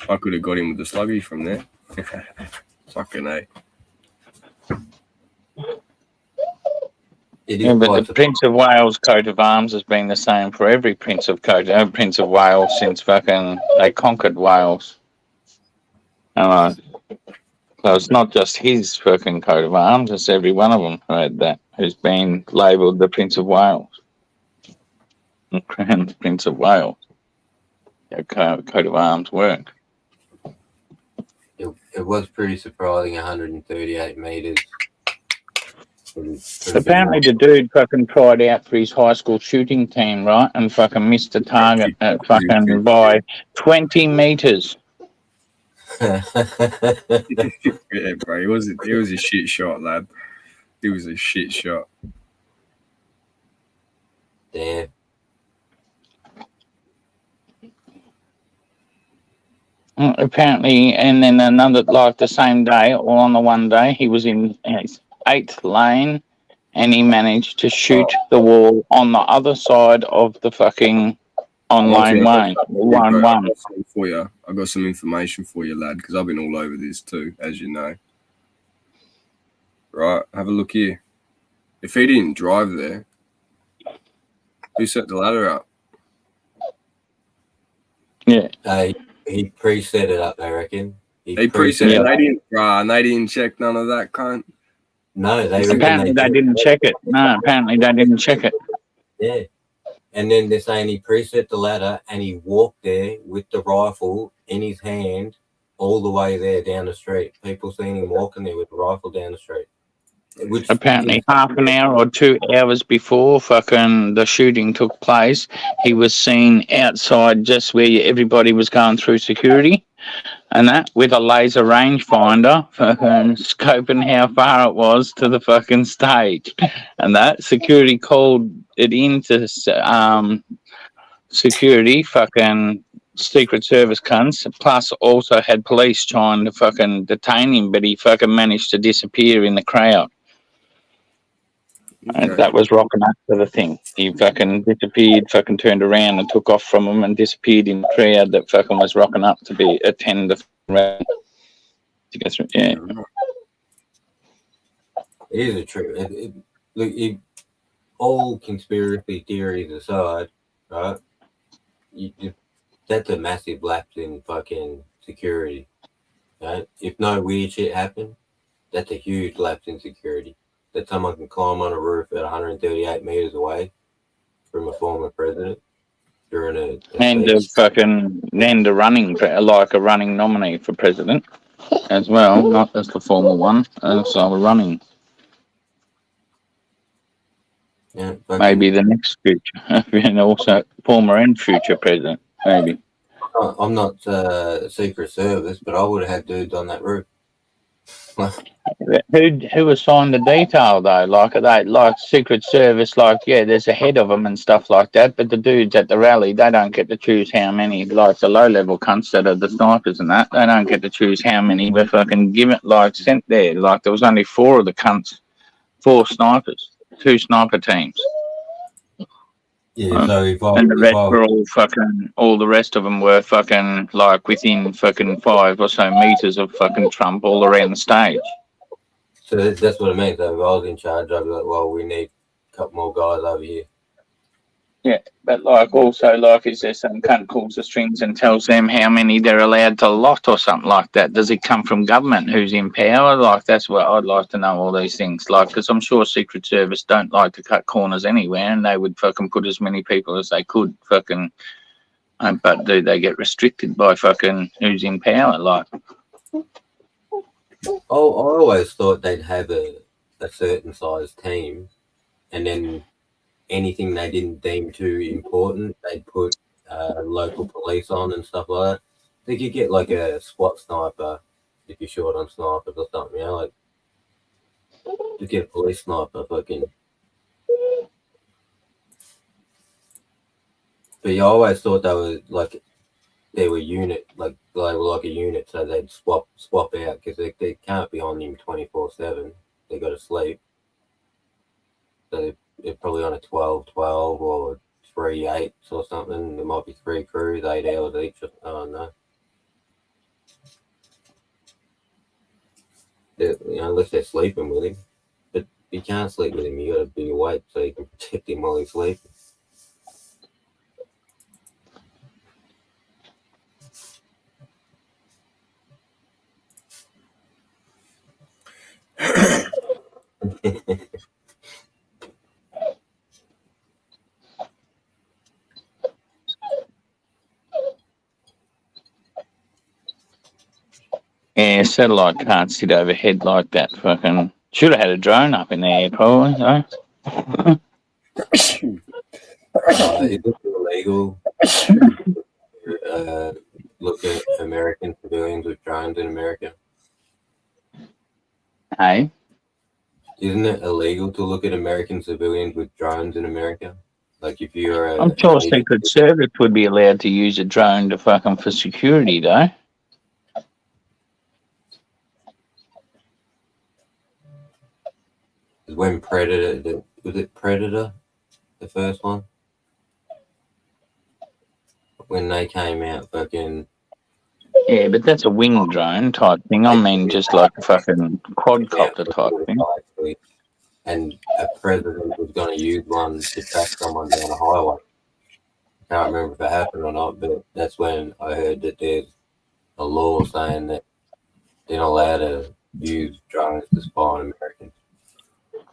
I could have got him with the sluggy from there. Fucking A. It Yeah, is but quite the Prince of Wales coat of arms has been the same for every Prince of Wales since fucking they conquered Wales. So it's not just his fucking coat of arms; it's every one of them who had that, who's been labelled the Prince of Wales, the Crown Prince of Wales. Their coat of arms work. It was pretty surprising, 138 metres. Apparently the dude fucking tried out for his high school shooting team, right? And fucking missed the target at fucking by 20 metres. Yeah, bro. It was a shit shot, lad. It was a shit shot. Damn. Apparently, and then another, like the same day, or on the one day, he was in his 8th lane and he managed to shoot the wall on the other side of the fucking on lane one. Bro, One. got something for you. I got some information for you, lad, because I've been all over this too, as you know. Right, have a look here. If he didn't drive there, who set the ladder up? Yeah. He preset it up, I reckon. He preset Yeah. it. And they didn't check none of that, cunt. No, they reckon Apparently they checked didn't it. check it. No, apparently they didn't check it. Yeah. And then they're saying he preset the ladder and he walked there with the rifle in his hand all the way there down the street. People seen him walking there with the rifle down the street. Which Apparently half an hour or 2 hours before fucking the shooting took place, he was seen outside just where everybody was going through security and that with a laser rangefinder fucking scoping how far it was to the fucking stage. And that security called it into security fucking Secret Service cunts, plus also had police trying to fucking detain him, but he fucking managed to disappear in the crowd. And that was rocking up to the thing. He fucking disappeared, fucking turned around and took off from him and disappeared in the crowd that fucking was rocking up to attend the rally. To go through, yeah. it is a trip. Look, all conspiracy theories aside, right? That's a massive lapse in fucking security. Right? If no weird shit happened, that's a huge lapse in security. That someone can climb on a roof at 138 meters away from a former president during a And a running nominee for president as well, not just the former one, so a running. Yeah, Maybe the next future, and also former and future president, maybe. I'm not Secret Service, but I would have had dudes on that roof. Who assigned the detail though? Like are they like Secret Service? Like yeah, there's a head of them and stuff like that. But the dudes at the rally, they don't get to choose how many. Like the low level cunts that are the snipers and that, they don't get to choose how many were fucking given sent there. Like there was only 4 of the cunts, 4 snipers, 2 sniper teams. Yeah, so And the rest were all the rest of them were fucking like within fucking 5 or so meters of fucking Trump all around the stage. So that's what I mean. So if I was in charge, I'd be like, well, we need a couple more guys over here. Yeah, but like also like is there some cunt pulls the strings and tells them how many they're allowed to lot or something like that? Does it come from government who's in power? Like that's what I'd like to know all these things. Like because I'm sure Secret Service don't like to cut corners anywhere, and they would fucking put as many people as they could fucking. But do they get restricted by fucking who's in power? Like. Oh, I always thought they'd have a certain size team, and then anything they didn't deem too important, they'd put local police on and stuff like that. They could get like a SWAT sniper if you're short on snipers or something, you know, like just get a police sniper fucking. But you always thought they were like they were unit, like they were like a unit, so they'd swap out because they can't be on him 24/7. They got to sleep, so they're probably on a 12-12 or 3-8 or something. There might be 3 crews, 8 hours each. Oh no, you know, unless they're sleeping with him. But you can't sleep with him. You got to be awake so you can protect him while he's sleeping. Yeah, satellite can't sit overhead like that. Fucking should have had a drone up in the air, probably. So. Is it illegal? Look at American civilians with drones in America. Hey, Isn't it illegal to look at American civilians with drones in America? Like if you're a, I'm sure Secret Service would be allowed to use a drone to fucking for security, though. when Predator, was it Predator, the first one? When they came out, fucking Yeah, but that's a wing drone type thing. I mean, just like a fucking quadcopter type thing. actually, and a president was going to use one to track someone down a highway. I can't remember if it happened or not, but that's when I heard that there's a law saying that they're not allowed to use drones to spy on Americans.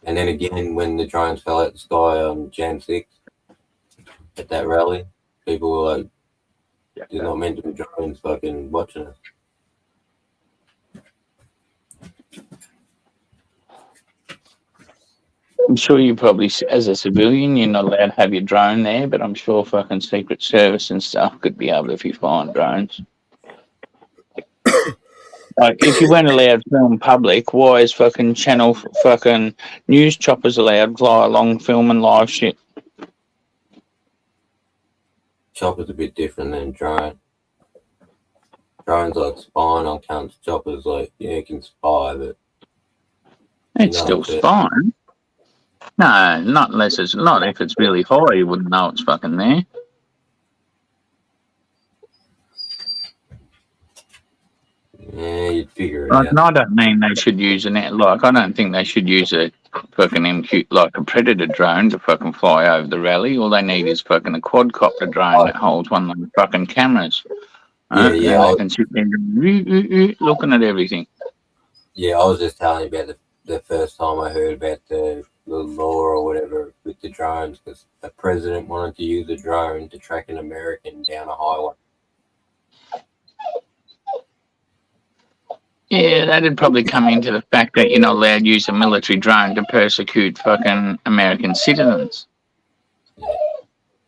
And then again, when the drones fell out the sky on Jan 6 at that rally, people were like, there's not meant to be drones fucking watching us. I'm sure you probably, as a civilian, you're not allowed to have your drone there, but I'm sure fucking Secret Service and stuff could be able to be flying drones. Like, if you weren't allowed to film public, why is fucking channel fucking news choppers allowed to fly along filming live shit? Chopper's a bit different than drone. Drones like spying on cunts. Choppers like, yeah, you can spy, but It's No, still but- spying. No, not unless it's not. If it's really high, you wouldn't know it's fucking there. yeah, you'd figure it Like, out. and I don't mean they should use I don't think they should use a fucking MQ, like a Predator drone to fucking fly over the rally. All they need is fucking a quadcopter drone that holds one of the fucking cameras. Yeah, And yeah, they can sit there looking at everything. Yeah, I was just telling you about the first time I heard about the law or whatever with the drones, because the president wanted to use a drone to track an American down a highway. Yeah, that'd probably come into the fact that you're not allowed to use a military drone to persecute fucking American citizens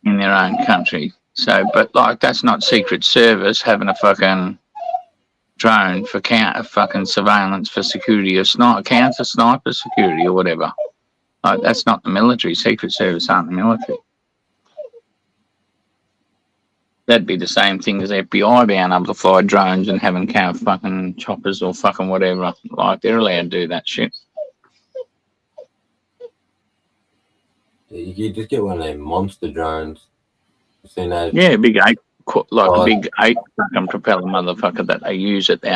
in their own country. So, but like, that's not Secret Service having a fucking drone for fucking surveillance for security or counter sniper security or whatever. Like, that's not the military. Secret Service aren't the military. That'd be the same thing as FBI being able to fly drones and having fucking choppers or fucking whatever. Like, they're allowed to do that shit. You could just get one of them monster drones. You seen those? Yeah, big eight, like Oh. a big 8 fucking propeller motherfucker that they use at the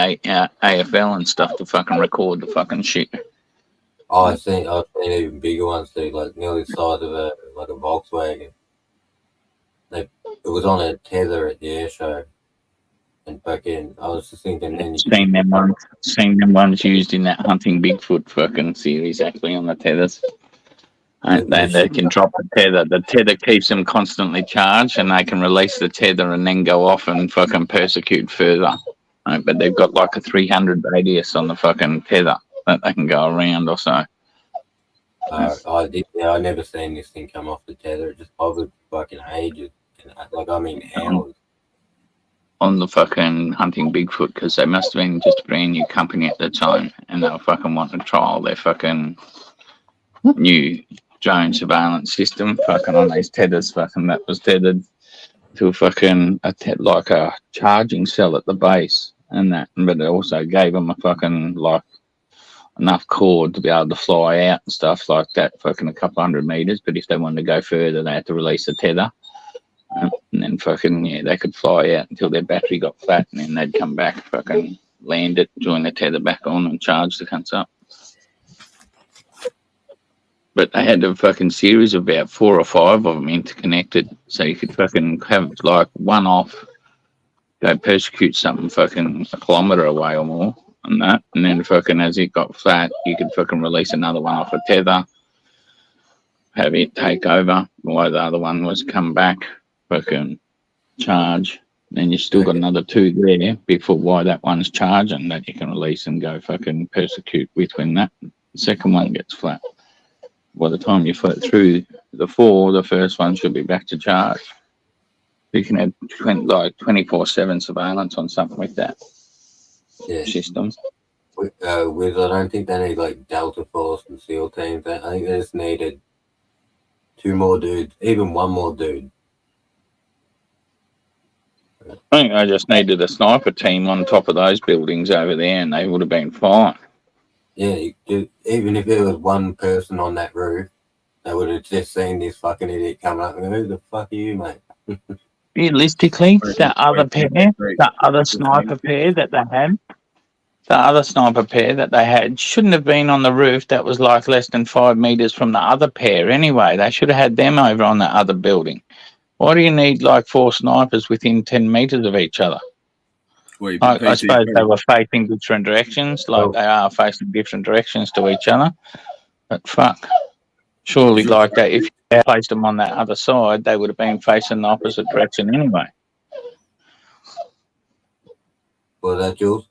AFL and stuff to fucking record the fucking shit. I've seen even bigger ones too, like nearly the size of a Volkswagen. It was on a tether at the air show, and fucking, I was just thinking, then Seen them ones used in that hunting Bigfoot fucking series actually on the tethers. And they can drop the tether. The tether keeps them constantly charged, and they can release the tether and then go off and fucking persecute further. But they've got like a 300 radius on the fucking tether that they can go around or so. I never seen this thing come off the tether. It just hovered fucking ages, hours. On the fucking hunting Bigfoot, because they must have been just a brand new company at the time, and they were fucking wanting to trial their fucking new drone surveillance system fucking on these tethers fucking that was tethered to a fucking like a charging cell at the base and that, but it also gave them a fucking like enough cord to be able to fly out and stuff like that, fucking a couple 100 meters. But if they wanted to go further, they had to release the tether, and then fucking they could fly out until their battery got flat, and then they'd come back, fucking land it, join the tether back on, and charge the cunts up. But they had a fucking series of about 4 or 5 of them interconnected, so you could fucking have like one off, go persecute something fucking a kilometre away or more, and that, and then fucking as it got flat, you could fucking release another one off a tether, have it take over while the other one was come back, fucking charge. Then you still got another 2 there before why that one's charging that you can release and go fucking persecute with when that second one gets flat. By the time you flit through the 4, the first one should be back to charge. You can have 24/7 surveillance on something like that Yeah. system. With I don't think they need like Delta Force and SEAL teams. I think they just needed 2 more dudes, even 1 more dude. I think I just needed a sniper team on top of those buildings over there, and they would have been fine. Yeah, even if there was one person on that roof, they would have just seen this fucking idiot coming up and go, who the fuck are you, mate? Realistically, the other pair, the other sniper pair that they had, the other sniper pair that they had shouldn't have been on the roof that was like less than 5 meters from the other pair anyway. They should have had them over on the other building. Why do you need like 4 snipers within 10 meters of each other? Well, I suppose they were facing different directions, like they are facing different directions to each other. But fuck, surely like that, if you placed them on that other side, they would have been facing the opposite direction anyway. Was that Jules?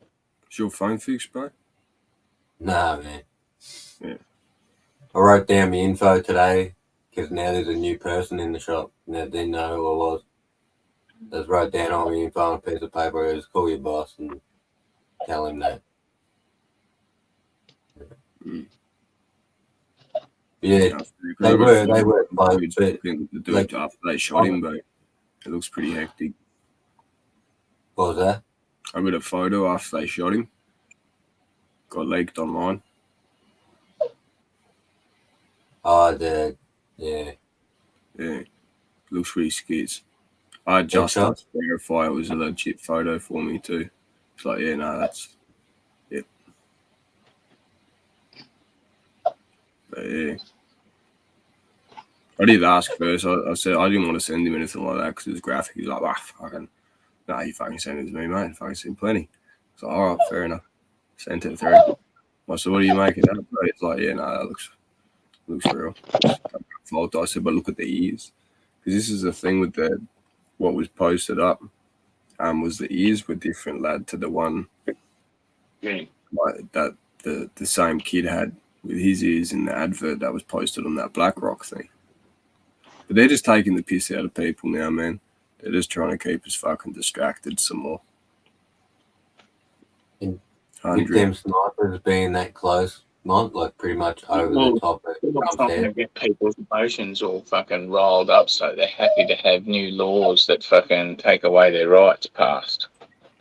Is your phone fixed, bro? Nah, man. Yeah. I wrote down my info today because now there's a new person in the shop. Now they didn't know who I was. Just wrote down all my info on a piece of paper. Just call your boss and tell him that. Mm. Yeah, they were close, but the dude like- after they shot him, but it looks pretty hectic. what was that? I got a photo after they shot him. Got leaked online. Oh, Yeah. Looks pretty skits. I just shot? had to verify it was a legit photo for me too. It's like, yeah, no, that's it. But yeah. I did ask first. I said I didn't want to send him anything like that because it was graphic. He's like, fucking, nah, you fucking send it to me, mate. Fucking seen plenty. So, all right, fair enough. Sent it through. I said, what do you make of that? It's like, yeah, no, that looks real. Fault. I said, but look at the ears, because this is the thing with what was posted up. Was the ears were different, lad, to the one like that the same kid had with his ears in the advert that was posted on that BlackRock thing. But they're just taking the piss out of people now, man. They're just trying to keep us fucking distracted some more. With 100. them snipers being that close, not like pretty much over the top of It's not Trump's going to head. get people's emotions all fucking rolled up, so they're happy to have new laws that fucking take away their rights passed.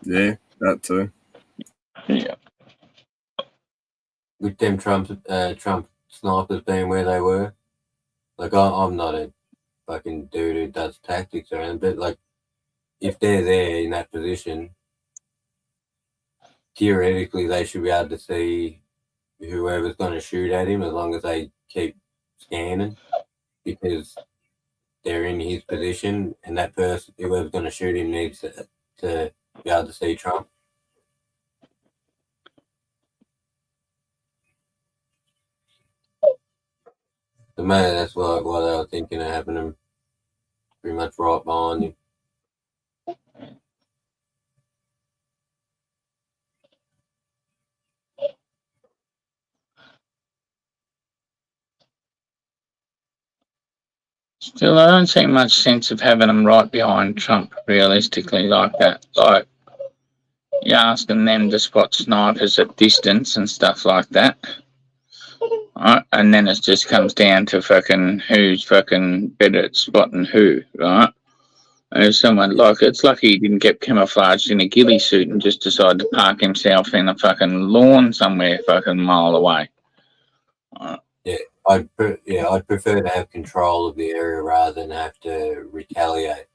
Yeah, that too. Yeah. With them Trump snipers being where they were. Like I'm not a fucking dude who does tactics or anything, but like if they're there in that position, theoretically they should be able to see whoever's going to shoot at him as long as they keep scanning, because they're in his position and that person, whoever's going to shoot him, needs to be able to see Trump. So maybe that's why they were thinking of having him pretty much right behind him. Still, I don't see much sense of having them right behind Trump, realistically, like that. Like, you're asking them to spot snipers at distance and stuff like that. Right? And then it just comes down to fucking who's fucking better at spotting who, right? And if someone, like, it's lucky he didn't get camouflaged in a ghillie suit and just decided to park himself in a fucking lawn somewhere fucking mile away. I'd prefer to have control of the area rather than have to retaliate.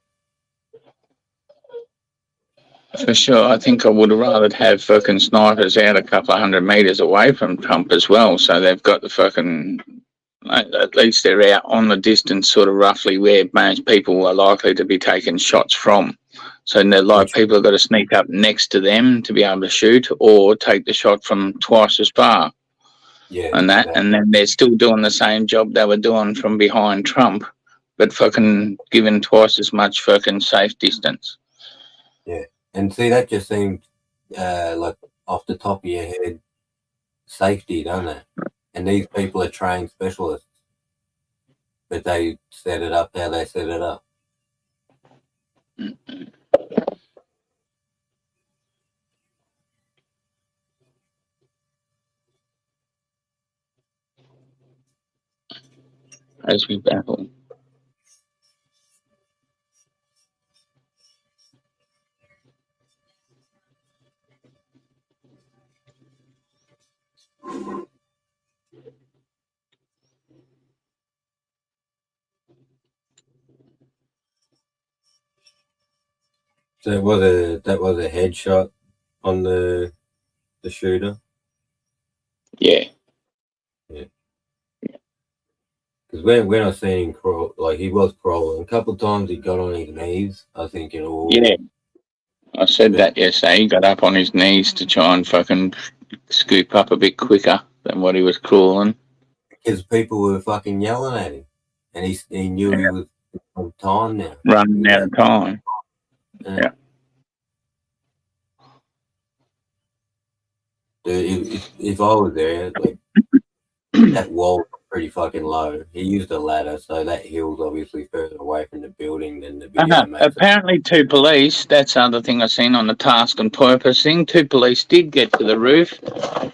For sure, I think I would have rather have fucking snipers out a couple of 100 meters away from Trump as well, so they've got the fucking, at least they're out on the distance, sort of roughly where most people are likely to be taking shots from. So they're like, people have got to sneak up next to them to be able to shoot, or take the shot from twice as far. Yeah, And that, exactly. and then they're still doing the same job they were doing from behind Trump, but fucking given twice as much fucking safe distance. And see, that just seems like off the top of your head safety, don't it? And these people are trained specialists, but they set it up how they set it up. As we battle. So that was a headshot on the shooter. Yeah. Because when I seen him crawl, like he was crawling a couple of times, he got on his knees. I was thinking, oh, Yeah. I said that yesterday. He got up on his knees to try and fucking scoop up a bit quicker than what he was crawling. because people were fucking yelling at him, and he knew he was on time now. Running out of time. Yeah. Dude, if I was there, like that wall was pretty fucking low. He used a ladder, so that hill's obviously further away from the building than the video makes it. Apparently, 2 police, that's the other thing I seen on the task and purpose thing. 2 police did get to the roof,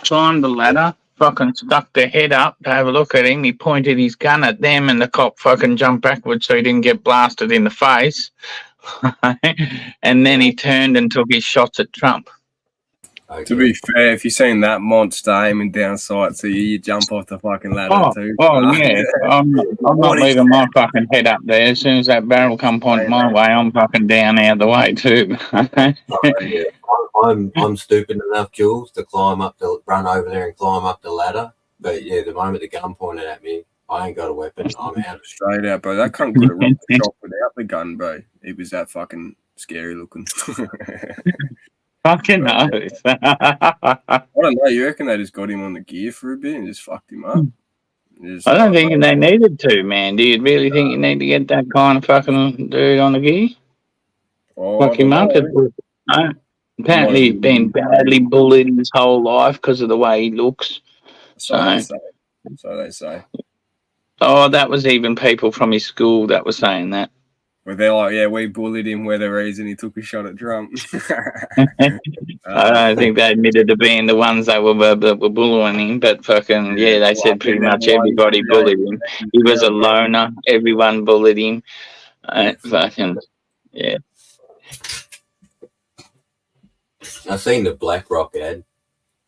climbed the ladder, fucking stuck their head up to have a look at him. He pointed his gun at them, and the cop fucking jumped backwards so he didn't get blasted in the face. And then he turned and took his shots at Trump. Okay. To be fair, if you're seeing that monster aiming down sights, so you jump off the fucking ladder too. Oh yeah, I'm not leaving my fucking head up there. As soon as that barrel come point my way, I'm fucking down out the way too. Yeah. I'm stupid enough, Jules, to run over there and climb up the ladder. But yeah, the moment the gun pointed at me, I ain't got a weapon. I'm out. Straight out, bro. That cunt could have rocked the shop without the gun, bro. He was that fucking scary looking. Fucking knows. I don't know. You reckon they just got him on the gear for a bit and just fucked him up? I don't think they needed to, man. Do you really think you need to get that kind of fucking dude on the gear? Fuck him up. No. Apparently, he's been badly bullied his whole life because of the way he looks. So they say. Oh, that was even people from his school that were saying that. Where they're like, yeah, we bullied him. We're the reason he took a shot at Trump. I don't think they admitted to being the ones that were bullying him, but fucking yeah, they said pretty much everybody bullied him. He was a loner. Everyone bullied him. Fucking yeah. I seen the BlackRock ad.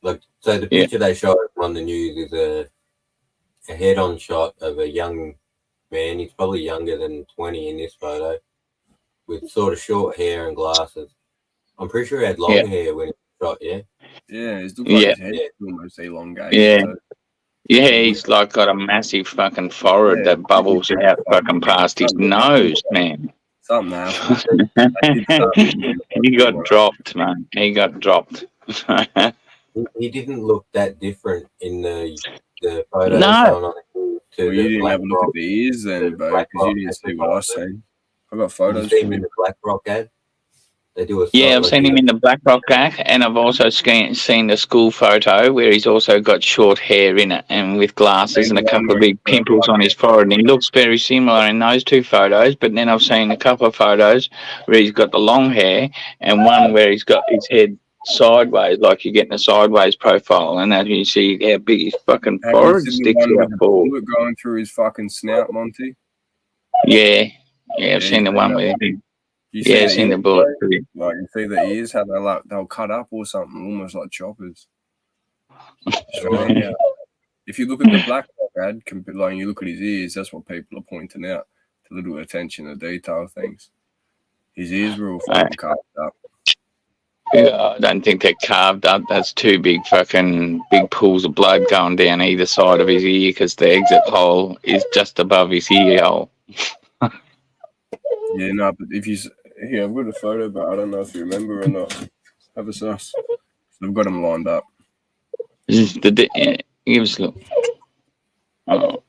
Like, so the picture they showed on the news is a head-on shot of a young man. He's probably younger than 20 in this photo, with sort of short hair and glasses. I'm pretty sure he had long hair when he shot. Yeah. Yeah, his his head almost elongated. Yeah. So. Yeah, he's like got a massive fucking forehead that bubbles out fucking past his nose, man. Something else. He got dropped, man. He got dropped. He didn't look that different in the photo. No. You didn't have a look at the ears then, bro, because you didn't see what I seen. I got photos from him in the BlackRock ad. They do a yeah, I've seen him in the BlackRock ad, and I've also seen the school photo where he's also got short hair in it and with glasses and a couple of big pimples on his forehead. And he looks very similar in those 2 photos, but then I've seen a couple of photos where he's got the long hair and one where he's got his head sideways, like you're getting a sideways profile, and then you see how big his fucking forehead sticks out forward. Going through his fucking snout, Monty. Yeah, I've seen the one with him. I've seen the bullet. Like you see the ears, how they'll cut up or something, almost like choppers. If you look at the BlackRock ad, like you look at his ears, that's what people are pointing out. The little attention to detail things. His ears were all fucking carved up. Yeah, I don't think they're carved up. That's 2 big pools of blood going down either side of his ear because the exit hole is just above his ear hole. Yeah, no, but if you here, I've got a photo, but I don't know if you remember or not. Have a sus. So I've got them lined up. Give us a look. Oh.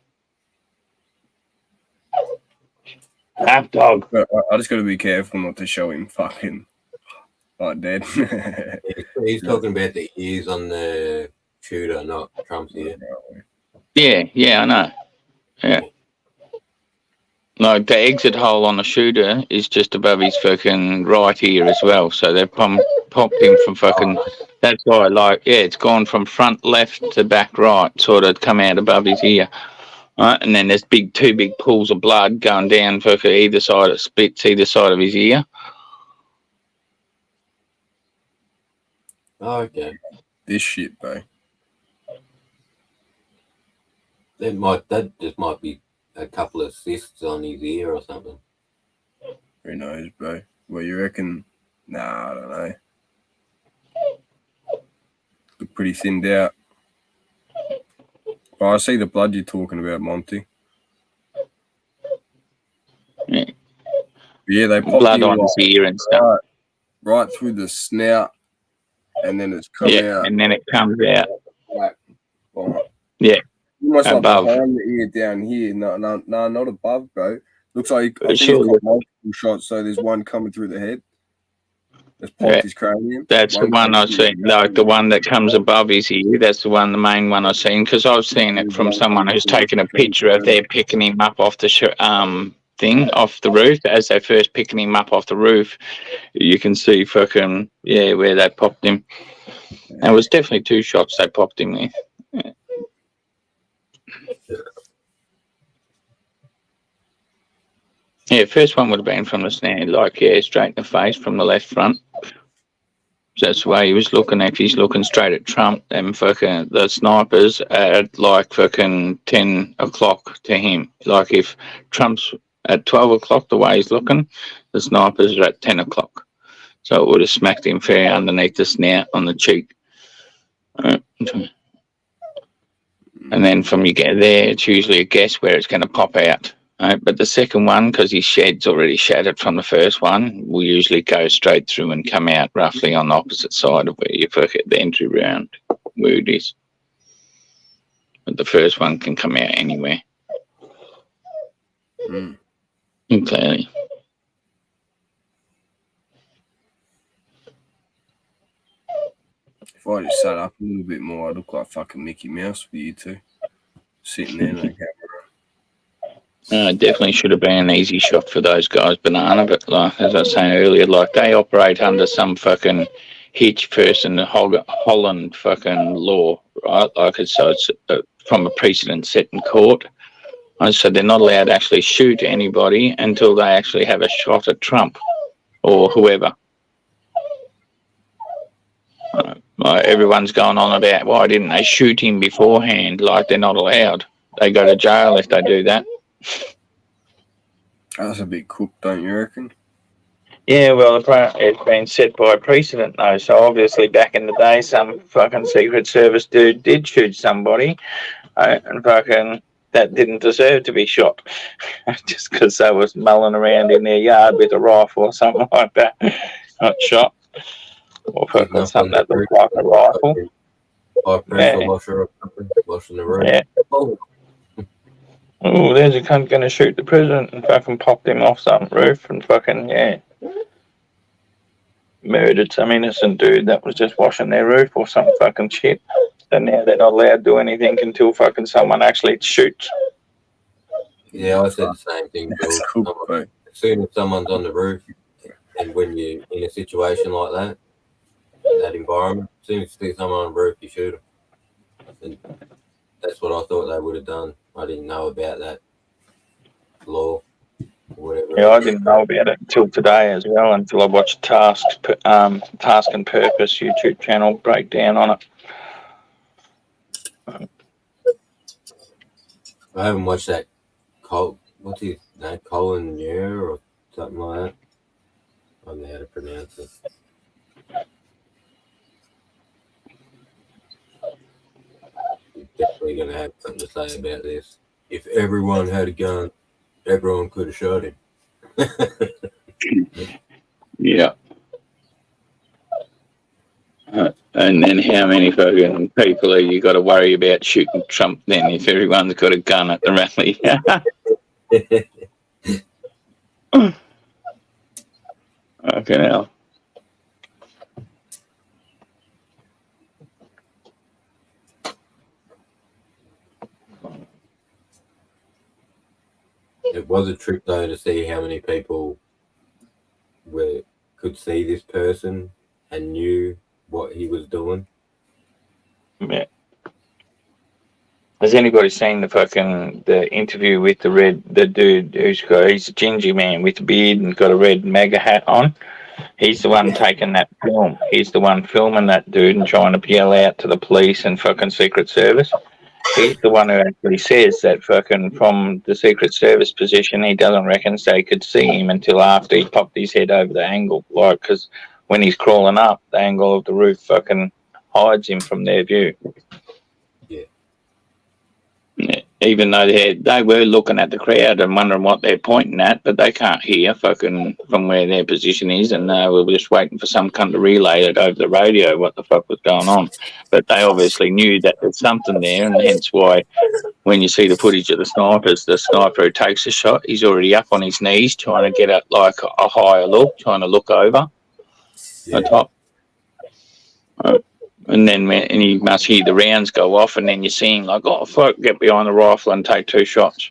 Lap dog. I just got to be careful not to show him fucking like dead. He's talking about the ears on the shooter, not Trump's ear. Yeah, I know. Yeah. Like the exit hole on the shooter is just above his fucking right ear as well. So they've popped him from fucking. That's why, it's gone from front left to back right, sort of come out above his ear. Right, and then there's 2 big pools of blood going down fucking either side of splits either side of his ear. Oh, okay. This shit, bro. That just might be a couple of cysts on his ear or something. Who knows, bro? Well, you reckon Nah, I don't know. Look pretty thinned out. Oh, I see the blood you're talking about, Monty. Yeah. Yeah, they popped Blood him on his ear and stuff. right through the snout, and then it's come Yeah, out. and then it comes out. Like, well, Yeah, almost above. like behind the ear down here. No, not above, bro. Looks like I think Sure. he's got multiple shots. So there's one coming through the head. That's popped Yeah. his cranium. That's the one coming I've through seen, like the one that comes above his ear. That's the main one I've seen, because I've seen it from someone who's taken a picture of they're picking him up off the thing off the roof. As they're first picking him up off the roof, you can see fucking where they popped him. And it was definitely 2 shots they popped him with. Yeah, first one would have been from the snare, like, straight in the face from the left front. So that's the way he was looking. If he's looking straight at Trump, then fucking the snipers at like fucking 10 o'clock to him. Like if Trump's at 12 o'clock, the way he's looking, the snipers are at 10 o'clock. So it would have smacked him fair underneath the snout on the cheek. And then from you get there, it's usually a guess where it's going to pop out. But the second one, because his shed's already shattered from the first one, will usually go straight through and come out roughly on the opposite side of where you first get the entry round wound is. But the first one can come out anywhere. Clearly. If I just sat up a little bit more, I'd look like fucking Mickey Mouse with you two. Sitting there in the camera. Definitely should have been an easy shot for those guys, Banana. But like as I was saying earlier, like they operate under some fucking Hitch person Holland fucking law, right? Like it's from a precedent set in court. So they're not allowed to actually shoot anybody until they actually have a shot at Trump or whoever. Like everyone's going on about why didn't they shoot him beforehand? Like they're not allowed. They go to jail if they do that. That's a bit cooked, don't you reckon? Yeah, well, it's been set by precedent, though. So obviously, back in the day, some fucking Secret Service dude did shoot somebody, and fucking that didn't deserve to be shot, just because they was mulling around in their yard with a rifle or something like that, not shot, or fucking something that looked like a rifle. High pressure washer or something, washing the room. Yeah. Oh, there's a cunt going to shoot the president and fucking popped him off some roof and fucking, murdered some innocent dude that was just washing their roof or some fucking shit. So now they're not allowed to do anything until fucking someone actually shoots. Yeah, I said the same thing, That's Bill. cooked, mate. As soon as someone's on the roof, and when you're in a situation like that, that environment, as soon as you see someone on the roof, you shoot them. And that's what I thought they would have done. I didn't know about that law or whatever. Yeah, I didn't know about it until today as well, until I watched Task and Purpose YouTube channel breakdown on it. I haven't watched that what's his name? Colin Muir or something like that. I don't know how to pronounce it. He's definitely going to have something to say about this. If everyone had a gun, everyone could have shot him. Yeah. And then how many fucking people are you got to worry about shooting Trump then if everyone's got a gun at the rally? Okay, now. It was a trick though to see how many people could see this person and knew what he was doing. Yeah. Has anybody seen the interview with the dude he's a ginger man with a beard and got a red MAGA hat on? He's the one taking that film. He's the one filming that dude and trying to yell out to the police and fucking Secret Service. He's the one who actually says that fucking from the Secret Service position, he doesn't reckon they could see him until after he popped his head over the angle. Like, because when he's crawling up, the angle of the roof fucking hides him from their view. Yeah. Even though they were looking at the crowd and wondering what they're pointing at, but they can't hear fucking from where their position is, and we were just waiting for some cunt to relay it over the radio what the fuck was going on. But they obviously knew that there's something there, and hence why when you see the footage of the snipers, the sniper who takes a shot, he's already up on his knees trying to get at like a higher look, trying to look over the top. And then and you must hear the rounds go off, and then you're seeing like, oh fuck, get behind the rifle and take 2 shots.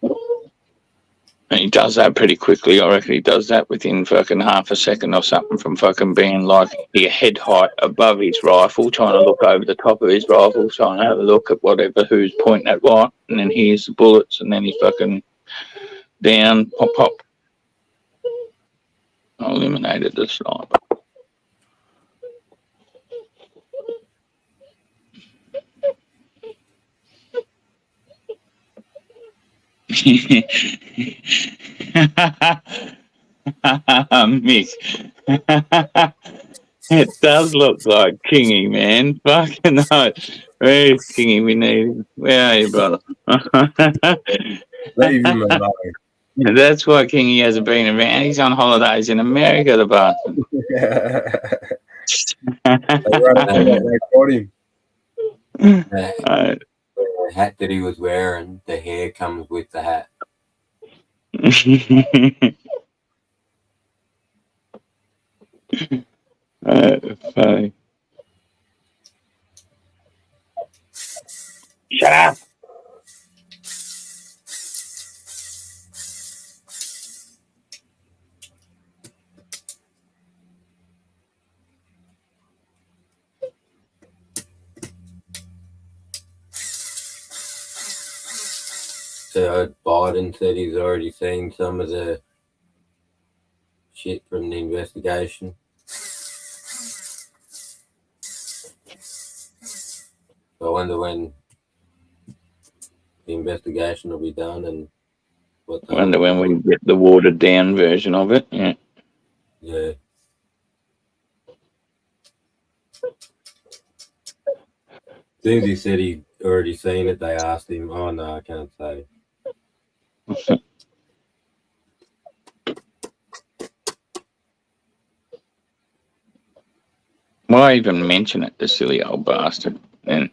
And he does that pretty quickly. I reckon he does that within fucking half a second or something from fucking being like your head height above his rifle, trying to look over the top of his rifle, trying to have a look at whatever who's pointing at what, and then hears the bullets, and then he's fucking down, pop, pop. I eliminated the sniper. Mick. It does look like Kingy, man. Fucking no. Where's Kingy? We need him. Where are you, brother? Leave him alone. That's why Kingy hasn't been around. He's on holidays in America, the bastard. They got him. The hat that he was wearing, the hair comes with the hat. Funny. Shut up. So Biden said he's already seen some of the shit from the investigation. So I wonder when the investigation will be done and what. I wonder when we get the watered down version of it. Yeah. Yeah. As soon as he said he'd already seen it, they asked him, oh no, I can't say. Why even mention it, the silly old bastard? And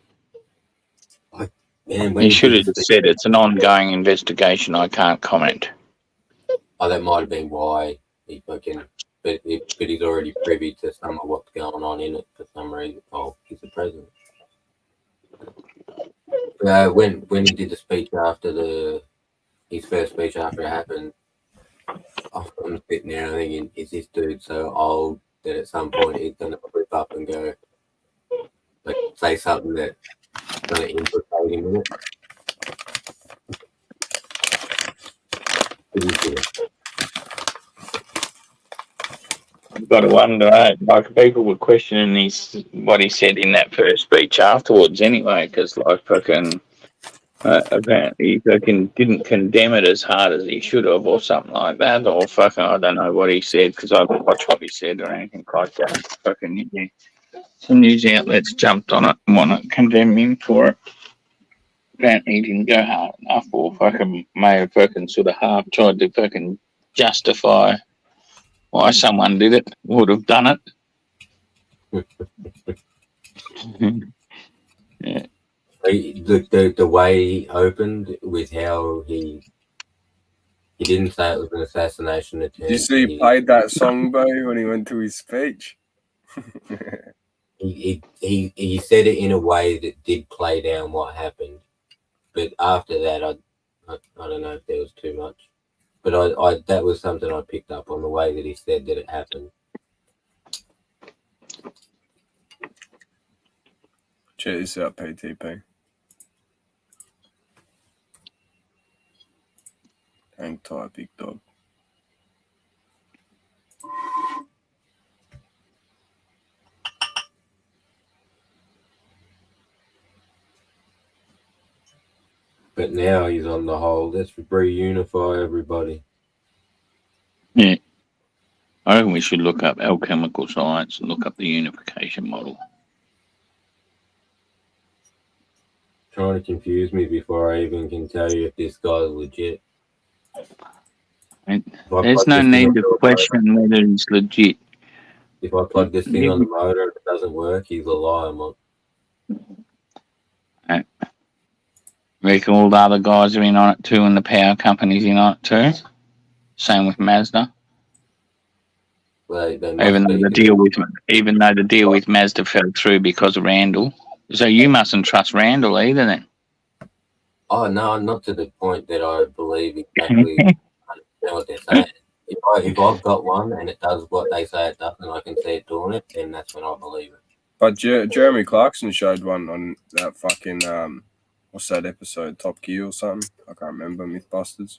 Man, when he should have did just said it's an ongoing investigation. I can't comment. Oh, that might have been why he fucking. But he's already privy to some of what's going on in it for some reason. Oh, he's the president. When he did the speech after his first speech after it happened, I'm sitting there and thinking, is this dude so old that at some point he's going to flip up and go, like, say something that's going to implicate him in it? You've got to wonder, like people were questioning what he said in that first speech afterwards anyway, because like fucking apparently he fucking didn't condemn it as hard as he should have or something like that, or fucking I don't know what he said because I haven't watched what he said or anything like that. Fucking yeah. Some news outlets jumped on it and want to condemn him for it. Apparently he didn't go hard enough, or fucking may have fucking sort of half tried to fucking justify why someone did it, would have done it. Yeah. The way he opened with how he didn't say it was an assassination attempt. Did you see he played that song, Bo, when he went to his speech? he said it in a way that did play down what happened, but after that, I don't know if there was too much. But I that was something I picked up on the way that he said that it happened. Check this out, PTP. Hang tight, big dog. But now he's on the whole, let's reunify everybody. Yeah. I reckon we should look up alchemical science and look up the unification model. Trying to confuse me before I even can tell you if this guy's legit. Right. If I There's plug no this thing need onto to a question whether it's legit. If I plug this thing on the motor and it doesn't work, he's a liar, man. Reckon all the other guys are in on it too, and the power company's in on it too. Same with Mazda. They Even must though be. the deal with Mazda fell through because of Randall. So you mustn't trust Randall either, then. Oh no, not to the point that I believe exactly what they're saying. If I've got one and it does what they say it does, and I can see it doing it, then that's when I believe it. But Jeremy Clarkson showed one on that fucking what's that episode, Top Gear or something? I can't remember, Mythbusters.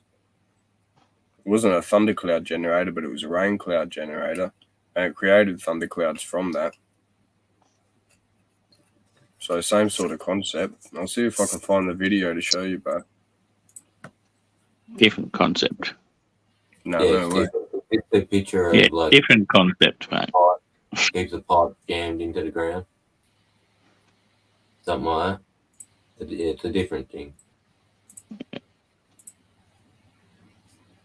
It wasn't a thundercloud generator, but it was a rain cloud generator, and it created thunderclouds from that. So same sort of concept. I'll see if I can find the video to show you, bro. Different concept. No, Yeah, no way. it's the picture Yeah, of like different concept, mate. keeps a pipe jammed into the ground, something like that. It's a different thing.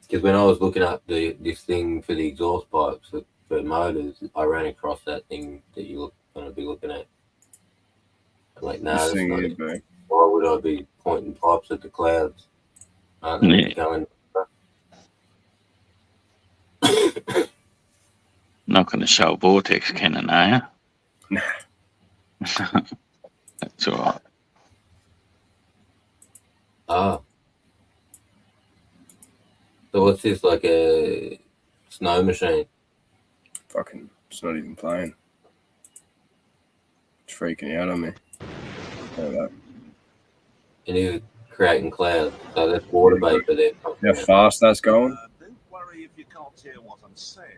Because when I was looking up this thing for the exhaust pipes for motors, I ran across that thing that you're going to be looking at. I'm like, nah, This that's thing not is, it. bro. Why would I be pointing pipes at the clouds? Aren't they Yeah. going? Not going to show a vortex cannon, are you? That's all right. Ah. So what's this, like a snow machine? Fucking, it's not even playing. It's freaking out on me. Like It is creating clouds. So that's water vapor there. how fast that's going. Don't worry if you can't hear what I'm saying.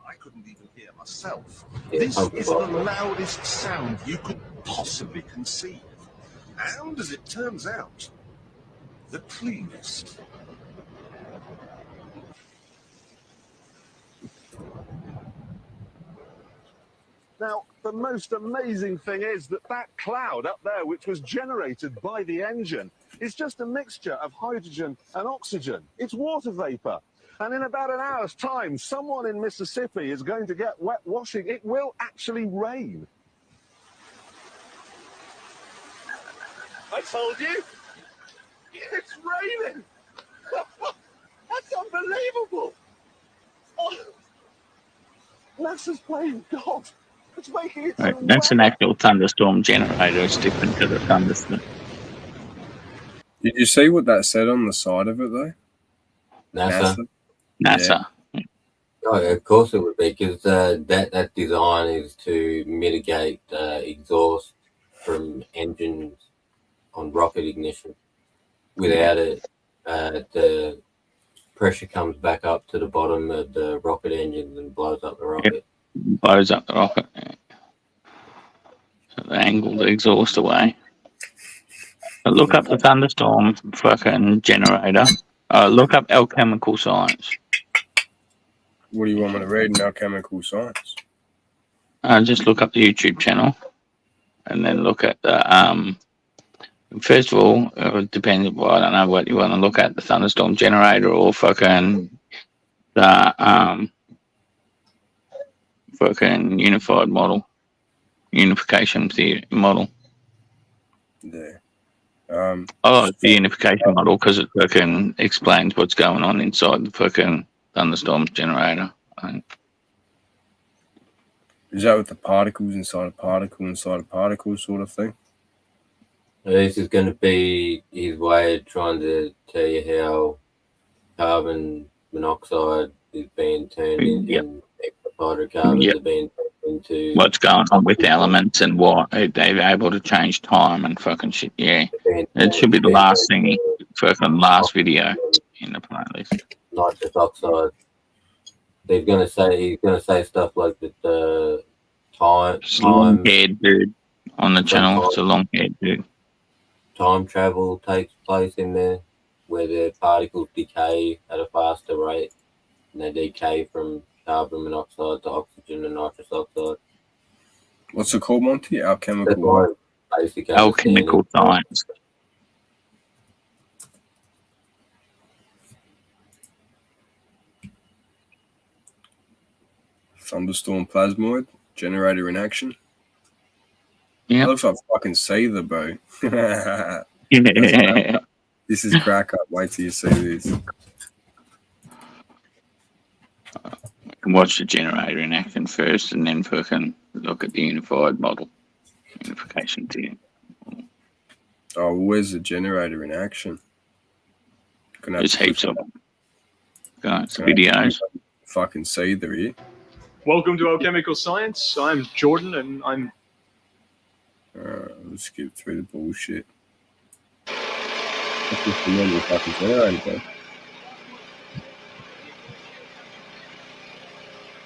I couldn't even hear myself. Yeah, This pump is the vapor. loudest sound you could possibly conceive. And as it turns out, the cleanest. Now, the most amazing thing is that cloud up there, which was generated by the engine, is just a mixture of hydrogen and oxygen. It's water vapor. And in about an hour's time, someone in Mississippi is going to get wet washing. It will actually rain. I told you. It's raining. That's unbelievable. Oh, NASA's playing God. It's making it Right, so that's an wet. actual thunderstorm generator. It's different to the thunderstorm. Did you see what that said on the side of it though? NASA. NASA. Oh, yeah, of course it would be, because that design is to mitigate exhaust from engines on rocket ignition. Without it, the pressure comes back up to the bottom of the rocket engines and blows up the rocket. Blows up the rocket. Yeah. So they angle the exhaust away. But look up the thunderstorm fucking generator. Look up alchemical science. What do you want me to read in alchemical science? Just look up the YouTube channel, and then look at the first of all, it depends. Well, I don't know what you want to look at: the thunderstorm generator or fucking the fucking unified model, unification theory model. There. Oh, the unification model because it fucking explains what's going on inside the fucking thunderstorm generator. I think. Is that with the particles inside a particle sort of thing? This is going to be his way of trying to tell you how carbon monoxide is being turned into hydrocarbons Yep. are being turned into What's going on with the elements and what they're able to change time and fucking shit. Yeah, it should be the last thing, fucking last video in the playlist. nitrous oxide. He's going to say stuff like that. Long haired dude on the channel. It's a long haired dude. Time travel takes place in there, where the particles decay at a faster rate, and they decay from carbon monoxide to oxygen and nitrous oxide. What's it called, Monty? That's Alchemical. my basic Alchemical understanding. science. Thunderstorm plasmoid generator in action. Yep. That looks like fucking Seether, bro. This is crack up. Wait till you see this. Watch the generator in action first, and then fucking look at the unified model. Unification theory. Oh, where's the generator in action? Gonna have There's to heaps put of them. Guys, Gonna have to videos. fucking Seether here. Welcome to Alchemical Science. I'm Jordan, and I'm Let's skip through the bullshit. That's just the normal fucking generator, bro.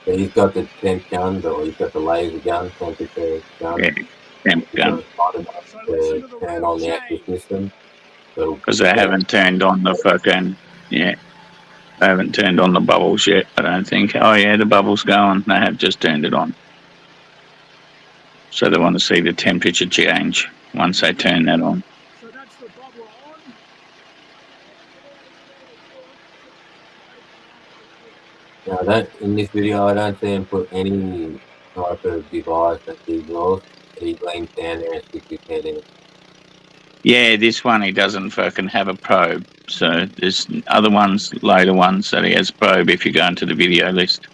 So he's got the temp gun, or he's got the laser gun, temperature gun. Yeah, temp gun. To turn on the actual system. Because they haven't turned on the fucking, yeah. They haven't turned on the bubbles yet, I don't think. Oh, yeah, the bubble's going. They have just turned it on. So they want to see the temperature change once they turn that on. So that's the bubble on. Now that in this video, I don't see him put any type of device at the exhaust. He leans down there and sticks his head in it. Yeah, this one he doesn't fucking have a probe. So there's other ones, later ones that he has probe if you go into the video list.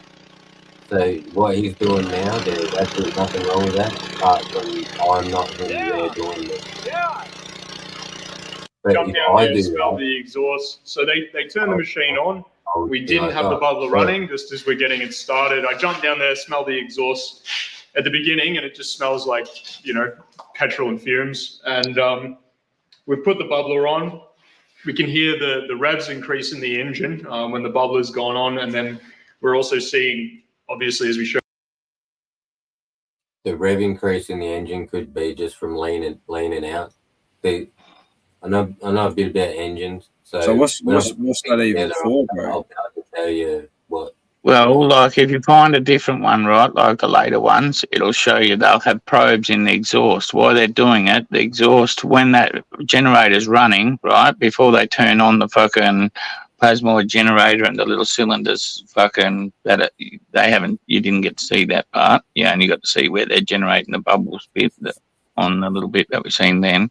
So what he's doing now, there's absolutely nothing wrong with that, apart from I'm not him there doing it. But jump if down I there, do smell that, the exhaust. So they turn the machine on. I would We be didn't like, have the oh, bubbler yeah. running just as we're getting it started. I jumped down there, smelled the exhaust at the beginning, and it just smells like, petrol and fumes. And we put the bubbler on. We can hear the revs increase in the engine when the bubbler's gone on. And then we're also seeing, obviously, as we show. The rev increase in the engine could be just from leaning out. I know a bit about engines. So what's that even for, bro? I'll be able to tell you what. Well, like if you find a different one, right, like the later ones, it'll show you they'll have probes in the exhaust. While they're doing it, the exhaust, when that generator's running, right, before they turn on the fucking plasmoid generator and the little cylinders fucking you didn't get to see that part. You only got to see where they're generating the bubbles bit on the little bit that we've seen then.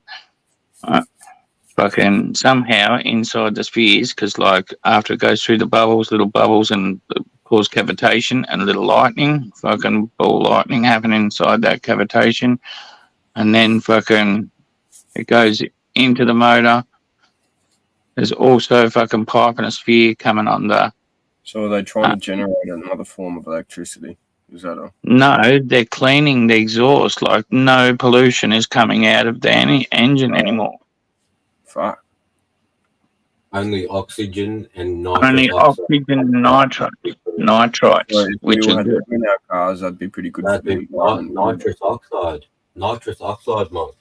Fucking somehow inside the spheres, because like after it goes through the bubbles, little bubbles and cause cavitation and a little lightning, fucking ball lightning happening inside that cavitation, and then fucking it goes into the motor. There's also fucking pipe and a sphere coming on the. So are they trying to generate another form of electricity? Is that all? No, they're cleaning the exhaust. Like no pollution is coming out of the engine anymore. Fuck. Only oxygen and nitrous Only oxide. oxygen and nitrites, So if which we is had to in our cars, that'd be pretty good for the environment. Nitrous oxide. Nitrous oxide, mode.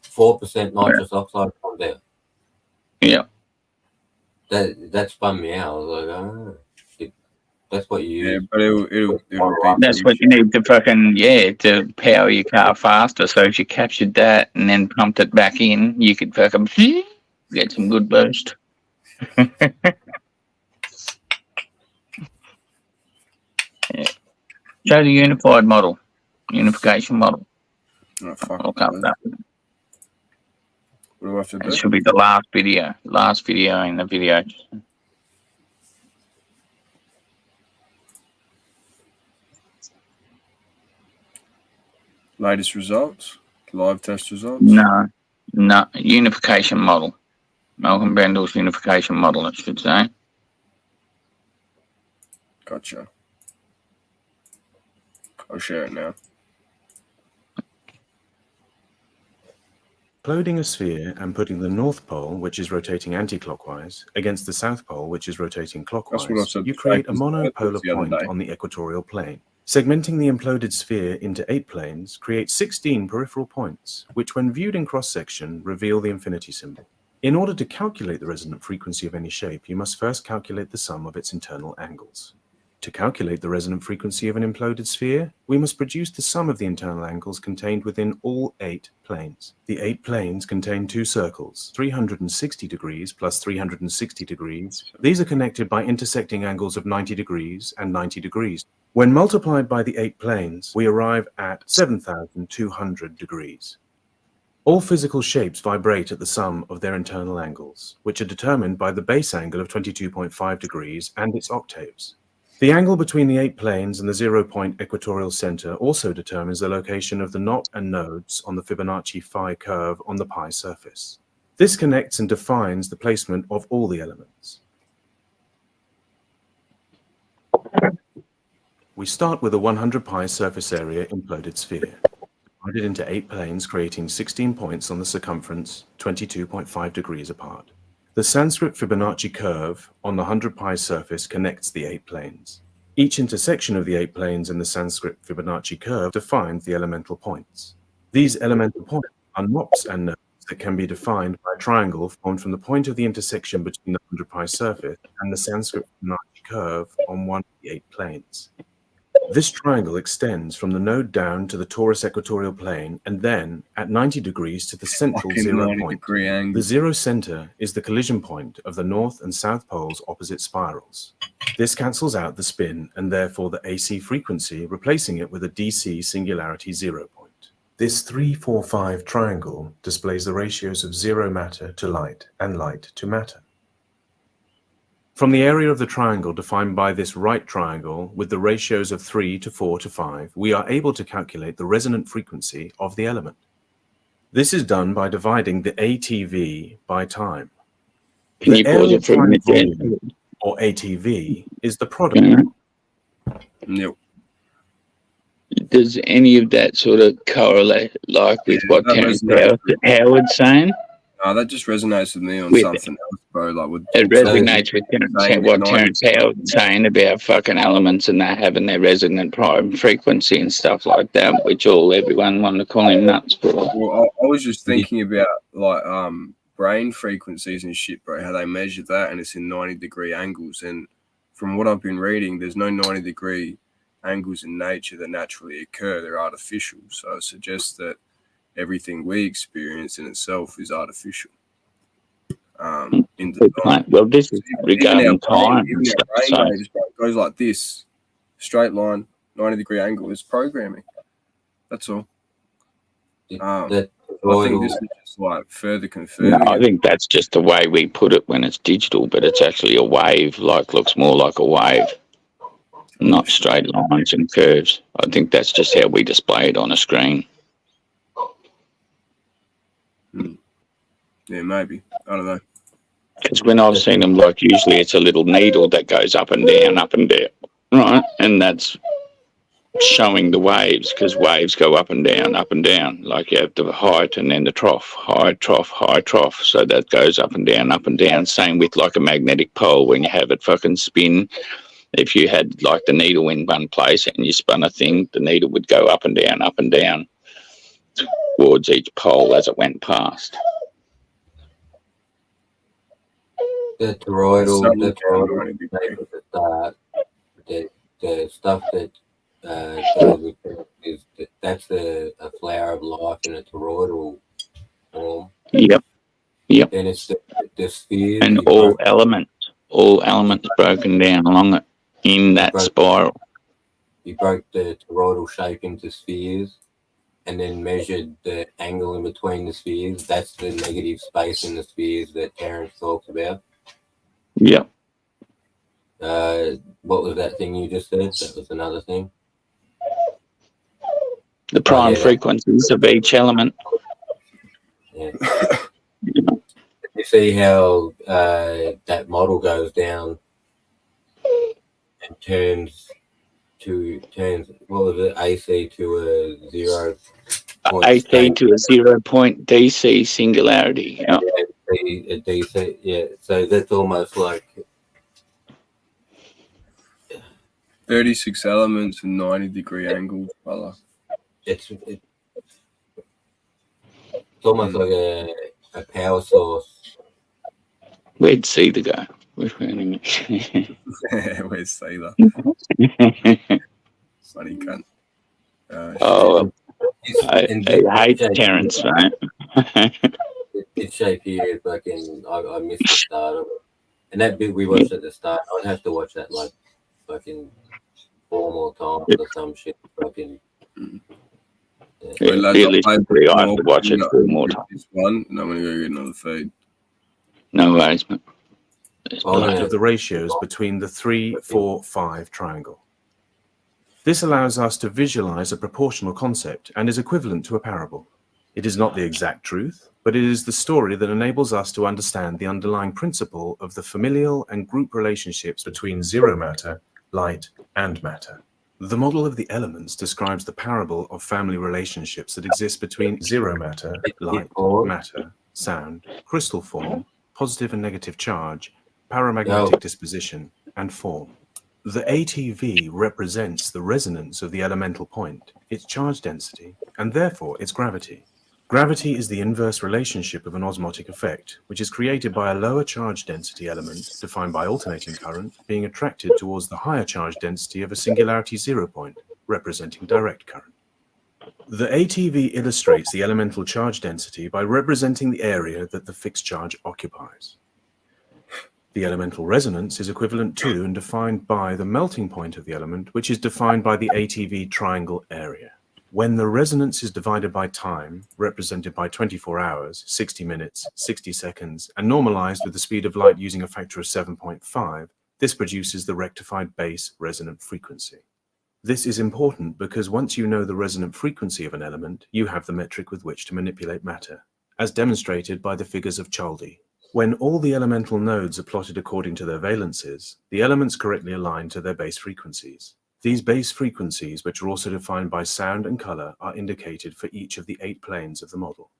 4% nitrous oxide comes out. yeah. That spun me out. I was like, that's what you Yeah, use. but it'll be That's what you need to fucking, to power your car faster. So if you captured that and then pumped it back in, you could fucking get some good boost. Yeah. Show the unified model, unification model. Oh, fuck. Look up that. What do I have to do? It should be the last video in the video. Latest results? Live test results? No, unification model. Malcolm Bendel's unification model, it should say. Gotcha. I'll share it now. Loading a sphere and putting the North Pole, which is rotating anti-clockwise, against the South Pole, which is rotating clockwise, That's what I said. you create a Like, monopolar the other point day. on the equatorial plane. Segmenting the imploded sphere into 8 planes creates 16 peripheral points, which when viewed in cross-section reveal the infinity symbol. In order to calculate the resonant frequency of any shape, you must first calculate the sum of its internal angles. To calculate the resonant frequency of an imploded sphere, we must produce the sum of the internal angles contained within all 8 planes. The 8 planes contain 2 circles, 360 degrees plus 360 degrees. These are connected by intersecting angles of 90 degrees and 90 degrees. When multiplied by the 8 planes, we arrive at 7,200 degrees. All physical shapes vibrate at the sum of their internal angles, which are determined by the base angle of 22.5 degrees and its octaves. The angle between the 8 planes and the 0-point equatorial center also determines the location of the knot and nodes on the Fibonacci phi curve on the pi surface. This connects and defines the placement of all the elements. We start with a 100 pi surface area imploded sphere, divided into 8 planes creating 16 points on the circumference 22.5 degrees apart. The Sanskrit Fibonacci curve on the 100 pi surface connects the 8 planes. Each intersection of the 8 planes in the Sanskrit Fibonacci curve defines the elemental points. These elemental points are knots and nodes that can be defined by a triangle formed from the point of the intersection between the 100 pi surface and the Sanskrit Fibonacci curve on one of the 8 planes. This triangle extends from the node down to the torus equatorial plane and then at 90 degrees to the central Fucking 0 90 point. degree angle. The 0 center is the collision point of the north and south poles opposite spirals. This cancels out the spin and therefore the AC frequency, replacing it with a DC singularity 0 point. This 3-4-5 triangle displays the ratios of 0 matter to light and light to matter. From the area of the triangle defined by this right triangle with the ratios of 3 to 4 to 5, we are able to calculate the resonant frequency of the element. This is done by dividing the ATV by time. Can you pause it for a minute, Dan? Volume, or ATV, is the product. Yep. Does any of that sort of correlate like with what that Terence resonates. Howard's saying? That just resonates with me on With- something else, bro. Like with It resonates with saying what that Terence Howard's saying about fucking elements and that having their resonant prime frequency and stuff like that, which everyone wanted to call him nuts for. Well, I was just thinking about like brain frequencies and shit, bro. How they measure that, and it's in 90-degree angles. And from what I've been reading, there's no 90-degree angles in nature that naturally occur. They're artificial. So it suggests that everything we experience in itself is artificial. In design. Well, this is regarding time Even and our stuff. brain So waves, bro, it goes like this, straight line, 90-degree angle is programming. That's all. That I think toroidal- this is just like further confirming. no, I it. think that's just the way we put it when it's digital, but it's actually a wave, like looks more like a wave, not straight lines and curves. I think that's just how we display it on a screen. Yeah, maybe. I don't know. Because when I've seen them, like usually it's a little needle that goes up and down, right? And that's showing the waves, because waves go up and down, like you have the height and then the trough, high trough, high trough. So that goes up and down, up and down. Same with like a magnetic pole when you have it fucking spin. If you had like the needle in one place and you spun a thing, the needle would go up and down towards each pole as it went past. the toroidal, Some the can toroidal only be shape at the start, the stuff that goes with it is that's a flower of life in a toroidal form. Yep. Then it's the sphere. And all elements broken down along it in that spiral. You broke the toroidal shape into spheres and then measured the angle in between the spheres. That's the negative space in the spheres that Terence talks about. Yep. What was that thing you just said? That was another thing. The prime frequencies of each element. Yeah. You see how that model goes down and turns what was it, AC to a 0 point AC state. to a 0 point DC singularity. Yep. A DC, yeah. So that's almost like 36 elements and 90-degree angles, brother. it's almost like a power source. Where'd C to go? Where's Sailor? Funny cunt. Oh, It's, I and hate Terrence, mate. It's shape here, fucking. I missed the start of it, and that bit we watched at the start. I'd have to watch that like fucking 4 more times or some shit. Fucking. Yeah. Yeah, Well, lads, realistically, I have to watch it I'll 4 more get times. this one, and I'm gonna go get another feed. No worries, mate. It's Oh, bloody- yeah. Of the ratios between the 3, 4, 5 triangle. This allows us to visualize a proportional concept and is equivalent to a parable. It is not the exact truth, but it is the story that enables us to understand the underlying principle of the familial and group relationships between zero matter, light, and matter. The model of the elements describes the parable of family relationships that exist between zero matter, light, matter, sound, crystal form, positive and negative charge, paramagnetic disposition, and form. The ATV represents the resonance of the elemental point, its charge density, and therefore its gravity. Gravity is the inverse relationship of an osmotic effect, which is created by a lower charge density element, defined by alternating current, being attracted towards the higher charge density of a singularity zero point, representing direct current. The ATV illustrates the elemental charge density by representing the area that the fixed charge occupies. The elemental resonance is equivalent to and defined by the melting point of the element, which is defined by the ATV triangle area. When the resonance is divided by time, represented by 24 hours, 60 minutes, 60 seconds, and normalized with the speed of light using a factor of 7.5, this produces the rectified base resonant frequency. This is important because once you know the resonant frequency of an element, you have the metric with which to manipulate matter, as demonstrated by the figures of Chaldy. When all the elemental nodes are plotted according to their valences, the elements correctly align to their base frequencies. These base frequencies, which are also defined by sound and color, are indicated for each of the 8 planes of the model.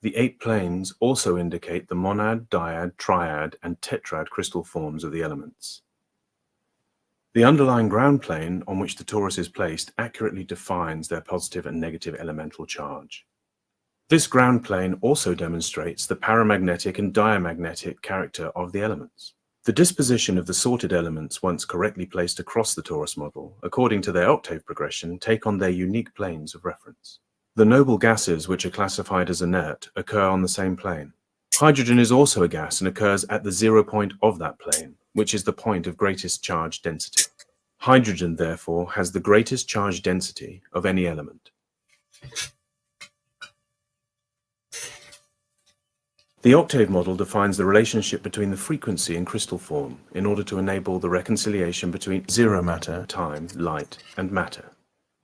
The 8 planes also indicate the monad, dyad, triad, and tetrad crystal forms of the elements. The underlying ground plane on which the torus is placed accurately defines their positive and negative elemental charge. This ground plane also demonstrates the paramagnetic and diamagnetic character of the elements. The disposition of the sorted elements, once correctly placed across the torus model, according to their octave progression, take on their unique planes of reference. The noble gases, which are classified as inert, occur on the same plane. Hydrogen is also a gas and occurs at the 0 point of that plane, which is the point of greatest charge density. Hydrogen, therefore, has the greatest charge density of any element. The octave model defines the relationship between the frequency and crystal form in order to enable the reconciliation between zero matter, time, light, and matter.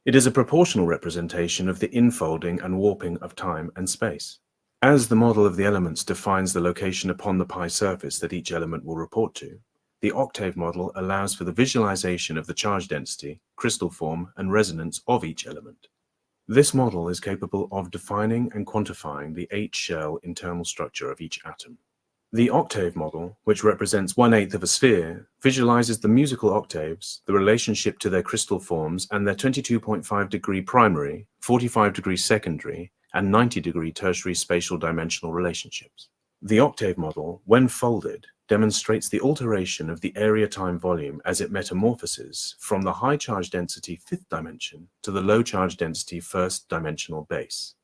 It is a proportional representation of the infolding and warping of time and space. As the model of the elements defines the location upon the pi surface that each element will report to, the octave model allows for the visualization of the charge density, crystal form, and resonance of each element. This model is capable of defining and quantifying the 8-shell internal structure of each atom. The octave model, which represents 1/8 of a sphere, visualizes the musical octaves, the relationship to their crystal forms, and their 22.5-degree primary, 45-degree secondary, and 90-degree tertiary spatial dimensional relationships. The octave model, when folded, demonstrates the alteration of the area-time volume as it metamorphoses from the high charge density 5th dimension to the low charge density 1st dimensional base.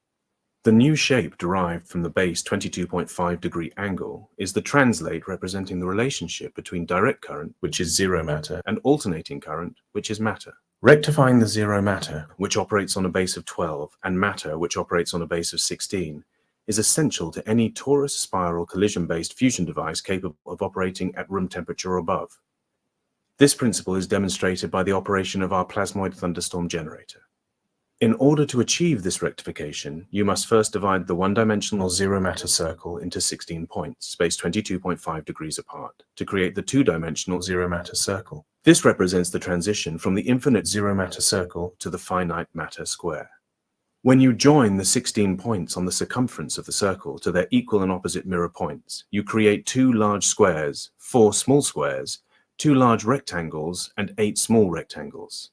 The new shape derived from the base 22.5-degree angle is the translate representing the relationship between direct current, which is zero matter, and alternating current, which is matter. Rectifying the zero matter, which operates on a base of 12, and matter, which operates on a base of 16, is essential to any torus spiral collision-based fusion device capable of operating at room temperature or above. This principle is demonstrated by the operation of our plasmoid thunderstorm generator. In order to achieve this rectification, you must first divide the one-dimensional zero-matter circle into 16 points, spaced 22.5 degrees apart, to create the two-dimensional zero-matter circle. This represents the transition from the infinite zero-matter circle to the finite matter square. When you join the 16 points on the circumference of the circle to their equal and opposite mirror points, you create 2 large squares, 4 small squares, 2 large rectangles, and 8 small rectangles.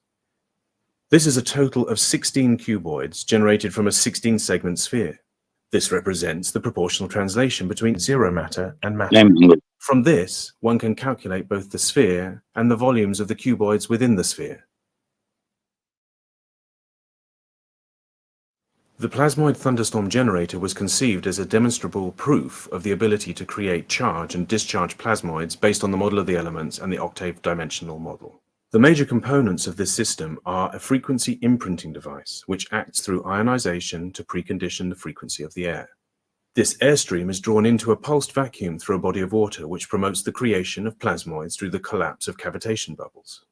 This is a total of 16 cuboids generated from a 16-segment sphere. This represents the proportional translation between zero matter and matter. From this, one can calculate both the sphere and the volumes of the cuboids within the sphere. The plasmoid thunderstorm generator was conceived as a demonstrable proof of the ability to create charge and discharge plasmoids based on the model of the elements and the octave dimensional model. The major components of this system are a frequency imprinting device, which acts through ionization to precondition the frequency of the air. This airstream is drawn into a pulsed vacuum through a body of water, which promotes the creation of plasmoids through the collapse of cavitation bubbles.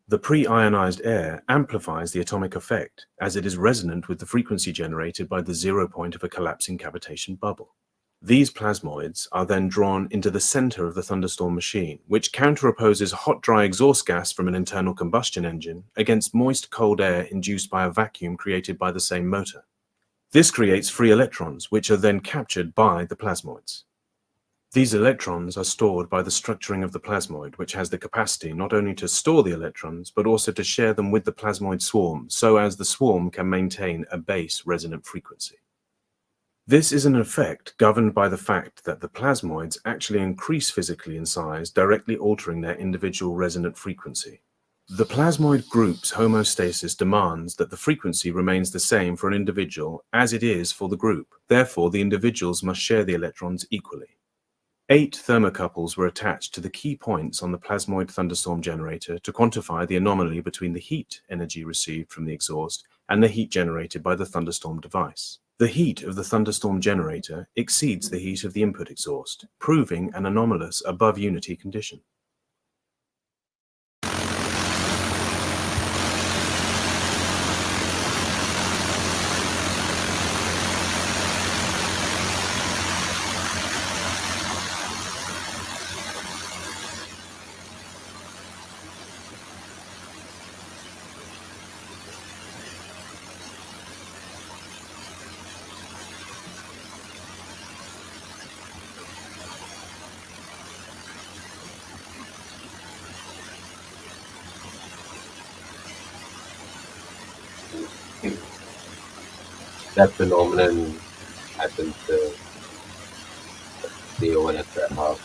The pre-ionized air amplifies the atomic effect, as it is resonant with the frequency generated by the 0 point of a collapsing cavitation bubble. These plasmoids are then drawn into the center of the thunderstorm machine, which counteropposes hot, dry exhaust gas from an internal combustion engine against moist, cold air induced by a vacuum created by the same motor. This creates free electrons, which are then captured by the plasmoids. These electrons are stored by the structuring of the plasmoid, which has the capacity not only to store the electrons, but also to share them with the plasmoid swarm, so as the swarm can maintain a base resonant frequency. This is an effect governed by the fact that the plasmoids actually increase physically in size, directly altering their individual resonant frequency. The plasmoid group's homeostasis demands that the frequency remains the same for an individual as it is for the group. Therefore, the individuals must share the electrons equally. 8 thermocouples were attached to the key points on the plasmoid thunderstorm generator to quantify the anomaly between the heat energy received from the exhaust and the heat generated by the thunderstorm device. The heat of the thunderstorm generator exceeds the heat of the input exhaust, proving an anomalous above unity condition. That phenomenon happens to deal when it's at half.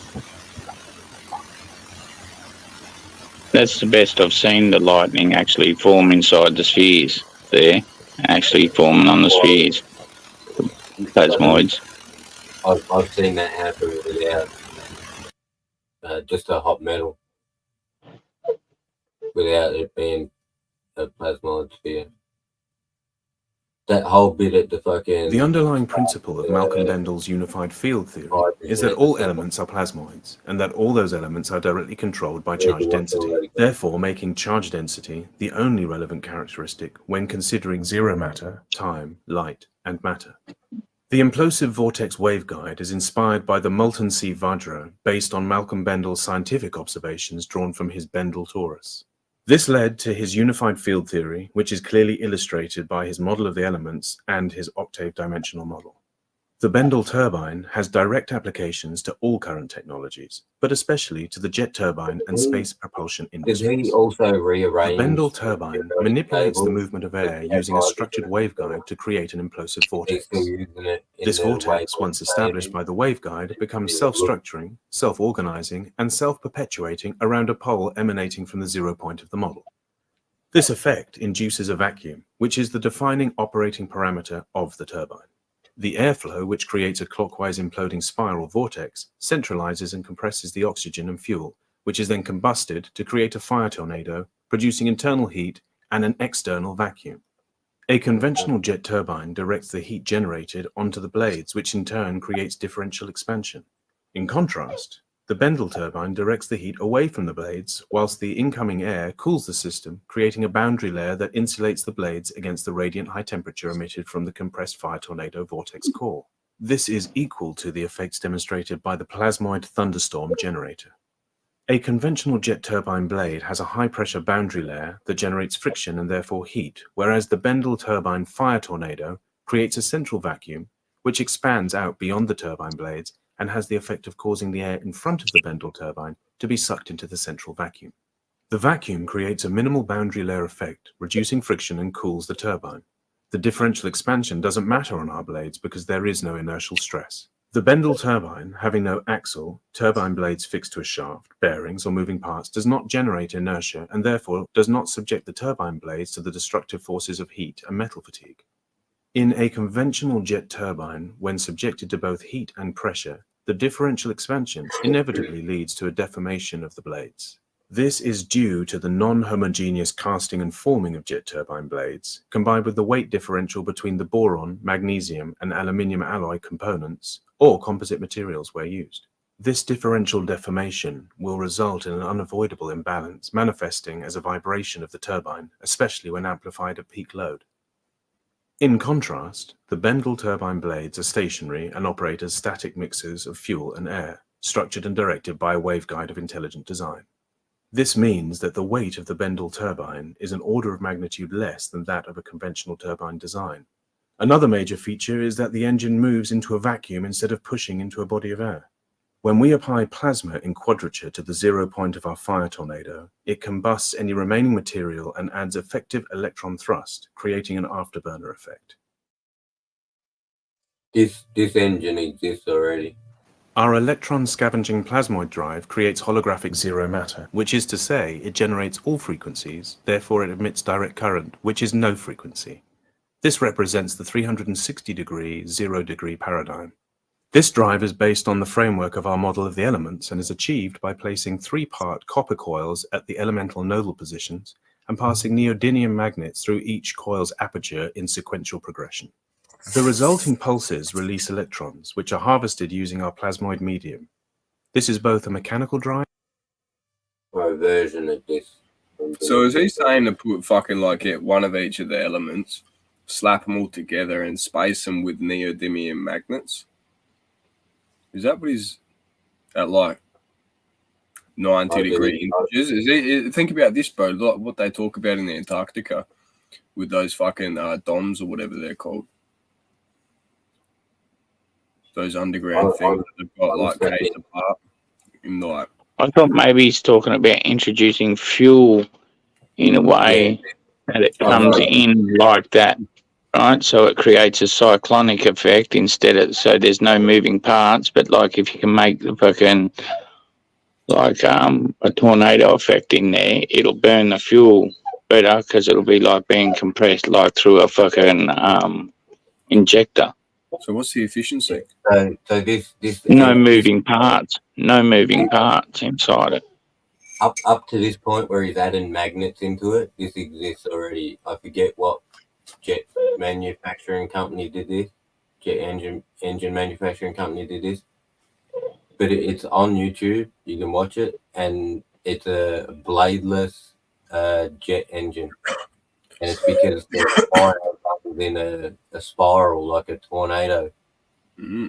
That's the best I've seen the lightning actually form inside the spheres there, actually forming on the spheres, plasmoids. I've seen that happen without just a hot metal, without it being a plasmoid sphere. That whole bit at the fucking... The underlying principle of Malcolm Bendel's unified field theory is that all elements are plasmoids, and that all those elements are directly controlled by charge density, therefore making charge density the only relevant characteristic when considering zero matter, time, light, and matter. The implosive vortex waveguide is inspired by the molten sea Vajra based on Malcolm Bendel's scientific observations drawn from his Bendel torus. This led to his unified field theory, which is clearly illustrated by his model of the elements and his octave dimensional model. The Bendel turbine has direct applications to all current technologies, but especially to the jet turbine and space propulsion Did industries. he also rearrange... The Bendel turbine manipulates the movement of air using a structured waveguide to create an implosive vortex. This vortex, once established by the waveguide, becomes self-structuring, self-organizing, and self-perpetuating around a pole emanating from the 0 point of the model. This effect induces a vacuum, which is the defining operating parameter of the turbine. The airflow, which creates a clockwise imploding spiral vortex, centralizes and compresses the oxygen and fuel, which is then combusted to create a fire tornado, producing internal heat and an external vacuum. A conventional jet turbine directs the heat generated onto the blades, which in turn creates differential expansion. In contrast, the Bendel turbine directs the heat away from the blades, whilst the incoming air cools the system, creating a boundary layer that insulates the blades against the radiant high temperature emitted from the compressed fire tornado vortex core. This is equal to the effects demonstrated by the plasmoid thunderstorm generator. A conventional jet turbine blade has a high-pressure boundary layer that generates friction and therefore heat, whereas the Bendel turbine fire tornado creates a central vacuum, which expands out beyond the turbine blades and has the effect of causing the air in front of the Bendel turbine to be sucked into the central vacuum. The vacuum creates a minimal boundary layer effect, reducing friction and cools the turbine. The differential expansion doesn't matter on our blades because there is no inertial stress. The Bendel turbine, having no axle, turbine blades fixed to a shaft, bearings, or moving parts, does not generate inertia and therefore does not subject the turbine blades to the destructive forces of heat and metal fatigue. In a conventional jet turbine, when subjected to both heat and pressure, the differential expansion inevitably leads to a deformation of the blades. This is due to the non-homogeneous casting and forming of jet turbine blades, combined with the weight differential between the boron, magnesium, and aluminium alloy components, or composite materials where used. This differential deformation will result in an unavoidable imbalance, manifesting as a vibration of the turbine, especially when amplified at peak load. In contrast, the Bendel turbine blades are stationary and operate as static mixers of fuel and air, structured and directed by a waveguide of intelligent design. This means that the weight of the Bendel turbine is an order of magnitude less than that of a conventional turbine design. Another major feature is that the engine moves into a vacuum instead of pushing into a body of air. When we apply plasma in quadrature to the 0 point of our fire tornado, it combusts any remaining material and adds effective electron thrust, creating an afterburner effect. This engine exists already. Our electron scavenging plasmoid drive creates holographic zero matter, which is to say it generates all frequencies, therefore it emits direct current, which is no frequency. This represents the 360-degree, 0-degree paradigm. This drive is based on the framework of our model of the elements and is achieved by placing 3-part copper coils at the elemental nodal positions and passing neodymium magnets through each coil's aperture in sequential progression. The resulting pulses release electrons, which are harvested using our plasmoid medium. This is both a mechanical drive Or a version of this. So is he saying to put fucking like it one of each of the elements, slap them all together and space them with neodymium magnets? Is that what he's at, like 90-degree inches? Think about this, bro. Like what they talk about in the Antarctica with those fucking DOMs or whatever they're called. Those underground things that they've got like cased apart. In like, I thought maybe he's talking about introducing fuel in a way that it comes in like that, right? So it creates a cyclonic effect instead of, so there's no moving parts, but like if you can make the fucking like a tornado effect in there, it'll burn the fuel better because it'll be like being compressed like through a fucking injector. so what's the efficiency? So this No moving parts inside it. up to this point where he's adding magnets into it, this exists already. I forget what jet manufacturing company did this. Jet engine manufacturing company did this. But it's on YouTube. You can watch it, and it's a bladeless jet engine, and it's because the fire is in a spiral like a tornado. Mm-hmm.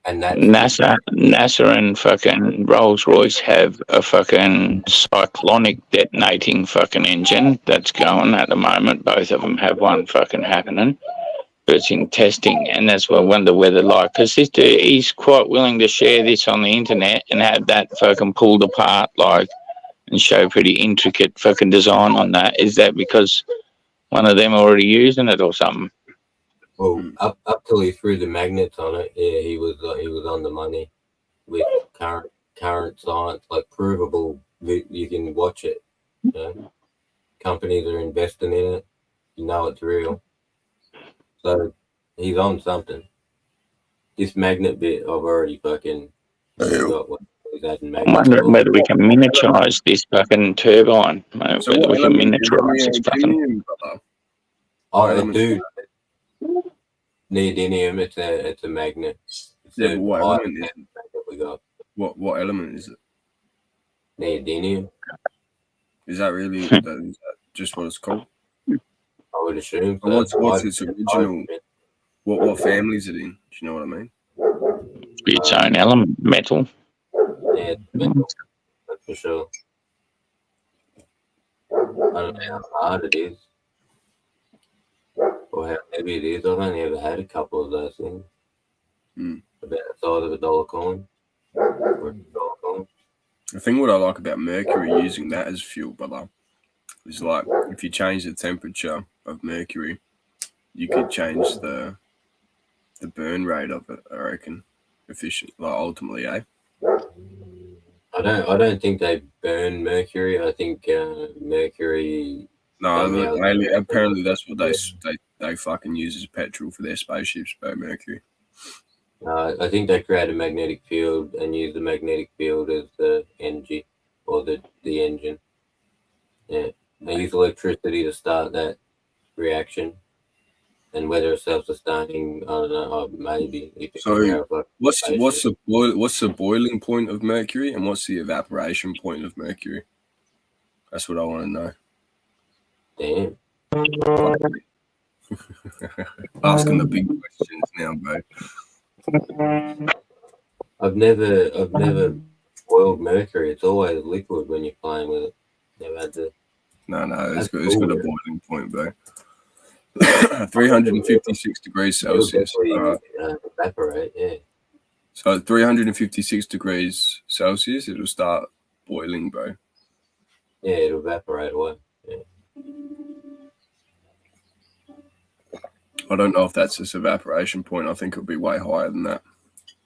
And that's NASA and fucking Rolls-Royce have a fucking cyclonic detonating fucking engine that's going at the moment. Both of them have one fucking happening. But it's in testing, and that's what I wonder whether, like, because he's quite willing to share this on the internet and have that fucking pulled apart, like, and show pretty intricate fucking design on that. Is that because one of them already using it or something? Well, up till he threw the magnets on it, yeah, he was on the money with current science, like provable. You can watch it. You know? Companies are investing in it. You know it's real. So he's on something. This magnet bit, I've already fucking got what he's adding I'm wondering whether we can miniaturize this fucking turbine. So Whether what we can element is miniaturize this fucking. Oh, dude. Neodymium, it's a magnet. It's Yeah, but what element is it? We got What element is it? neodymium. Is that really is that just what it's called? I would assume. Or So. what's its original? What family is it in? Do you know what I mean? Its own element, metal. Yeah, it's metal. That's for sure. I don't know how hard it is. Or how heavy it is. I've only ever had a couple of those things. About the size of a dollar coin. Or a dollar coin. I think what I like about mercury using that as fuel, brother, is like if you change the temperature of mercury, you could change the burn rate of it, I reckon. efficient, like ultimately, eh? I don't think they burn mercury. I think mercury. No, somehow- mainly, apparently that's what they fucking use as petrol for their spaceships, but mercury. I think they create a magnetic field and use the magnetic field as the energy or the engine. Yeah, they use electricity to start that reaction, and whether it's self-sustaining, I don't know. Maybe if So what's spaceship. the boiling point of mercury and what's the evaporation point of mercury? That's what I want to know. Damn. Asking the big questions now, bro. I've never boiled mercury. It's always liquid when you're playing with it. Never had to. No, That's it's got a cool. boiling point, bro. 356 degrees It'll Celsius. definitely, evaporate. Yeah. So at 356 degrees Celsius, it'll start boiling, bro. Yeah, it'll evaporate away. Yeah. I don't know if that's its evaporation point. I think it'll be way higher than that.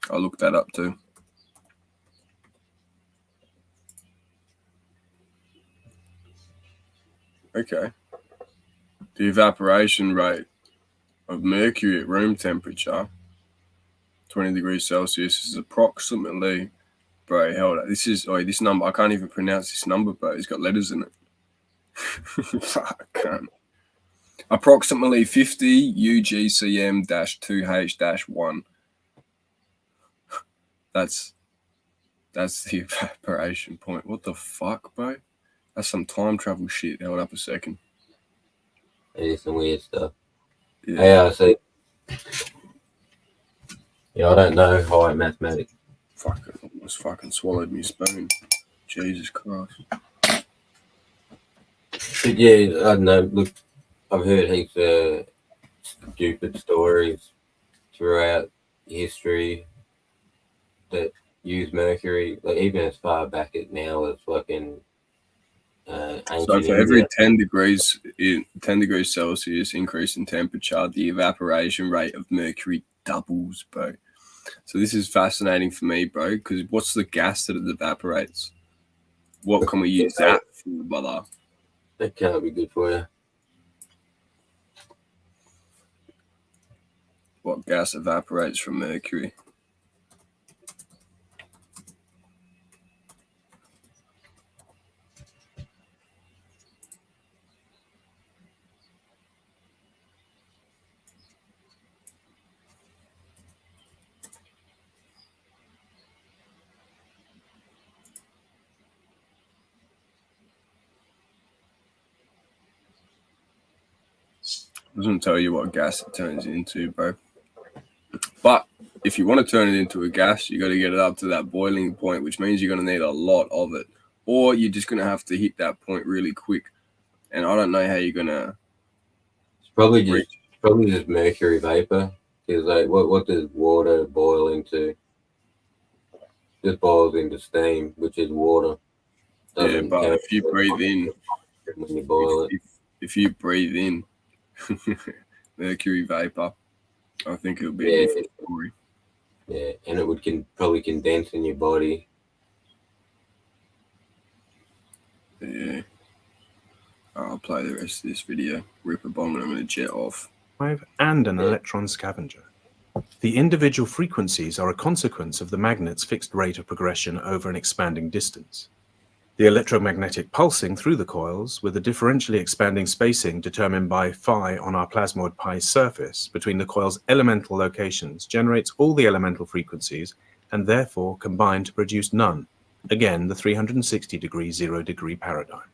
I'll look that up too. Okay. The evaporation rate of mercury at room temperature, 20 degrees Celsius, is approximately, bro, hold on. This number, I can't even pronounce this number, bro. It's got letters in it. Fuck, I can't. Approximately 50 UGCM-2H-1. That's the evaporation point. What the fuck, bro? That's some time travel shit. Hold up a second. It is some weird stuff. Yeah. Yeah, I see. Yeah, I don't know high mathematics. Fuck, it almost fucking swallowed me spoon. Jesus Christ. But yeah, I don't know. Look, I've heard heaps of stupid stories throughout history that use mercury, like even as far back as now as fucking ancient So for every India. 10 degrees Celsius increase in temperature, the evaporation rate of mercury doubles, bro. So this is fascinating for me, bro, because what's the gas that it evaporates? What can we use that for, brother? That can't be good for you. What gas evaporates from mercury? Doesn't tell you what gas it turns into, bro. But if you want to turn it into a gas, you got to get it up to that boiling point, which means you're going to need a lot of it, or you're just going to have to hit that point really quick. And I don't know how you're going to. It's probably just mercury vapor. Because like, what does water boil into? Just boils into steam, which is water. Yeah, Doesn't but count if you breathe in, when you boil it. if you breathe in mercury vapor, I think it'll be Yeah. a different story. Yeah, and it would probably condense in your body. Yeah. I'll play the rest of this video. Rip a bomb and I'm going to jet off. And an electron scavenger. The individual frequencies are a consequence of the magnet's fixed rate of progression over an expanding distance. The electromagnetic pulsing through the coils, with a differentially expanding spacing determined by phi on our plasmoid pi surface between the coil's elemental locations, generates all the elemental frequencies and therefore combine to produce none. Again, the 360-degree 0-degree paradigm.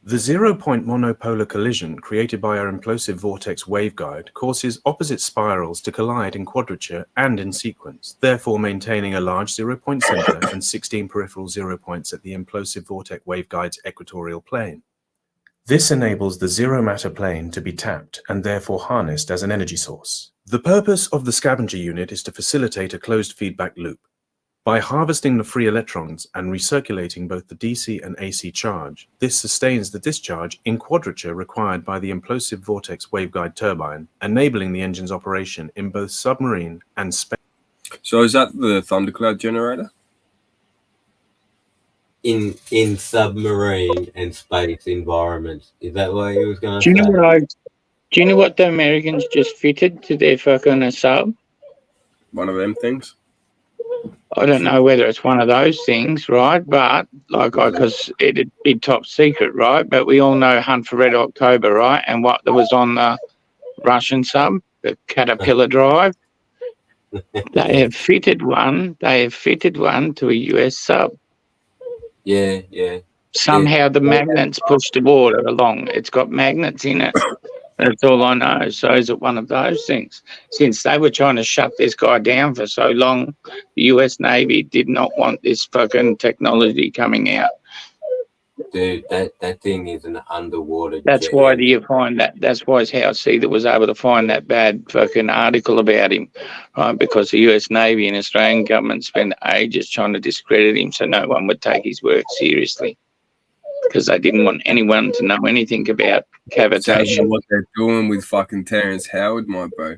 The zero-point monopolar collision created by our implosive vortex waveguide causes opposite spirals to collide in quadrature and in sequence, therefore maintaining a large zero-point center and 16 peripheral zero points at the implosive vortex waveguide's equatorial plane. This enables the zero matter plane to be tapped and therefore harnessed as an energy source. The purpose of the scavenger unit is to facilitate a closed feedback loop. By harvesting the free electrons and recirculating both the DC and AC charge, this sustains the discharge in quadrature required by the implosive vortex waveguide turbine, enabling the engine's operation in both submarine and space. So is that the thundercloud generator? In submarine and space environments. Is that what he was going to Do you know say? what do you know what the Americans just fitted to their fucking sub? One of them things? I don't know whether it's one of those things, right? But like, because it'd be top secret, right? But we all know Hunt for Red October, right? And what there was on the Russian sub, the Caterpillar drive. They have fitted one. They have fitted one to a US sub. Yeah, yeah. Somehow the magnets push the water along. It's got magnets in it. That's all I know. So is it one of those things? Since they were trying to shut this guy down for so long, the US Navy did not want this fucking technology coming out. Dude, that thing is an underwater That's jet why engine. you find that. That's why Howard Seether was able to find that bad fucking article about him, right? Because the US Navy and Australian government spent ages trying to discredit him, so no one would take his work seriously, because they didn't want anyone to know anything about Sounds like cavitation. what they're doing with fucking Terrence Howard, my bro.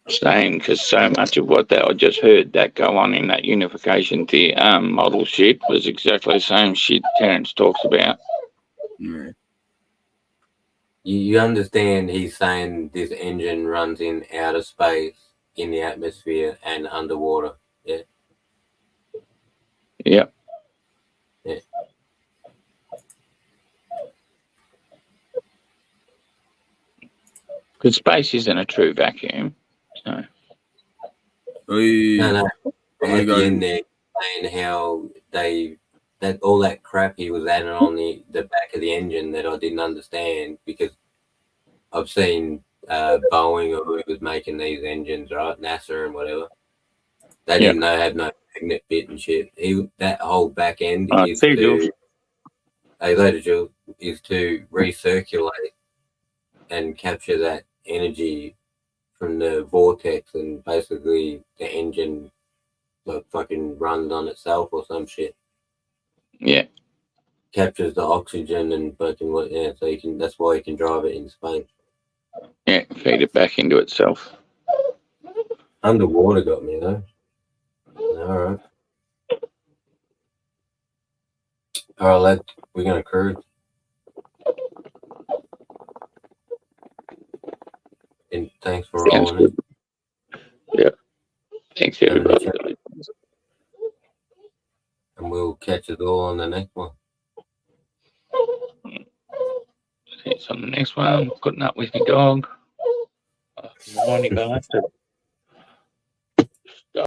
Same, because so much of what I just heard that go on in that unification model shit was exactly the same shit Terrence talks about. Yeah. You understand he's saying this engine runs in outer space, in the atmosphere, and underwater. Yeah. Yeah. Yeah. Because space isn't a true vacuum. So. Hey, No, no. I'm At gonna go the end to, there, saying how that all that crap he was adding on the back of the engine that I didn't understand, because I've seen Boeing or whoever's making these engines, right? NASA and whatever. They didn't know have no magnet bit and shit. That whole back end is see, Jules. to later, Jules, is to recirculate and capture that energy from the vortex, and basically the engine like fucking runs on itself or some shit. Yeah. Captures the oxygen and fucking what? Yeah, so you can. That's why you can drive it in space. Yeah, feed it back into itself. Underwater got me though. All right. All right, lad. We're gonna cruise. And thanks for Sounds rolling it. good. Yeah. Thanks, everybody. And we'll catch it all on the next one. See you on the next one. Putting up with my dog. Whiny bastard.